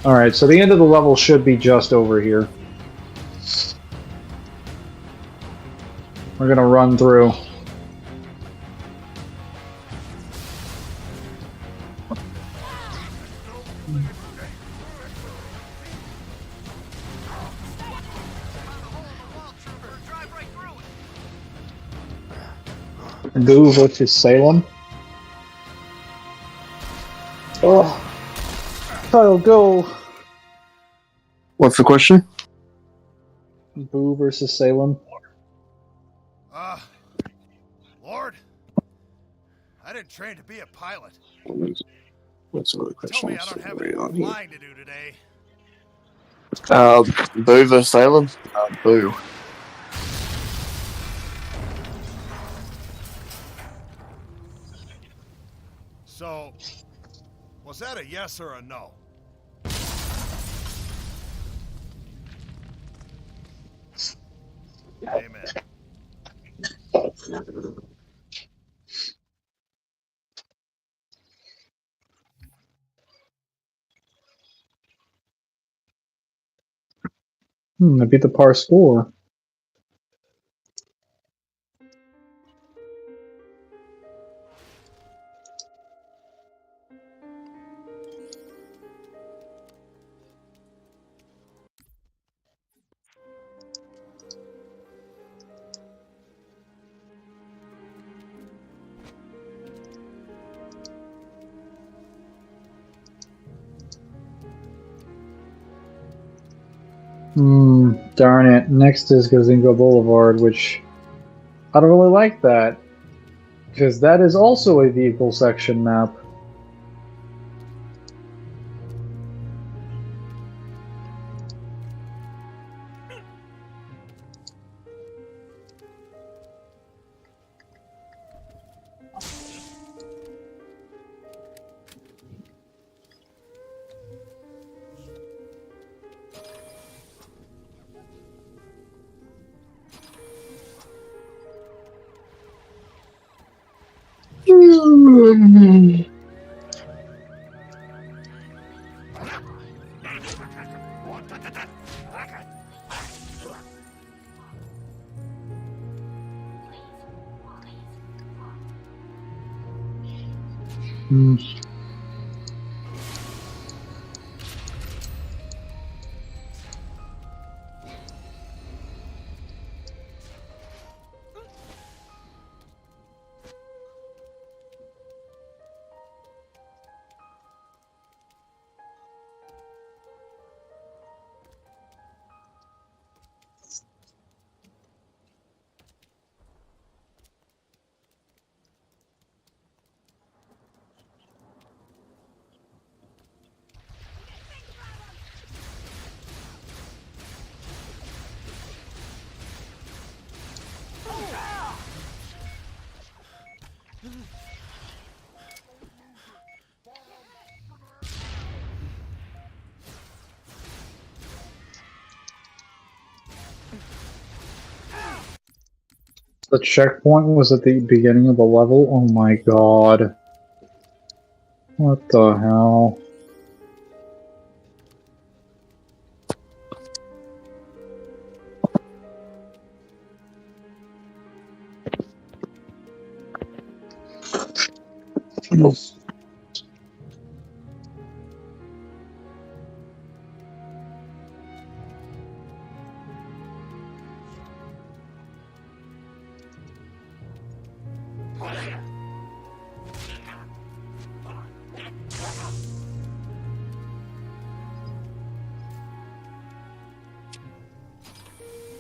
Alright, so the end of the level should be just over here. We're going to run through. Boo versus Salem. Oh, Kyle, go. What's the question? Boo versus Salem. Lord, I didn't train to be a pilot. What's the other Tell question? me I don't have any on here? flying to do today. Boo versus Salem? Boo. So, was that a yes or a no? Amen. I beat the par score. Darn it. Next is Gazingo Boulevard, which I don't really like that. Because that is also a vehicle section map. The checkpoint was at the beginning of the level? Oh my god. What the hell?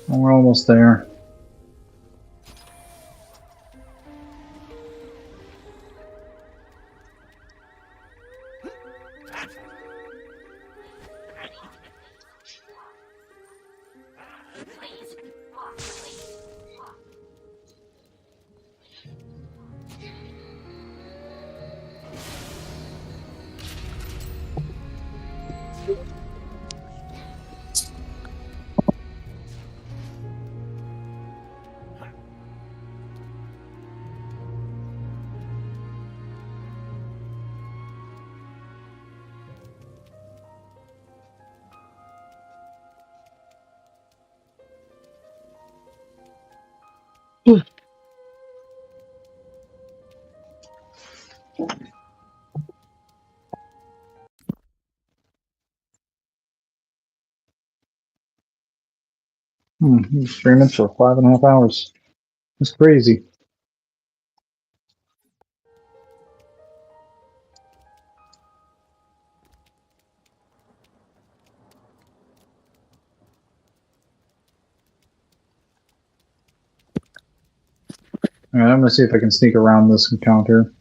We're almost there. He's streaming for 5.5 hours. That's crazy. Alright, I'm gonna see if I can sneak around this encounter.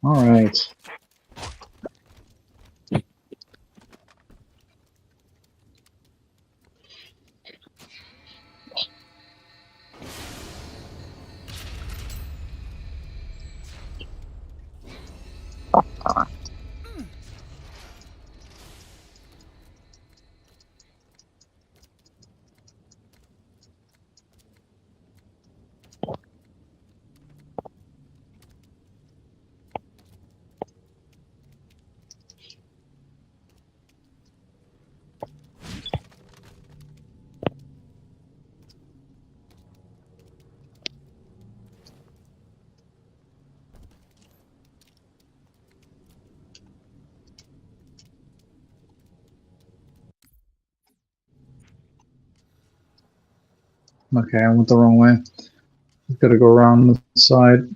Alright. Okay, I went the wrong way. I've got to go around the side.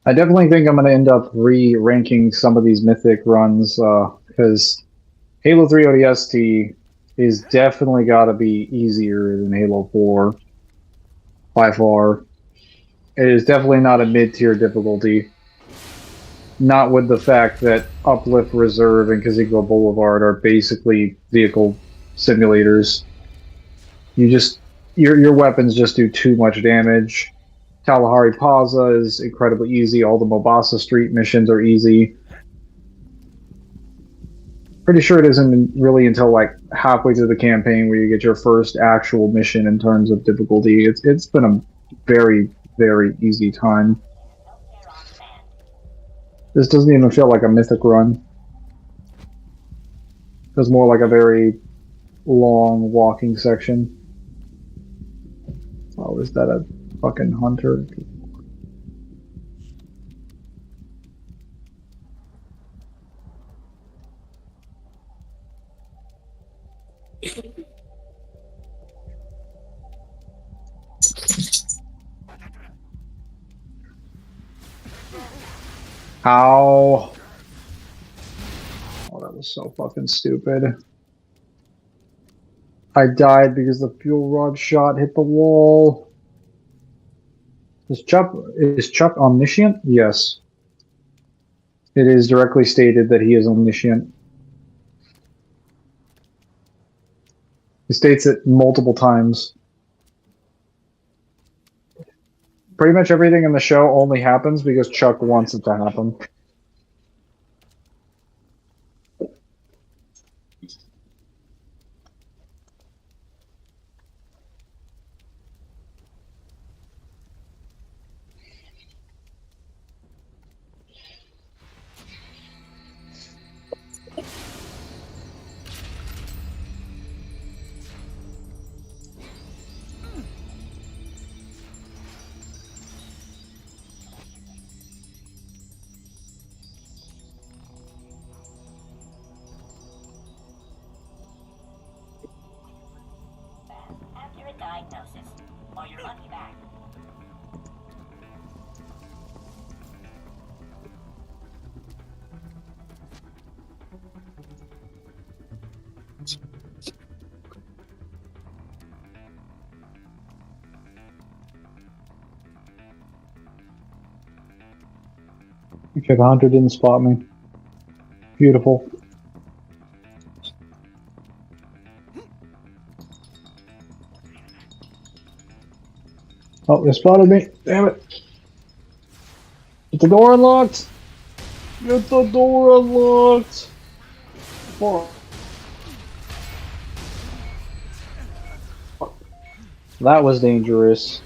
I definitely think I'm going to end up re-ranking some of these mythic runs because Halo 3 ODST is definitely got to be easier than Halo 4 by far. It is definitely not a mid-tier difficulty. Not with the fact that Uplift Reserve and Kazingo Boulevard are basically vehicle simulators. your weapons just do too much damage. Kalahari Plaza is incredibly easy. All the Mombasa Street missions are easy. Pretty sure it isn't really until like halfway through the campaign where you get your first actual mission in terms of difficulty. It's been a very, very easy time. This doesn't even feel like a mythic run. It feels more like a very long walking section. Oh, is that a fucking hunter? How? Oh, that was so fucking stupid. I died because the fuel rod shot hit the wall. Is Chuck omniscient? Yes. It is directly stated that he is omniscient. He states it multiple times. Pretty much everything in the show only happens because Chuck wants it to happen. Accurate diagnosis, or your lucky bag. Okay, the hunter didn't spot me. Beautiful. Oh, they spotted me. Damn it. Get the door unlocked. Get the door unlocked. Oh. That was dangerous.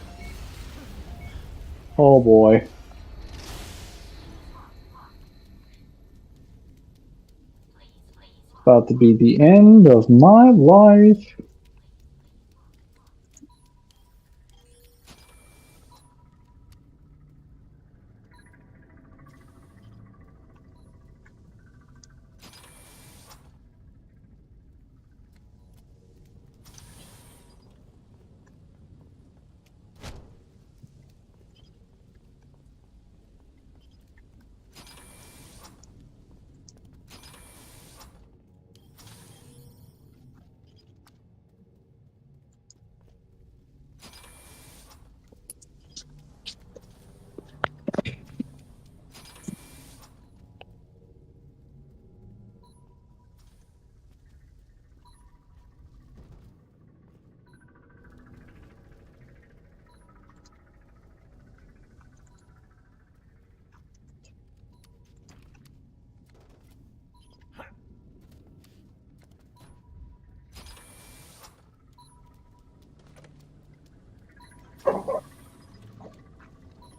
Oh boy. About to be the end of my life.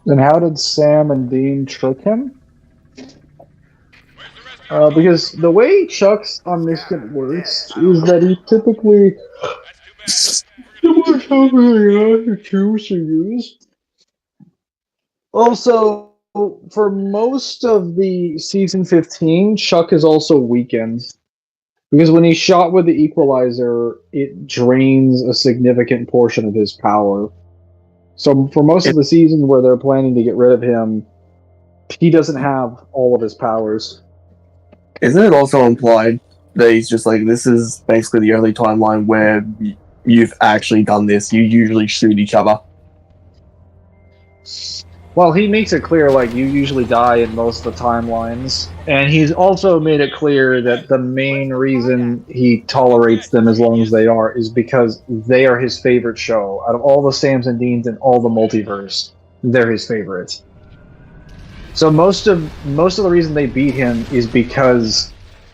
Then how did Sam and Dean trick him? Because the way Chuck's omniscient works is that he typically Also, for most of the season 15, Chuck is also weakened. Because when he's shot with the equalizer, it drains a significant portion of his power. So for most of the season where they're planning to get rid of him, he doesn't have all of his powers. Isn't it also implied that he's just like, this is basically the only timeline where you've actually done this? You usually shoot each other. Well, he makes it clear, like, you usually die in most of the timelines. And he's also made it clear that the main reason he tolerates them as long as they are is because they are his favorite show. Out of all the Sams and Deans in all the multiverse, they're his favorites. So most of the reason they beat him is because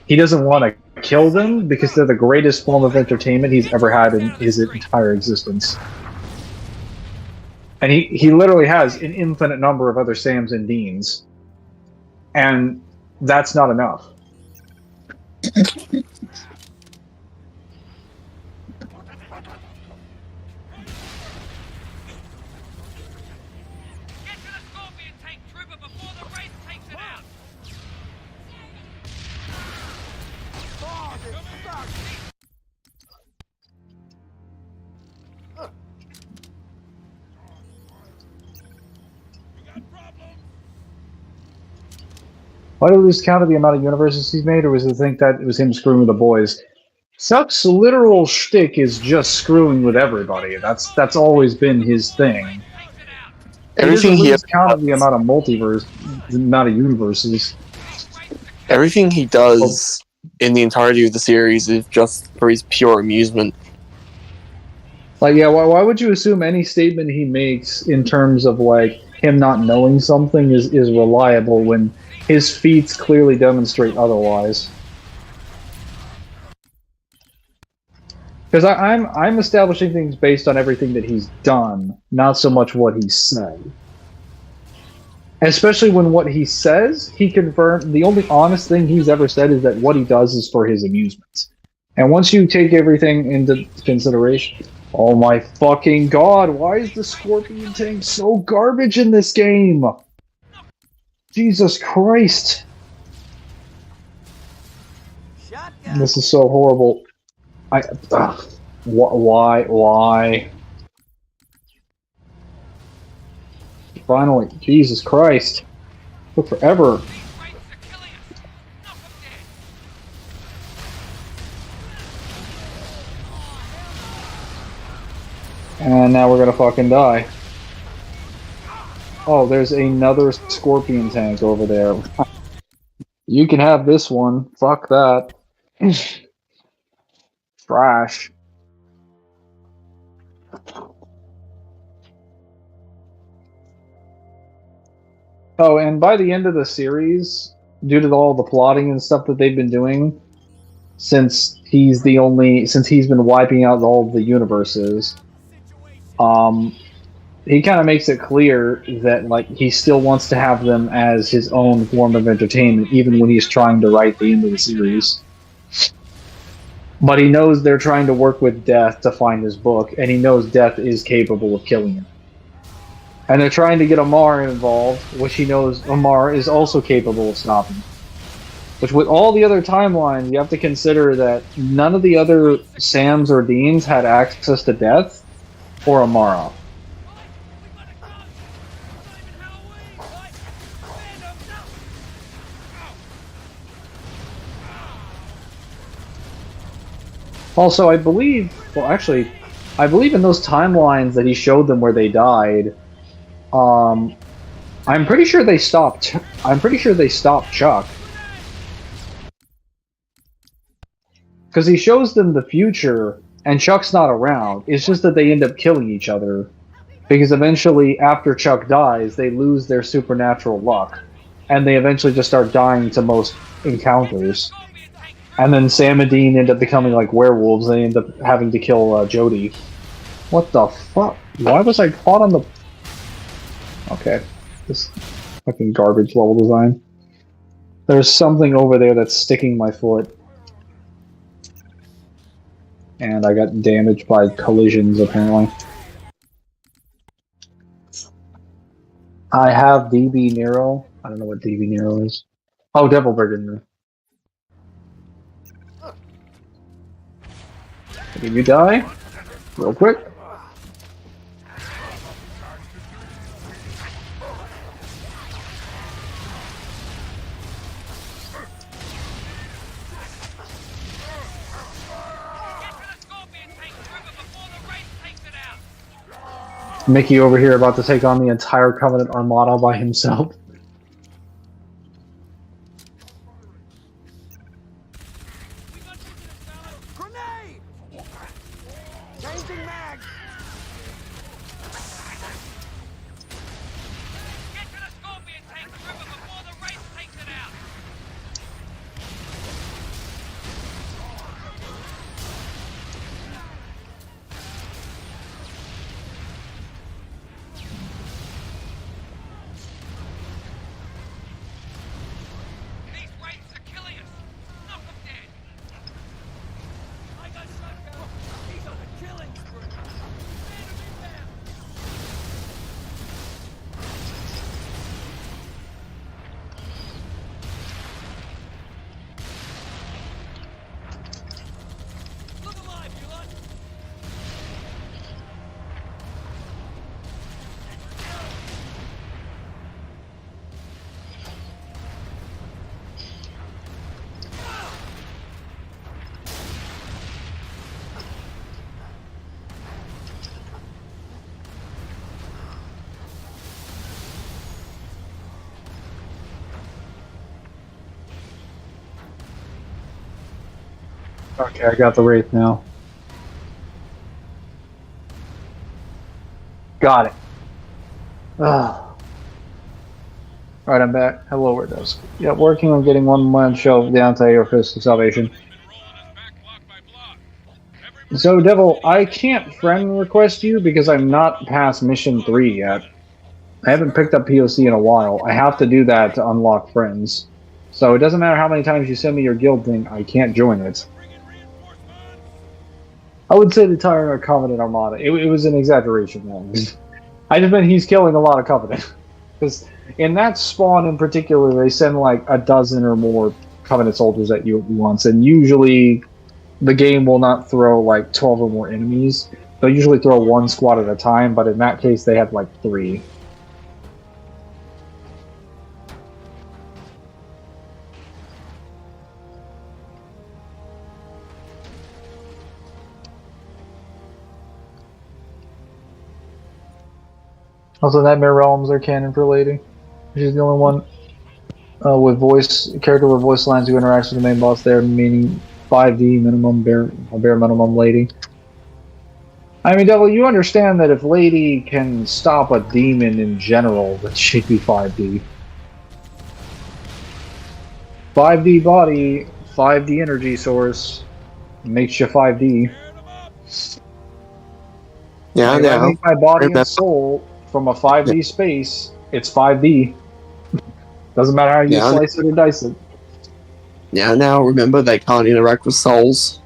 he doesn't want to kill them, because they're the greatest form of entertainment he's ever had in his entire existence. And he literally has an infinite number of other Sams and Deans. And that's not enough. Why do we lose count of the amount of universes he's made, or was it think that it was him screwing with the boys? Suck's literal shtick is just screwing with everybody. That's always been his thing. He doesn't lose count of the amount of multiverse, the amount of universes. Everything he does in the entirety of the series is just for his pure amusement. Like, yeah, why would you assume any statement he makes in terms of, like, him not knowing something is reliable when his feats clearly demonstrate otherwise? Because I'm establishing things based on everything that he's done, not so much what he said. Especially when what he says, he confirmed. The only honest thing he's ever said is that what he does is for his amusement. And once you take everything into consideration, oh my fucking god, why is the Scorpion tank so garbage in this game? Jesus Christ. This is so horrible. Why? Finally, Jesus Christ. Took forever. And now we're gonna fucking die. Oh, there's another Scorpion tank over there. You can have this one. Fuck that. Trash. Oh, and by the end of the series, due to all the plotting and stuff that they've been doing, since he's been wiping out all the universes, he kind of makes it clear that, like, he still wants to have them as his own form of entertainment, even when he's trying to write the end of the series. But he knows they're trying to work with Death to find his book, and he knows Death is capable of killing him. And they're trying to get Amar involved, which he knows Amar is also capable of stopping. Which, with all the other timelines, you have to consider that none of the other Sams or Deans had access to Death or Amara. Also, I believe in those timelines that he showed them where they died, I'm pretty sure they stopped Chuck. Because he shows them the future, and Chuck's not around. It's just that they end up killing each other. Because eventually, after Chuck dies, they lose their supernatural luck. And they eventually just start dying to most encounters. And then Sam and Dean end up becoming like werewolves. They end up having to kill Jodie. What the fuck? Why was I caught on the... Okay. This fucking garbage level design. There's something over there that's sticking my foot. And I got damaged by collisions, apparently. I have DB Nero. I don't know what DB Nero is. Oh, Devil Burger Nero. Did you die? Real quick. Mickey over here about to take on the entire Covenant Armada by himself. Grenade! Changing mag! Get to the Scorpion tank river before the race takes it out! These wraiths are killing us! Knock them dead! I got shotgun! He's on a killing spree! Enemy down! Look alive, you lot! Okay, I got the Wraith now. Got it. Alright, I'm back. Hello, where does? Yeah, working on getting one man shelf down to your Fist of Salvation. So, Devil, I can't friend request you because I'm not past mission 3 yet. I haven't picked up POC in a while. I have to do that to unlock friends. So it doesn't matter how many times you send me your guild thing, I can't join it. I would say the entire Covenant Armada. It was an exaggeration, man. I just meant he's killing a lot of Covenant. Because in that spawn in particular, they send like a dozen or more Covenant soldiers at you at once, and usually the game will not throw like 12 or more enemies. They'll usually throw one squad at a time, but in that case they had like 3. Also, Nightmare Realms are canon for Lady. She's the only one with character with voice lines who interacts with the main boss there, meaning 5D minimum, bare minimum Lady. I mean, Devil, you understand that if Lady can stop a demon in general, that she'd be 5D. 5D body, 5D energy source, makes you 5D. Yeah, if I make my body and soul from a 5D space, it's 5D. Doesn't matter how you slice it or dice it. Yeah, now remember they can't interact with souls.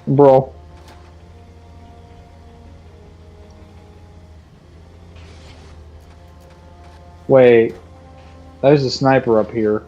Bro. Wait. There's a sniper up here.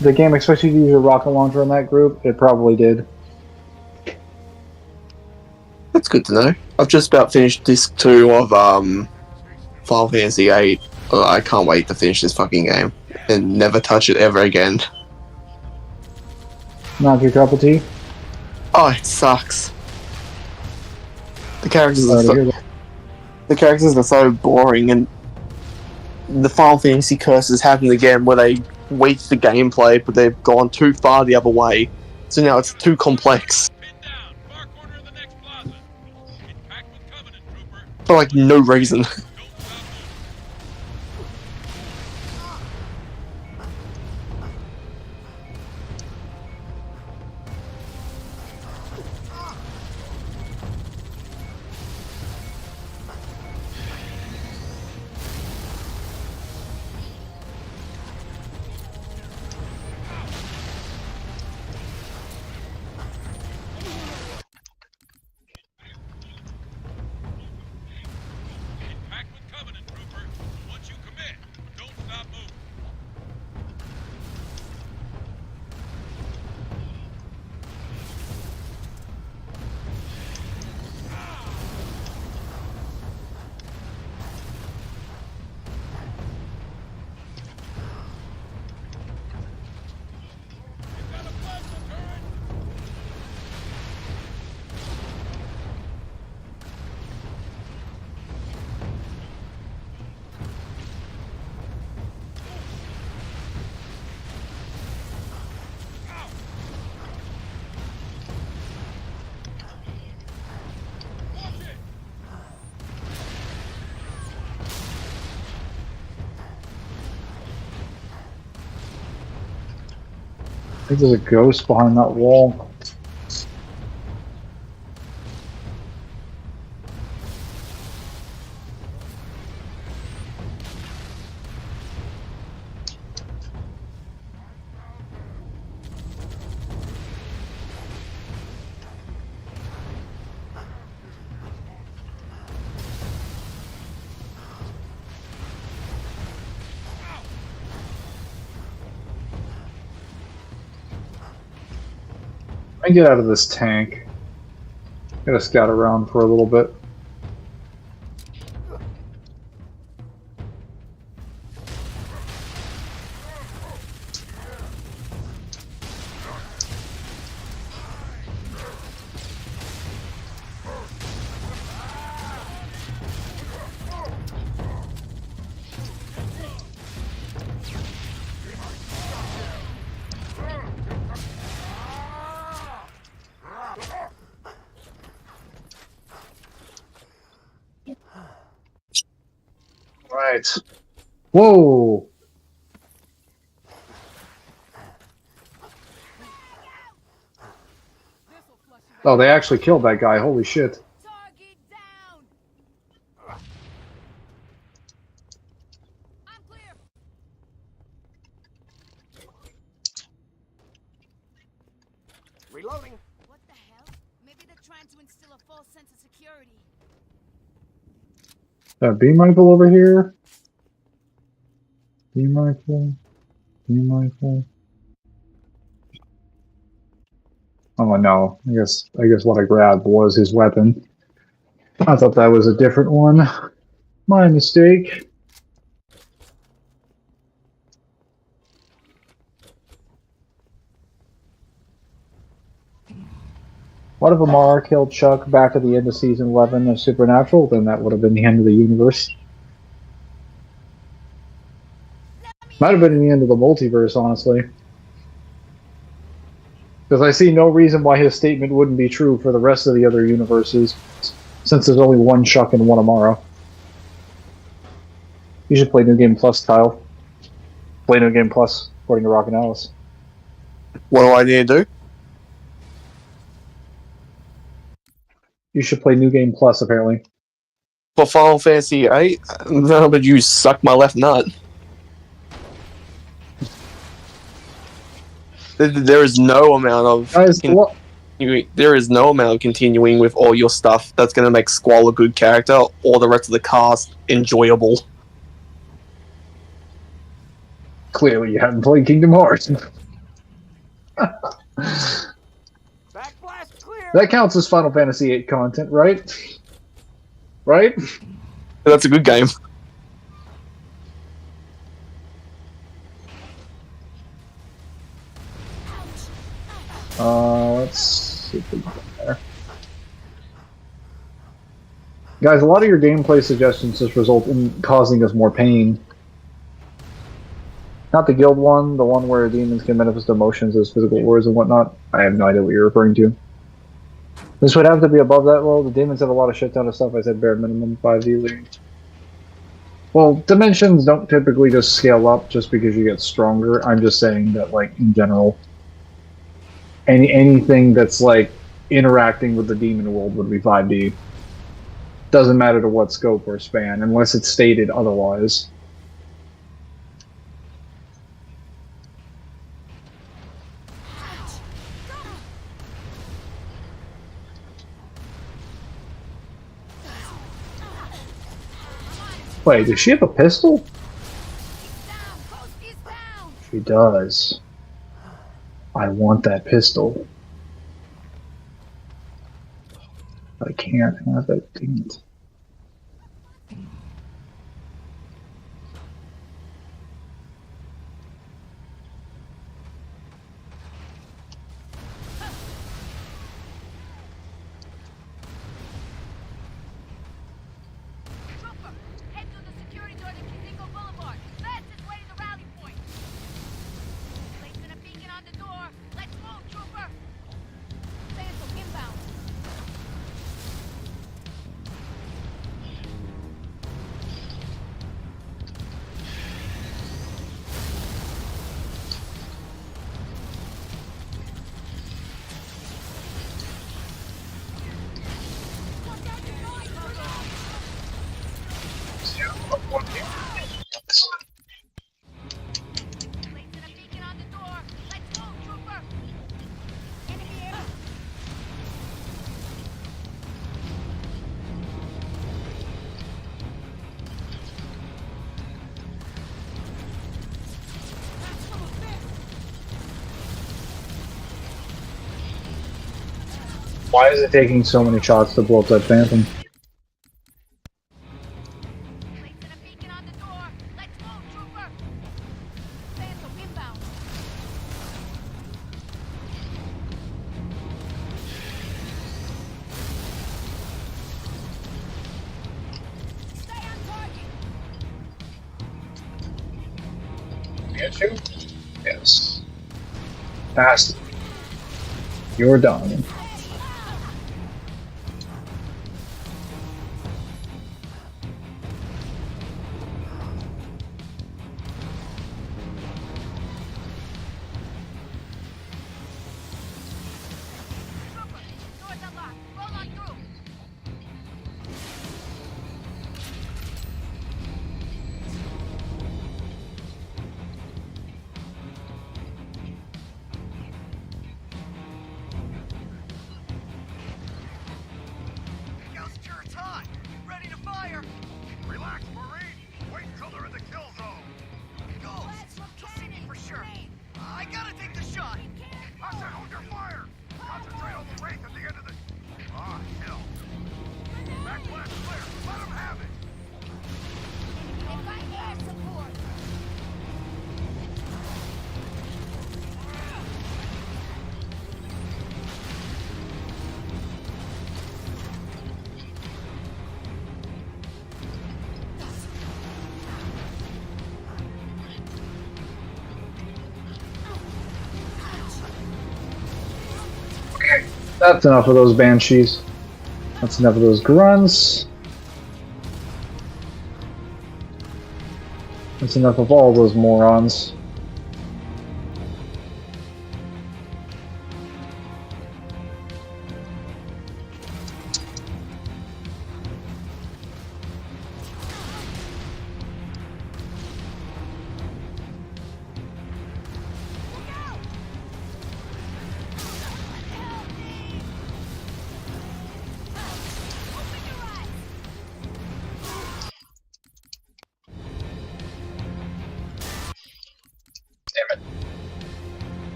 The game expects you to use a rocket launcher in that group. It probably did. That's good to know. I've just about finished disc 2 of Final Fantasy VIII. I can't wait to finish this fucking game and never touch it ever again. Not your cup of tea? Oh, it sucks. The characters are so boring, and the Final Fantasy curses happen again where they weak the gameplay, but they've gone too far the other way. So now it's too complex. For like no reason. I think there's a ghost behind that wall. I get out of this tank. Gotta scout around for a little bit. Right. Whoa! Oh, they actually killed that guy. Holy shit. Reloading. What the hell? Maybe they're trying to instill a false sense of security. Be mindful over here. Be mindful. Be mindful. Oh no! I guess what I grabbed was his weapon. I thought that was a different one. My mistake. What if Amara killed Chuck back at the end of season 11 of Supernatural? Then that would have been the end of the universe. Might have been the end of the multiverse, honestly. Because I see no reason why his statement wouldn't be true for the rest of the other universes, since there's only one Chuck and one Amara. You should play New Game Plus, Kyle. Play New Game Plus, according to Rock and Alice. What do I need to do? You should play New Game Plus, apparently. For Final Fantasy VIII? No, but you suck my left nut. There is no amount of... Guys, there is no amount of continuing with all your stuff that's going to make Squall a good character or the rest of the cast enjoyable. Clearly you haven't played Kingdom Hearts. That counts as Final Fantasy VIII content, right? Right? That's a good game. Let's see if we can get there. Guys, a lot of your gameplay suggestions just result in causing us more pain. Not the guild one, the one where demons can manifest emotions as physical words and whatnot. I have no idea what you're referring to. This would have to be above that level. The demons have a lot of shit ton of stuff. I said bare minimum 5 easily. Well, dimensions don't typically just scale up just because you get stronger. I'm just saying that, like, in general, anything that's like interacting with the demon world would be 5D. Doesn't matter to what scope or span, unless it's stated otherwise. Wait, does she have a pistol? She does. I want that pistol. I can't have it. Dang it. Why is it taking so many shots to blow up that phantom? Get you? Yes. Fast. You're done. That's enough of those banshees. That's enough of those grunts. That's enough of all those morons.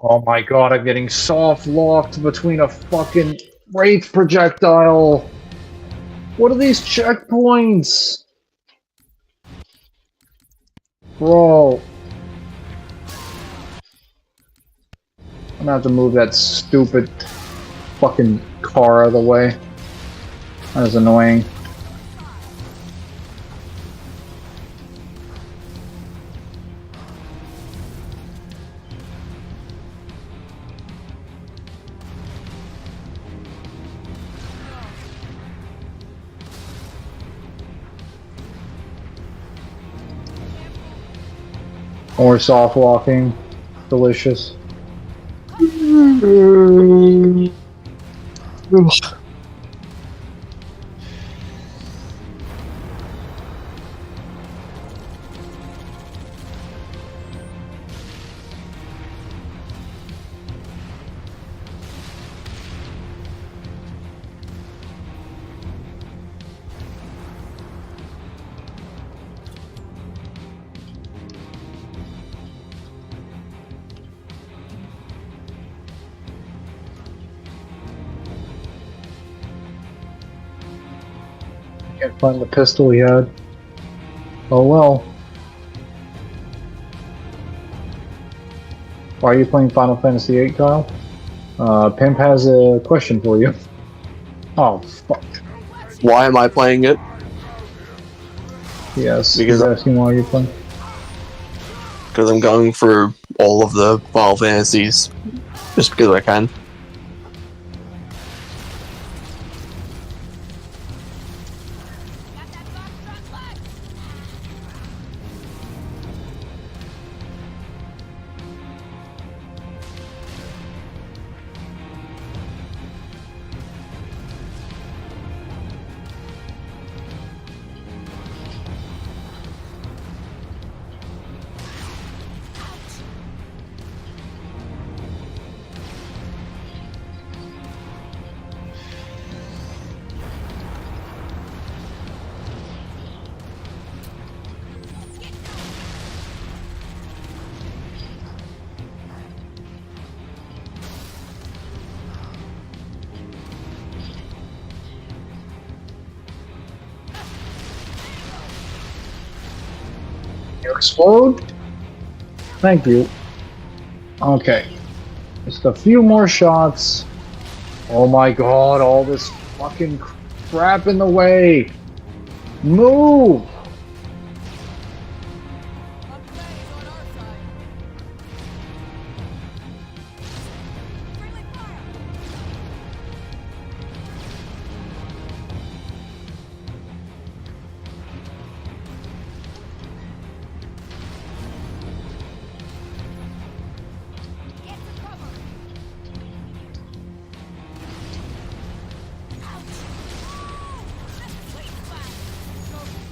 Oh my god, I'm getting soft locked between a fucking wraith projectile. What are these checkpoints? Bro. I'm gonna have to move that stupid fucking car out of the way. That is annoying. Or soft walking. Delicious. Can't find the pistol he had. Oh well. Why are you playing Final Fantasy VIII, Kyle? Pimp has a question for you. Oh, fuck. Why am I playing it? Yes, Because he's asking why you're playing. Because I'm going through all of the Final Fantasies. Just because I can. You explode? Thank you. Okay. Just a few more shots. Oh my god, all this fucking crap in the way. Move!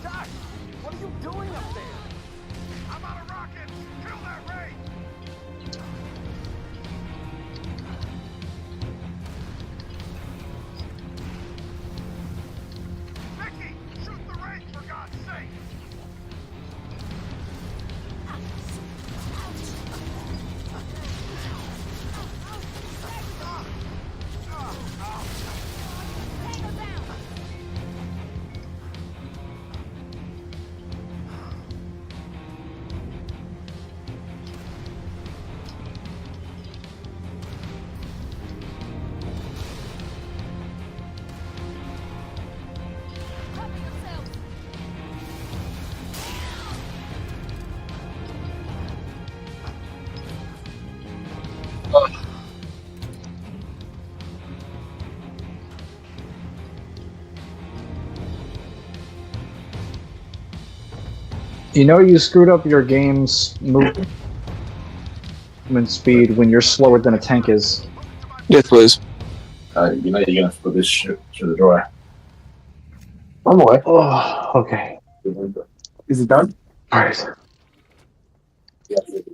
Josh, what are you doing up there? I'm out of rockets. Kill that ray. Mickey, shoot the ray for God's sake. You know you screwed up your game's movement speed when you're slower than a tank is. Yes, please. You know you're gonna put this shit through the door. I'm away. Oh, okay. Is it done? Alright. Yeah, Mickey,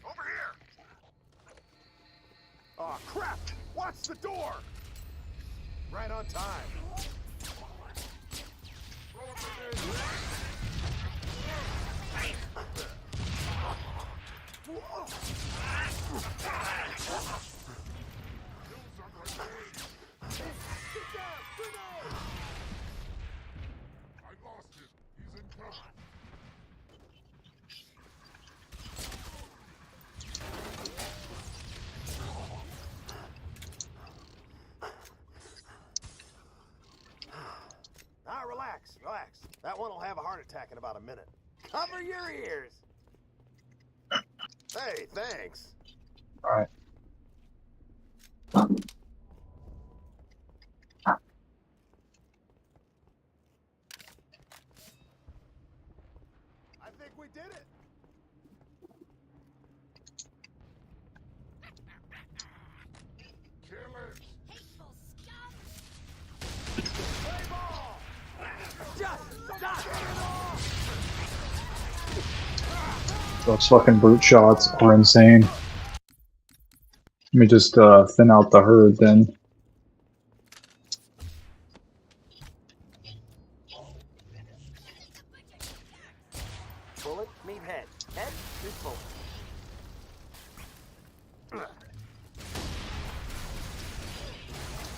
over here. Oh crap! Watch the door. Right on time. Ah, relax, relax. That one will have a heart attack in about a minute. Cover your ears. Hey, thanks. Alright. Those fucking brute shots are insane. Let me just thin out the herd then. Bullet, meet head. Head, shoot bullet.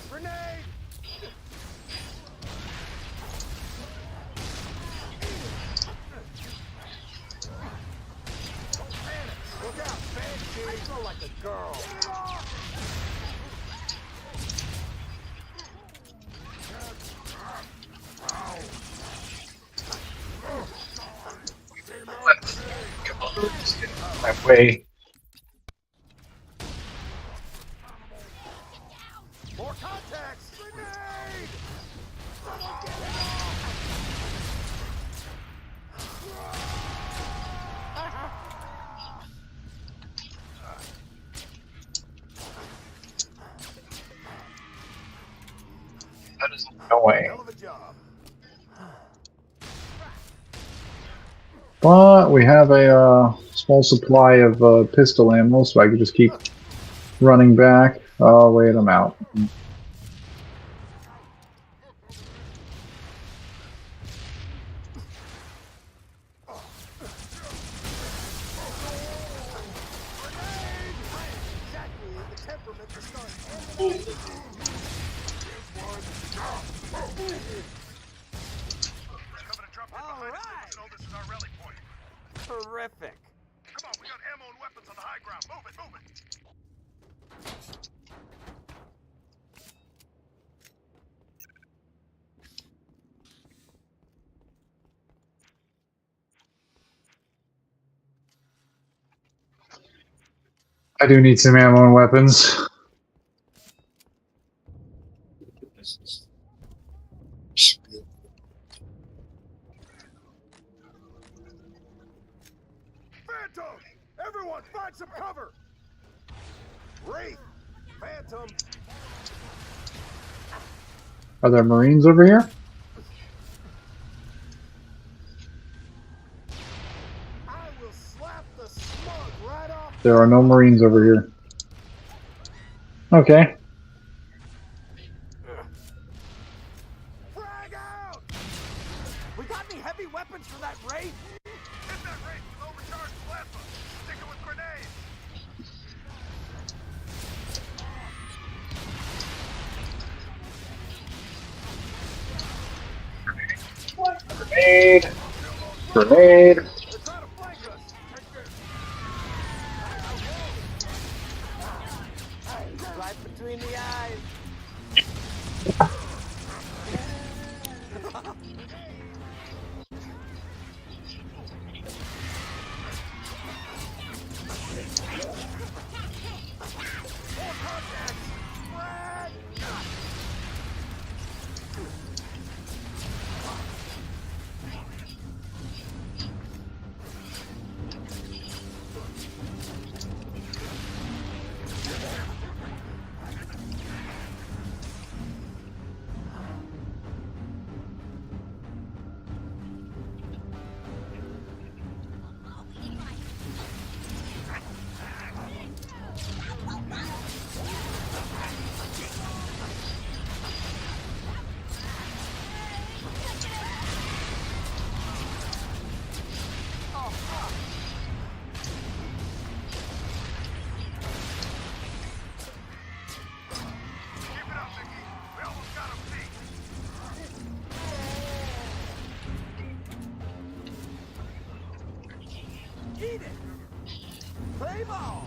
Grenade! Look out, Banshee! I feel like a girl. That way. More contacts! Grenade! That is no way. Hell of a job. But we have a small supply of pistol ammo, so I can just keep running back. Oh, wait, I'm out. Terrific. Come on, we got ammo and weapons on the high ground. Move it, move it. I do need some ammo and weapons. Phantom! Everyone, find some cover! Wraith! Phantom! Are there Marines over here? I will slap the smug right off. There are no Marines over here. Okay. Frag out! We got any heavy weapons for that Wraith? Hit that Wraith with overcharged plasma. Stick it with grenades. Grenade. Grenade. They're trying to flank us. Right between the eyes. Eat it! Play ball!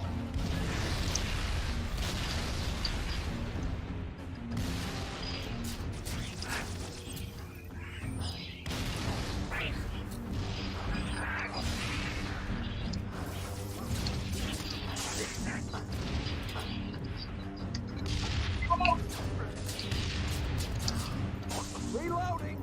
Reloading!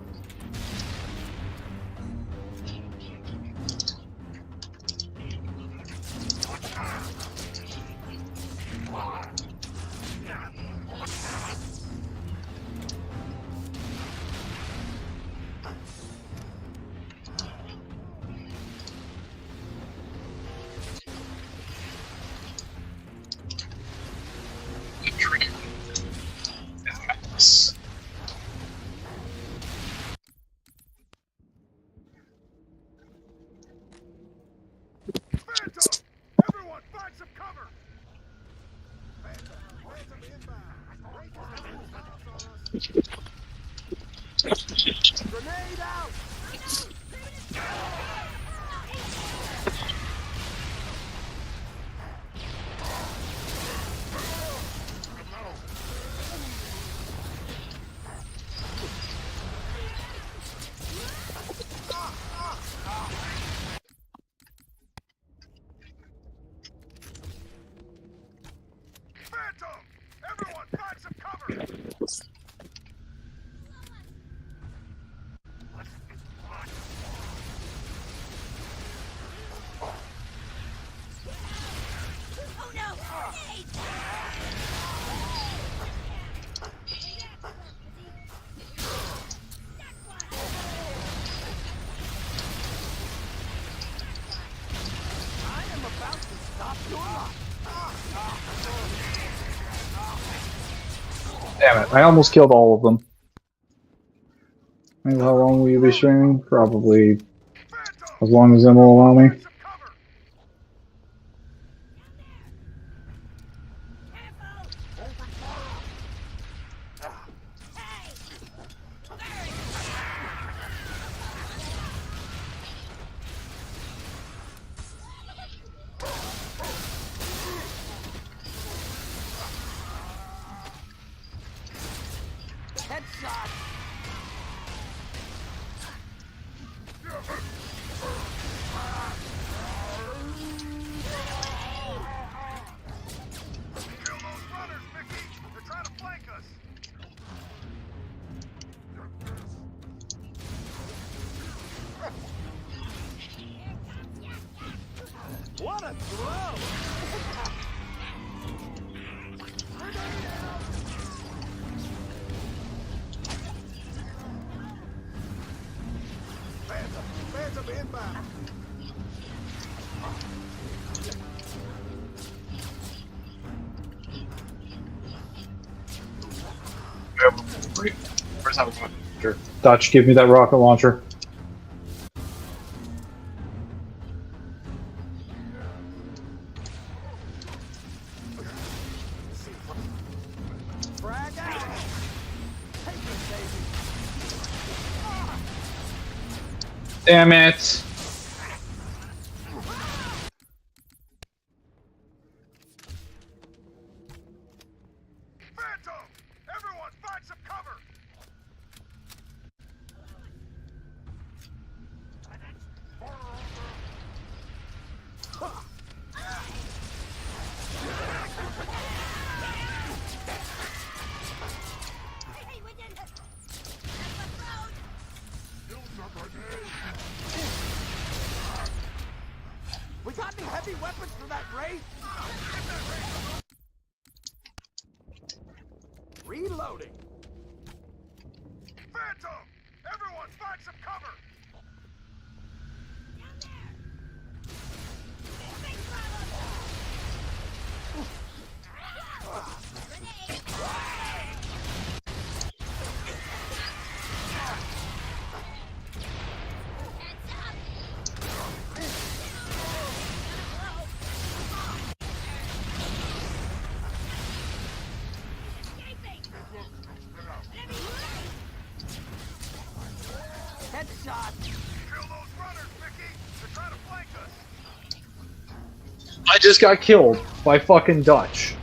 Grenade out! Phantom! Everyone, find some cover! Oh no! Grenade! I am about to stop your luck. Damn it, I almost killed all of them. How long will you be streaming? Probably as long as them will allow me. Headshot! Kill those runners, Mickey! They're trying to flank us! What a throw! Phantom inbound! Where's that rocket launcher? Dutch, give me that rocket launcher. Frag out! Take it, baby! Damn it! Phantom! Everyone, find some cover! We got any heavy weapons for that wraith? Reloading. Phantom! Everyone, find some cover! Headshot. Kill those runners, Mickey! They're trying to flank us! I just got killed by fucking Dutch.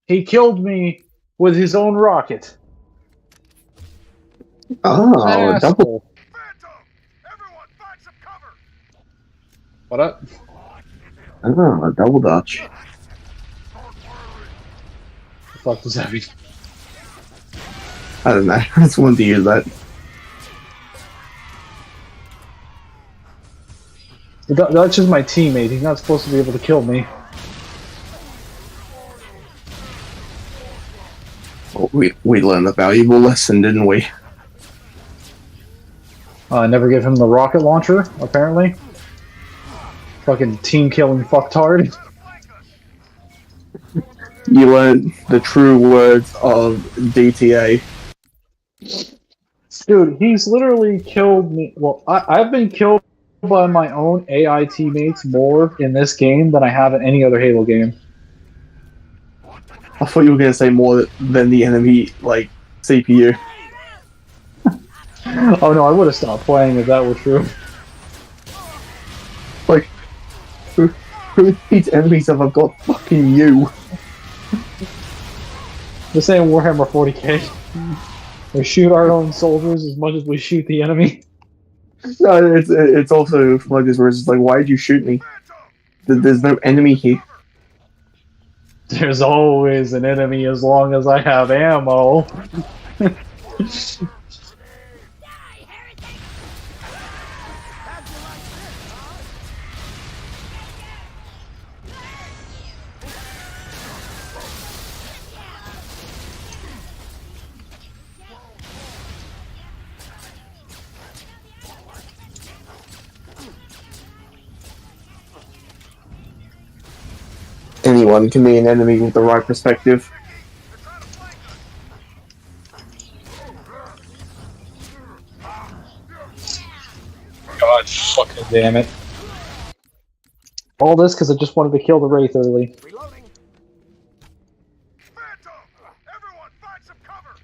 He killed me with his own rocket. Oh, double. Phantom! Everyone, find some cover! What up? Oh, double dutch. What the fuck does that mean? I don't know. I just wanted to use that. Dutch is my teammate. He's not supposed to be able to kill me. Well, we learned a valuable lesson, didn't we? Never give him the rocket launcher, apparently. Fucking team-killing fucktard. You learned the true words of DTA. Dude, he's literally killed me. Well, I've been killed by my own AI teammates more in this game than I have in any other Halo game. I thought you were going to say more than the enemy, like, CPU. Oh no, I would have stopped playing if that were true. Like, who needs enemies if I've got fucking you? The same Warhammer 40k. We shoot our own soldiers as much as we shoot the enemy. No, it's also like this where it's like, why did you shoot me? There's no enemy here. There's always an enemy as long as I have ammo. Anyone can be an enemy with the right perspective. God fucking damn it. All this because I just wanted to kill the Wraith early. Reloading. Phantom! Everyone, find some cover!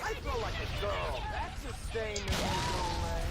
I feel like a girl. That's a stain that won't go away.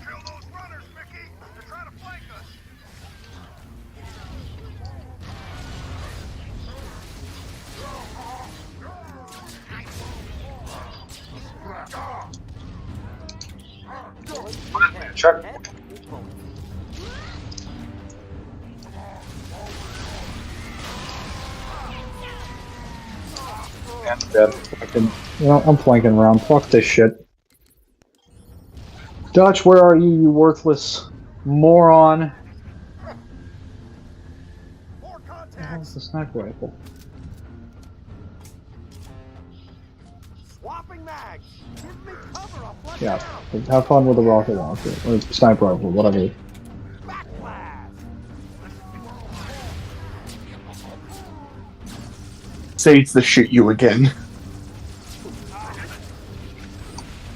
Kill those runners, Mickey! They're trying to flank us! Check. Yeah, dead. You know, I'm flanking around. Fuck this shit. Dutch, where are you, you worthless moron? What's the sniper rifle? Swapping mags. Give me cover. I'll flush Yeah, it out. have fun with the rocket launcher. Or sniper rifle, whatever. Say to shoot you again.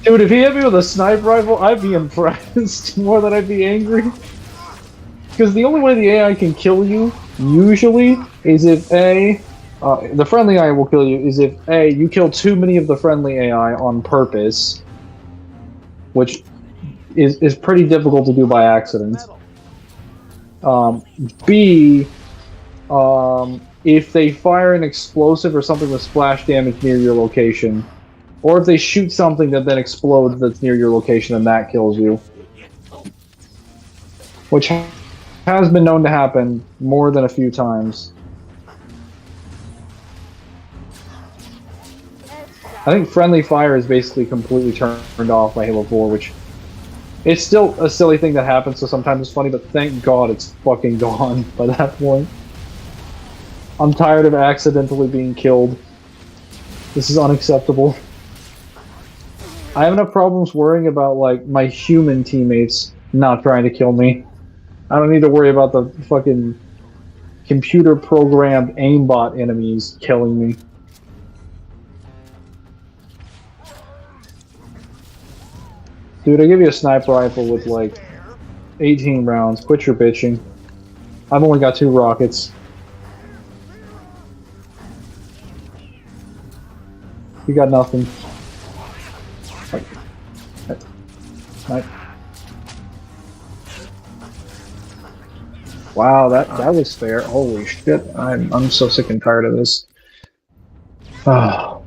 Dude, if he hit me with a sniper rifle, I'd be impressed more than I'd be angry. Because the only way the AI can kill you, usually, is if A, the friendly AI will kill you, is if A, you kill too many of the friendly AI on purpose, which is pretty difficult to do by accident. B, if they fire an explosive or something with splash damage near your location, or if they shoot something that then explodes that's near your location and that kills you. Which has been known to happen more than a few times. I think friendly fire is basically completely turned off by Halo 4, which it's still a silly thing that happens, so sometimes it's funny, but thank God it's fucking gone by that point. I'm tired of accidentally being killed. This is unacceptable. I have enough problems worrying about, like, my human teammates not trying to kill me. I don't need to worry about the fucking computer-programmed aimbot enemies killing me. Dude, I give you a sniper rifle with, like, 18 rounds. Quit your bitching. I've only got 2 rockets. You got nothing. Right. Wow, that was fair. Holy shit! I'm so sick and tired of this. Oh.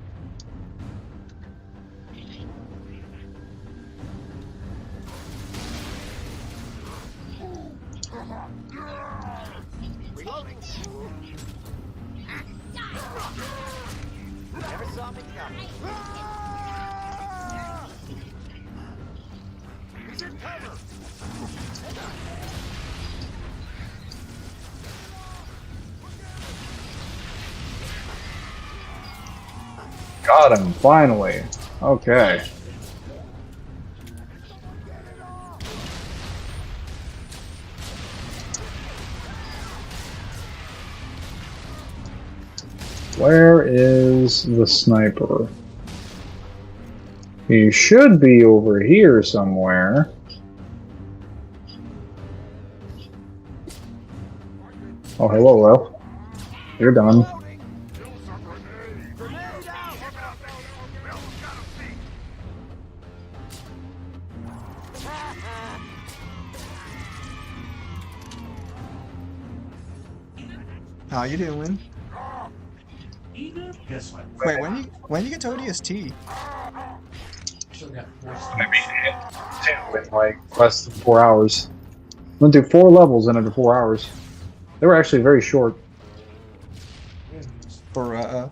Reloading. Never saw me coming. He's in cover. Got him, finally. Okay. Where is the sniper? He should be over here somewhere. Oh, hello, Will. You're done. How you doing? Wait, when you get to ODST? In like less than 4 hours. Went through 4 levels in under 4 hours. They were actually very short. For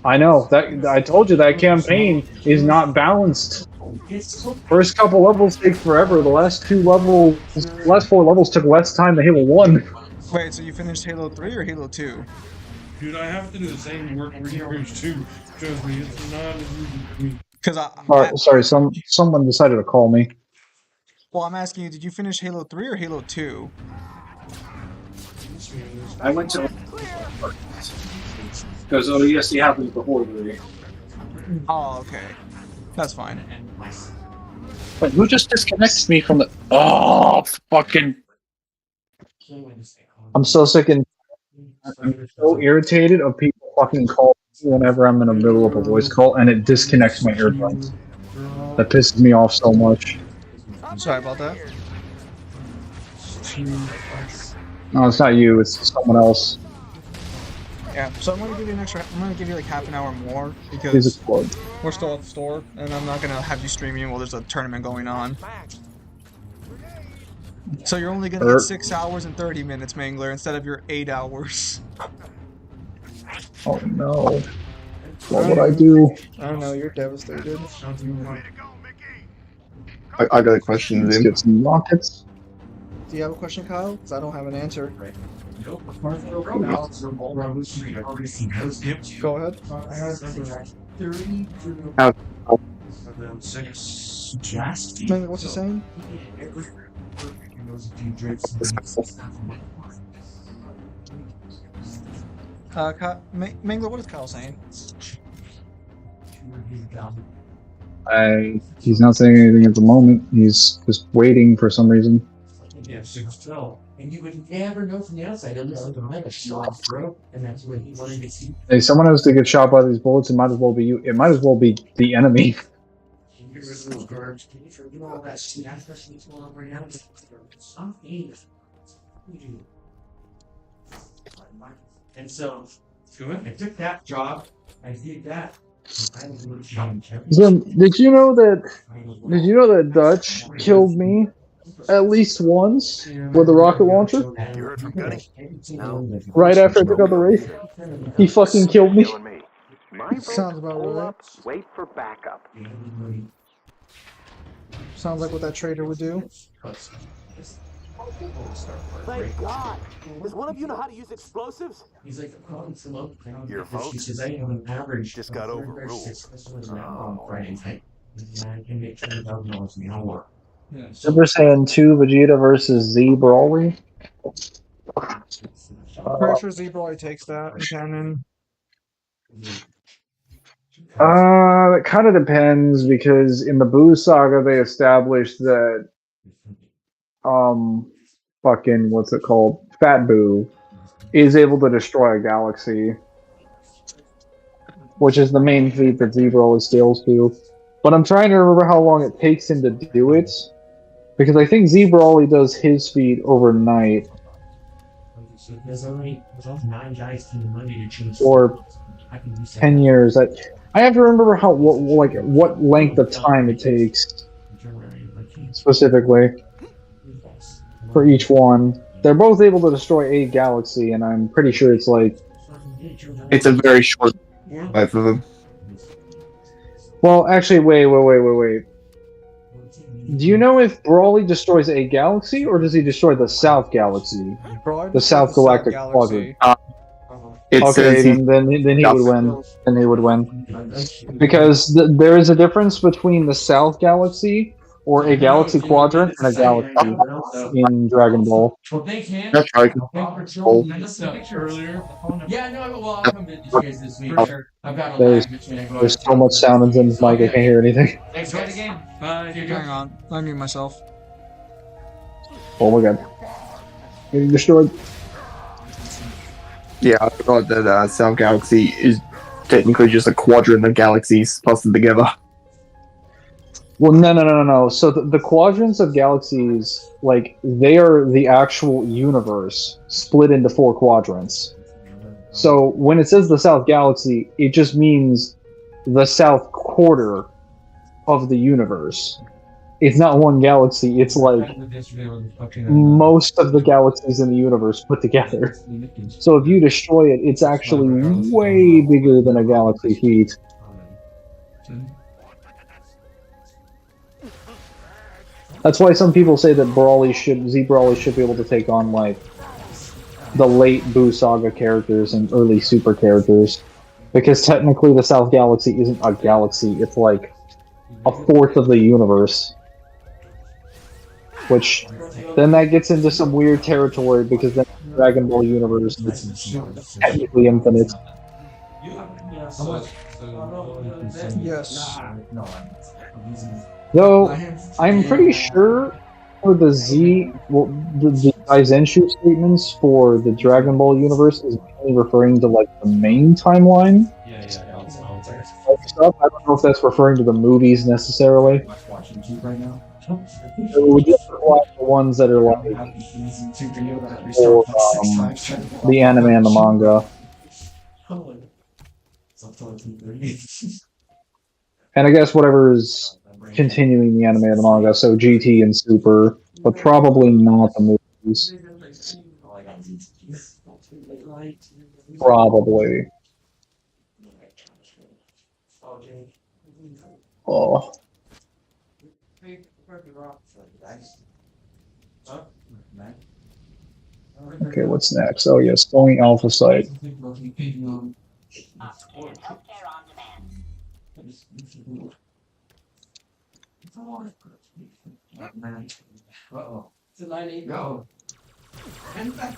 I know that I told you that campaign is not balanced. First couple levels take forever. The last 4 levels took less time than Halo 1. Wait, so you finished Halo 3 or Halo 2? Dude, I have to do the same work for Heroes 2. Trust me, it's not as easy for me. Because Sorry, someone decided to call me. Well, I'm asking you, did you finish Halo 3 or Halo 2? I went to because ODST happened before 3. Oh, okay. That's fine. But who just disconnects me from the? Oh, fucking! I'm so sick and I'm so irritated of people fucking calling me whenever I'm in the middle of a voice call and it disconnects my earphones. That pisses me off so much. Sorry about that. No, it's not you. It's someone else. Yeah, so I'm gonna give you I'm gonna give you like half an hour more Please because explode. we're still at the store, and I'm not gonna have you streaming while there's a tournament going on. So you're only gonna get 6 hours and 30 minutes, Mangler, instead of your 8 hours. Oh no. What would I do? I don't know, you're devastated. I got a question, Let's Vim. get some rockets. Do you have a question, Kyle? Because I don't have an answer. Go ahead. Mangler, what's he saying? Mangler, what is Kyle saying? He's not saying anything at the moment. He's just waiting for some reason. And you would never know from the outside unless the might have shot through, and that's what he wanted to see. Hey, someone has to get shot by these bullets. It might as well be you. It might as well be the enemy. And so, I took that job. I did that. So, did you know that Dutch killed me at least once with a rocket launcher? You heard from Gunny? Right after I took out the Wraith, he fucking killed me. Sounds about right. Wait for backup. Sounds like what that traitor would do. Thank God! Does one of you know how to use explosives? He's like, Your folks says I have an average just got overruled. on Friday night. And I can make $20,000 an hour. Super Saiyan 2 Vegeta versus Z Broly. Pretty sure Z-Broly takes that in canon. It kind of depends because in the Boo Saga they established that fucking what's it called? Fat Boo is able to destroy a galaxy, which is the main feat that Z Broly scales to. But I'm trying to remember how long it takes him to do it. Because I think Z Broly does his feat overnight. There's only 9 guys to the money to choose. Or 10 years. I have to remember what length of time it takes specifically for each one. They're both able to destroy a galaxy, and I'm pretty sure it's like... It's a very short life of them. Well, actually, wait. Do you know if Broly destroys a galaxy, or does he destroy the South Galaxy? The South Galactic Quadrant. It Okay, says he's then he would win. Then he would win. Because there is a difference between the South Galaxy or a galaxy quadrant and a galaxy in Dragon Ball. That's right. Oh. Earlier. Yeah, no, well, I'll come visit you guys this week. Sure. I've got a There's lag between I go there's out so much sound in Zim's mic, I can't hear anything. Thanks for the game. Bye. Hang on. Let me mute myself. Oh my god. Getting destroyed. Yeah, I forgot that South Galaxy is technically just a quadrant of galaxies clustered together. Well, no. So the quadrants of galaxies, like, they are the actual universe split into 4 quadrants. So when it says the South Galaxy, it just means the south quarter of the universe. It's not one galaxy, it's like most of the galaxies in the universe put together. So if you destroy it, it's actually way bigger than a galaxy feet. That's why some people say that Z Brawly should be able to take on, like, the late Boo Saga characters and early Super characters. Because technically the South Galaxy isn't a galaxy, it's like a fourth of the universe. Which, then that gets into some weird territory, because then the Dragon Ball universe is technically infinite. Yes. Though, I'm pretty sure for the the Daizenshu statements for the Dragon Ball universe is mainly referring to, like, the main timeline. Stuff. I don't know if that's referring to the movies necessarily. It would just apply to the ones that are like for, the anime and the manga. And I guess whatever is continuing the anime and the manga, so GT and Super, but probably not the movies. Probably. Oh. Okay, what's next? Oh yes, going Alpha Site.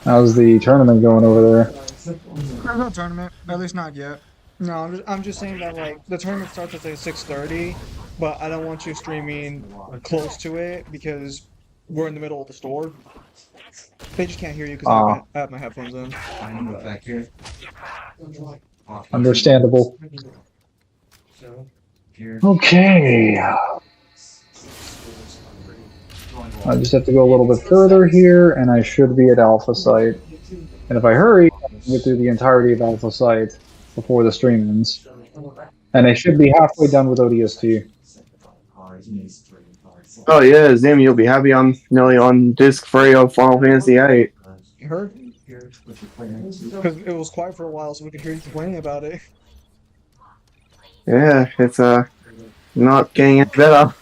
How's the tournament going over there? There's no tournament, at least not yet. No, I'm just saying that, like, the tournament starts at, like, 6:30, but I don't want you streaming close to it because we're in the middle of the store. They just can't hear you because I have my headphones in. Understandable. Okay. I just have to go a little bit further here, and I should be at Alpha Site. And if I hurry, I can get through the entirety of Alpha Site before the stream ends. And I should be halfway done with ODST. Oh yeah, Zim, you'll be happy I'm nearly on disc 3 of Final Fantasy VIII. You heard? Because it was quiet for a while, so we could hear you complaining about it. Yeah, it's not getting any better.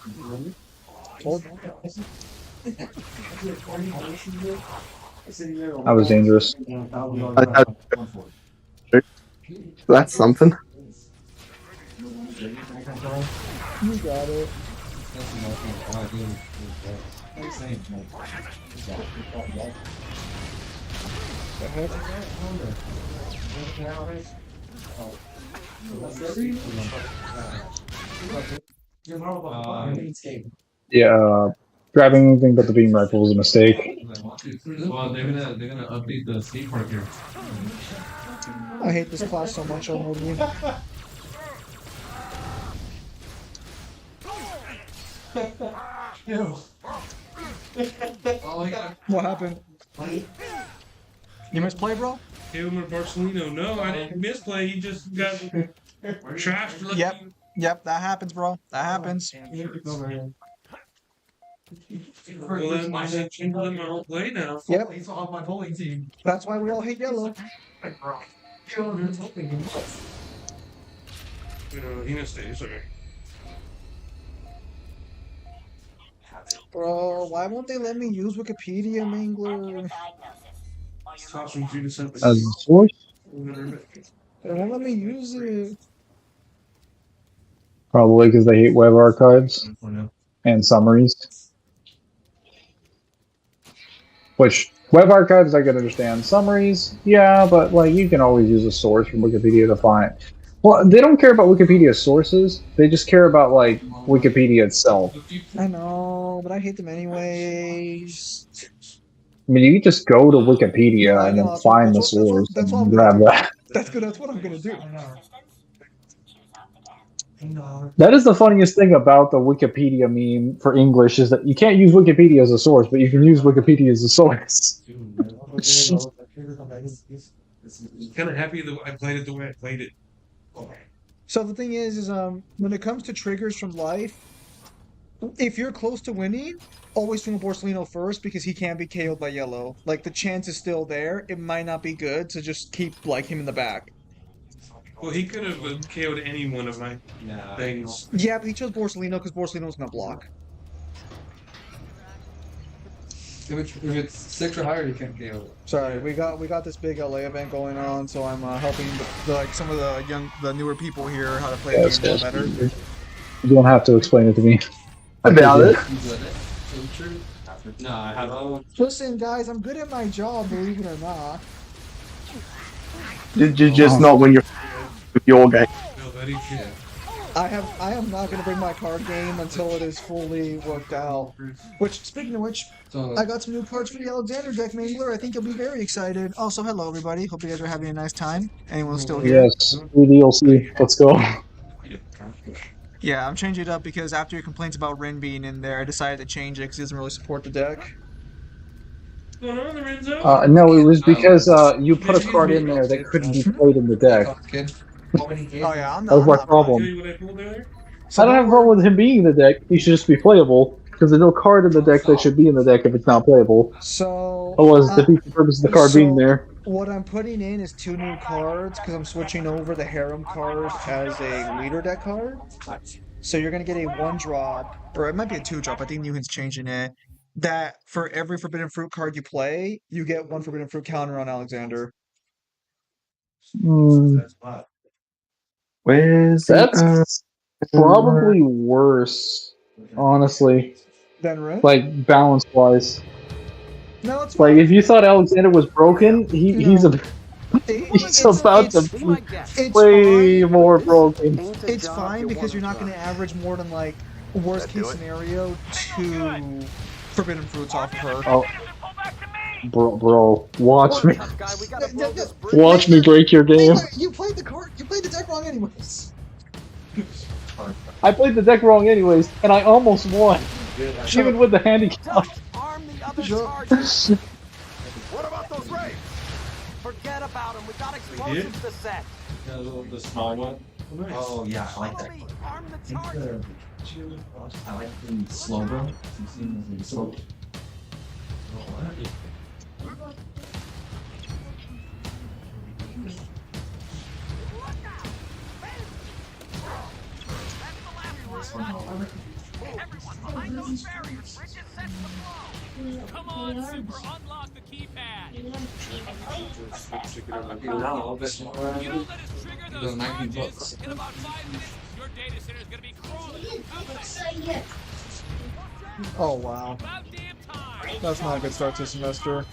That was dangerous. That's something. You got it. Yeah, grabbing anything but the beam rifle was a mistake. Well, they're gonna update the skate park here. I hate this class so much already. What happened? You misplay, bro? Taylor Barcelino. No, I didn't misplay. He just got trashed. Yep, that happens, bro. That happens. Well, then I said change them my whole play now. Yep. That's why we all hate yellow. He mistakes. Okay. Bro, why won't they let me use Wikipedia, Mangler? Toss from 2 to 7. As a source? They won't let me use it. Probably because they hate web archives and summaries. Which, web archives I can understand. Summaries, yeah, but like you can always use a source from Wikipedia to find. Well, they don't care about Wikipedia sources. They just care about like Wikipedia itself. I know, but I hate them anyways. I mean, you can just go to Wikipedia Yeah, I and know. then find the source That's what I'm and gonna grab do. that. That's good. That's what I'm gonna do. That is the funniest thing about the Wikipedia meme for English is that you can't use Wikipedia as a source, but you can use Wikipedia as a source. Kind of happy that I played it the way I played it. So the thing is when it comes to triggers from life, if you're close to winning, always swing Borsellino first because he can be KO'd by yellow. Like the chance is still there. It might not be good to just keep like him in the back. Well, he could have KO'd any one of my things. Yeah, but he chose Borsellino because Borsellino's gonna block. If it's 6 or higher, you can't KO. Sorry, we got this big LA event going on, so I'm helping like some of the newer people here how to play the game better. You don't have to explain it to me. About it. No, I haven't. Listen, guys, I'm good at my job, believe it or not. Did you just not win your game? I am not gonna bring my card game until it is fully worked out. Which, speaking of which, I got some new cards for the Alexander deck, Mangler. I think you'll be very excited. Also, hello everybody. Hope you guys are having a nice time. Anyone's still here? Yes, DLC. Let's go. Yeah, I'm changing it up because after your complaints about Rin being in there, I decided to change it because he doesn't really support the deck. No, it was because you put a card in there that couldn't be played in the deck. Oh yeah, I'm That was my problem. I don't have a problem with him being in the deck. He should just be playable because there's no card in the deck that should be in the deck if it's not playable. So Otherwise, it defeats the purpose of the card being there. What I'm putting in is 2 new cards because I'm switching over the Harem card as a leader deck card. So you're gonna get a 1-drop, or it might be a 2-drop. I think Newhan's changing it. That for every Forbidden Fruit card you play, you get 1 Forbidden Fruit counter on Alexander. Where's That's probably worse, honestly. Than Rin? Like balance wise. No, it's like if you thought Alexander was broken, he's about to be way more broken. It's fine because you're not going to average more than like worst case scenario 2 Forbidden Fruits off of her. Oh, bro, watch me. Watch me break your game. You played the card. You played the deck wrong anyways. I played the deck wrong anyways, and I almost won, even with the handicap. What about those raids? Forget about them. We got explosives to set. The small one? Oh, yeah, I like that. Arm the target. I like the slow bro. Slow. Everyone behind those barriers. Bridges set the flow. Come on, Super, unlock the keypad. You know that it's trigger those charges. In about 5 minutes, your data center is going to be crawling. Oh wow. That's not a good start to the semester.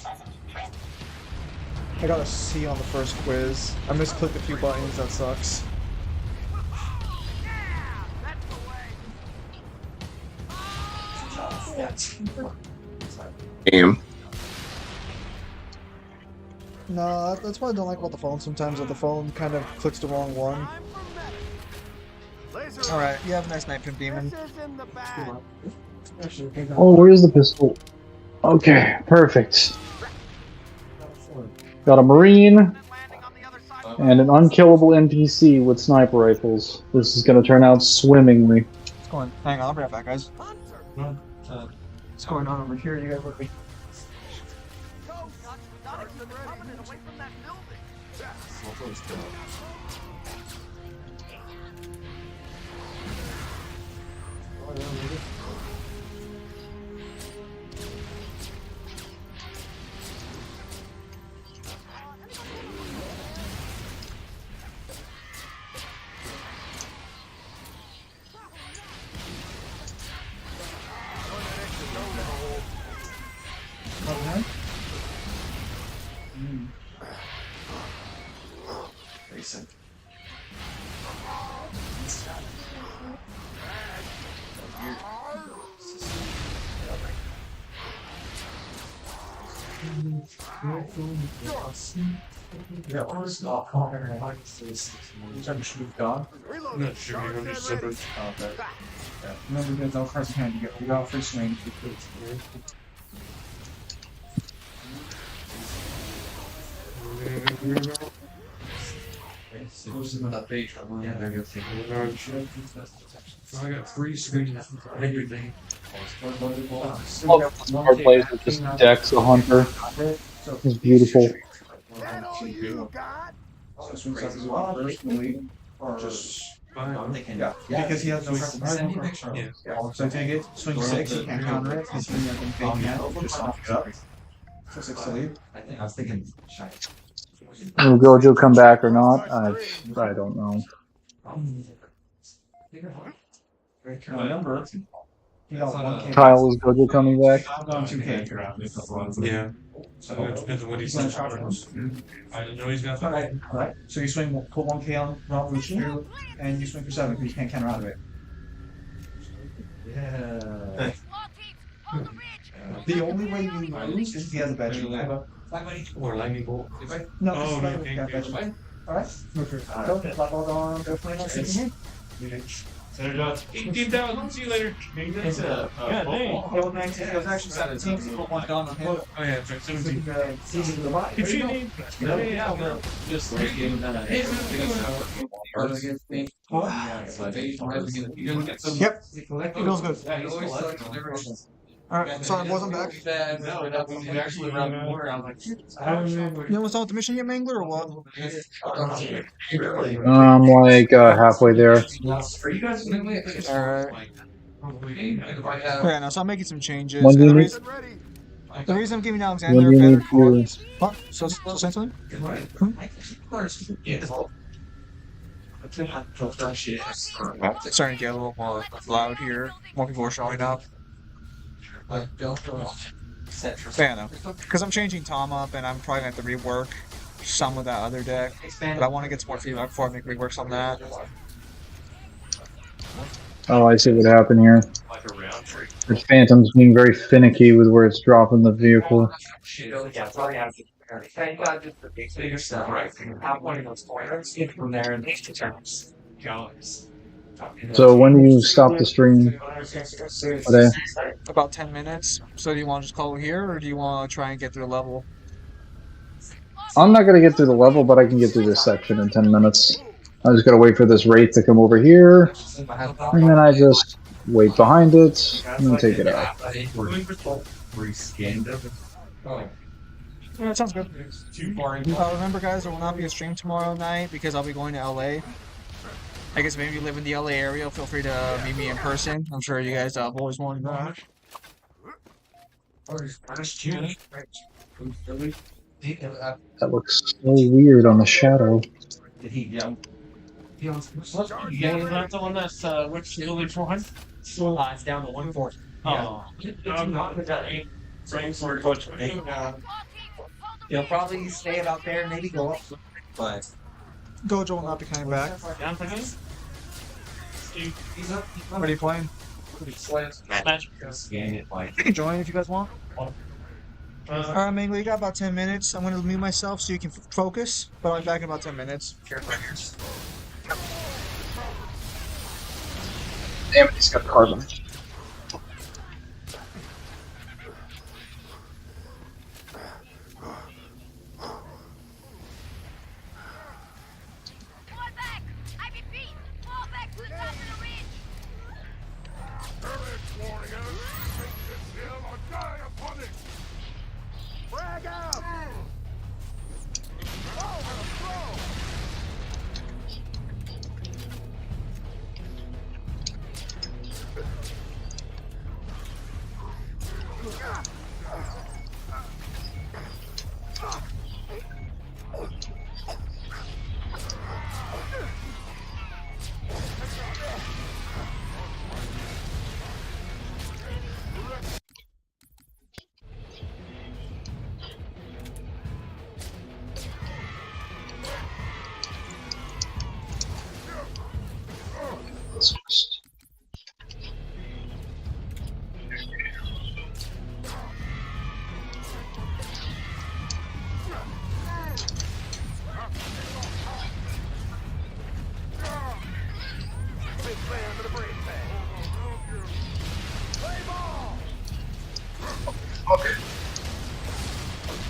I got a C on the first quiz. I misclicked a few buttons, that sucks. Damn. No, that's what I don't like about the phone sometimes, that the phone kind of clicks the wrong one. Alright, you have a nice night, Pimp Demon. Oh, where's the pistol? Okay, perfect. Got a Marine and an unkillable NPC with sniper rifles. This is going to turn out swimmingly. What's going on? Hang on, I'll be right back, guys. What's going on over here? You guys with me? Yeah, what was the corner? I'm not sure. I'm just separate. Okay. Yeah. Remember, there's no first hand. You got free swing. I got free screen everything. Love the support plays with this Dex, a hunter. It's beautiful. Yeah, because he has no purpose. Yeah. So take it, swing 6, you can't counter it, because he has anything yet, just knock it up. So 6 to leave. I was thinking. Will Gojo come back or not? I don't know. Remember, he got 1K. Kyle, is Gojo coming back? I'm going 2K. Yeah. So it depends on what he's going to try. I didn't know he's got that. Alright, so you swing, put 1K on Rob Lucia, and you swing for 7, because you can't counter out of it. Yeah. The only way you lose is if he has a bad shield. Or lightning bolt. No, Oh, no, okay. can't Bad shield. Alright, go, black ball on, go for it. Set it up. 18,000. See you later. It's a God dang. It was actually 17, because you put 1 down on him. Oh, yeah, that's right. 17. If you need. Yeah, just like in Yep, it feels good. Alright, sorry boys, I'm back. You almost done with the mission yet, Mangler, or what? I'm like halfway there. Alright. Yeah, no, so I'm making some changes. When do you need? The reason I'm giving When Alexander do a you better need to? What? So say something? It's starting to get a little more loud here. More people are showing up. Yeah, no. Because I'm changing Tom up, and I'm probably going to have to rework some of that other deck. But I want to get some more feedback before I make reworks on that. Oh, I see what happened here. The Phantom's being very finicky with where it's dropping the vehicle. So when do you stop the stream today? About 10 minutes. So do you want to just call it here, or do you want to try and get through the level? I'm not going to get through the level, but I can get through this section in 10 minutes. I just got to wait for this wraith to come over here, and then I just wait behind it, and then take it out. Yeah, that sounds good. Remember, guys, there will not be a stream tomorrow night because I'll be going to LA. I guess maybe you live in the LA area, feel free to meet me in person. I'm sure you guys have always wanted that. That looks so weird on the shadow. Did he jump? Yeah, that's the one that's which only 400? It's down to 140. Oh, I'm not with that eight. He'll probably stay about there, maybe go up, but Gojo will not be coming back. down for him. What are you playing? Magic. You can join if you guys want. Alright, Mangler, you got about 10 minutes. I'm going to mute myself so you can focus, but I'll be back in about 10 minutes. Damn it, he's got carbon.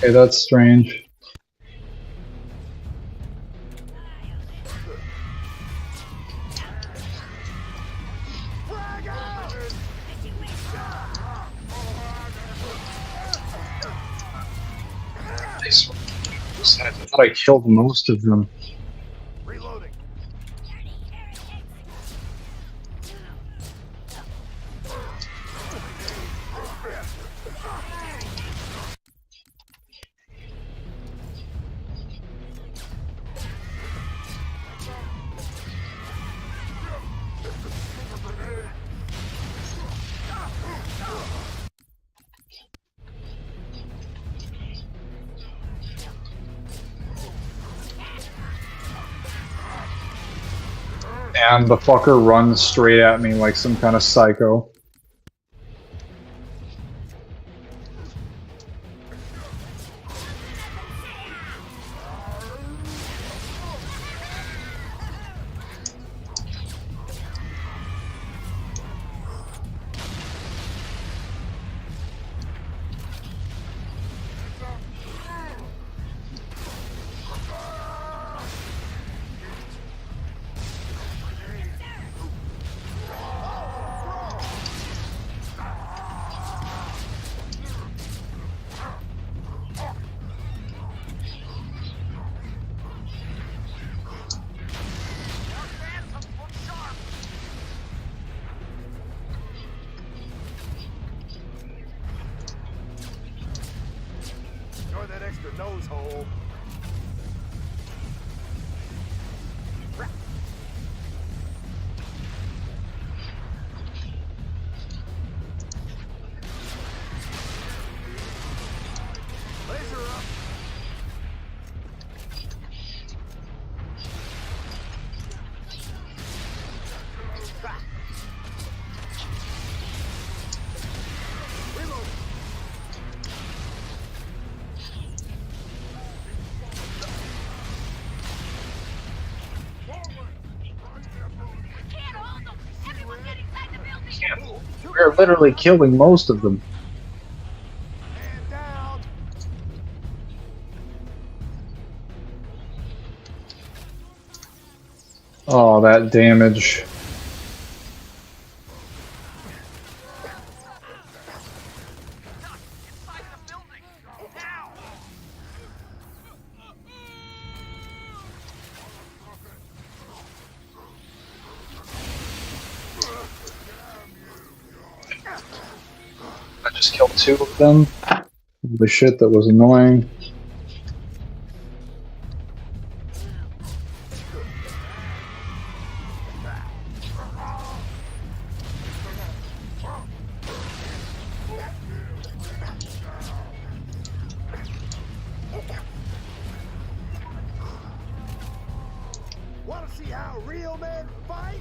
Okay, that's strange. I thought I killed most of them. And the fucker runs straight at me like some kind of psycho. Enjoy that extra nose hole. Laser up. We're literally killing most of them. Oh, that damage. I just killed 2 of them. The shit that was annoying. Want to see how real men fight?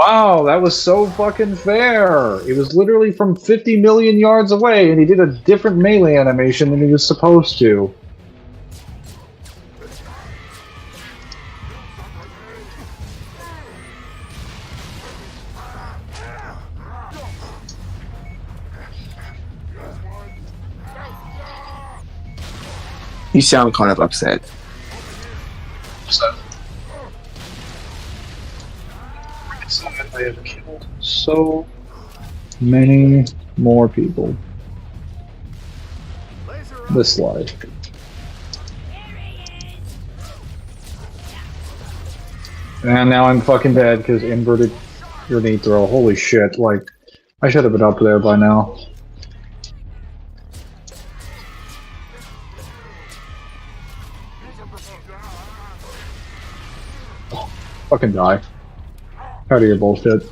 Wow, that was so fucking fair. It was literally from 50 million yards away, and he did a different melee animation than he was supposed to. You sound kind of upset. I have killed so many more people this life. And now I'm fucking dead because inverted grenade throw. Holy shit, like, I should have been up there by now. Fucking die. Out of your bullshit.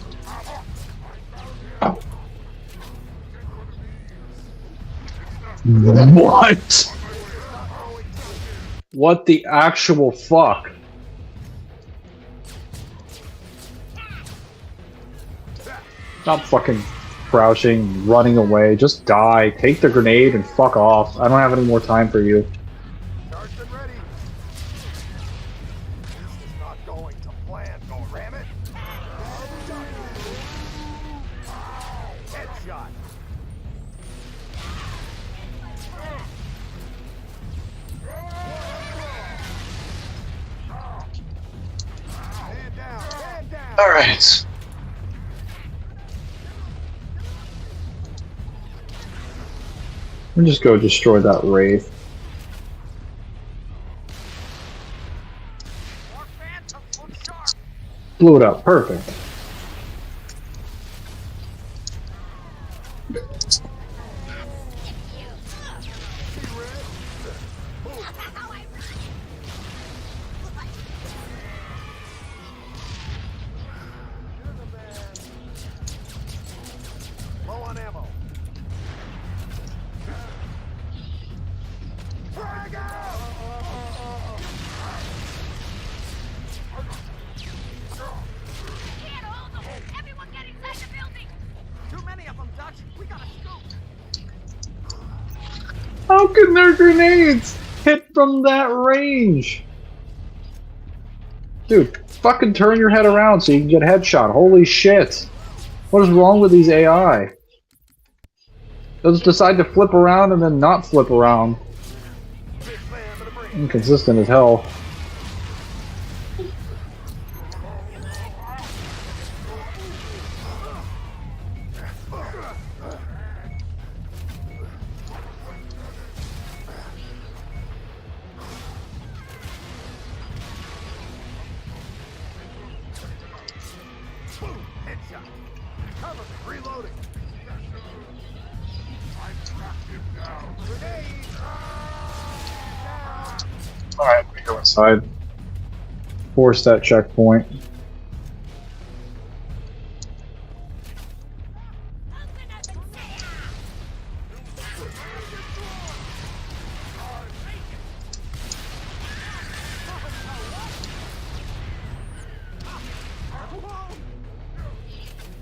What? What the actual fuck? Stop fucking crouching, running away. Just die. Take the grenade and fuck off. I don't have any more time for you. Alright. We'll just go destroy that wraith. Blew it up. Perfect. How can their grenades hit from that range? Dude, fucking turn your head around so you can get headshot. Holy shit. What is wrong with these AI? They'll just decide to flip around and then not flip around. Inconsistent as hell. Alright, we go inside. Force that checkpoint.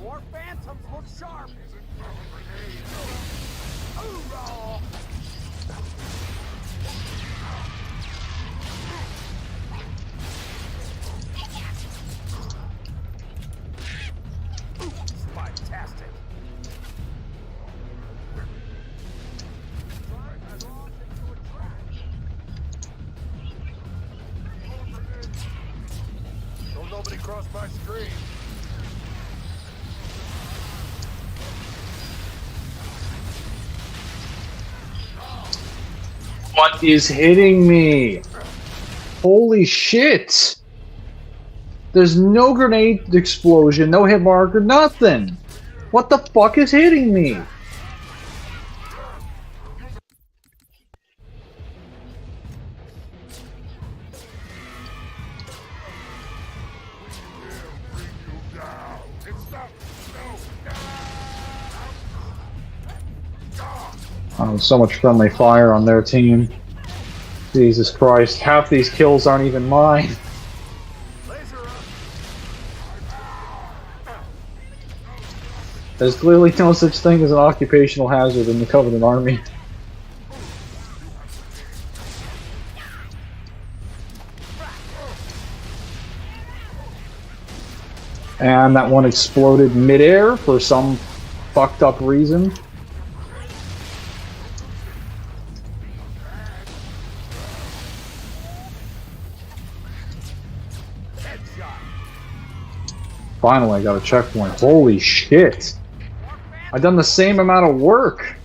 More phantoms look sharp. Fantastic. Don't nobody cross my stream. What is hitting me? Holy shit! There's no grenade explosion, no hit marker, nothing! What the fuck is hitting me? Oh, so much friendly fire on their team. Jesus Christ, half these kills aren't even mine. There's clearly no such thing as an occupational hazard in the Covenant Army. And that one exploded midair for some fucked up reason. Finally, I got a checkpoint. Holy shit! I've done the same amount of work!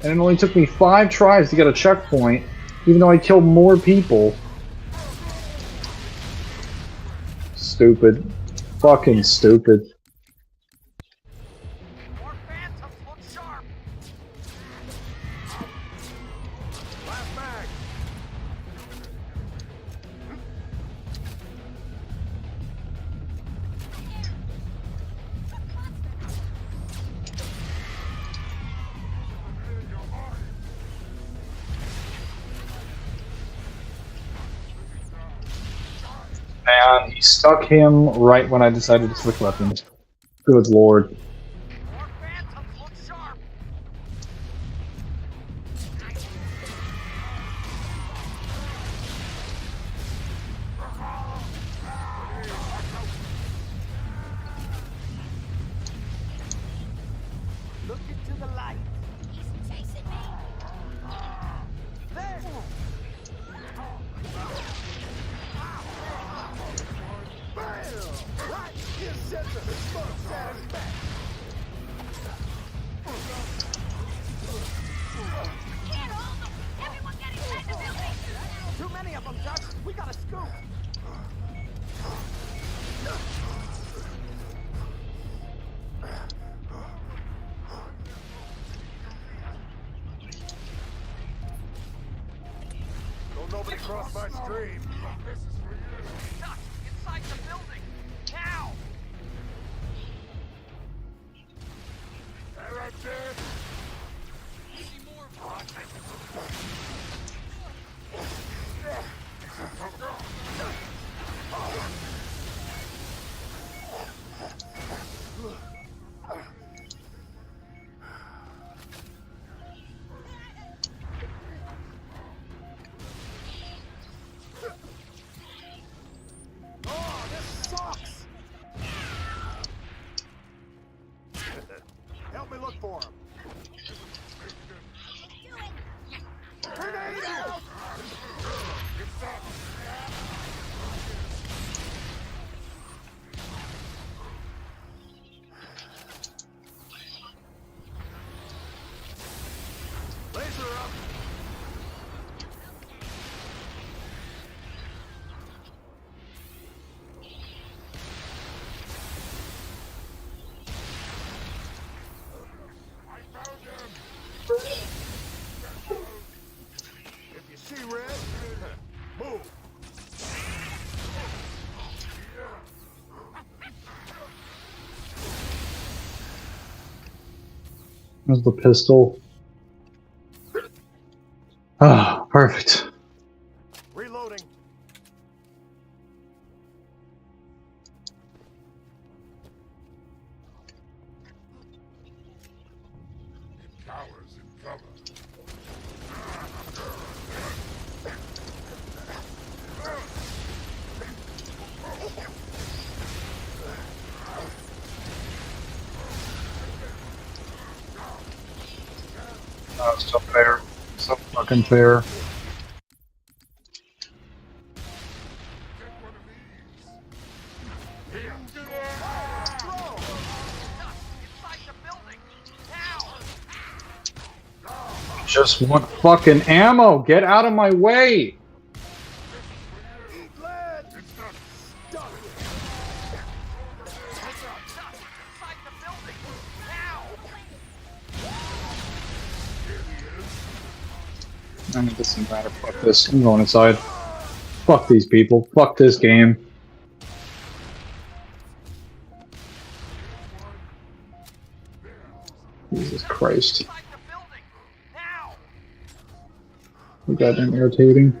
And it only took me 5 tries to get a checkpoint, even though I killed more people. Stupid. Fucking stupid. And he stuck him right when I decided to switch weapons. Good lord. Look into the light. He's chasing me. There. Bam! Right in the center of the smoke at his back. Can't hold them. Everyone get inside the building. Too many of them, Dutch. We gotta scoop. Don't nobody cross my stream. This is for you. Dutch, inside the building. Now! They're up there. See more Oh, this sucks! Help me look for him. Grenade out! Laser up! If you see red, move. There's the pistol. Ah, perfect. Reloading. Cowards in cover. It's so fair. So fucking fair. Just want fucking ammo. Get out of my way. I mean, this doesn't matter. Fuck this. I'm going inside. Fuck these people. Fuck this game. Jesus Christ. You goddamn irritating.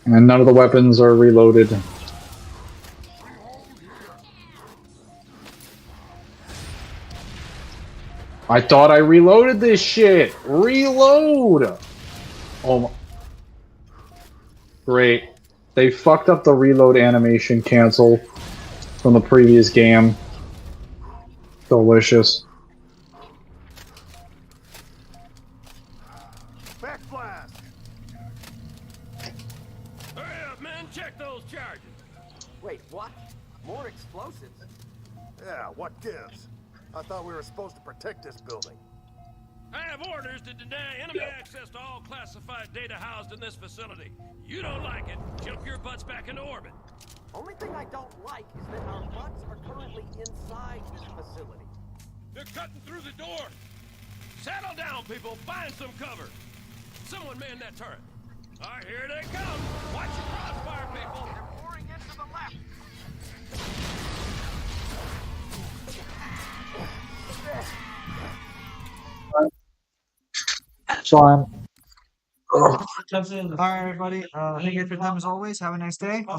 And none of the weapons are reloaded. I thought I reloaded this shit. Reload. Oh my. Great. They fucked up the reload animation cancel from the previous game. Delicious. Backblast! Hurry up, man. Check those charges. Wait, what? More explosives? Yeah, what gives? I thought we were supposed to protect this building. I have orders to deny enemy access to all classified data housed in this facility. You don't like it, jump your butts back into orbit. Only thing I don't like is that our butts are currently inside this facility. They're cutting through the door. Settle down, people. Find some cover. Someone man that turret. All right, here they come. Watch your crossfire, people. They're pouring into the left. Fine. All right, everybody. Thank you for your time as always. Have a nice day.